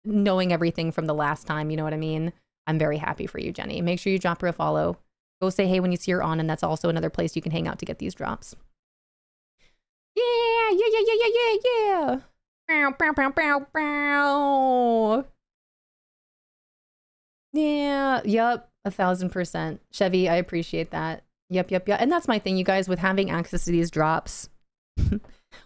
everything from the last time, you know what I mean? I'm very happy for you, Jenny. Make sure you drop her a follow. Go say hey when you see her on, and that's also another place you can hang out to get these drops. Yeah, yeah, yeah, yeah, yeah, yeah, yeah. Bow, bow, bow, bow, bow. Yeah, yep, 1000%. Chevy, I appreciate that. Yep, yep, yep. And that's my thing, you guys, with having access to these drops.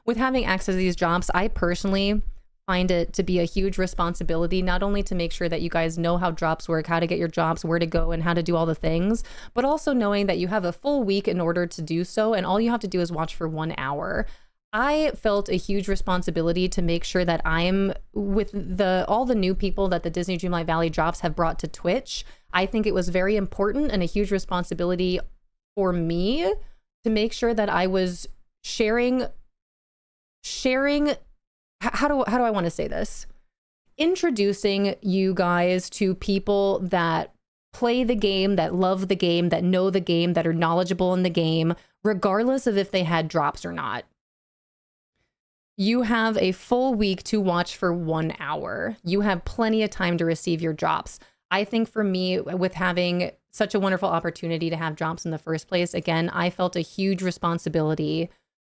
With having access to these drops, I personally find it to be a huge responsibility, not only to make sure that you guys know how drops work, how to get your drops, where to go, and how to do all the things, but also knowing that you have a full week in order to do so, and all you have to do is watch for 1 hour. I felt a huge responsibility to make sure that I'm with all the new people that the Disney Dreamlight Valley drops have brought to Twitch. I think it was very important and a huge responsibility for me to make sure that I was sharing how do I want to say this? Introducing you guys to people that play the game, that love the game, that know the game, that are knowledgeable in the game, regardless of if they had drops or not. You have a full week to watch for 1 hour. You have plenty of time to receive your drops. I think for me, with having such a wonderful opportunity to have drops in the first place, again, I felt a huge responsibility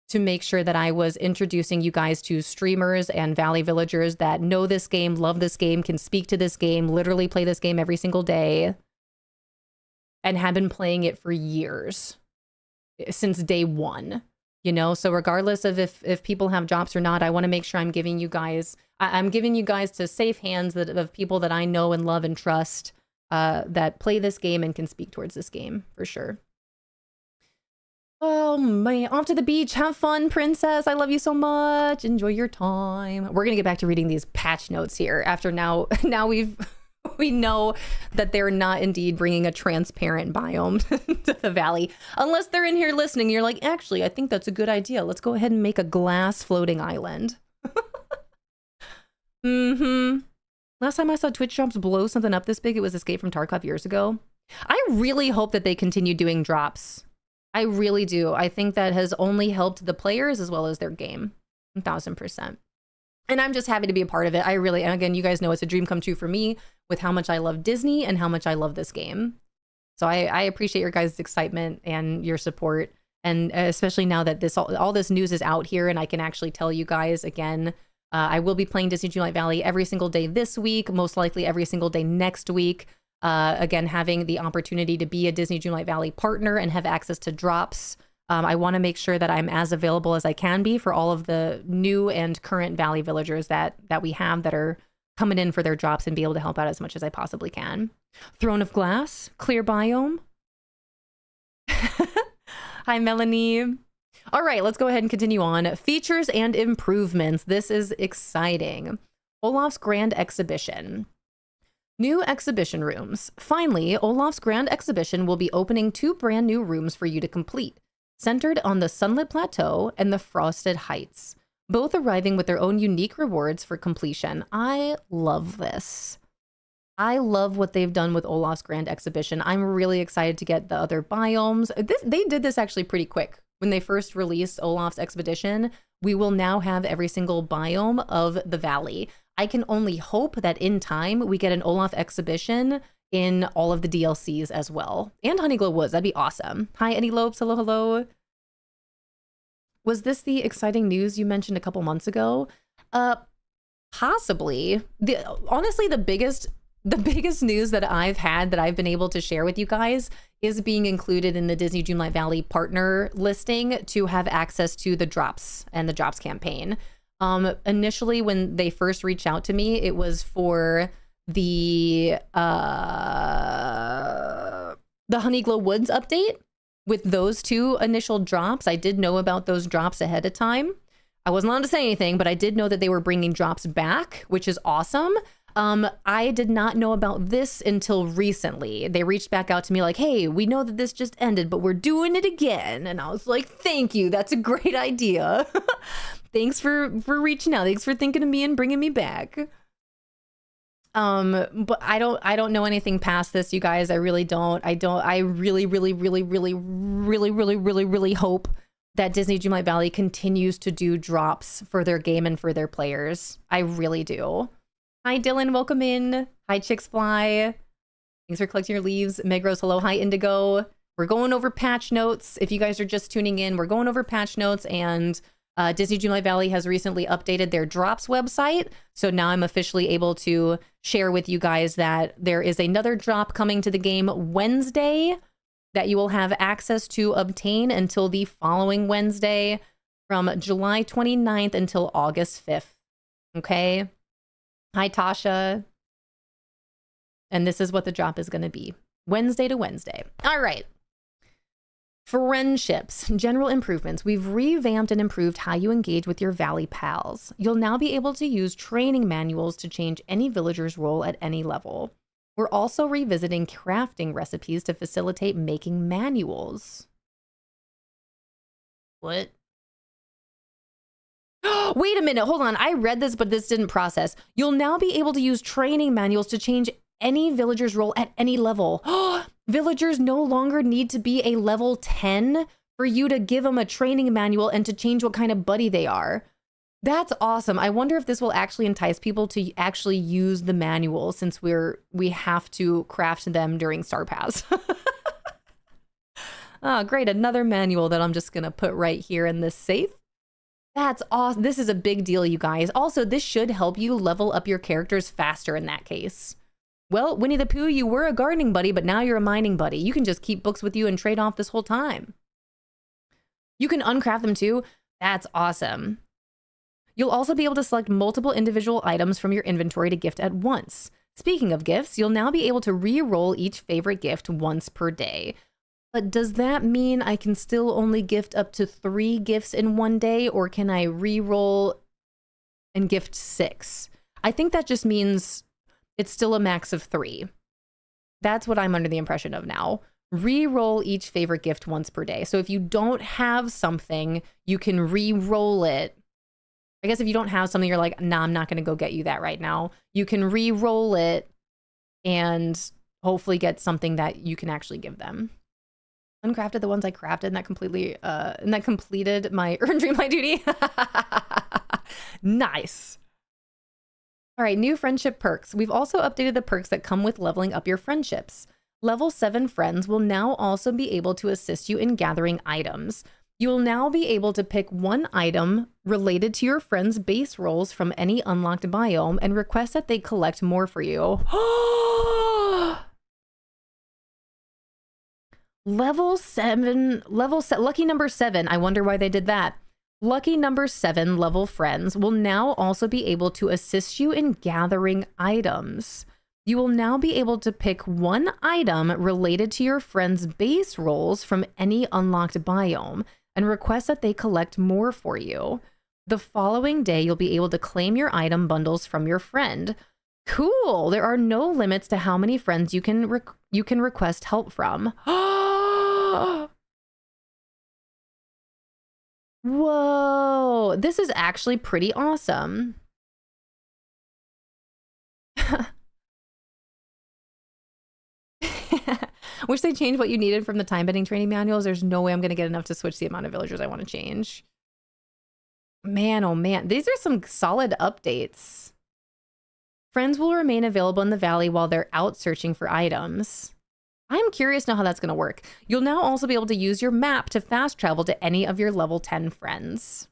to make sure that I was introducing you guys to streamers and Valley Villagers that know this game, love this game, can speak to this game, literally play this game every single day, and have been playing it for years, since day one, you know? So regardless of if people have drops or not, I want to make sure I'm giving you guys, I'm giving you guys to safe hands of people that I know and love and trust, that play this game and can speak towards this game, for sure. Oh man, off to the beach. Have fun, princess. I love you so much. Enjoy your time. We're gonna get back to reading these patch notes here after now we know that they're not indeed bringing a transparent biome to the valley. Unless they're in here listening, you're like, actually, I think that's a good idea. Let's go ahead and make a glass floating island. Last time I saw Twitch drops blow something up this big, it was Escape from Tarkov years ago. I really hope that they continue doing drops. I really do. I think that has only helped the players as well as their game. 1000%. And I'm just happy to be a part of it. I really, and again, you guys know it's a dream come true for me with how much I love Disney and how much I love this game. So I appreciate your guys' excitement and your support. And especially now that all this news is out here and I can actually tell you guys again, I will be playing Disney Dreamlight Valley every single day this week, most likely every single day next week. Again, having the opportunity to be a Disney Dreamlight Valley partner and have access to drops. I want to make sure that I'm as available as I can be for all of the new and current Valley villagers that we have that are coming in for their drops and be able to help out as much as I possibly can. Throne of Glass, clear biome. Hi, Melanie. All right, let's go ahead and continue on. Features and improvements. This is exciting. Olaf's Grand Exhibition. New exhibition rooms. Finally, Olaf's Grand Exhibition will be opening 2 brand new rooms for you to complete, centered on the Sunlit Plateau and the Frosted Heights, both arriving with their own unique rewards for completion. I love this. I love what they've done with Olaf's Grand Exhibition. I'm really excited to get the other biomes. They did this actually pretty quick. When they first released Olaf's Expedition, we will now have every single biome of the valley. I can only hope that in time we get an Olaf Exhibition in all of the DLCs as well. And Honeyglow Woods, that'd be awesome. Hi, Eddie Lopes, hello, hello. Was this the exciting news you mentioned a couple months ago? Possibly. Honestly, the biggest news that I've had that I've been able to share with you guys is being included in the Disney Dreamlight Valley partner listing to have access to the drops and the drops campaign. Initially, when they first reached out to me, it was for the Honeyglow Woods update. With those 2 initial drops, I did know about those drops ahead of time. I wasn't allowed to say anything, but I did know that they were bringing drops back, which is awesome. I did not know about this until recently. They reached back out to me like, hey, we know that this just ended, but we're doing it again. And I was like, thank you. That's a great idea. Thanks for reaching out. Thanks for thinking of me and bringing me back. But I don't know anything past this, you guys. I really don't. I really hope that Disney Dreamlight Valley continues to do drops for their game and for their players. I really do. Hi, Dylan. Welcome in. Hi, Chicks Fly. Thanks for collecting your leaves. Megros, hello. Hi, Indigo. We're going over patch notes. If you guys are just tuning in, we're going over patch notes, and Disney Dreamlight Valley has recently updated their drops website. So now I'm officially able to share with you guys that there is another drop coming to the game Wednesday that you will have access to obtain until the following Wednesday from July 29th until August 5th. Okay. Hi, Tasha. And this is what the drop is going to be. Wednesday to Wednesday. All right. Friendships, general improvements. We've revamped and improved how you engage with your Valley pals. You'll now be able to use training manuals to change any villager's role at any level. We're also revisiting crafting recipes to facilitate making manuals. What? Wait a minute, hold on. I read this, but this didn't process. You'll now be able to use training manuals to change any villager's role at any level. Villagers no longer need to be a level 10 for you to give them a training manual and to change what kind of buddy they are. That's awesome. I wonder if this will actually entice people to actually use the manual, since we have to craft them during Star Pass. Oh, great. Another manual that I'm just going to put right here in this safe. That's awesome. This is a big deal, you guys. Also, this should help you level up your characters faster in that case. Well, Winnie the Pooh, you were a gardening buddy, but now you're a mining buddy. You can just keep books with you and trade off this whole time. You can uncraft them too. That's awesome. You'll also be able to select multiple individual items from your inventory to gift at once. Speaking of gifts, you'll now be able to re-roll each favorite gift once per day. But does that mean I can still only gift up to 3 gifts in one day, or can I re-roll and gift 6? I think that just means it's still a max of 3. That's what I'm under the impression of now. Re-roll each favorite gift once per day. So if you don't have something, you can re-roll it. I guess if you don't have something, you're like, nah, I'm not going to go get you that right now. You can re-roll it and hopefully get something that you can actually give them. Uncrafted the ones I crafted, and that completed my Earn Dream Light duty. Nice. All right, new friendship perks. We've also updated the perks that come with leveling up your friendships. Level 7 friends will now also be able to assist you in gathering items. You will now be able to pick one item related to your friend's base rolls from any unlocked biome and request that they collect more for you. Lucky number 7. I wonder why they did that. Lucky number 7 level friends will now also be able to assist you in gathering items. You will now be able to pick one item related to your friend's base rolls from any unlocked biome and request that they collect more for you. The following day, you'll be able to claim your item bundles from your friend. Cool. There are no limits to how many friends you can request help from. Whoa, this is actually pretty awesome. Wish they changed what you needed from the time bending training manuals. There's no way I'm going to get enough to switch the amount of villagers I want to change. Man, oh man, these are some solid updates. Friends will remain available in the valley while they're out searching for items. I'm curious now how that's going to work. You'll now also be able to use your map to fast travel to any of your level 10 friends.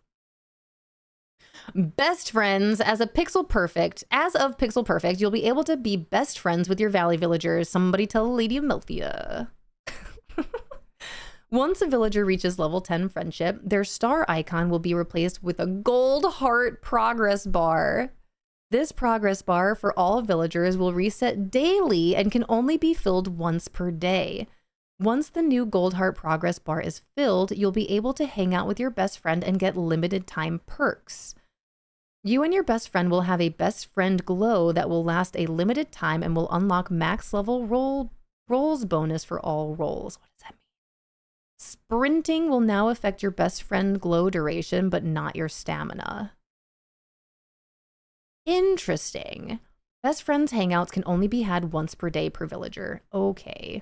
Best friends. As of Pixel Perfect, you'll be able to be best friends with your valley villagers. Somebody tell Lady of Melthia. Once a villager reaches level 10 friendship, their star icon will be replaced with a gold heart progress bar. This progress bar for all villagers will reset daily and can only be filled once per day. Once the new gold heart progress bar is filled, you'll be able to hang out with your best friend and get limited time perks. You and your best friend will have a best friend glow that will last a limited time and will unlock max level rolls bonus for all rolls. What does that mean? Sprinting will now affect your best friend glow duration, but not your stamina. Interesting. Best friends hangouts can only be had once per day per villager. Okay.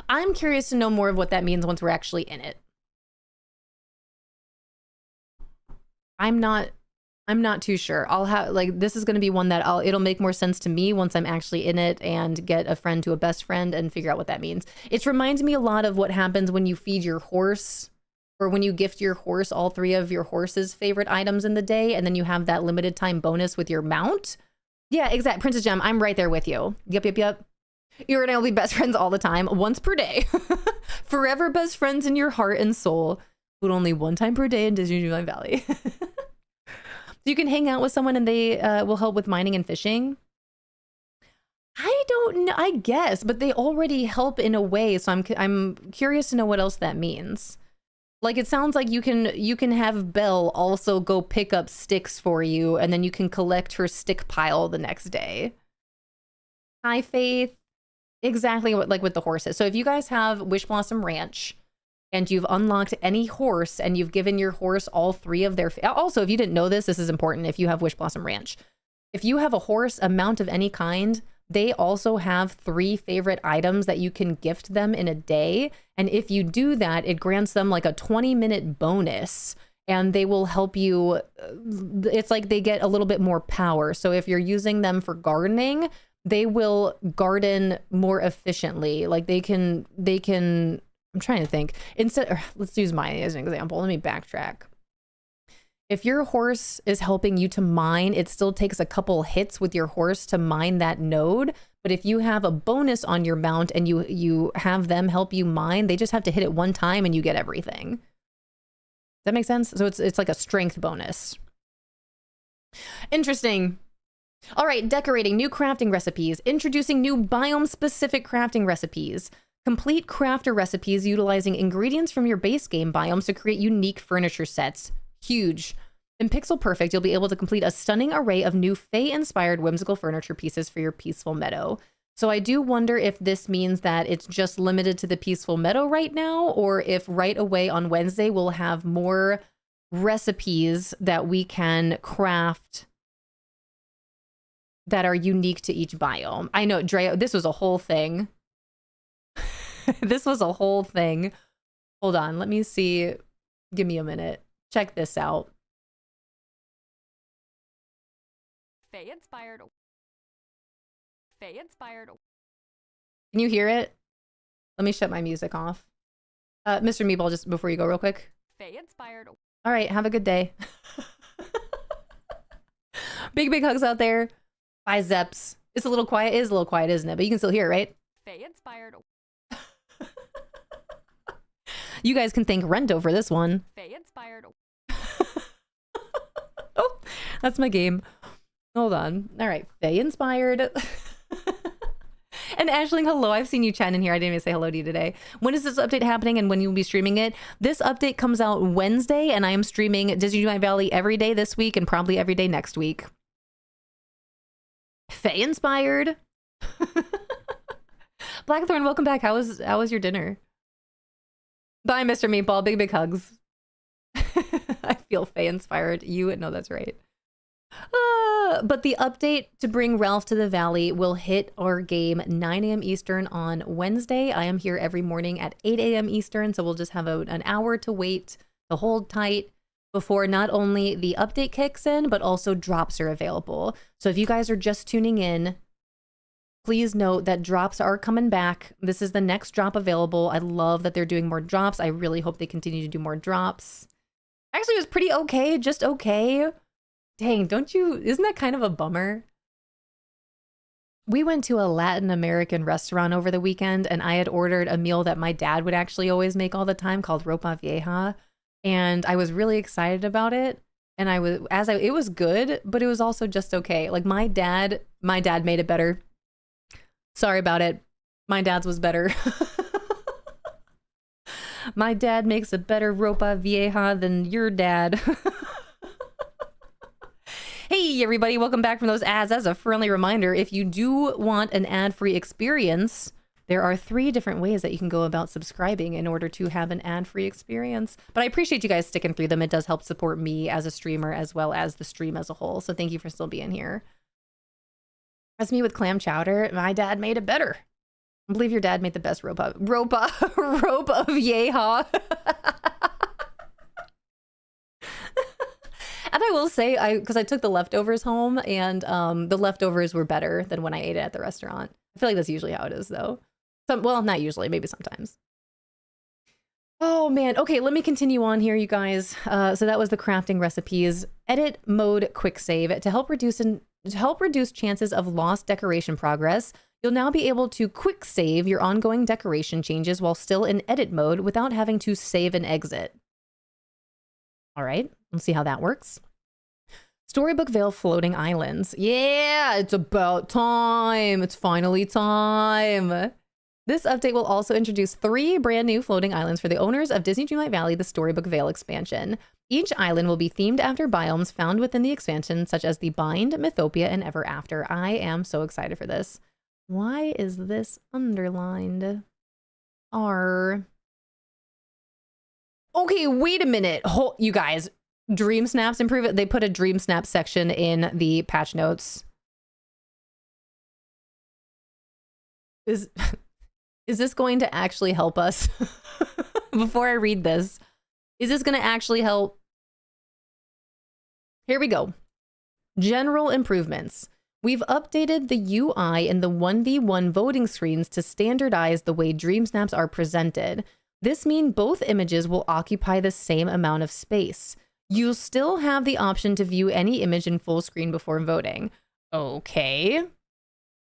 I'm curious to know more of what that means once we're actually in it. I'm not too sure. I'll have, like, this is going to be one that it'll make more sense to me once I'm actually in it and get a friend to a best friend and figure out what that means. It reminds me a lot of what happens when you feed your horse, or when you gift your horse all 3 of your horse's favorite items in the day, and then you have that limited time bonus with your mount. Yeah, exactly. Princess Gem, I'm right there with you. Yep. You and I will be best friends all the time, once per day. Forever best friends in your heart and soul, but only one time per day in Disney Dreamlight Valley. You can hang out with someone and they will help with mining and fishing. I don't know, I guess, but they already help in a way, so I'm curious to know what else that means. Like, it sounds like you can have Belle also go pick up sticks for you, and then you can collect her stick pile the next day. Hi, Faith. Exactly what, like with the horses. So if you guys have Wish Blossom Ranch and you've unlocked any horse and you've given your horse all 3 of their... Also, if you didn't know this is important if you have Wish Blossom Ranch. If you have a horse, a mount of any kind, they also have 3 favorite items that you can gift them in a day. And if you do that, it grants them like a 20-minute bonus, and they will help you. It's like they get a little bit more power. So if you're using them for gardening, they will garden more efficiently. Like they can, I'm trying to think. Let's use mine as an example. Let me backtrack. If your horse is helping you to mine, it still takes a couple hits with your horse to mine that node. But if you have a bonus on your mount and you have them help you mine, they just have to hit it one time and you get everything. Does that make sense? So it's like a strength bonus. Interesting. All right, decorating, new crafting recipes, introducing new biome-specific crafting recipes. Complete crafter recipes utilizing ingredients from your base game biomes to create unique furniture sets. Huge. In Pixel Perfect, you'll be able to complete a stunning array of new Fae-inspired whimsical furniture pieces for your peaceful meadow. So I do wonder if this means that it's just limited to the peaceful meadow right now, or if right away on Wednesday we'll have more recipes that we can craft that are unique to each biome. I know, Dre, this was a whole thing. This was a whole thing. Hold on, let me see. Give me a minute. Check this out. Fae-inspired. Fae-inspired. Can you hear it? Let me shut my music off. Mr. Meatball, just before you go real quick. Fae-inspired. All right, have a good day. Big hugs out there. Bye, Zeps. It's a little quiet. It is a little quiet, isn't it? But you can still hear it, right? Fae-inspired. You guys can thank Rento for this one. Fae-inspired. Oh, that's my game. Hold on. All right, Fae-inspired. And Ashling, hello. I've seen you chatting in here. I didn't even say hello to you today. When is this update happening and when you'll be streaming it? This update comes out Wednesday, and I am streaming Disney Dreamlight Valley every day this week and probably every day next week. Fae-inspired. Blackthorn, welcome back. How was your dinner? Bye, Mr. Meatball. Big hugs. I feel Fae-inspired. You know that's right. But the update to bring Ralph to the Valley will hit our game 9 a.m. Eastern on Wednesday. I am here every morning at 8 a.m. Eastern, so we'll just have an hour to wait to hold tight before not only the update kicks in, but also drops are available. So if you guys are just tuning in, please note that drops are coming back. This is the next drop available. I love that they're doing more drops. I really hope they continue to do more drops. Actually, it was pretty okay, just okay. Dang, isn't that kind of a bummer? We went to a Latin American restaurant over the weekend, and I had ordered a meal that my dad would actually always make all the time called ropa vieja. And I was really excited about it. And it was good, but it was also just okay. Like my dad made it better. Sorry about it. My dad's was better. My dad makes a better ropa vieja than your dad. Hey everybody, welcome back from those ads. As a friendly reminder, if you do want an ad-free experience, there are 3 different ways that you can go about subscribing in order to have an ad-free experience. But I appreciate you guys sticking through them. It does help support me as a streamer as well as the stream as a whole. So thank you for still being here. As me with clam chowder, my dad made it better. I believe your dad made the best ropa vieja. And I will say, because I took the leftovers home, and the leftovers were better than when I ate it at the restaurant. I feel like that's usually how it is, though. Well, not usually, maybe sometimes. Oh, man. Okay, let me continue on here, you guys. So that was the crafting recipes. Edit mode quick save. To help reduce chances of lost decoration progress, you'll now be able to quick save your ongoing decoration changes while still in edit mode without having to save and exit. All right, let's see how that works. Storybook Vale Floating Islands. Yeah, it's about time. It's finally time. This update will also introduce 3 brand new floating islands for the owners of Disney Dreamlight Valley, the Storybook Vale expansion. Each island will be themed after biomes found within the expansion, such as the Bind, Mythopia, and Ever After. I am so excited for this. Why is this underlined? R. Okay, wait a minute. You guys, Dream Snaps improve it. They put a Dream Snap section in the patch notes. Is this going to actually help us? Before I read this, is this going to actually help? Here we go. General improvements. We've updated the UI in the 1v1 voting screens to standardize the way Dream Snaps are presented. This means both images will occupy the same amount of space. You'll still have the option to view any image in full screen before voting. Okay.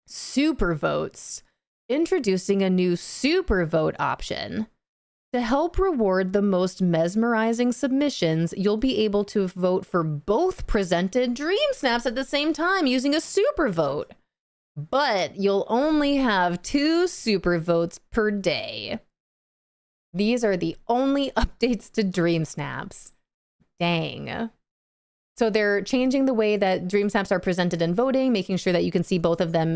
Super votes. Introducing a new super vote option. To help reward the most mesmerizing submissions, you'll be able to vote for both presented Dream Snaps at the same time using a super vote. but you'll only have 2 super votes per day. These are the only updates to Dream Snaps. Dang. So they're changing the way that Dream Snaps are presented in voting, making sure that you can see both of them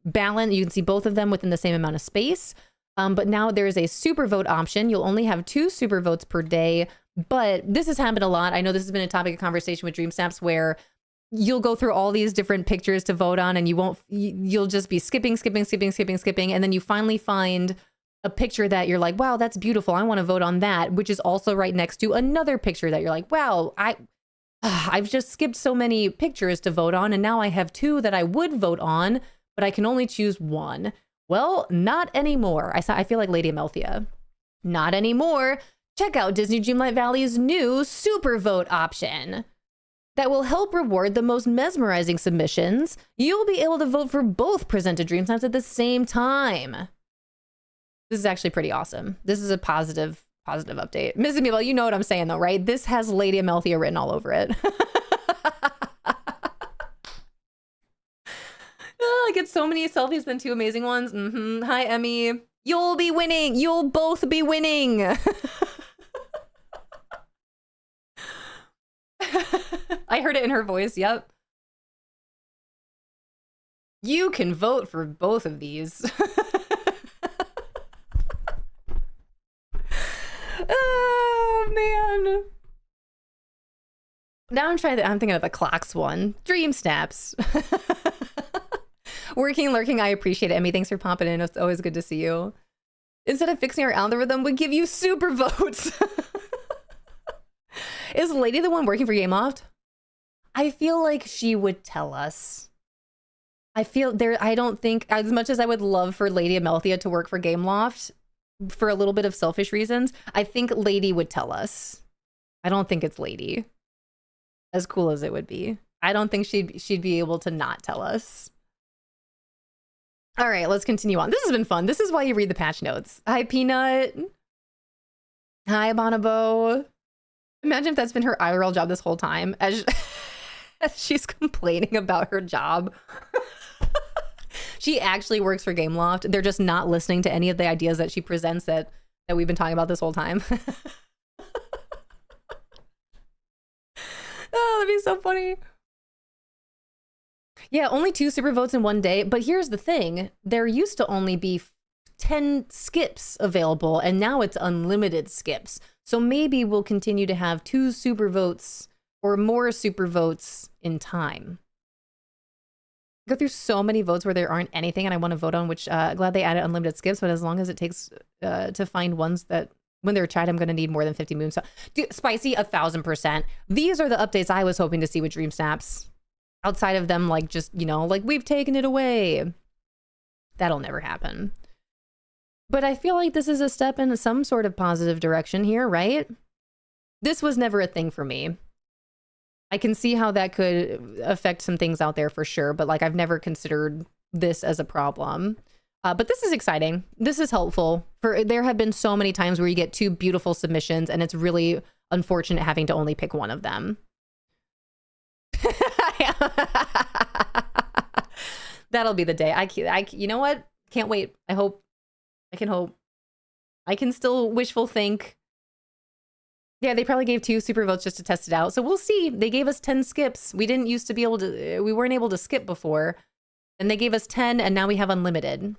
balance. You can see both of them within the same amount of space. But now there's a super vote option. You'll only have 2 super votes per day. But this has happened a lot. I know this has been a topic of conversation with Dream Snaps where you'll go through all these different pictures to vote on and you'll just be skipping. And then you finally find a picture that you're like, wow, that's beautiful. I want to vote on that, which is also right next to another picture that you're like, wow, I've just skipped so many pictures to vote on. And now I have 2 that I would vote on, but I can only choose 1. Well, not anymore. I feel like Lady Amelthea. Not anymore. Check out Disney Dreamlight Valley's new super vote option that will help reward the most mesmerizing submissions. You'll be able to vote for both presented Dream Snaps at the same time. This is actually pretty awesome. This is a positive update. Mrs. Meeble, you know what I'm saying though, right? This has Lady Amelthea written all over it. Oh, I get so many selfies than 2 amazing ones. Hi, Emmy. You'll be winning. You'll both be winning. I heard it in her voice. Yep. You can vote for both of these. Oh, man. Now I'm thinking of the clocks one. Dream Snaps. Lurking, I appreciate it. Emmy, thanks for popping in. It's always good to see you. Instead of fixing our algorithm, we give you super votes. Is Lady the one working for Gameloft? I feel like she would tell us. I don't think, as much as I would love for Lady Amelthea to work for Gameloft, for a little bit of selfish reasons, I think Lady would tell us. I don't think it's Lady. As cool as it would be. I don't think she'd be able to not tell us. All right, let's continue on. This has been fun. This is why you read the patch notes. Hi, Peanut. Hi, Bonobo. Imagine if that's been her IRL job this whole time, as she's complaining about her job. She actually works for Gameloft. They're just not listening to any of the ideas that she presents that we've been talking about this whole time. Oh, that'd be so funny. Yeah, only 2 super votes in one day. But here's the thing. There used to only be 10 skips available, and now it's unlimited skips. So maybe we'll continue to have 2 super votes or more super votes in time. Go through so many votes where there aren't anything and I want to vote on, which glad they added unlimited skips, but as long as it takes to find ones that when they're tried, I'm going to need more than 50 moons. So, dude, Spicy, 1000%. These are the updates I was hoping to see with Dream Snaps. Outside of them, like, just, you know, like, we've taken it away. That'll never happen. But I feel like this is a step in some sort of positive direction here, right? This was never a thing for me. I can see how that could affect some things out there for sure, but like I've never considered this as a problem. But this is exciting. This is helpful. There have been so many times where you get 2 beautiful submissions and it's really unfortunate having to only pick one of them. That'll be the day. You know what? Can't wait. I can hope. I can still wishful think. Yeah, they probably gave 2 super votes just to test it out. So we'll see. They gave us 10 skips. We didn't used to be able to, we weren't able to skip before. And they gave us 10 and now we have unlimited.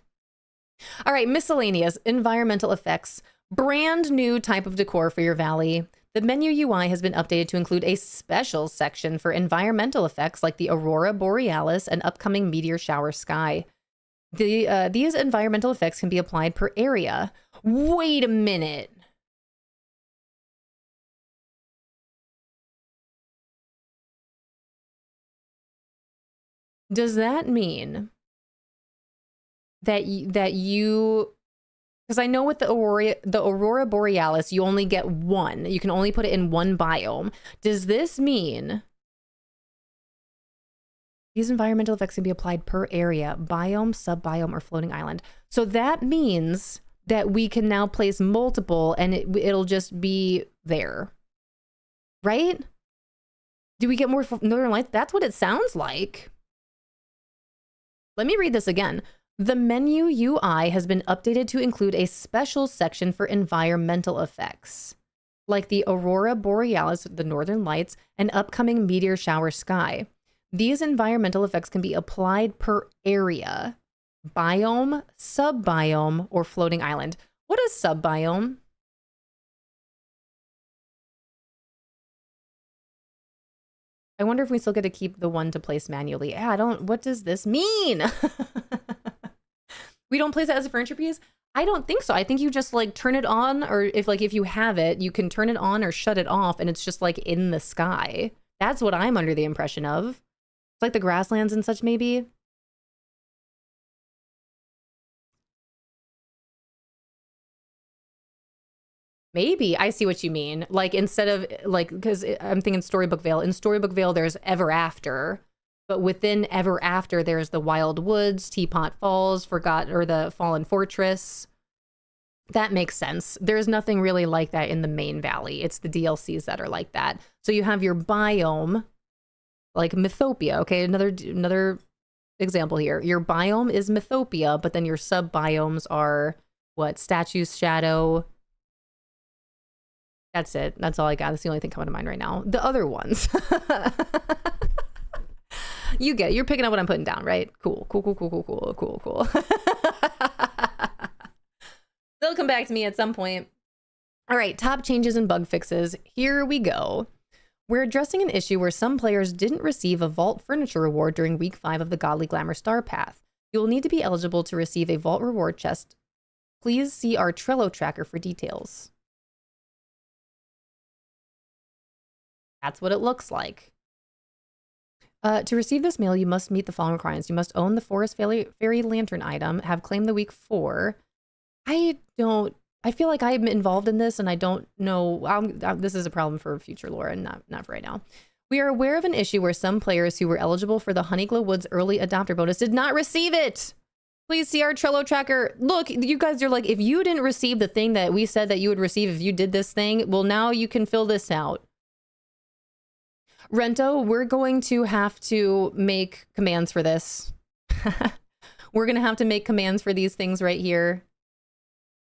All right, miscellaneous environmental effects. Brand new type of decor for your valley. The menu UI has been updated to include a special section for environmental effects like the Aurora Borealis and upcoming meteor shower sky. These environmental effects can be applied per area. Wait a minute. Does that mean that you, because I know with the Aurora Borealis, you only get 1. You can only put it in 1 biome. Does this mean these environmental effects can be applied per area, biome, sub-biome, or floating island? So that means that we can now place multiple and it'll just be there, right? Do we get more Northern Lights? That's what it sounds like. Let me read this again. The menu UI has been updated to include a special section for environmental effects, like the Aurora Borealis, the Northern Lights, and upcoming meteor shower sky. These environmental effects can be applied per area, biome, sub-biome, or floating island. What is sub-biome? I wonder if we still get to keep the one to place manually. Yeah, what does this mean? We don't place it as a furniture piece? I don't think so. I think you just like turn it on, or if you have it, you can turn it on or shut it off and it's just like in the sky. That's what I'm under the impression of. It's like the grasslands and such, maybe. Maybe. I see what you mean. Like instead of like, because I'm thinking Storybook Vale. In Storybook Vale, there's Ever After. But within Ever After, there's the Wild Woods, Teapot Falls, the Fallen Fortress. That makes sense. There's nothing really like that in the main valley. It's the DLCs that are like that. So you have your biome, like Mythopia. Okay, another example here. Your biome is Mythopia, but then your sub-biomes are what? Statue's Shadow. That's it. That's all I got. That's the only thing coming to mind right now. The other ones. You get it. You're picking up what I'm putting down, right? Cool. They'll come back to me at some point. All right, top changes and bug fixes. Here we go. We're addressing an issue where some players didn't receive a Vault Furniture reward during week 5 of the Godly Glamour Star Path. You will need to be eligible to receive a Vault reward chest. Please see our Trello tracker for details. That's what it looks like. To receive this mail, you must meet the following requirements. You must own the Forest Fairy Lantern item, have claimed the week 4. I feel like I'm involved in this and I don't know. This is a problem for future lore and not for right now. We are aware of an issue where some players who were eligible for the Honeyglow Woods early adopter bonus did not receive it. Please see our Trello tracker. Look, you guys are like, if you didn't receive the thing that we said that you would receive if you did this thing, well, now you can fill this out. Rento, we're going to have to make commands for this. We're going to have to make commands for these things right here.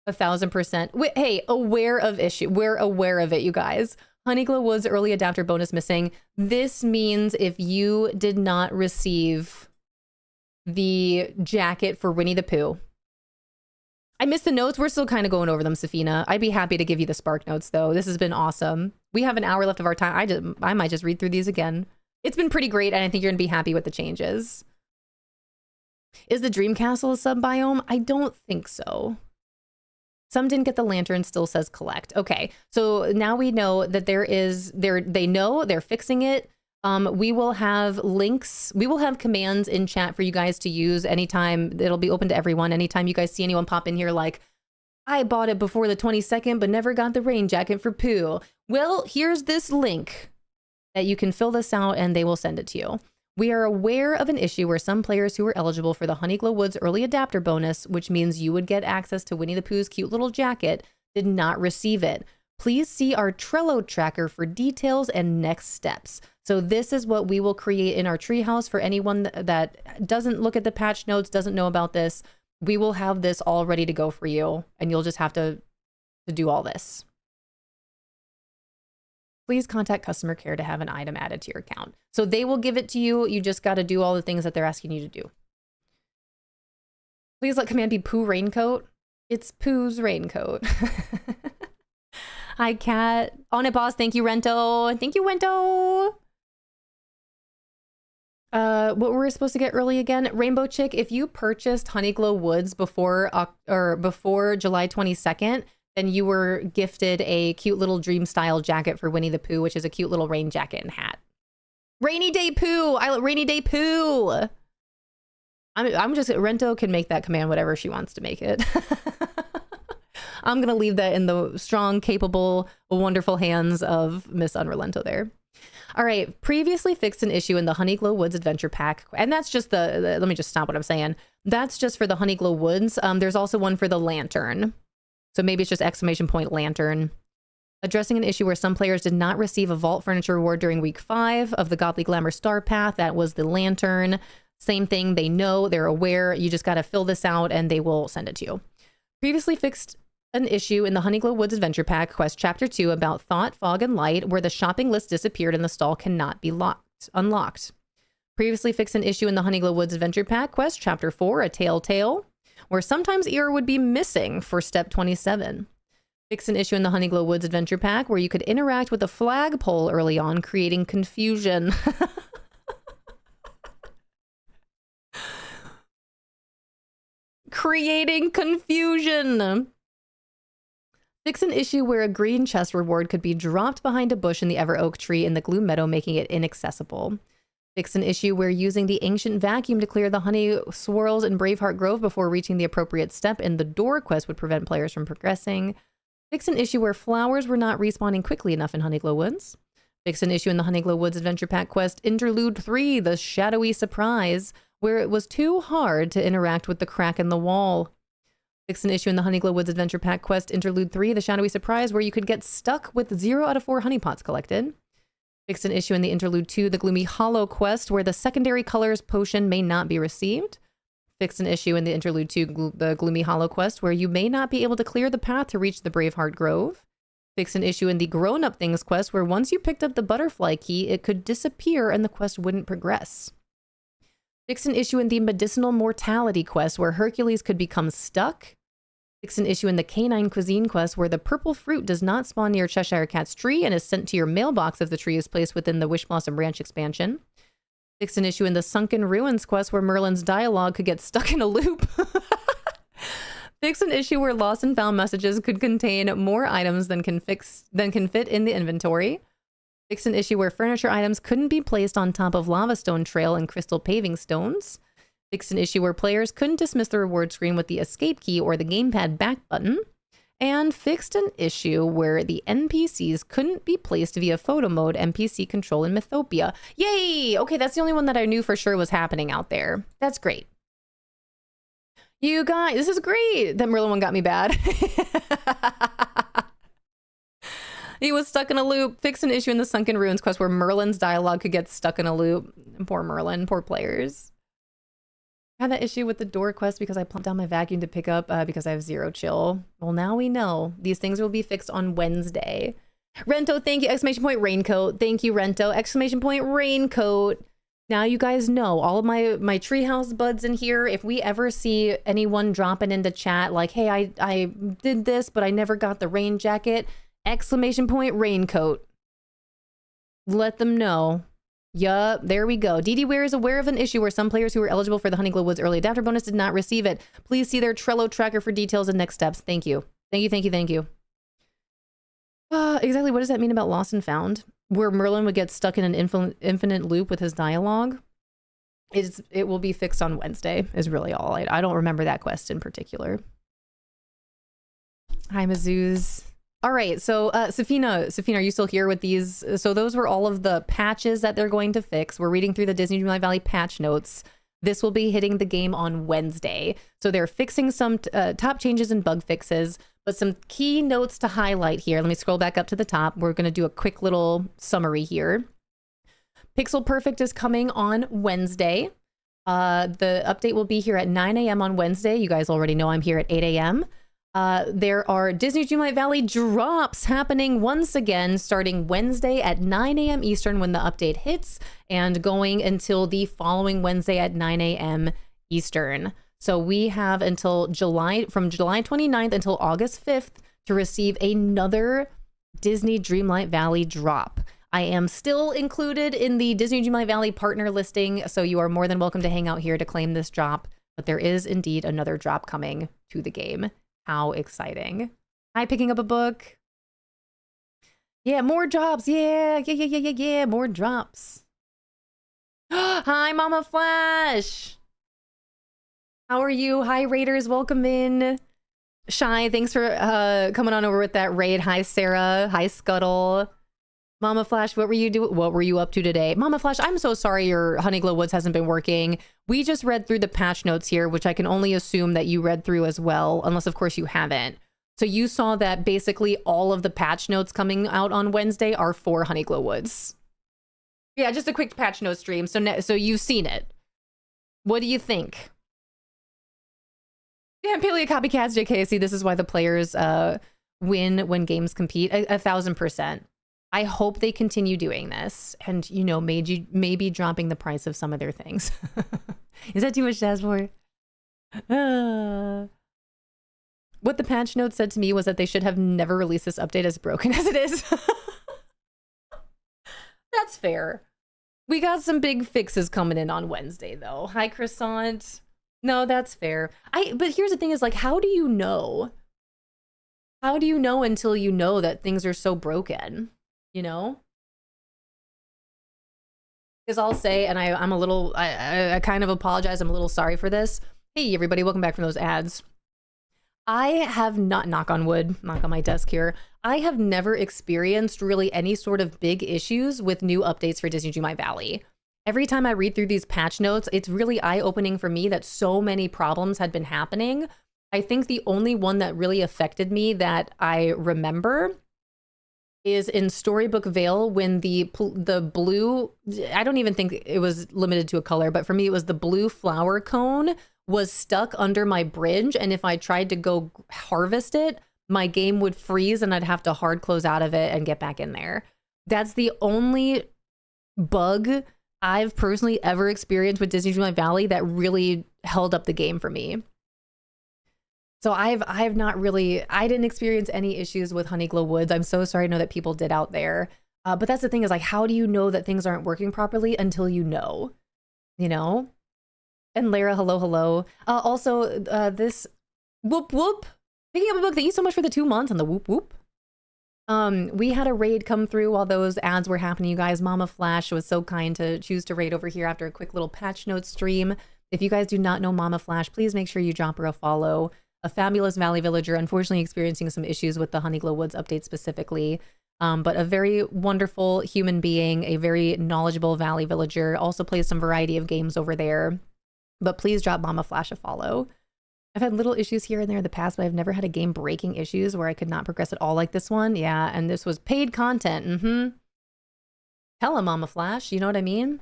1000%. Hey, aware of issue. We're aware of it, you guys. Honeyglow Woods early adapter bonus missing. This means if you did not receive the jacket for Winnie the Pooh. I missed the notes. We're still kind of going over them, Safina. I'd be happy to give you the Spark notes, though. This has been awesome. We have an hour left of our time. I might just read through these again. It's been pretty great, and I think you're going to be happy with the changes. Is the Dream Castle a sub-biome? I don't think so. Some didn't get the lantern, still says collect. Okay, so now we know that they know, they're fixing it. We will have links. We will have commands in chat for you guys to use anytime. It'll be open to everyone. Anytime you guys see anyone pop in here like, I bought it before the 22nd, but never got the rain jacket for Pooh. Well, here's this link that you can fill this out and they will send it to you. We are aware of an issue where some players who were eligible for the Honeyglow Woods early adapter bonus, which means you would get access to Winnie the Pooh's cute little jacket, did not receive it. Please see our Trello tracker for details and next steps. So this is what we will create in our treehouse for anyone that doesn't look at the patch notes, doesn't know about this. We will have this all ready to go for you, and you'll just have to do all this. Please contact customer care to have an item added to your account. So they will give it to you. You just got to do all the things that they're asking you to do. Please let command be Pooh Raincoat. It's Pooh's raincoat. Hi, Cat. On it, boss. Thank you, Rento. Thank you, Wento. What were we supposed to get early again? Rainbow Chick, if you purchased Honeyglow Woods before July 22nd, then you were gifted a cute little dream style jacket for Winnie the Pooh, which is a cute little rain jacket and hat. Rainy Day Pooh. Rainy Day Pooh. I'm just, Rento can make that command whatever she wants to make it. I'm going to leave that in the strong, capable, wonderful hands of Miss Unrelento there. All right, previously fixed an issue in the Honeyglow Woods Adventure Pack. And that's just let me just stop what I'm saying. That's just for the Honeyglow Woods. There's also one for the lantern. So maybe it's just ! lantern. Addressing an issue where some players did not receive a Vault Furniture reward during week 5 of the Godly Glamour Star Path. That was the lantern. Same thing. They know, they're aware. You just got to fill this out and they will send it to you. Previously fixed an issue in the Honeyglow Woods Adventure Pack Quest Chapter 2 about Thought, Fog, and Light, where the shopping list disappeared and the stall cannot be unlocked. Previously fixed an issue in the Honeyglow Woods Adventure Pack Quest Chapter 4, A Tale, where sometimes ear would be missing for Step 27. Fix an issue in the Honeyglow Woods Adventure Pack where you could interact with a flagpole early on, creating confusion. Creating confusion. Fix an issue where a green chest reward could be dropped behind a bush in the Ever Oak tree in the Gloom Meadow, making it inaccessible. Fix an issue where using the ancient vacuum to clear the honey swirls in Braveheart Grove before reaching the appropriate step in the door quest would prevent players from progressing. Fix an issue where flowers were not respawning quickly enough in Honeyglow Woods. Fix an issue in the Honeyglow Woods Adventure Pack Quest Interlude 3, The Shadowy Surprise, where it was too hard to interact with the crack in the wall. Fix an issue in the Honeyglow Woods Adventure Pack Quest Interlude 3, The Shadowy Surprise, where you could get stuck with 0 out of 4 honeypots collected. Fix an issue in the Interlude 2, The Gloomy Hollow quest, where the secondary colors potion may not be received. Fix an issue in the Interlude 2, The Gloomy Hollow quest, where you may not be able to clear the path to reach the Braveheart Grove. Fix an issue in the Grown Up Things quest, where once you picked up the butterfly key, it could disappear and the quest wouldn't progress. Fix an issue in the Medicinal Mortality quest, where Hercules could become stuck. Fix an issue in the Canine Cuisine quest, where the purple fruit does not spawn near Cheshire Cat's tree and is sent to your mailbox if the tree is placed within the Wish Blossom Ranch expansion. Fix an issue in the Sunken Ruins quest, where Merlin's dialogue could get stuck in a loop. Fix an issue where lost and found messages could contain more items than can fit in the inventory. Fix an issue where furniture items couldn't be placed on top of Lava Stone Trail and Crystal Paving Stones. Fix an issue where players couldn't dismiss the reward screen with the escape key or the gamepad back button. And fixed an issue where the NPCs couldn't be placed via photo mode NPC control in Mythopia. Yay! Okay, that's the only one that I knew for sure was happening out there. That's great. You guys, this is great. That Merlin one got me bad. He was stuck in a loop. Fix an issue in the Sunken Ruins quest where Merlin's dialogue could get stuck in a loop. Poor Merlin, poor players. I had that issue with the door quest because I plumped down my vacuum to pick up because I have 0 chill. Well, now we know. These things will be fixed on Wednesday. Rento, thank you. Exclamation point raincoat. Thank you, Rento. Exclamation point raincoat. Now you guys know, all of my treehouse buds in here, if we ever see anyone dropping into chat like, hey, I did this, but I never got the rain jacket, exclamation point raincoat. Let them know. Yup, there we go. DD is aware of an issue where some players who were eligible for the Honeyglow Woods early adapter bonus did not receive it. Please see their Trello tracker for details and next steps. Thank you. Thank you, thank you, thank you. Exactly what does that mean about Lost and Found? Where Merlin would get stuck in an infinite loop with his dialogue? It will be fixed on Wednesday is really all. I don't remember that quest in particular. Hi, Mizzous. All right, so Safina, are you still here with these? So those were all of the patches that they're going to fix. We're reading through the Disney Dreamlight Valley patch notes. This will be hitting the game on Wednesday. So they're fixing some top changes and bug fixes, but some key notes to highlight here. Let me scroll back up to the top. We're going to do a quick little summary here. Pixel Perfect is coming on Wednesday. The update will be here at 9 a.m. on Wednesday. You guys already know I'm here at 8 a.m. There are Disney Dreamlight Valley drops happening once again starting Wednesday at 9 a.m. Eastern when the update hits and going until the following Wednesday at 9 a.m. Eastern. So we have until from July 29th until August 5th to receive another Disney Dreamlight Valley drop. I am still included in the Disney Dreamlight Valley partner listing, so you are more than welcome to hang out here to claim this drop, but there is indeed another drop coming to the game. How exciting. Hi, picking up a book. Yeah, more drops. Yeah, more drops. Hi, Mama Flash. How are you? Hi, Raiders. Welcome in. Shy, thanks for coming on over with that raid. Hi, Sarah. Hi, Scuttle. Mama Flash, what were you up to today? Mama Flash, I'm so sorry your Honeyglow Woods hasn't been working. We just read through the patch notes here, which I can only assume that you read through as well, unless of course you haven't. So you saw that basically all of the patch notes coming out on Wednesday are for Honeyglow Woods. Yeah, just a quick patch note stream. So you've seen it. What do you think? Yeah, Paleo Copycats, JKC, this is why the players win when games compete. 1,000%. I hope they continue doing this and, you know, maybe dropping the price of some of their things. Is that too much to ask for? What the patch notes said to me was that they should have never released this update as broken as it is. That's fair. We got some big fixes coming in on Wednesday, though. Hi, Croissant. No, that's fair. But here's the thing is, like, how do you know? How do you know until you know that things are so broken? You know? Because I'll say, and I'm a little, I kind of apologize. I'm a little sorry for this. Hey, everybody, welcome back from those ads. I have not, knock on wood, knock on my desk here. I have never experienced really any sort of big issues with new updates for Disney Dreamlight Valley. Every time I read through these patch notes, it's really eye-opening for me that so many problems had been happening. I think the only one that really affected me that I remember is in Storybook Vale when the blue, I don't even think it was limited to a color, but for me it was the blue flower cone was stuck under my bridge, and if I tried to go harvest it, my game would freeze and I'd have to hard close out of it and get back in there. That's the only bug I've personally ever experienced with Disney Dreamlight Valley that really held up the game for me. So I've not really, I didn't experience any issues with Honeyglow Woods. I'm so sorry to know that people did out there. But that's the thing is, like, how do you know that things aren't working properly until you know? You know? And Lara, hello, hello. Also, this whoop whoop. Picking up a book, thank you so much for the 2 months on the whoop whoop. We had a raid come through while those ads were happening, you guys. Mama Flash was so kind to choose to raid over here after a quick little patch notes stream. If you guys do not know Mama Flash, please make sure you drop her a follow. A fabulous Valley Villager, unfortunately experiencing some issues with the Honeyglow Woods update specifically. But a very wonderful human being, a very knowledgeable Valley Villager, also plays some variety of games over there. But please drop Mama Flash a follow. I've had little issues here and there in the past, but I've never had a game breaking issues where I could not progress at all like this one. Yeah, and this was paid content. Hella Mama Flash, you know what I mean?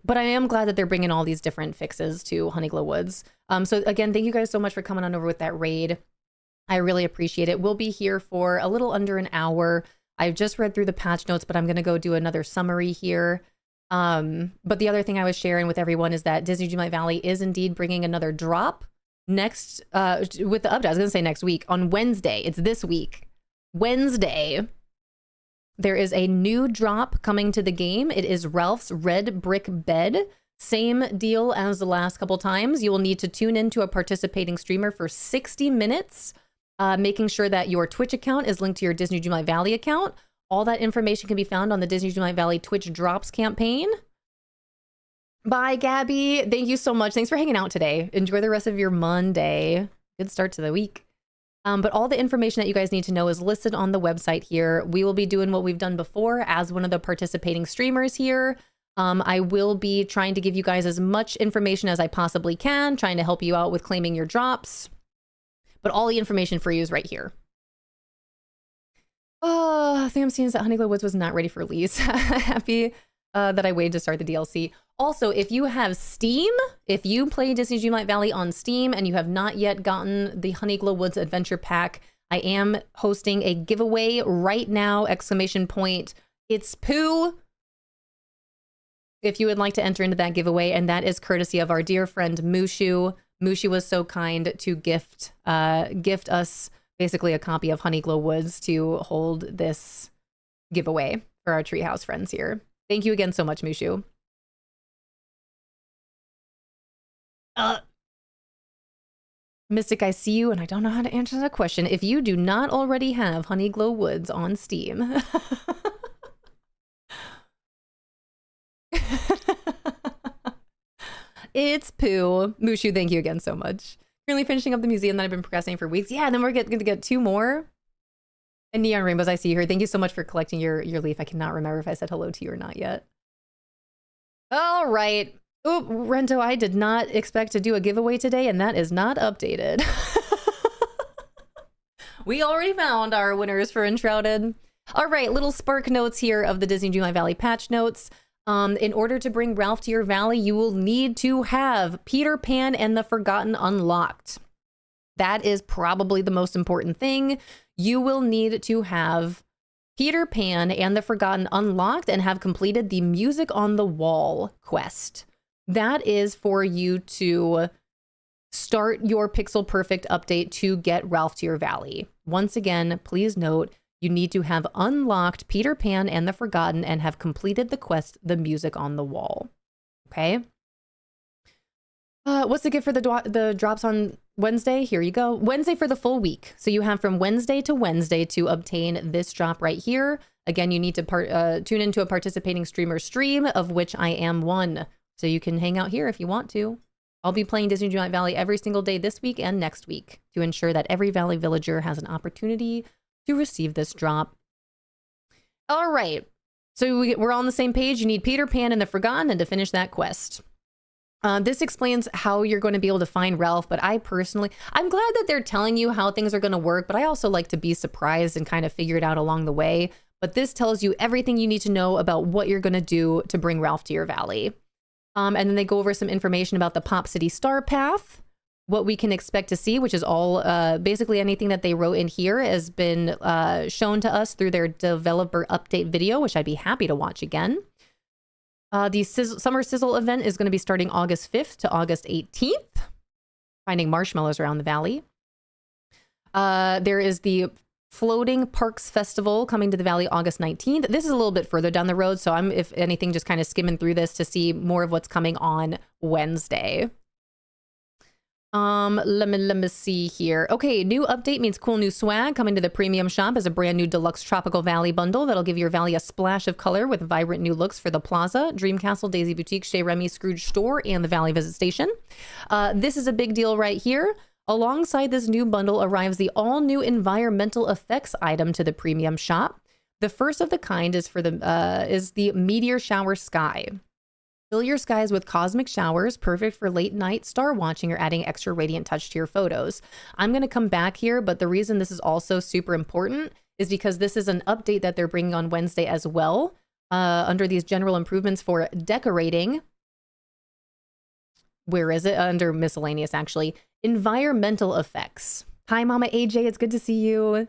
But I am glad that they're bringing all these different fixes to Honeyglow Woods. So again, thank you guys so much for coming on over with that raid. I really appreciate it. We'll be here for a little under an hour. I've just read through the patch notes, but I'm going to go do another summary here. But the other thing I was sharing with everyone is that Disney Dreamlight Valley is indeed bringing another drop next, with the update. I was going to say next week. On Wednesday, it's this week. Wednesday, there is a new drop coming to the game. It is Ralph's Red Brick Bed. Same deal as the last couple times. You will need to tune into a participating streamer for 60 minutes, making sure that your Twitch account is linked to your Disney Dreamlight Valley account. All that information can be found on the Disney Dreamlight Valley Twitch Drops campaign. Bye, Gabby. Thank you so much. Thanks for hanging out today. Enjoy the rest of your Monday. Good start to the week. But all the information that you guys need to know is listed on the website here. We will be doing what we've done before as one of the participating streamers here. I will be trying to give you guys as much information as I possibly can, trying to help you out with claiming your drops. But all the information for you is right here. Oh, I think I'm seeing that Honeyglow Woods was not ready for release. Happy that I waited to start the DLC. Also, if you have Steam, if you play Disney Dreamlight Valley on Steam and you have not yet gotten the Honeyglow Woods Adventure Pack, I am hosting a giveaway right now, ! It's Pooh. If you would like to enter into that giveaway, and that is courtesy of our dear friend Mushu. Mushu was so kind to gift us basically a copy of Honeyglow Woods to hold this giveaway for our Treehouse friends here. Thank you again so much, Mushu. Mystic, I see you, and I don't know how to answer that question. If you do not already have Honeyglow Woods on Steam... It's Pooh. Mushu, thank you again so much. Currently finishing up the museum that I've been procrastinating for weeks. Yeah, and then we're going to get 2 more. And Neon Rainbows, I see you here. Thank you so much for collecting your leaf. I cannot remember if I said hello to you or not yet. All right. Oop, Rento, I did not expect to do a giveaway today, and that is not updated. We already found our winners for Enshrouded. All right, little spark notes here of the Disney Dreamlight Valley patch notes. In order to bring Ralph to your valley, you will need to have Peter Pan and the Forgotten unlocked. That is probably the most important thing. You will need to have Peter Pan and the Forgotten unlocked and have completed the Music on the Wall quest. That is for you to start your Pixel Perfect update to get Ralph to your valley. Once again, please note, you need to have unlocked Peter Pan and the Forgotten and have completed the quest, the Music on the Wall. Okay? What's the gift for the drops on Wednesday? Here you go. Wednesday for the full week. So you have from Wednesday to obtain this drop right here. Again, you need to tune into a participating streamer stream, of which I am one. So you can hang out here if you want to. I'll be playing Disney Giant Valley every single day this week and next week to ensure that every Valley villager has an opportunity to receive this drop. All right. So we're all on the same page. You need Peter Pan and the Forgotten and to finish that quest. This explains how you're going to be able to find Ralph, but I'm glad that they're telling you how things are going to work, but I also like to be surprised and kind of figure it out along the way. But this tells you everything you need to know about what you're going to do to bring Ralph to your valley. And then they go over some information about the Pop City Star Path, what we can expect to see, which is all basically anything that they wrote in here has been shown to us through their developer update video, which I'd be happy to watch again. The Summer Sizzle event is going to be starting August 5th to August 18th, finding marshmallows around the valley. There is the Floating Parks Festival coming to the valley August 19th. This is a little bit further down the road, so I'm, if anything, just kind of skimming through this to see more of what's coming on Wednesday. Let me see here. Okay, new update means cool new swag coming to the premium shop as a brand new deluxe Tropical Valley bundle that'll give your valley a splash of color with vibrant new looks for the Plaza, Dream Castle, Daisy Boutique, Chez Remy, Scrooge Store, and the Valley Visit Station. This is a big deal right here. Alongside this new bundle arrives the all-new environmental effects item to the premium shop. The first of the kind is for the Meteor Shower Sky. Fill your skies with cosmic showers, perfect for late night star watching or adding extra radiant touch to your photos. I'm going to come back here, but the reason this is also super important is because this is an update that they're bringing on Wednesday as well, under these general improvements for decorating. Where is it? Under miscellaneous, actually. Environmental effects. Hi, Mama AJ. It's good to see you.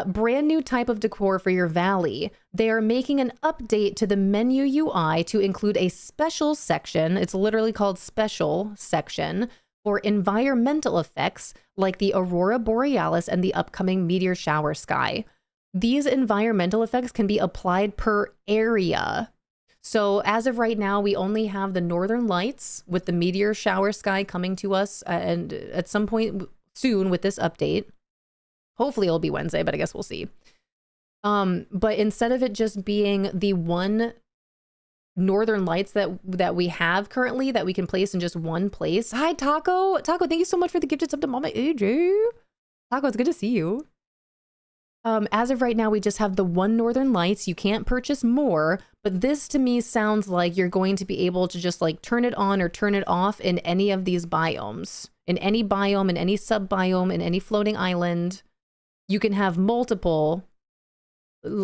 Brand new type of decor for your valley. They are making an update to the menu UI to include a special section. It's literally called special section for environmental effects like the Aurora Borealis and the upcoming meteor shower sky. These environmental effects can be applied per area. So as of right now, we only have the Northern Lights with the meteor shower sky coming to us and at some point soon with this update. Hopefully it'll be Wednesday, but I guess we'll see. But instead of it just being the one Northern Lights that we have currently that we can place in just one place. Hi, Taco. Taco, thank you so much for the gifted sub to Mama AJ. Taco, it's good to see you. As of right now, we just have the one Northern Lights. You can't purchase more, but this to me sounds like you're going to be able to just like turn it on or turn it off in any of these biomes. In any biome, in any sub-biome, in any floating island. You can have multiple,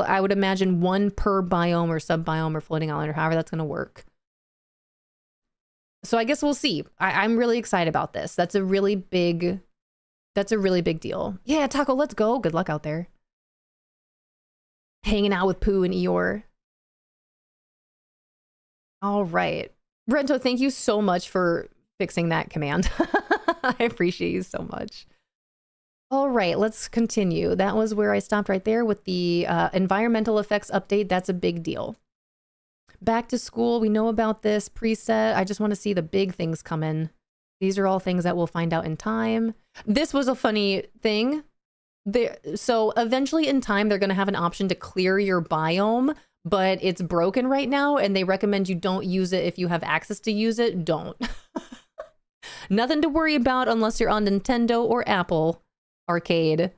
I would imagine one per biome or sub-biome or floating island or however that's going to work. So I guess we'll see. I'm really excited about this. That's a really big deal. Yeah, Taco, let's go. Good luck out there. Hanging out with Pooh and Eeyore. All right. Rento, thank you so much for fixing that command. I appreciate you so much. All right, let's continue. That was where I stopped right there with the environmental effects update. That's a big deal. Back to school, we know about this preset. I just want to see the big things come in. These are all things that we'll find out in time. This was a funny thing. So eventually in time, they're going to have an option to clear your biome, but it's broken right now, and they recommend you don't use it. If you have access to use it, don't. Nothing to worry about unless you're on Nintendo or Apple Arcade.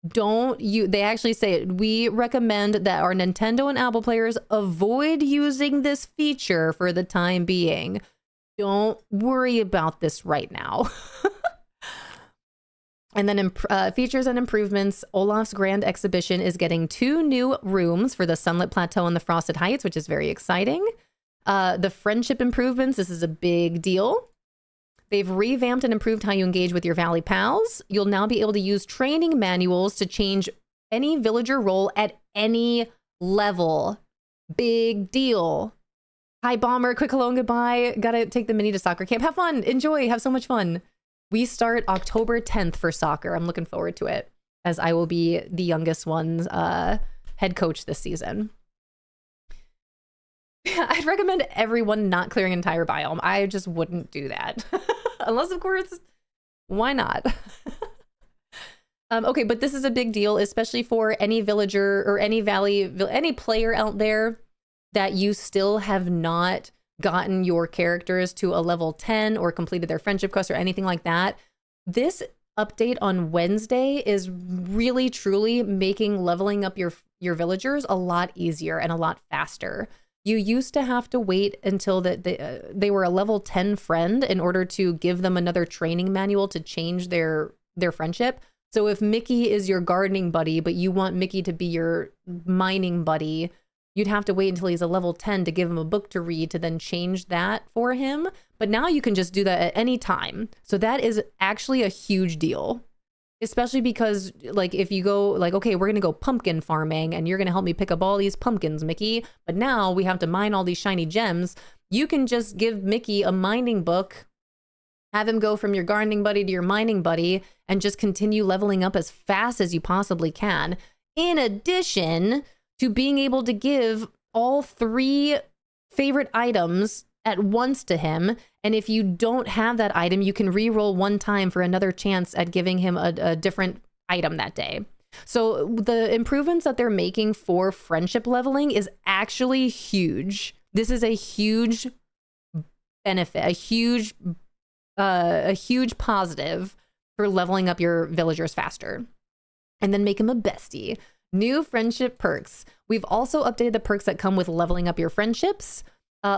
They actually say we recommend that our Nintendo and Apple players avoid using this feature for the time being. Don't worry about this right now. And then features and improvements. Olaf's Grand Exhibition is getting 2 new rooms for the Sunlit Plateau and the Frosted Heights, which is very exciting. The friendship improvements, this is a big deal. They've revamped and improved how you engage with your Valley pals. You'll now be able to use training manuals to change any villager role at any level. Big deal. Hi, Bomber. Quick hello and goodbye. Gotta take the mini to soccer camp. Have fun. Enjoy. Have so much fun. We start October 10th for soccer. I'm looking forward to it, as I will be the youngest one's head coach this season. I'd recommend everyone not clearing an entire biome. I just wouldn't do that. Unless, of course, why not? Okay, but this is a big deal, especially for any villager or any any player out there that you still have not gotten your characters to a level 10 or completed their friendship quest or anything like that. This update on Wednesday is really, truly making leveling up your villagers a lot easier and a lot faster. You used to have to wait until they were a level 10 friend in order to give them another training manual to change their friendship. So if Mickey is your gardening buddy, but you want Mickey to be your mining buddy, you'd have to wait until he's a level 10 to give him a book to read to then change that for him. But now you can just do that at any time. So that is actually a huge deal. Especially because, like, if you go, like, okay, we're going to go pumpkin farming and you're going to help me pick up all these pumpkins, Mickey. But now we have to mine all these shiny gems. You can just give Mickey a mining book, have him go from your gardening buddy to your mining buddy, and just continue leveling up as fast as you possibly can. In addition to being able to give all 3 favorite items at once to him. And if you don't have that item, you can re-roll 1 time for another chance at giving him a different item that day. So the improvements that they're making for friendship leveling is actually huge. This is a huge benefit, a huge positive for leveling up your villagers faster. And then make him a bestie. New friendship perks. We've also updated the perks that come with leveling up your friendships.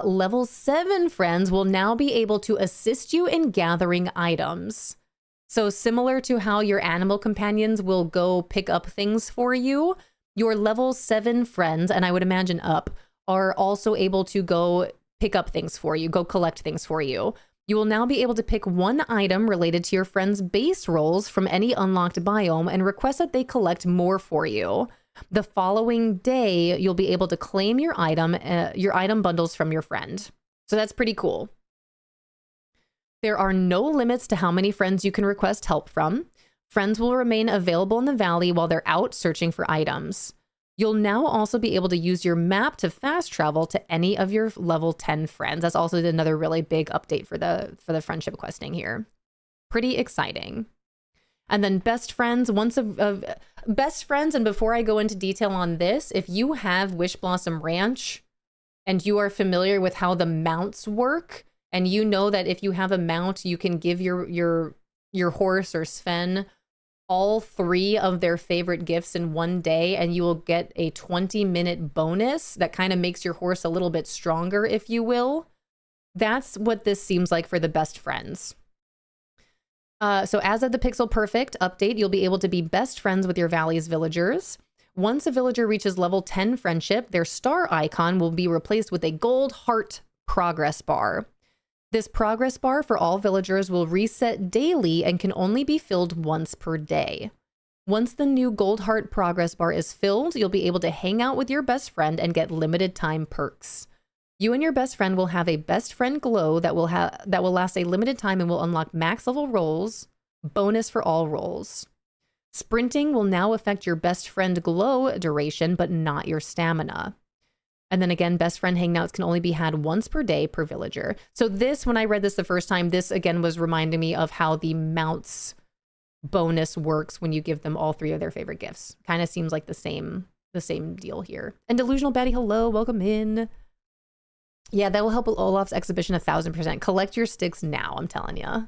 Level 7 friends will now be able to assist you in gathering items. So similar to how your animal companions will go pick up things for you, your level 7 friends, and I would imagine up, are also able to go pick up things for you, go collect things for you. You will now be able to pick 1 item related to your friend's base rolls from any unlocked biome and request that they collect more for you. The following day, you'll be able to claim your item bundles from your friend. So that's pretty cool. There are no limits to how many friends you can request help from. Friends will remain available in the valley while they're out searching for items. You'll now also be able to use your map to fast travel to any of your level 10 friends. That's also another really big update for the friendship questing here. Pretty exciting. And then best friends, best friends, and before I go into detail on this, if you have Wish Blossom Ranch and you are familiar with how the mounts work, and you know that if you have a mount, you can give your horse or Sven all 3 of their favorite gifts in one day, and you will get a 20-minute bonus that kind of makes your horse a little bit stronger, if you will. That's what this seems like for the best friends. So as of the Pixel Perfect update, you'll be able to be best friends with your Valley's villagers. Once a villager reaches level 10 friendship, their star icon will be replaced with a gold heart progress bar. This progress bar for all villagers will reset daily and can only be filled once per day. Once the new gold heart progress bar is filled, you'll be able to hang out with your best friend and get limited time perks. You and your best friend will have a best friend glow that will last a limited time and will unlock max level rolls, bonus for all rolls. Sprinting will now affect your best friend glow duration, but not your stamina. And then again, best friend hangouts can only be had once per day per villager. So this, when I read this the first time, this again was reminding me of how the mounts bonus works when you give them all 3 of their favorite gifts. Kind of seems like the same deal here. And Delusional Batty, hello, welcome in. Yeah, that will help with Olaf's exhibition 1000%. Collect your sticks now, I'm telling you.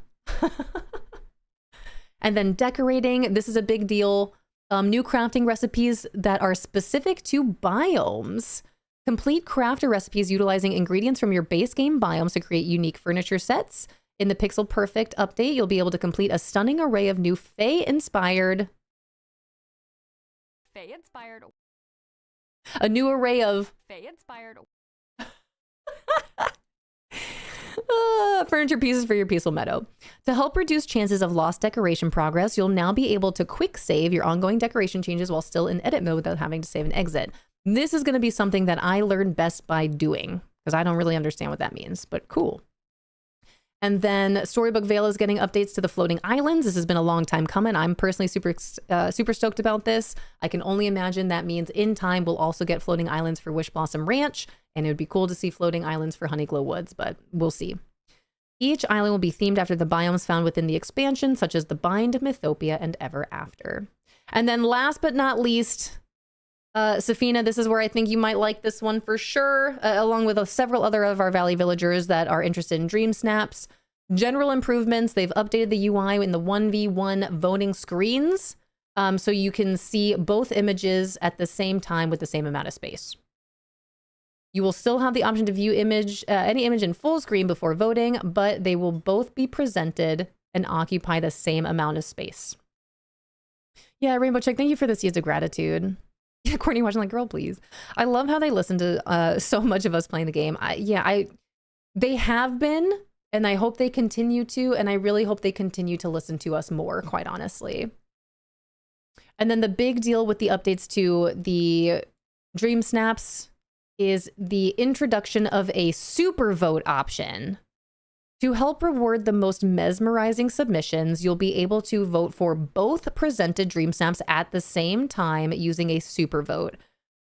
And then decorating, this is a big deal. New crafting recipes that are specific to biomes. Complete crafter recipes utilizing ingredients from your base game biomes to create unique furniture sets. In the Pixel Perfect update, you'll be able to complete a stunning array of new Fae-inspired... Fae-inspired. A new array of... Fae-inspired. furniture pieces for your peaceful meadow. To help reduce chances of lost decoration progress, you'll now be able to quick save your ongoing decoration changes while still in edit mode without having to save and exit. This is going to be something that I learned best by doing, because I don't really understand what that means, but cool. And then Storybook Vale is getting updates to the floating islands. This has been a long time coming. I'm personally super stoked about this. I can only imagine that means in time we'll also get floating islands for Wish Blossom Ranch, and it would be cool to see floating islands for Honeyglow Woods, but we'll see. Each island will be themed after the biomes found within the expansion, such as the Bind, Mythopia, and Ever After. And then last but not least, Safina, this is where I think you might like this one for sure, along with several other of our Valley villagers that are interested in Dream Snaps. General improvements, they've updated the UI in the 1v1 voting screens, so you can see both images at the same time with the same amount of space. You will still have the option to view any image in full screen before voting, but they will both be presented and occupy the same amount of space. Yeah, Rainbow Chick, thank you for the seeds of gratitude. Yeah, Courtney watching like, girl, please. I love how they listen to so much of us playing the game. They have been, and I hope they continue to, and I really hope they continue to listen to us more, quite honestly. And then the big deal with the updates to the Dream Snaps is the introduction of a super vote option. To help reward the most mesmerizing submissions, you'll be able to vote for both presented Dream Snaps at the same time using a super vote.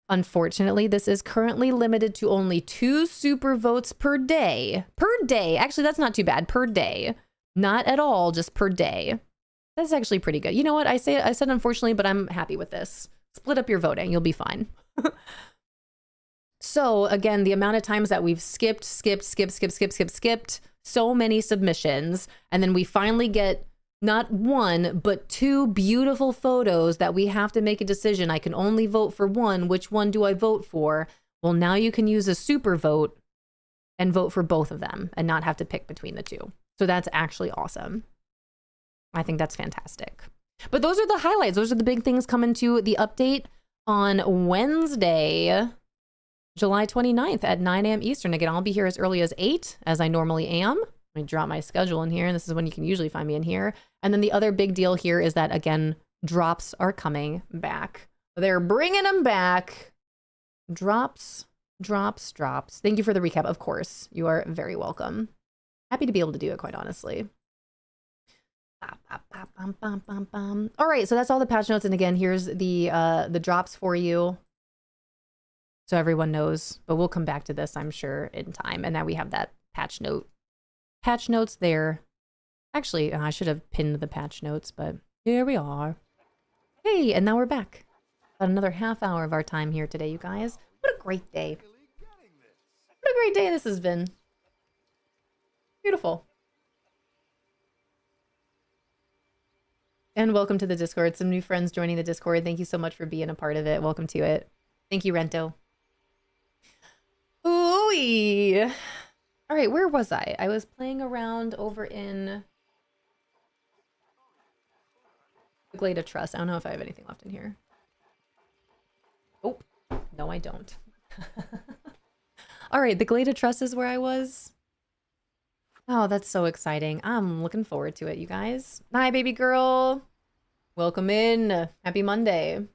Unfortunately, this is currently limited to only 2 super votes per day. Per day. Actually, that's not too bad. Per day. Not at all, just per day. That's actually pretty good. You know what? I said unfortunately, but I'm happy with this. Split up your voting. You'll be fine. So again, the amount of times that we've skipped so many submissions, and then we finally get not 1, but 2 beautiful photos that we have to make a decision. I can only vote for one. Which one do I vote for? Well, now you can use a super vote and vote for both of them and not have to pick between the 2. So that's actually awesome. I think that's fantastic. But those are the highlights. Those are the big things coming to the update on Wednesday, July 29th at 9 a.m. Eastern. Again, I'll be here as early as 8, as I normally am. Let me drop my schedule in here, and this is when you can usually find me in here. And then the other big deal here is that, again, drops are coming back. They're bringing them back. Drops. Thank you for the recap, of course. You are very welcome. Happy to be able to do it, quite honestly. All right, so that's all the patch notes. And again, here's the drops for you, so everyone knows, but we'll come back to this, I'm sure, in time. And now we have that patch notes there. Actually, I should have pinned the patch notes, but here we are. Hey, and now we're back. About another half hour of our time here today, you guys. What a great day. What a great day this has been. Beautiful. And welcome to the Discord. Some new friends joining the Discord. Thank you so much for being a part of it. Welcome to it. Thank you, Rento. Ooh-wee. All right, where was I? I was playing around over in the Glade of Trust. I don't know if I have anything left in here. Oh, no, I don't. All right, the Glade of Trust is where I was. Oh, that's so exciting. I'm looking forward to it, you guys. Hi, baby girl. Welcome in. Happy Monday.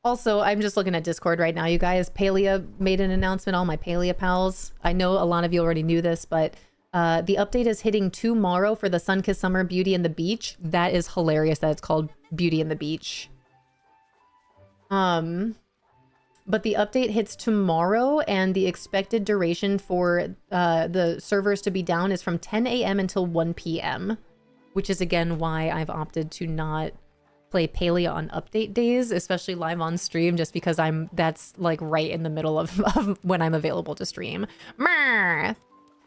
Also, I'm just looking at Discord right now, you guys. Palia made an announcement, all my Palia pals. I know a lot of you already knew this, but the update is hitting tomorrow for the Sunkissed Summer Beauty and the Beach. That is hilarious that it's called Beauty and the Beach. But the update hits tomorrow, and the expected duration for the servers to be down is from 10 a.m. until 1 p.m., which is, again, why I've opted to not play Palia on update days, especially live on stream, just because that's like right in the middle of when I'm available to stream. Hi,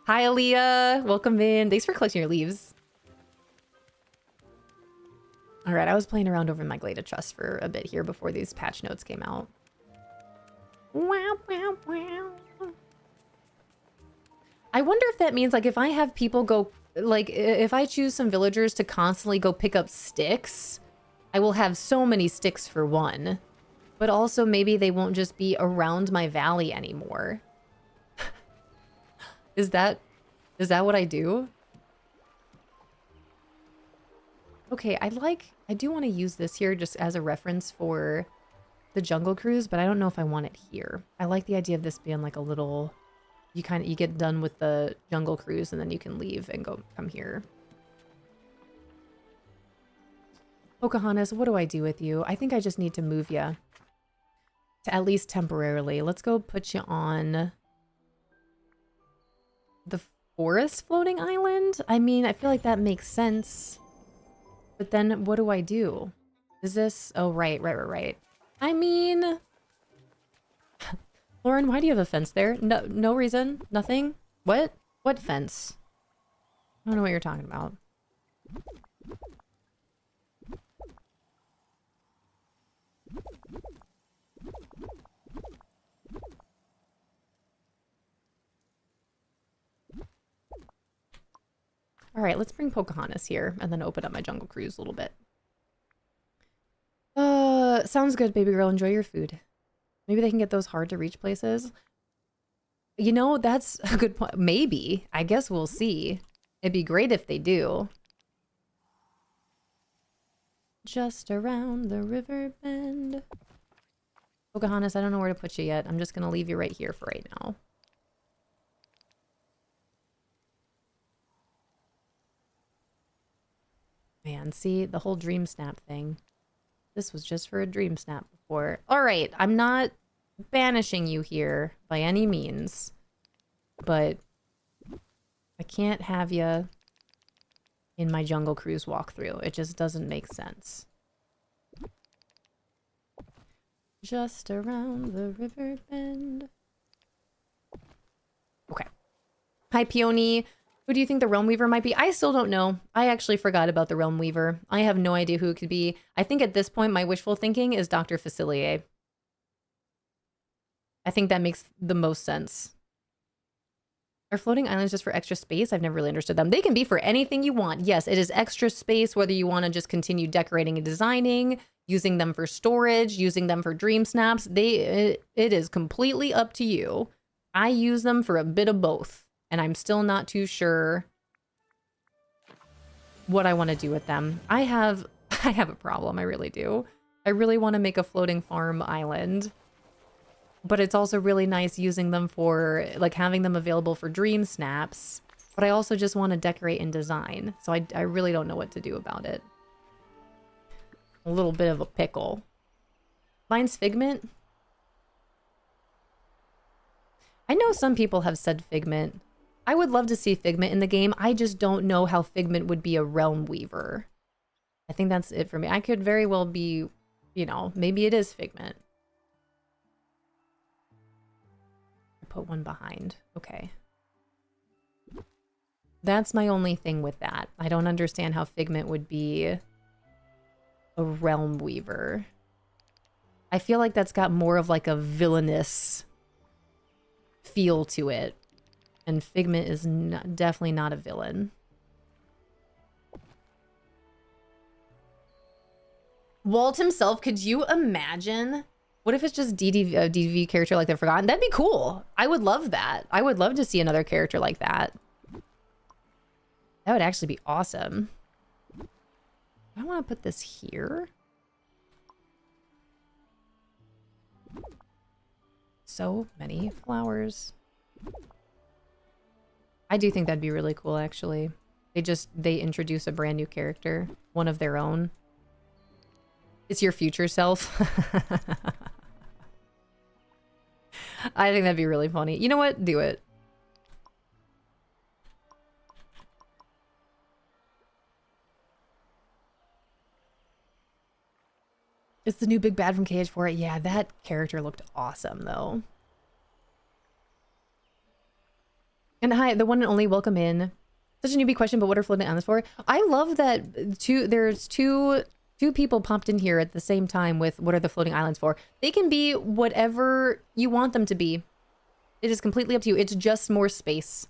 Aaliyah. Welcome in. Thanks for collecting your leaves. All right, I was playing around over in my Glade of Trust for a bit here before these patch notes came out. Wow, wow, wow. I wonder if that means like if I have people go, like if I choose some villagers to constantly go pick up sticks, I will have so many sticks for one. But also maybe they won't just be around my valley anymore. Is that what I do? Okay, I do want to use this here just as a reference for the Jungle Cruise, but I don't know if I want it here. I like the idea of this being like a little, you get done with the Jungle Cruise and then you can leave and come here. Pocahontas, what do I do with you? I think I just need to move you. To at least temporarily. Let's go put you on the forest floating island. I mean, I feel like that makes sense. But then what do I do? Is this... Oh, right. I mean... Lauren, why do you have a fence there? No reason? Nothing? What? What fence? I don't know what you're talking about. All right, let's bring Pocahontas here and then open up my Jungle Cruise a little bit. Sounds good, baby girl. Enjoy your food. Maybe they can get those hard to reach places. You know, that's a good point. Maybe. I guess we'll see. It'd be great if they do. Just around the river bend. Pocahontas, I don't know where to put you yet. I'm just going to leave you right here for right now. Man, see, the whole dream snap thing. This was just for a dream snap before. All right, I'm not banishing you here by any means, but I can't have you in my Jungle Cruise walkthrough. It just doesn't make sense. Just around the river bend. Okay. Hi, Peony. Who do you think the Realm Weaver might be? I still don't know. I actually forgot about the Realm Weaver. I have no idea who it could be. I think at this point, my wishful thinking is Dr. Facilier. I think that makes the most sense. Are floating islands just for extra space? I've never really understood them. They can be for anything you want. Yes, it is extra space, whether you want to just continue decorating and designing, using them for storage, using them for dream snaps. It is completely up to you. I use them for a bit of both. And I'm still not too sure what I want to do with them. I have a problem, I really do. I really want to make a floating farm island. But it's also really nice using them for, like, having them available for dream snaps. But I also just want to decorate and design. So I really don't know what to do about it. A little bit of a pickle. Mine's Figment. I know some people have said Figment. I would love to see Figment in the game. I just don't know how Figment would be a Realm Weaver. I think that's it for me. I could very well be, you know, maybe it is Figment. I put one behind. Okay. That's my only thing with that. I don't understand how Figment would be a Realm Weaver. I feel like that's got more of like a villainous feel to it. And Figment is definitely not a villain. Walt himself, could you imagine? What if it's just DDV character like the Forgotten? That'd be cool. I would love that. I would love to see another character like that. That would actually be awesome. I want to put this here. So many flowers. I do think that'd be really cool, actually. They introduce a brand new character, one of their own. It's your future self. I think that'd be really funny. You know what? Do it. It's the new big bad from KH4. Yeah, that character looked awesome, though. And hi, the one and only, welcome in. Such a newbie question, but what are floating islands for? I love that there's two people popped in here at the same time with what are the floating islands for. They can be whatever you want them to be. It is completely up to you. It's just more space.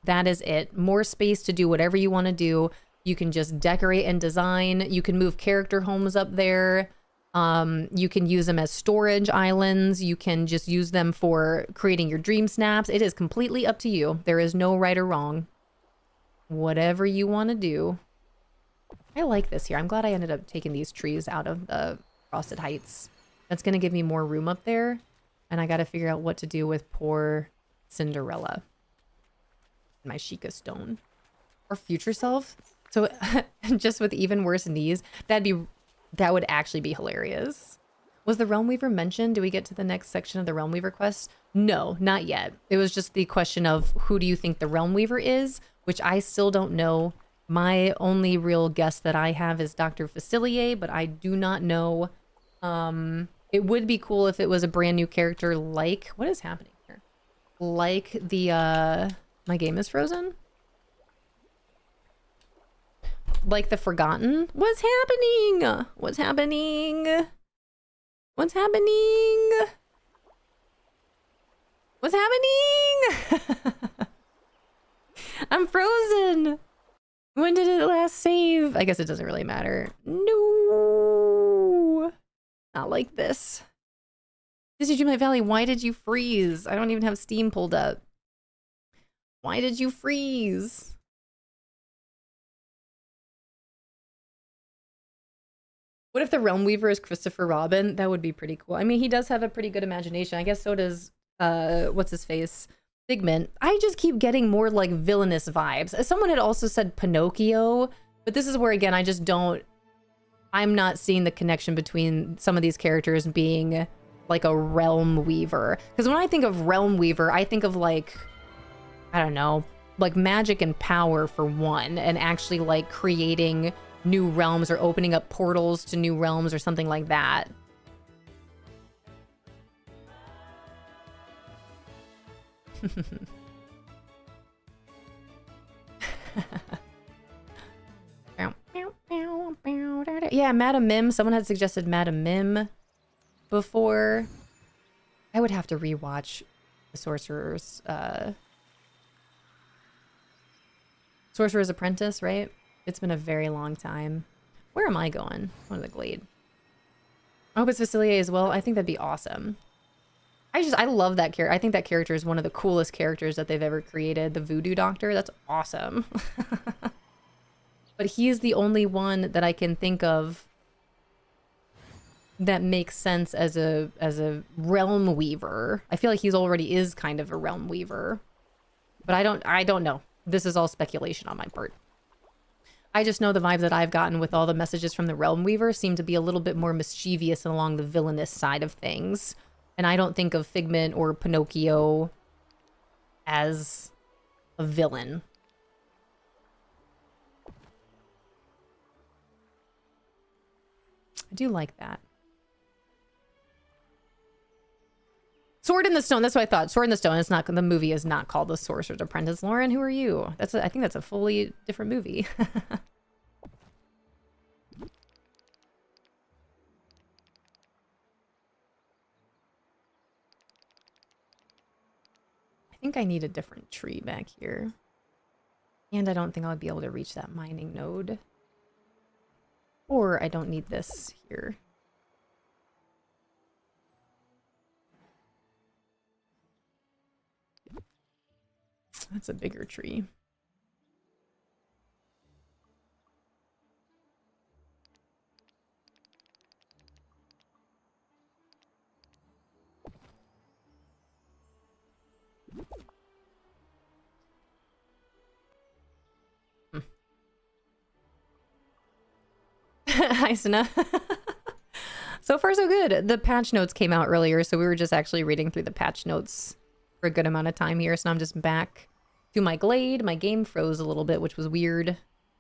That is it. More space to do whatever you want to do. You can just decorate and design. You can move character homes up there. You can use them as storage islands. You can just use them for creating your dream snaps. It is completely up to you. There is no right or wrong. Whatever you want to do. I like this here. I'm glad I ended up taking these trees out of the Frosted Heights. That's going to give me more room up there. And I got to figure out what to do with poor Cinderella. My Sheikah stone. Or future self. So just with even worse knees, that would actually be hilarious. Was the Realm Weaver mentioned? Do we get to the next section of the Realm Weaver quest? No, not yet. It was just the question of who do you think the Realm Weaver is, which I still don't know. My only real guess that I have is Dr. Facilier, but I do not know. It would be cool if it was a brand new character like... What is happening here? Like the... My game is frozen? Like the Forgotten? What's happening? What's happening? What's happening? What's happening? I'm frozen. When did it last save? I guess it doesn't really matter. No. Not like this. Disney Dreamlight Valley, why did you freeze? I don't even have Steam pulled up. Why did you freeze? What if the Realm Weaver is Christopher Robin? That would be pretty cool. I mean, he does have a pretty good imagination. I guess so does, what's his face? Figment. I just keep getting more like villainous vibes. Someone had also said Pinocchio, but this is where, again, I just don't... I'm not seeing the connection between some of these characters being like a Realm Weaver. Because when I think of Realm Weaver, I think of like, I don't know, like magic and power for one, and actually like creating new realms or opening up portals to new realms or something like that. Yeah, Madam Mim. Someone had suggested Madam Mim before. I would have to rewatch the Sorcerer's Apprentice, right? It's been a very long time. Where am I going? One of the Glade. I hope it's Facilier as well. I think that'd be awesome. I love that character. I think that character is one of the coolest characters that they've ever created. The Voodoo Doctor. That's awesome. But he's the only one that I can think of that makes sense as a Realm Weaver. I feel like he's already is kind of a Realm Weaver. But I don't know. This is all speculation on my part. I just know the vibe that I've gotten with all the messages from the Realm Weaver seem to be a little bit more mischievous and along the villainous side of things. And I don't think of Figment or Pinocchio as a villain. I do like that. Sword in the Stone. That's what I thought. Sword in the Stone. It's not. The movie is not called The Sorcerer's Apprentice. Lauren, who are you? I think that's a fully different movie. I think I need a different tree back here. And I don't think I'll be able to reach that mining node. Or I don't need this here. That's a bigger tree. Hi, Sana. So far, so good. The patch notes came out earlier, so we were just actually reading through the patch notes for a good amount of time here. So now I'm just back to my Glade. My game froze a little bit, which was weird.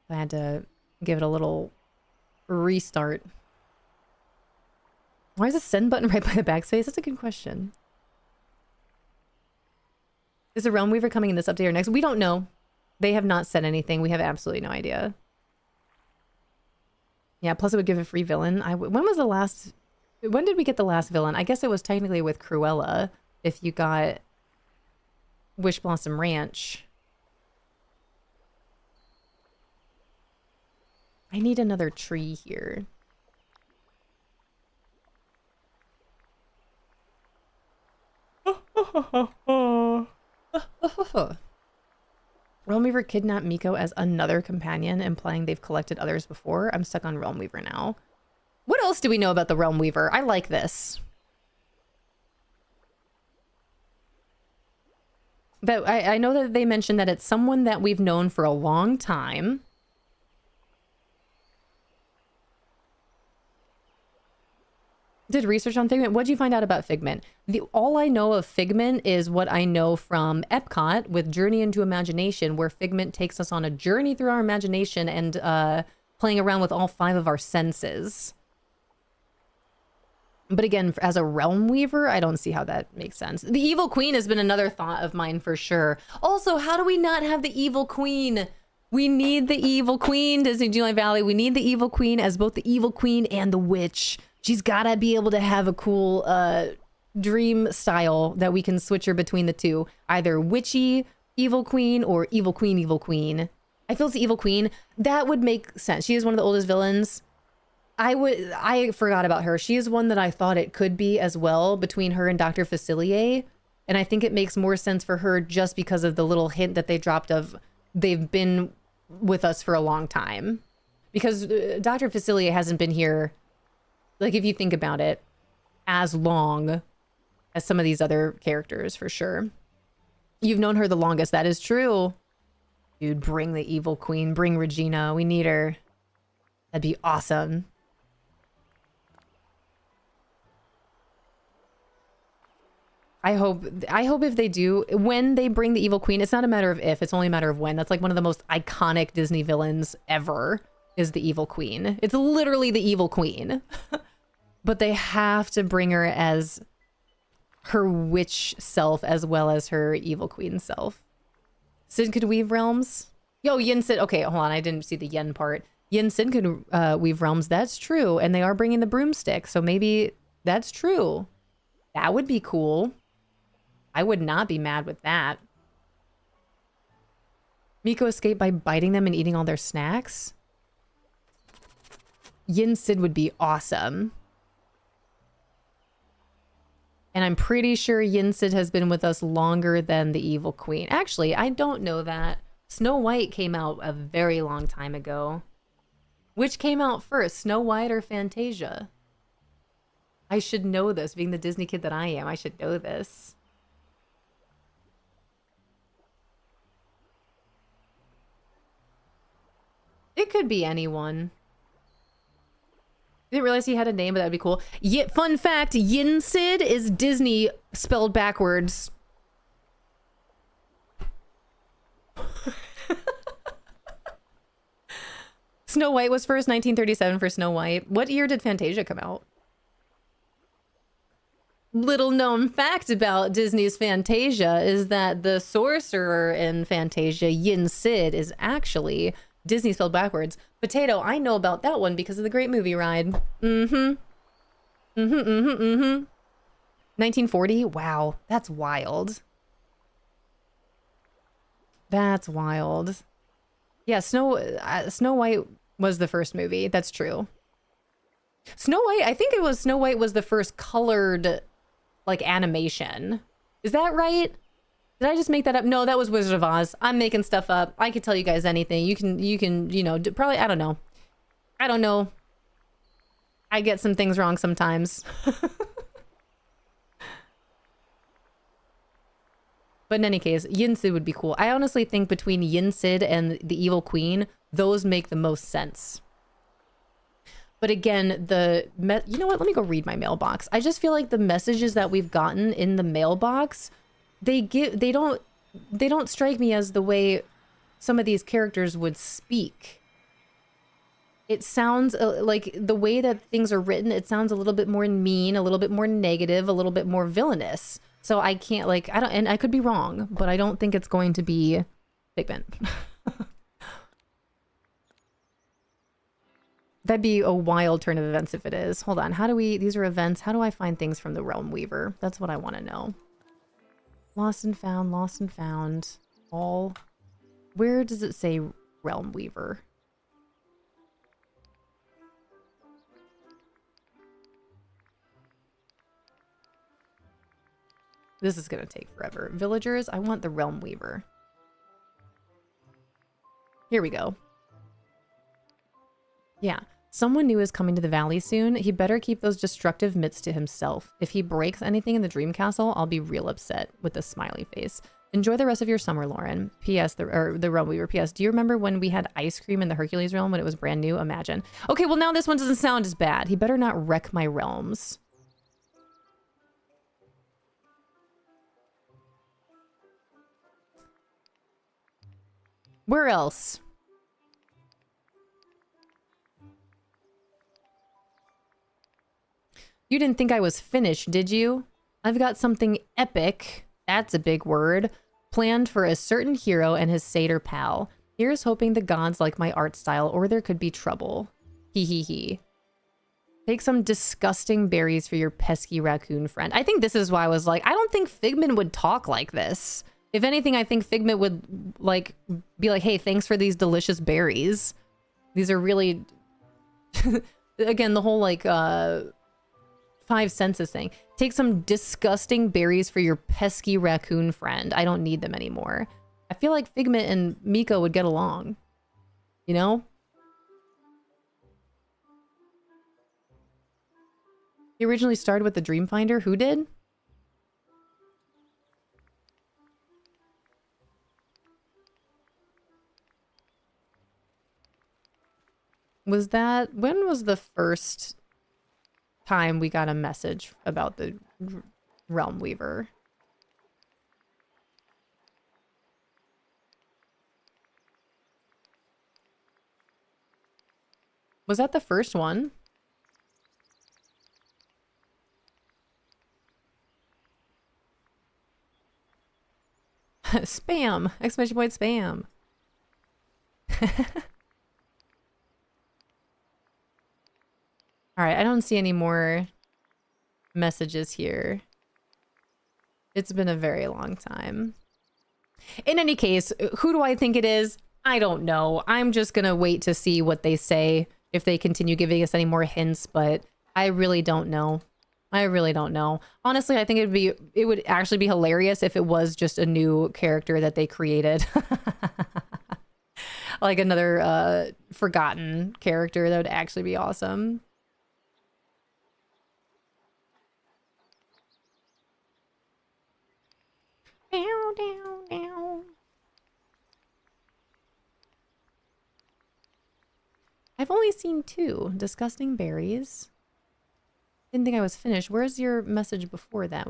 I had to give it a little restart. Why is the send button right by the backspace? That's a good question. Is the Realm Weaver coming in this update or next? We don't know. They have not said anything. We have absolutely no idea. Yeah, plus it would give a free villain. When was the last... When did we get the last villain? I guess it was technically with Cruella, if you got Wish Blossom Ranch. I need another tree here. Realmweaver kidnapped Miko as another companion, implying they've collected others before. I'm stuck on Realmweaver now. What else do we know about the Realmweaver? I like this. But I know that they mentioned that it's someone that we've known for a long time. Did research on Figment. What did you find out about Figment? All I know of Figment is what I know from Epcot with Journey into Imagination, where Figment takes us on a journey through our imagination and playing around with all 5 of our senses. But again, as a Realm Weaver, I don't see how that makes sense. The Evil Queen has been another thought of mine for sure. Also, how do we not have the Evil Queen? We need the Evil Queen, Disney Dreamlight Valley. We need the Evil Queen as both the Evil Queen and the Witch. She's gotta be able to have a cool dream style that we can switch her between the two. Either witchy Evil Queen or Evil Queen, Evil Queen. I feel it's the Evil Queen. That would make sense. She is one of the oldest villains. I forgot about her. She is one that I thought it could be as well between her and Dr. Facilier. And I think it makes more sense for her just because of the little hint that they dropped of they've been with us for a long time. Because Dr. Facilier hasn't been here, like if you think about it, as long as some of these other characters for sure. You've known her the longest. That is true. Dude, bring the Evil Queen. Bring Regina. We need her. That'd be awesome. I hope if they do, when they bring the Evil Queen, it's not a matter of if, it's only a matter of when. That's like one of the most iconic Disney villains ever is the Evil Queen. It's literally the Evil Queen. But they have to bring her as her witch self as well as her Evil Queen self. Sid could weave realms. Yo, Yin Sid. Okay, hold on. I didn't see the Yen part. Yin Sid could weave realms. That's true. And they are bringing the broomstick. So maybe that's true. That would be cool. I would not be mad with that. Miko escaped by biting them and eating all their snacks. Yin Sid would be awesome. And I'm pretty sure Yin Sid has been with us longer than the Evil Queen. Actually, I don't know that. Snow White came out a very long time ago. Which came out first, Snow White or Fantasia? I should know this, being the Disney kid that I am. I should know this. It could be anyone. Didn't realize he had a name, but that'd be cool. Fun fact, Yin Sid is Disney spelled backwards. Snow White was first, 1937 for Snow White. What year did Fantasia come out? Little known fact about Disney's Fantasia is that the sorcerer in Fantasia, Yin Sid, is actually Disney spelled backwards. Potato, I know about that one because of the Great Movie Ride. 1940? Wow, that's wild. That's wild. Yeah, Snow White was the first movie. That's true. Snow White, I think it was Snow White was the first colored like animation. Is that right? Did I just make that up? No, that was Wizard of Oz. I'm making stuff up. I could tell you guys anything. You can, you know, probably, I don't know. I don't know. I get some things wrong sometimes. But in any case, Yin Sid would be cool. I honestly think between Yin Sid and the Evil Queen, those make the most sense. But again, you know what? Let me go read my mailbox. I just feel like the messages that we've gotten in the mailbox, they don't strike me as the way some of these characters would speak. It sounds like the way that things are written, it sounds a little bit more mean, a little bit more negative, a little bit more villainous. So I can't and I could be wrong, but I don't think it's going to be Figment. That'd be a wild turn of events if it is. Hold on. These are events. How do I find things from the Realm Weaver? That's what I want to know. Lost and found. All. Where does it say Realm Weaver? This is gonna take forever. Villagers, I want the Realm Weaver. Here we go. Yeah. Someone new is coming to the valley soon. He better keep those destructive mitts to himself. If he breaks anything in the Dream Castle, I'll be real upset, with a smiley face. Enjoy the rest of your summer, Lauren. P.S. The Realm Weaver. P.S. Do you remember when we had ice cream in the Hercules realm when it was brand new? Imagine. Okay, well now this one doesn't sound as bad. He better not wreck my realms. Where else? You didn't think I was finished, did you? I've got something epic, that's a big word, planned for a certain hero and his satyr pal. Here's hoping the gods like my art style, or there could be trouble. Hee hee hee. Take some disgusting berries for your pesky raccoon friend. I think this is why I was like, I don't think Figment would talk like this. If anything, I think Figment would like be like, hey, thanks for these delicious berries. These are really again, the whole like 5 senses thing. Take some disgusting berries for your pesky raccoon friend. I don't need them anymore. I feel like Figment and Miko would get along. You know? He originally started with the Dreamfinder. Who did? Was that... When was the first time we got a message about the Realm Weaver? Was that the first one? Spam! Exclamation point spam! Alright, I don't see any more messages here. It's been a very long time. In any case, who do I think it is? I don't know. I'm just gonna wait to see what they say, if they continue giving us any more hints, but I really don't know. I really don't know. Honestly, I think it would actually be hilarious if it was just a new character that they created. Like another forgotten character. That would actually be awesome. Down, down, down. I've only seen 2. Disgusting berries. Didn't think I was finished. Where's your message before that?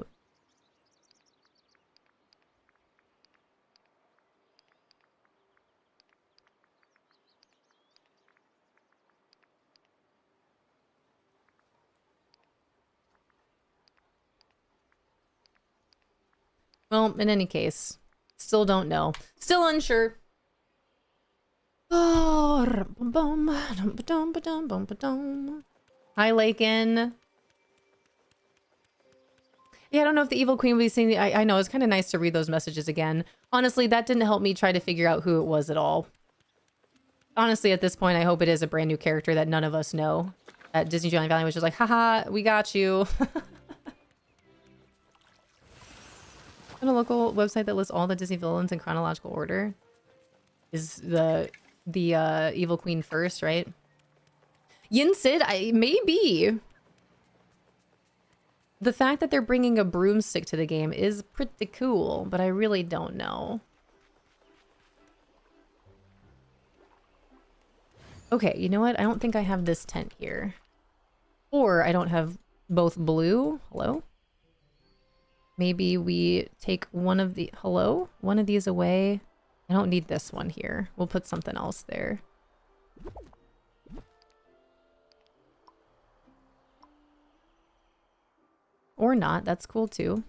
Well, in any case, still don't know. Still unsure. Oh, hi, Lakin. Yeah, I don't know if the Evil Queen will be seeing. I know, it's kind of nice to read those messages again. Honestly, that didn't help me try to figure out who it was at all. Honestly, at this point, I hope it is a brand new character that none of us know. At Disneyland Valley was just like, haha, we got you. On a local website that lists all the Disney villains in chronological order. Is the Evil Queen first, right? Yin Sid, maybe. The fact that they're bringing a broomstick to the game is pretty cool, but I really don't know. Okay, you know what? I don't think I have this tent here. Or I don't have both blue. Hello? Maybe we take one of the... Hello? One of these away. I don't need this one here. We'll put something else there. Or not. That's cool too.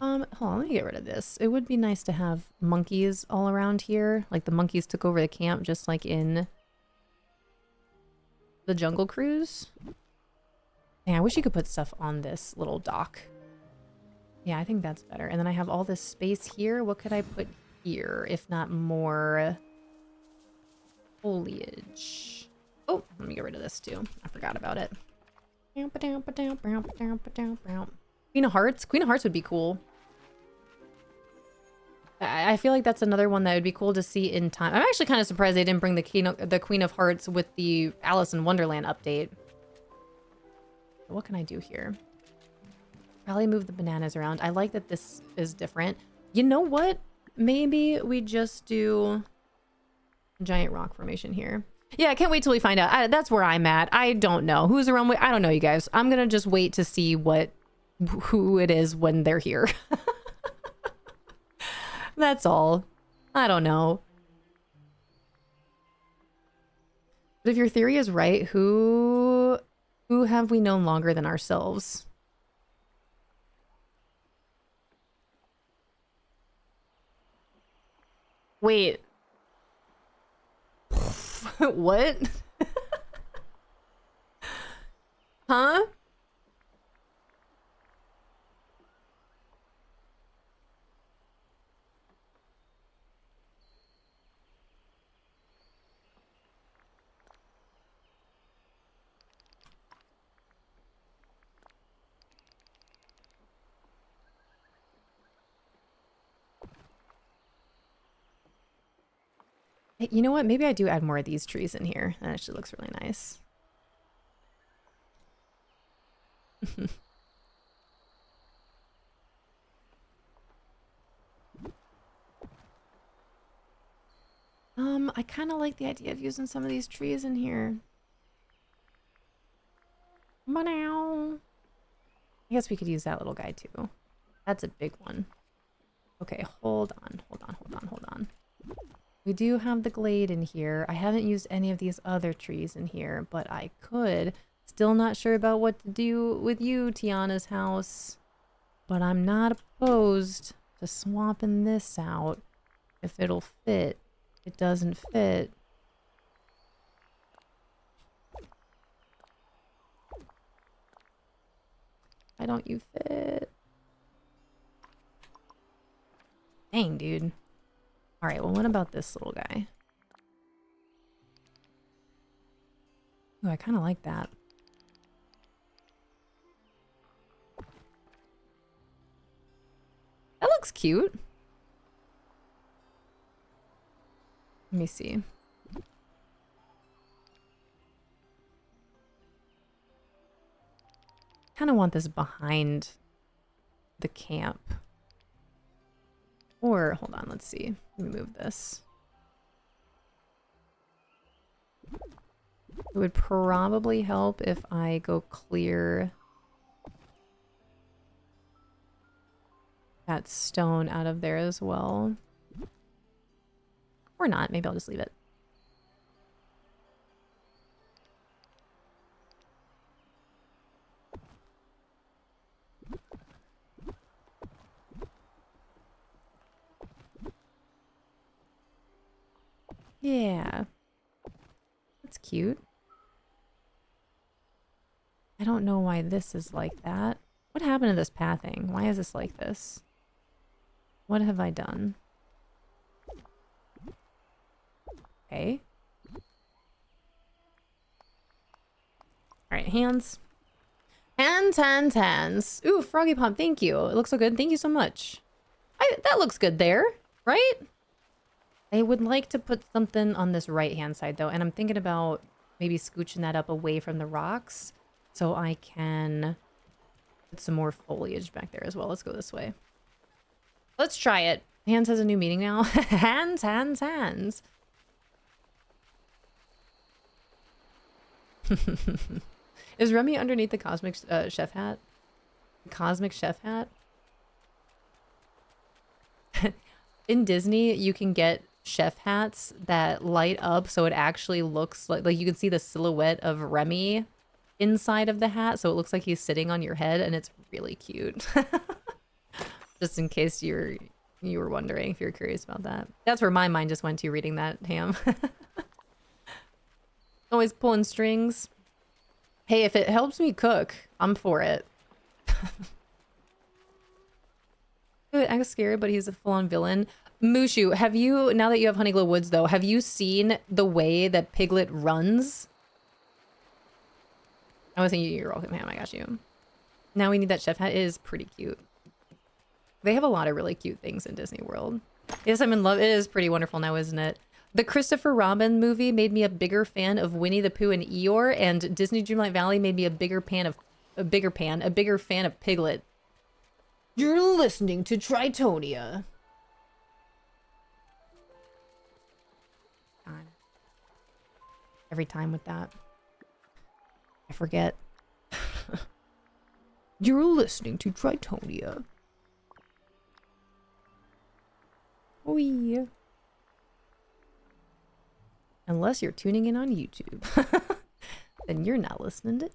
Hold on, let me get rid of this. It would be nice to have monkeys all around here. Like the monkeys took over the camp just like in the Jungle Cruise. Yeah, I wish you could put stuff on this little dock. Yeah, I think that's better. And then I have all this space here. What could I put here, if not more foliage. Oh, let me get rid of this too. I forgot about it. Queen of Hearts? Queen of Hearts would be cool. I feel like that's another one that would be cool to see in time. I'm actually kind of surprised they didn't bring the Queen of Hearts with the Alice in Wonderland update. What can I do here? Probably move the bananas around. I like that this is different. You know what? Maybe we just do giant rock formation here. Yeah, I can't wait till we find out. That's where I'm at. I don't know. Who's around? I don't know, you guys. I'm going to just wait to see who it is when they're here. That's all. I don't know. But if your theory is right, who have we known longer than ourselves? Wait. What? Huh? You know what? Maybe I do add more of these trees in here. That actually looks really nice. I kind of like the idea of using some of these trees in here. I guess we could use that little guy too. That's a big one. Okay, hold on. We do have the glade in here. I haven't used any of these other trees in here, but I could. Still not sure about what to do with you, Tiana's house. But I'm not opposed to swapping this out if it'll fit. It doesn't fit. Why don't you fit? Dang, dude. All right, well, what about this little guy? Ooh, I kind of like that. That looks cute. Let me see. Kind of want this behind the camp. Or, hold on, let's see. Let me move this. It would probably help if I go clear that stone out of there as well. Or not. Maybe I'll just leave it. Yeah. That's cute. I don't know why this is like that. What happened to this pathing? Why is this like this? What have I done? Okay. Alright, hands. Hands. Ooh, Froggy Pump, thank you. It looks so good. Thank you so much. That looks good there, right? I would like to put something on this right-hand side, though, and I'm thinking about maybe scooching that up away from the rocks so I can put some more foliage back there as well. Let's go this way. Let's try it. Hands has a new meaning now. Hands. Is Remy underneath the cosmic chef hat? Cosmic chef hat? In Disney, you can get chef hats that light up so it actually looks like you can see the silhouette of Remy inside of the hat, so it looks like he's sitting on your head, and it's really cute. Just in case you were wondering, if you're curious about that. That's where my mind just went to reading that, Ham. Always pulling strings. Hey, if it helps me cook, I'm for it. It acts scary, but he's a full-on villain. Mushu, have you, now that you have Honeyglow Woods though, have you seen the way that Piglet runs? I was thinking you're welcome, Ham. I got you. Now we need that chef hat. It is pretty cute. They have a lot of really cute things in Disney World. Yes, I'm in love. It is pretty wonderful now, isn't it? The Christopher Robin movie made me a bigger fan of Winnie the Pooh and Eeyore, and Disney Dreamlight Valley made me a bigger fan of Piglet. You're listening to Tritonia. God. Every time with that. I forget. You're listening to Tritonia. Oh yeah. Unless you're tuning in on YouTube. Then you're not listening to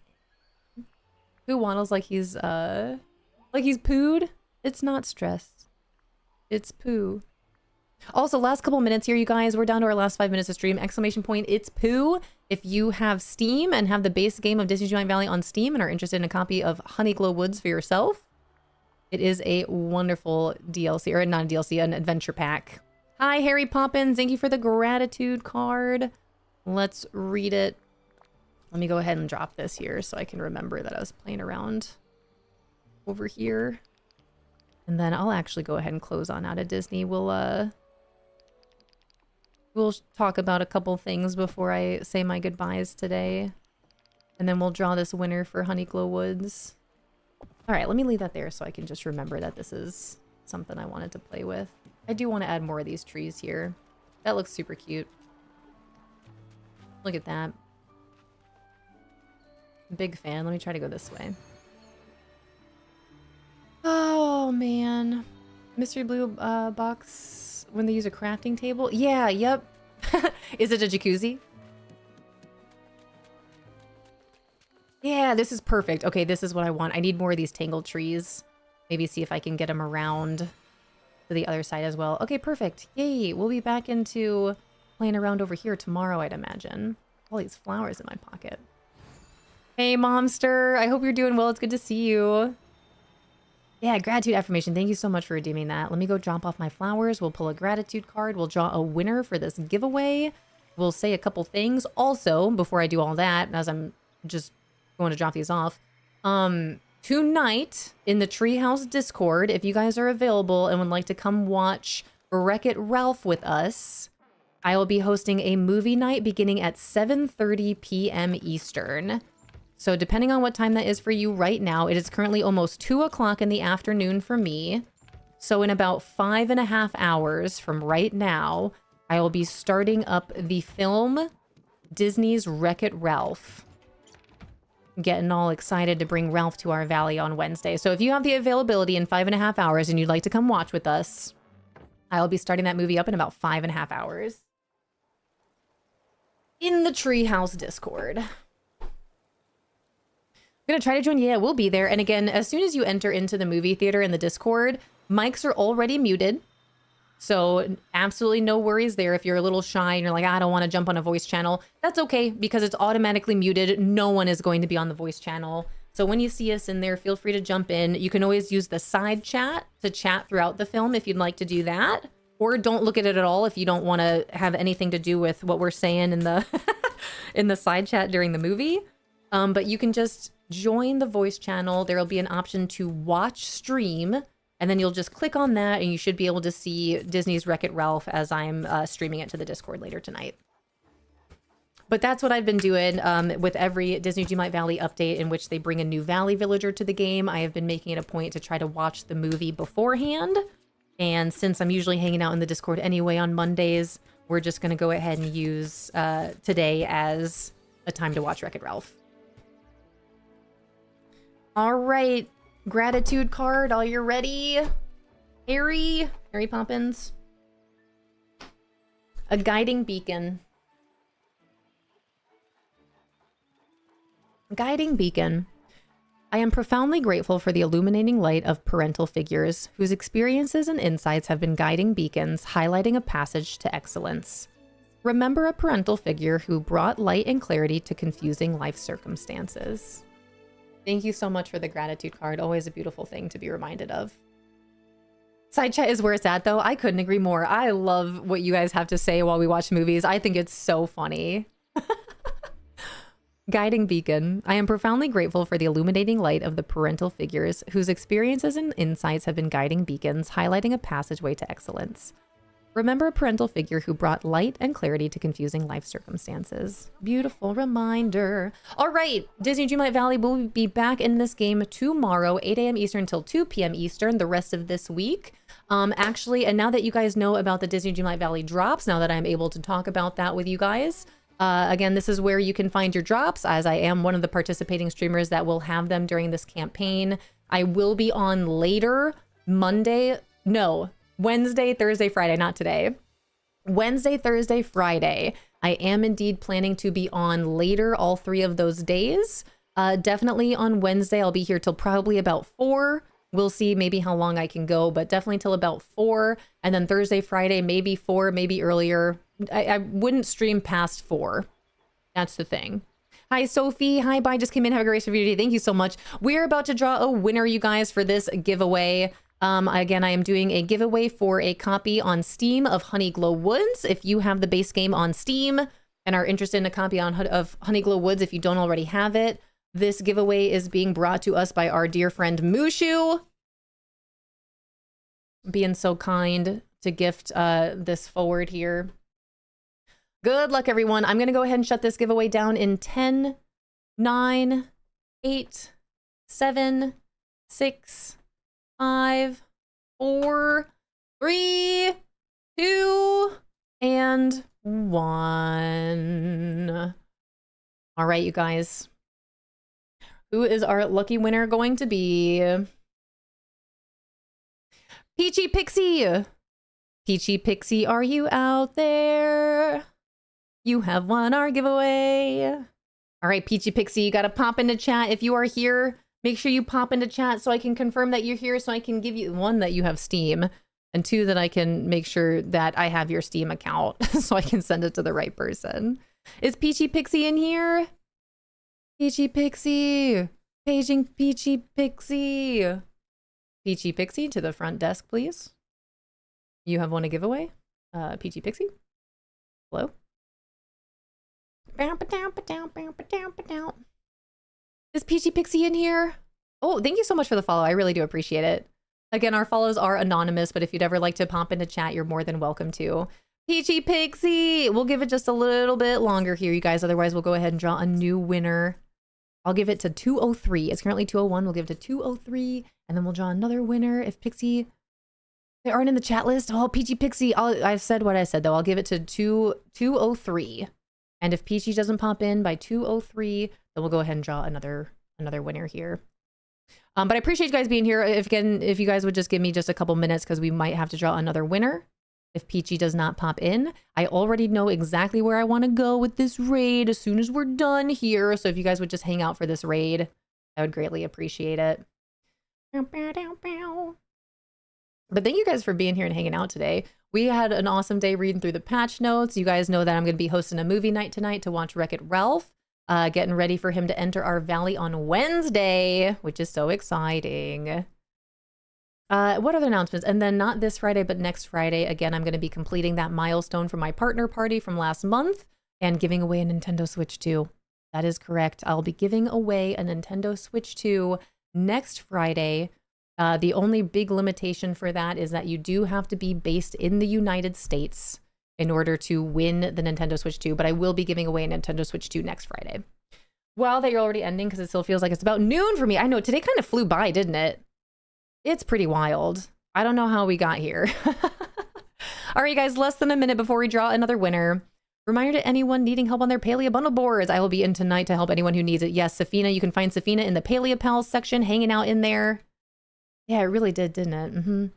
Who waddles like he's pooed? It's not stress. It's poo. Also, last couple minutes here, you guys. We're down to our last 5 minutes of stream. Exclamation point, it's poo. If you have Steam and have the base game of Disney Dreamlight Valley on Steam and are interested in a copy of Honeyglow Woods for yourself, it is a wonderful DLC, or not a DLC, an adventure pack. Hi, Harry Poppins. Thank you for the gratitude card. Let's read it. Let me go ahead and drop this here so I can remember that I was playing around over here. And then I'll actually go ahead and close on out of Disney. We'll talk about a couple things before I say my goodbyes today. And then we'll draw this winner for Honeyglow Woods. All right, let me leave that there so I can just remember that this is something I wanted to play with. I do want to add more of these trees here. That looks super cute. Look at that. Big fan. Let me try to go this way. Oh, man. Mystery Blue box when they use a crafting table? Yeah, yep. Is it a jacuzzi? Yeah, this is perfect. Okay, this is what I want. I need more of these tangled trees. Maybe see if I can get them around to the other side as well. Okay, perfect. Yay, we'll be back into playing around over here tomorrow, I'd imagine. All these flowers in my pocket. Hey, Momster. I hope you're doing well. It's good to see you. Yeah, gratitude affirmation. Thank you so much for redeeming that. Let me go drop off my flowers. We'll pull a gratitude card. We'll draw a winner for this giveaway. We'll say a couple things. Also, before I do all that, as I'm just going to drop these off, tonight in the Treehouse Discord, if you guys are available and would like to come watch Wreck-It Ralph with us, I will be hosting a movie night beginning at 7:30 p.m. Eastern. So depending on what time that is for you right now, it is currently almost 2 o'clock in the afternoon for me. So in about 5.5 hours from right now, I will be starting up the film Disney's Wreck-It Ralph. Getting all excited to bring Ralph to our valley on Wednesday. So if you have the availability in 5.5 hours and you'd like to come watch with us, I'll be starting that movie up in about 5.5 hours. In the Treehouse Discord. I'm gonna try to join. Yeah, we'll be there. And again, as soon as you enter into the movie theater in the Discord, mics are already muted. So absolutely no worries there. If you're a little shy and you're like, I don't want to jump on a voice channel, that's okay because it's automatically muted. No one is going to be on the voice channel. So when you see us in there, feel free to jump in. You can always use the side chat to chat throughout the film if you'd like to do that. Or don't look at it at all if you don't want to have anything to do with what we're saying in the in the side chat during the movie. But you can just join the voice channel. There will be an option to watch stream, and then you'll just click on that and you should be able to see Disney's Wreck-It Ralph as I'm streaming it to the Discord later tonight. But that's what I've been doing with every Disney Dreamlight Valley update in which they bring a new Valley Villager to the game. I have been making it a point to try to watch the movie beforehand. And since I'm usually hanging out in the Discord anyway on Mondays, we're just going to go ahead and use today as a time to watch Wreck-It Ralph. All right, gratitude card. Are you ready? Harry Poppins. A guiding beacon. Guiding beacon. I am profoundly grateful for the illuminating light of parental figures whose experiences and insights have been guiding beacons highlighting a passage to excellence. Remember a parental figure who brought light and clarity to confusing life circumstances. Thank you so much for the gratitude card. Always a beautiful thing to be reminded of. Side chat is where it's at, though. I couldn't agree more. I love what you guys have to say while we watch movies. I think it's so funny. Guiding beacon. I am profoundly grateful for the illuminating light of the parental figures whose experiences and insights have been guiding beacons, highlighting a passageway to excellence. Remember a parental figure who brought light and clarity to confusing life circumstances. Beautiful reminder. All right, Disney Dreamlight Valley will be back in this game tomorrow, 8 a.m. Eastern till 2 p.m. Eastern, the rest of this week. Actually, and now that you guys know about the Disney Dreamlight Valley drops, now that I'm able to talk about that with you guys, again, this is where you can find your drops, as I am one of the participating streamers that will have them during this campaign. I will be on later Wednesday, Thursday, Friday, not today. Wednesday, Thursday, Friday. I am indeed planning to be on later all 3 of those days. Definitely on Wednesday, I'll be here till probably about 4. We'll see maybe how long I can go, but definitely till about 4. And then Thursday, Friday, maybe 4, maybe earlier. I wouldn't stream past 4. That's the thing. Hi, Sophie. Hi, bye. Just came in. Have a great rest of your day. Thank you so much. We're about to draw a winner, you guys, for this giveaway. Again, I am doing a giveaway for a copy on Steam of Honeyglow Woods. If you have the base game on Steam and are interested in a copy of Honeyglow Woods, if you don't already have it, this giveaway is being brought to us by our dear friend Mushu. Being so kind to gift this forward here. Good luck, everyone. I'm going to go ahead and shut this giveaway down in 10, 9, 8, 7, 6, 5, 4, 3, 2, and 1. All right, you guys. Who is our lucky winner going to be? Peachy Pixie. Peachy Pixie, are you out there? You have won our giveaway. All right, Peachy Pixie, you got to pop into chat. If you are here, make sure you pop into chat so I can confirm that you're here, so I can give you, 1, that you have Steam, and 2, that I can make sure that I have your Steam account so I can send it to the right person. Is Peachy Pixie in here? Peachy Pixie. Paging Peachy Pixie. Peachy Pixie, to the front desk, please. You have won a giveaway. Peachy Pixie. Hello? Is Peachy Pixie in here? Oh, thank you so much for the follow. I really do appreciate it. Again, our follows are anonymous, but if you'd ever like to pop into chat, you're more than welcome to. Peachy Pixie! We'll give it just a little bit longer here, you guys. Otherwise, we'll go ahead and draw a new winner. I'll give it to 203. It's currently 201. We'll give it to 203, and then we'll draw another winner. If Pixie... They aren't in the chat list. Oh, Peachy Pixie. I've said what I said, though. I'll give it to 203. And if Peachy doesn't pop in by 203, then we'll go ahead and draw another winner here. But I appreciate you guys being here. If you guys would just give me just a couple minutes, because we might have to draw another winner if Peachy does not pop in. I already know exactly where I want to go with this raid as soon as we're done here. So if you guys would just hang out for this raid, I would greatly appreciate it. But thank you guys for being here and hanging out today. We had an awesome day reading through the patch notes. You guys know that I'm going to be hosting a movie night tonight to watch Wreck-It Ralph. Getting ready for him to enter our valley on Wednesday, which is so exciting. What other announcements? And then not this Friday, but next Friday, again, I'm going to be completing that milestone for my partner party from last month and giving away a Nintendo Switch 2. That is correct. I'll be giving away a Nintendo Switch 2 next Friday. The only big limitation for that is that you do have to be based in the United States in order to win the Nintendo Switch 2, but I will be giving away a Nintendo Switch 2 next Friday. Well, that you're already ending because it still feels like it's about noon for me. I know, today kind of flew by, didn't it? It's pretty wild. I don't know how we got here. All right, guys, less than a minute before we draw another winner. Reminder to anyone needing help on their Palia bundle boards. I will be in tonight to help anyone who needs it. Yes, Safina, you can find Safina in the Palia Pals section, hanging out in there. Yeah, it really did, didn't it?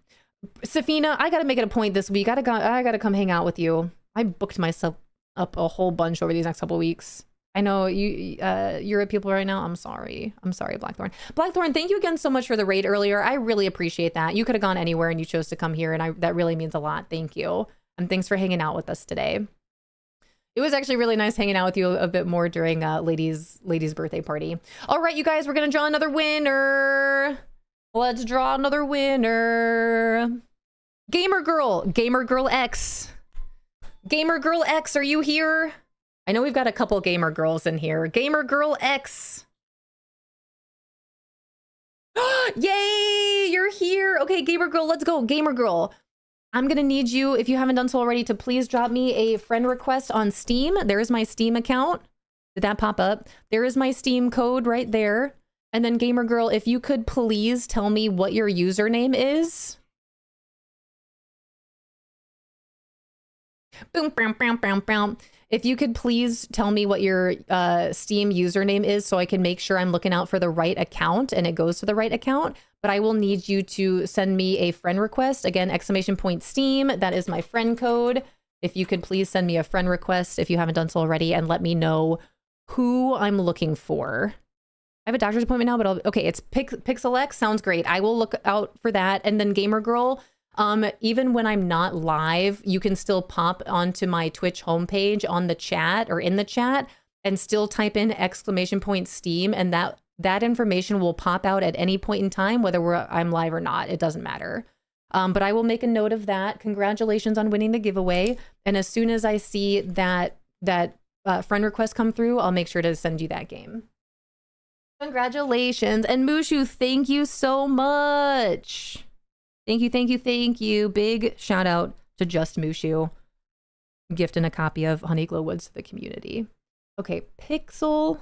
Safina, I got to make it a point this week. I gotta come hang out with you. I booked myself up a whole bunch over these next couple weeks. I know you're at people right now. I'm sorry, Blackthorn. Blackthorn, thank you again so much for the raid earlier. I really appreciate that. You could have gone anywhere and you chose to come here, and that really means a lot. Thank you. And thanks for hanging out with us today. It was actually really nice hanging out with you a bit more during Lady's birthday party. All right, you guys, we're gonna draw another winner. Let's draw another winner. Gamer Girl X. Gamer Girl X, are you here? I know we've got a couple Gamer Girls in here. Gamer Girl X. Yay, you're here. Okay, Gamer Girl, let's go. Gamer Girl, I'm gonna need you, if you haven't done so already, to please drop me a friend request on Steam. There's my Steam account. Did that pop up? There is my Steam code right there. And then Gamer Girl, if you could please tell me what your username is. Boom, bam, bam, bam, bam. If you could please tell me what your Steam username is so I can make sure I'm looking out for the right account and it goes to the right account. But I will need you to send me a friend request. Again, !Steam. That is my friend code. If you could please send me a friend request if you haven't done so already and let me know who I'm looking for. I have a doctor's appointment now, but okay, it's PixelX. Sounds great. I will look out for that. And then Gamer Girl, even when I'm not live, you can still pop onto my Twitch homepage on the chat or in the chat and still type in !Steam, and that information will pop out at any point in time, whether I'm live or not. It doesn't matter. But I will make a note of that. Congratulations on winning the giveaway. And as soon as I see that friend request come through, I'll make sure to send you that game. Congratulations. And Mushu, thank you so much. Thank you, thank you, thank you. Big shout out to Just Mushu. Gifting a copy of Honeyglow Woods to the community. Okay, PixelX.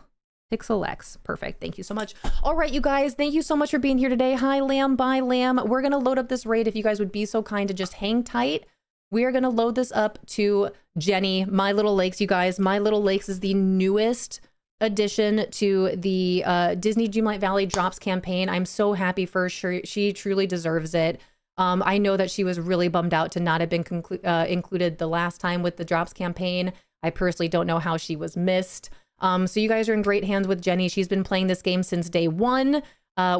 Perfect. Thank you so much. All right, you guys, thank you so much for being here today. Hi, Lamb. Bye, Lamb. We're going to load up this raid. If you guys would be so kind to just hang tight. We are going to load this up to Jenny, My Little Lakes, you guys. My Little Lakes is the newest addition to the Disney Dreamlight Valley Drops campaign. I'm so happy for her. She truly deserves it. I know that she was really bummed out to not have been included the last time with the Drops campaign. I personally don't know how she was missed. So you guys are in great hands with Jenny. She's been playing this game since day one.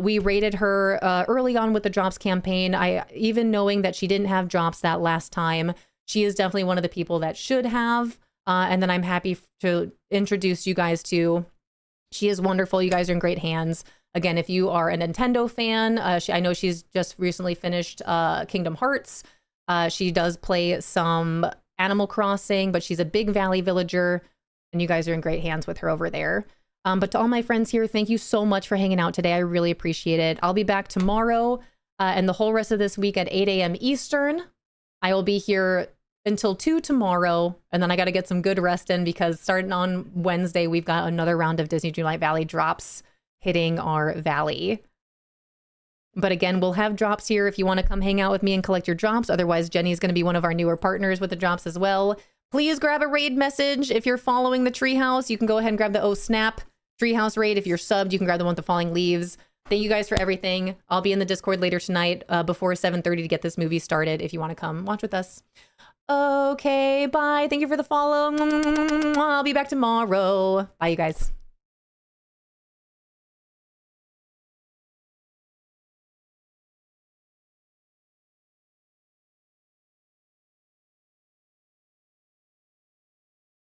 We rated her early on with the Drops campaign. Even knowing that she didn't have Drops that last time, she is definitely one of the people that should have. And then I'm happy to introduce you guys to. She is wonderful. You guys are in great hands. Again, if you are a Nintendo fan, I know she's just recently finished Kingdom Hearts. She does play some Animal Crossing, but she's a big Valley villager, and you guys are in great hands with her over there. But to all my friends here, thank you so much for hanging out today. I really appreciate it. I'll be back tomorrow and the whole rest of this week at 8 a.m. Eastern. I will be here until 2 tomorrow, and then I got to get some good rest in because starting on Wednesday, we've got another round of Disney Dreamlight Valley drops hitting our valley. But again, we'll have drops here if you want to come hang out with me and collect your drops. Otherwise, Jenny's going to be one of our newer partners with the drops as well. Please grab a raid message. If you're following the Treehouse, you can go ahead and grab the Snap Treehouse raid. If you're subbed, you can grab the one with the falling leaves. Thank you guys for everything. I'll be in the Discord later tonight before 7:30 to get this movie started if you want to come watch with us. Okay, bye. Thank you for the follow. I'll be back tomorrow. Bye, you guys.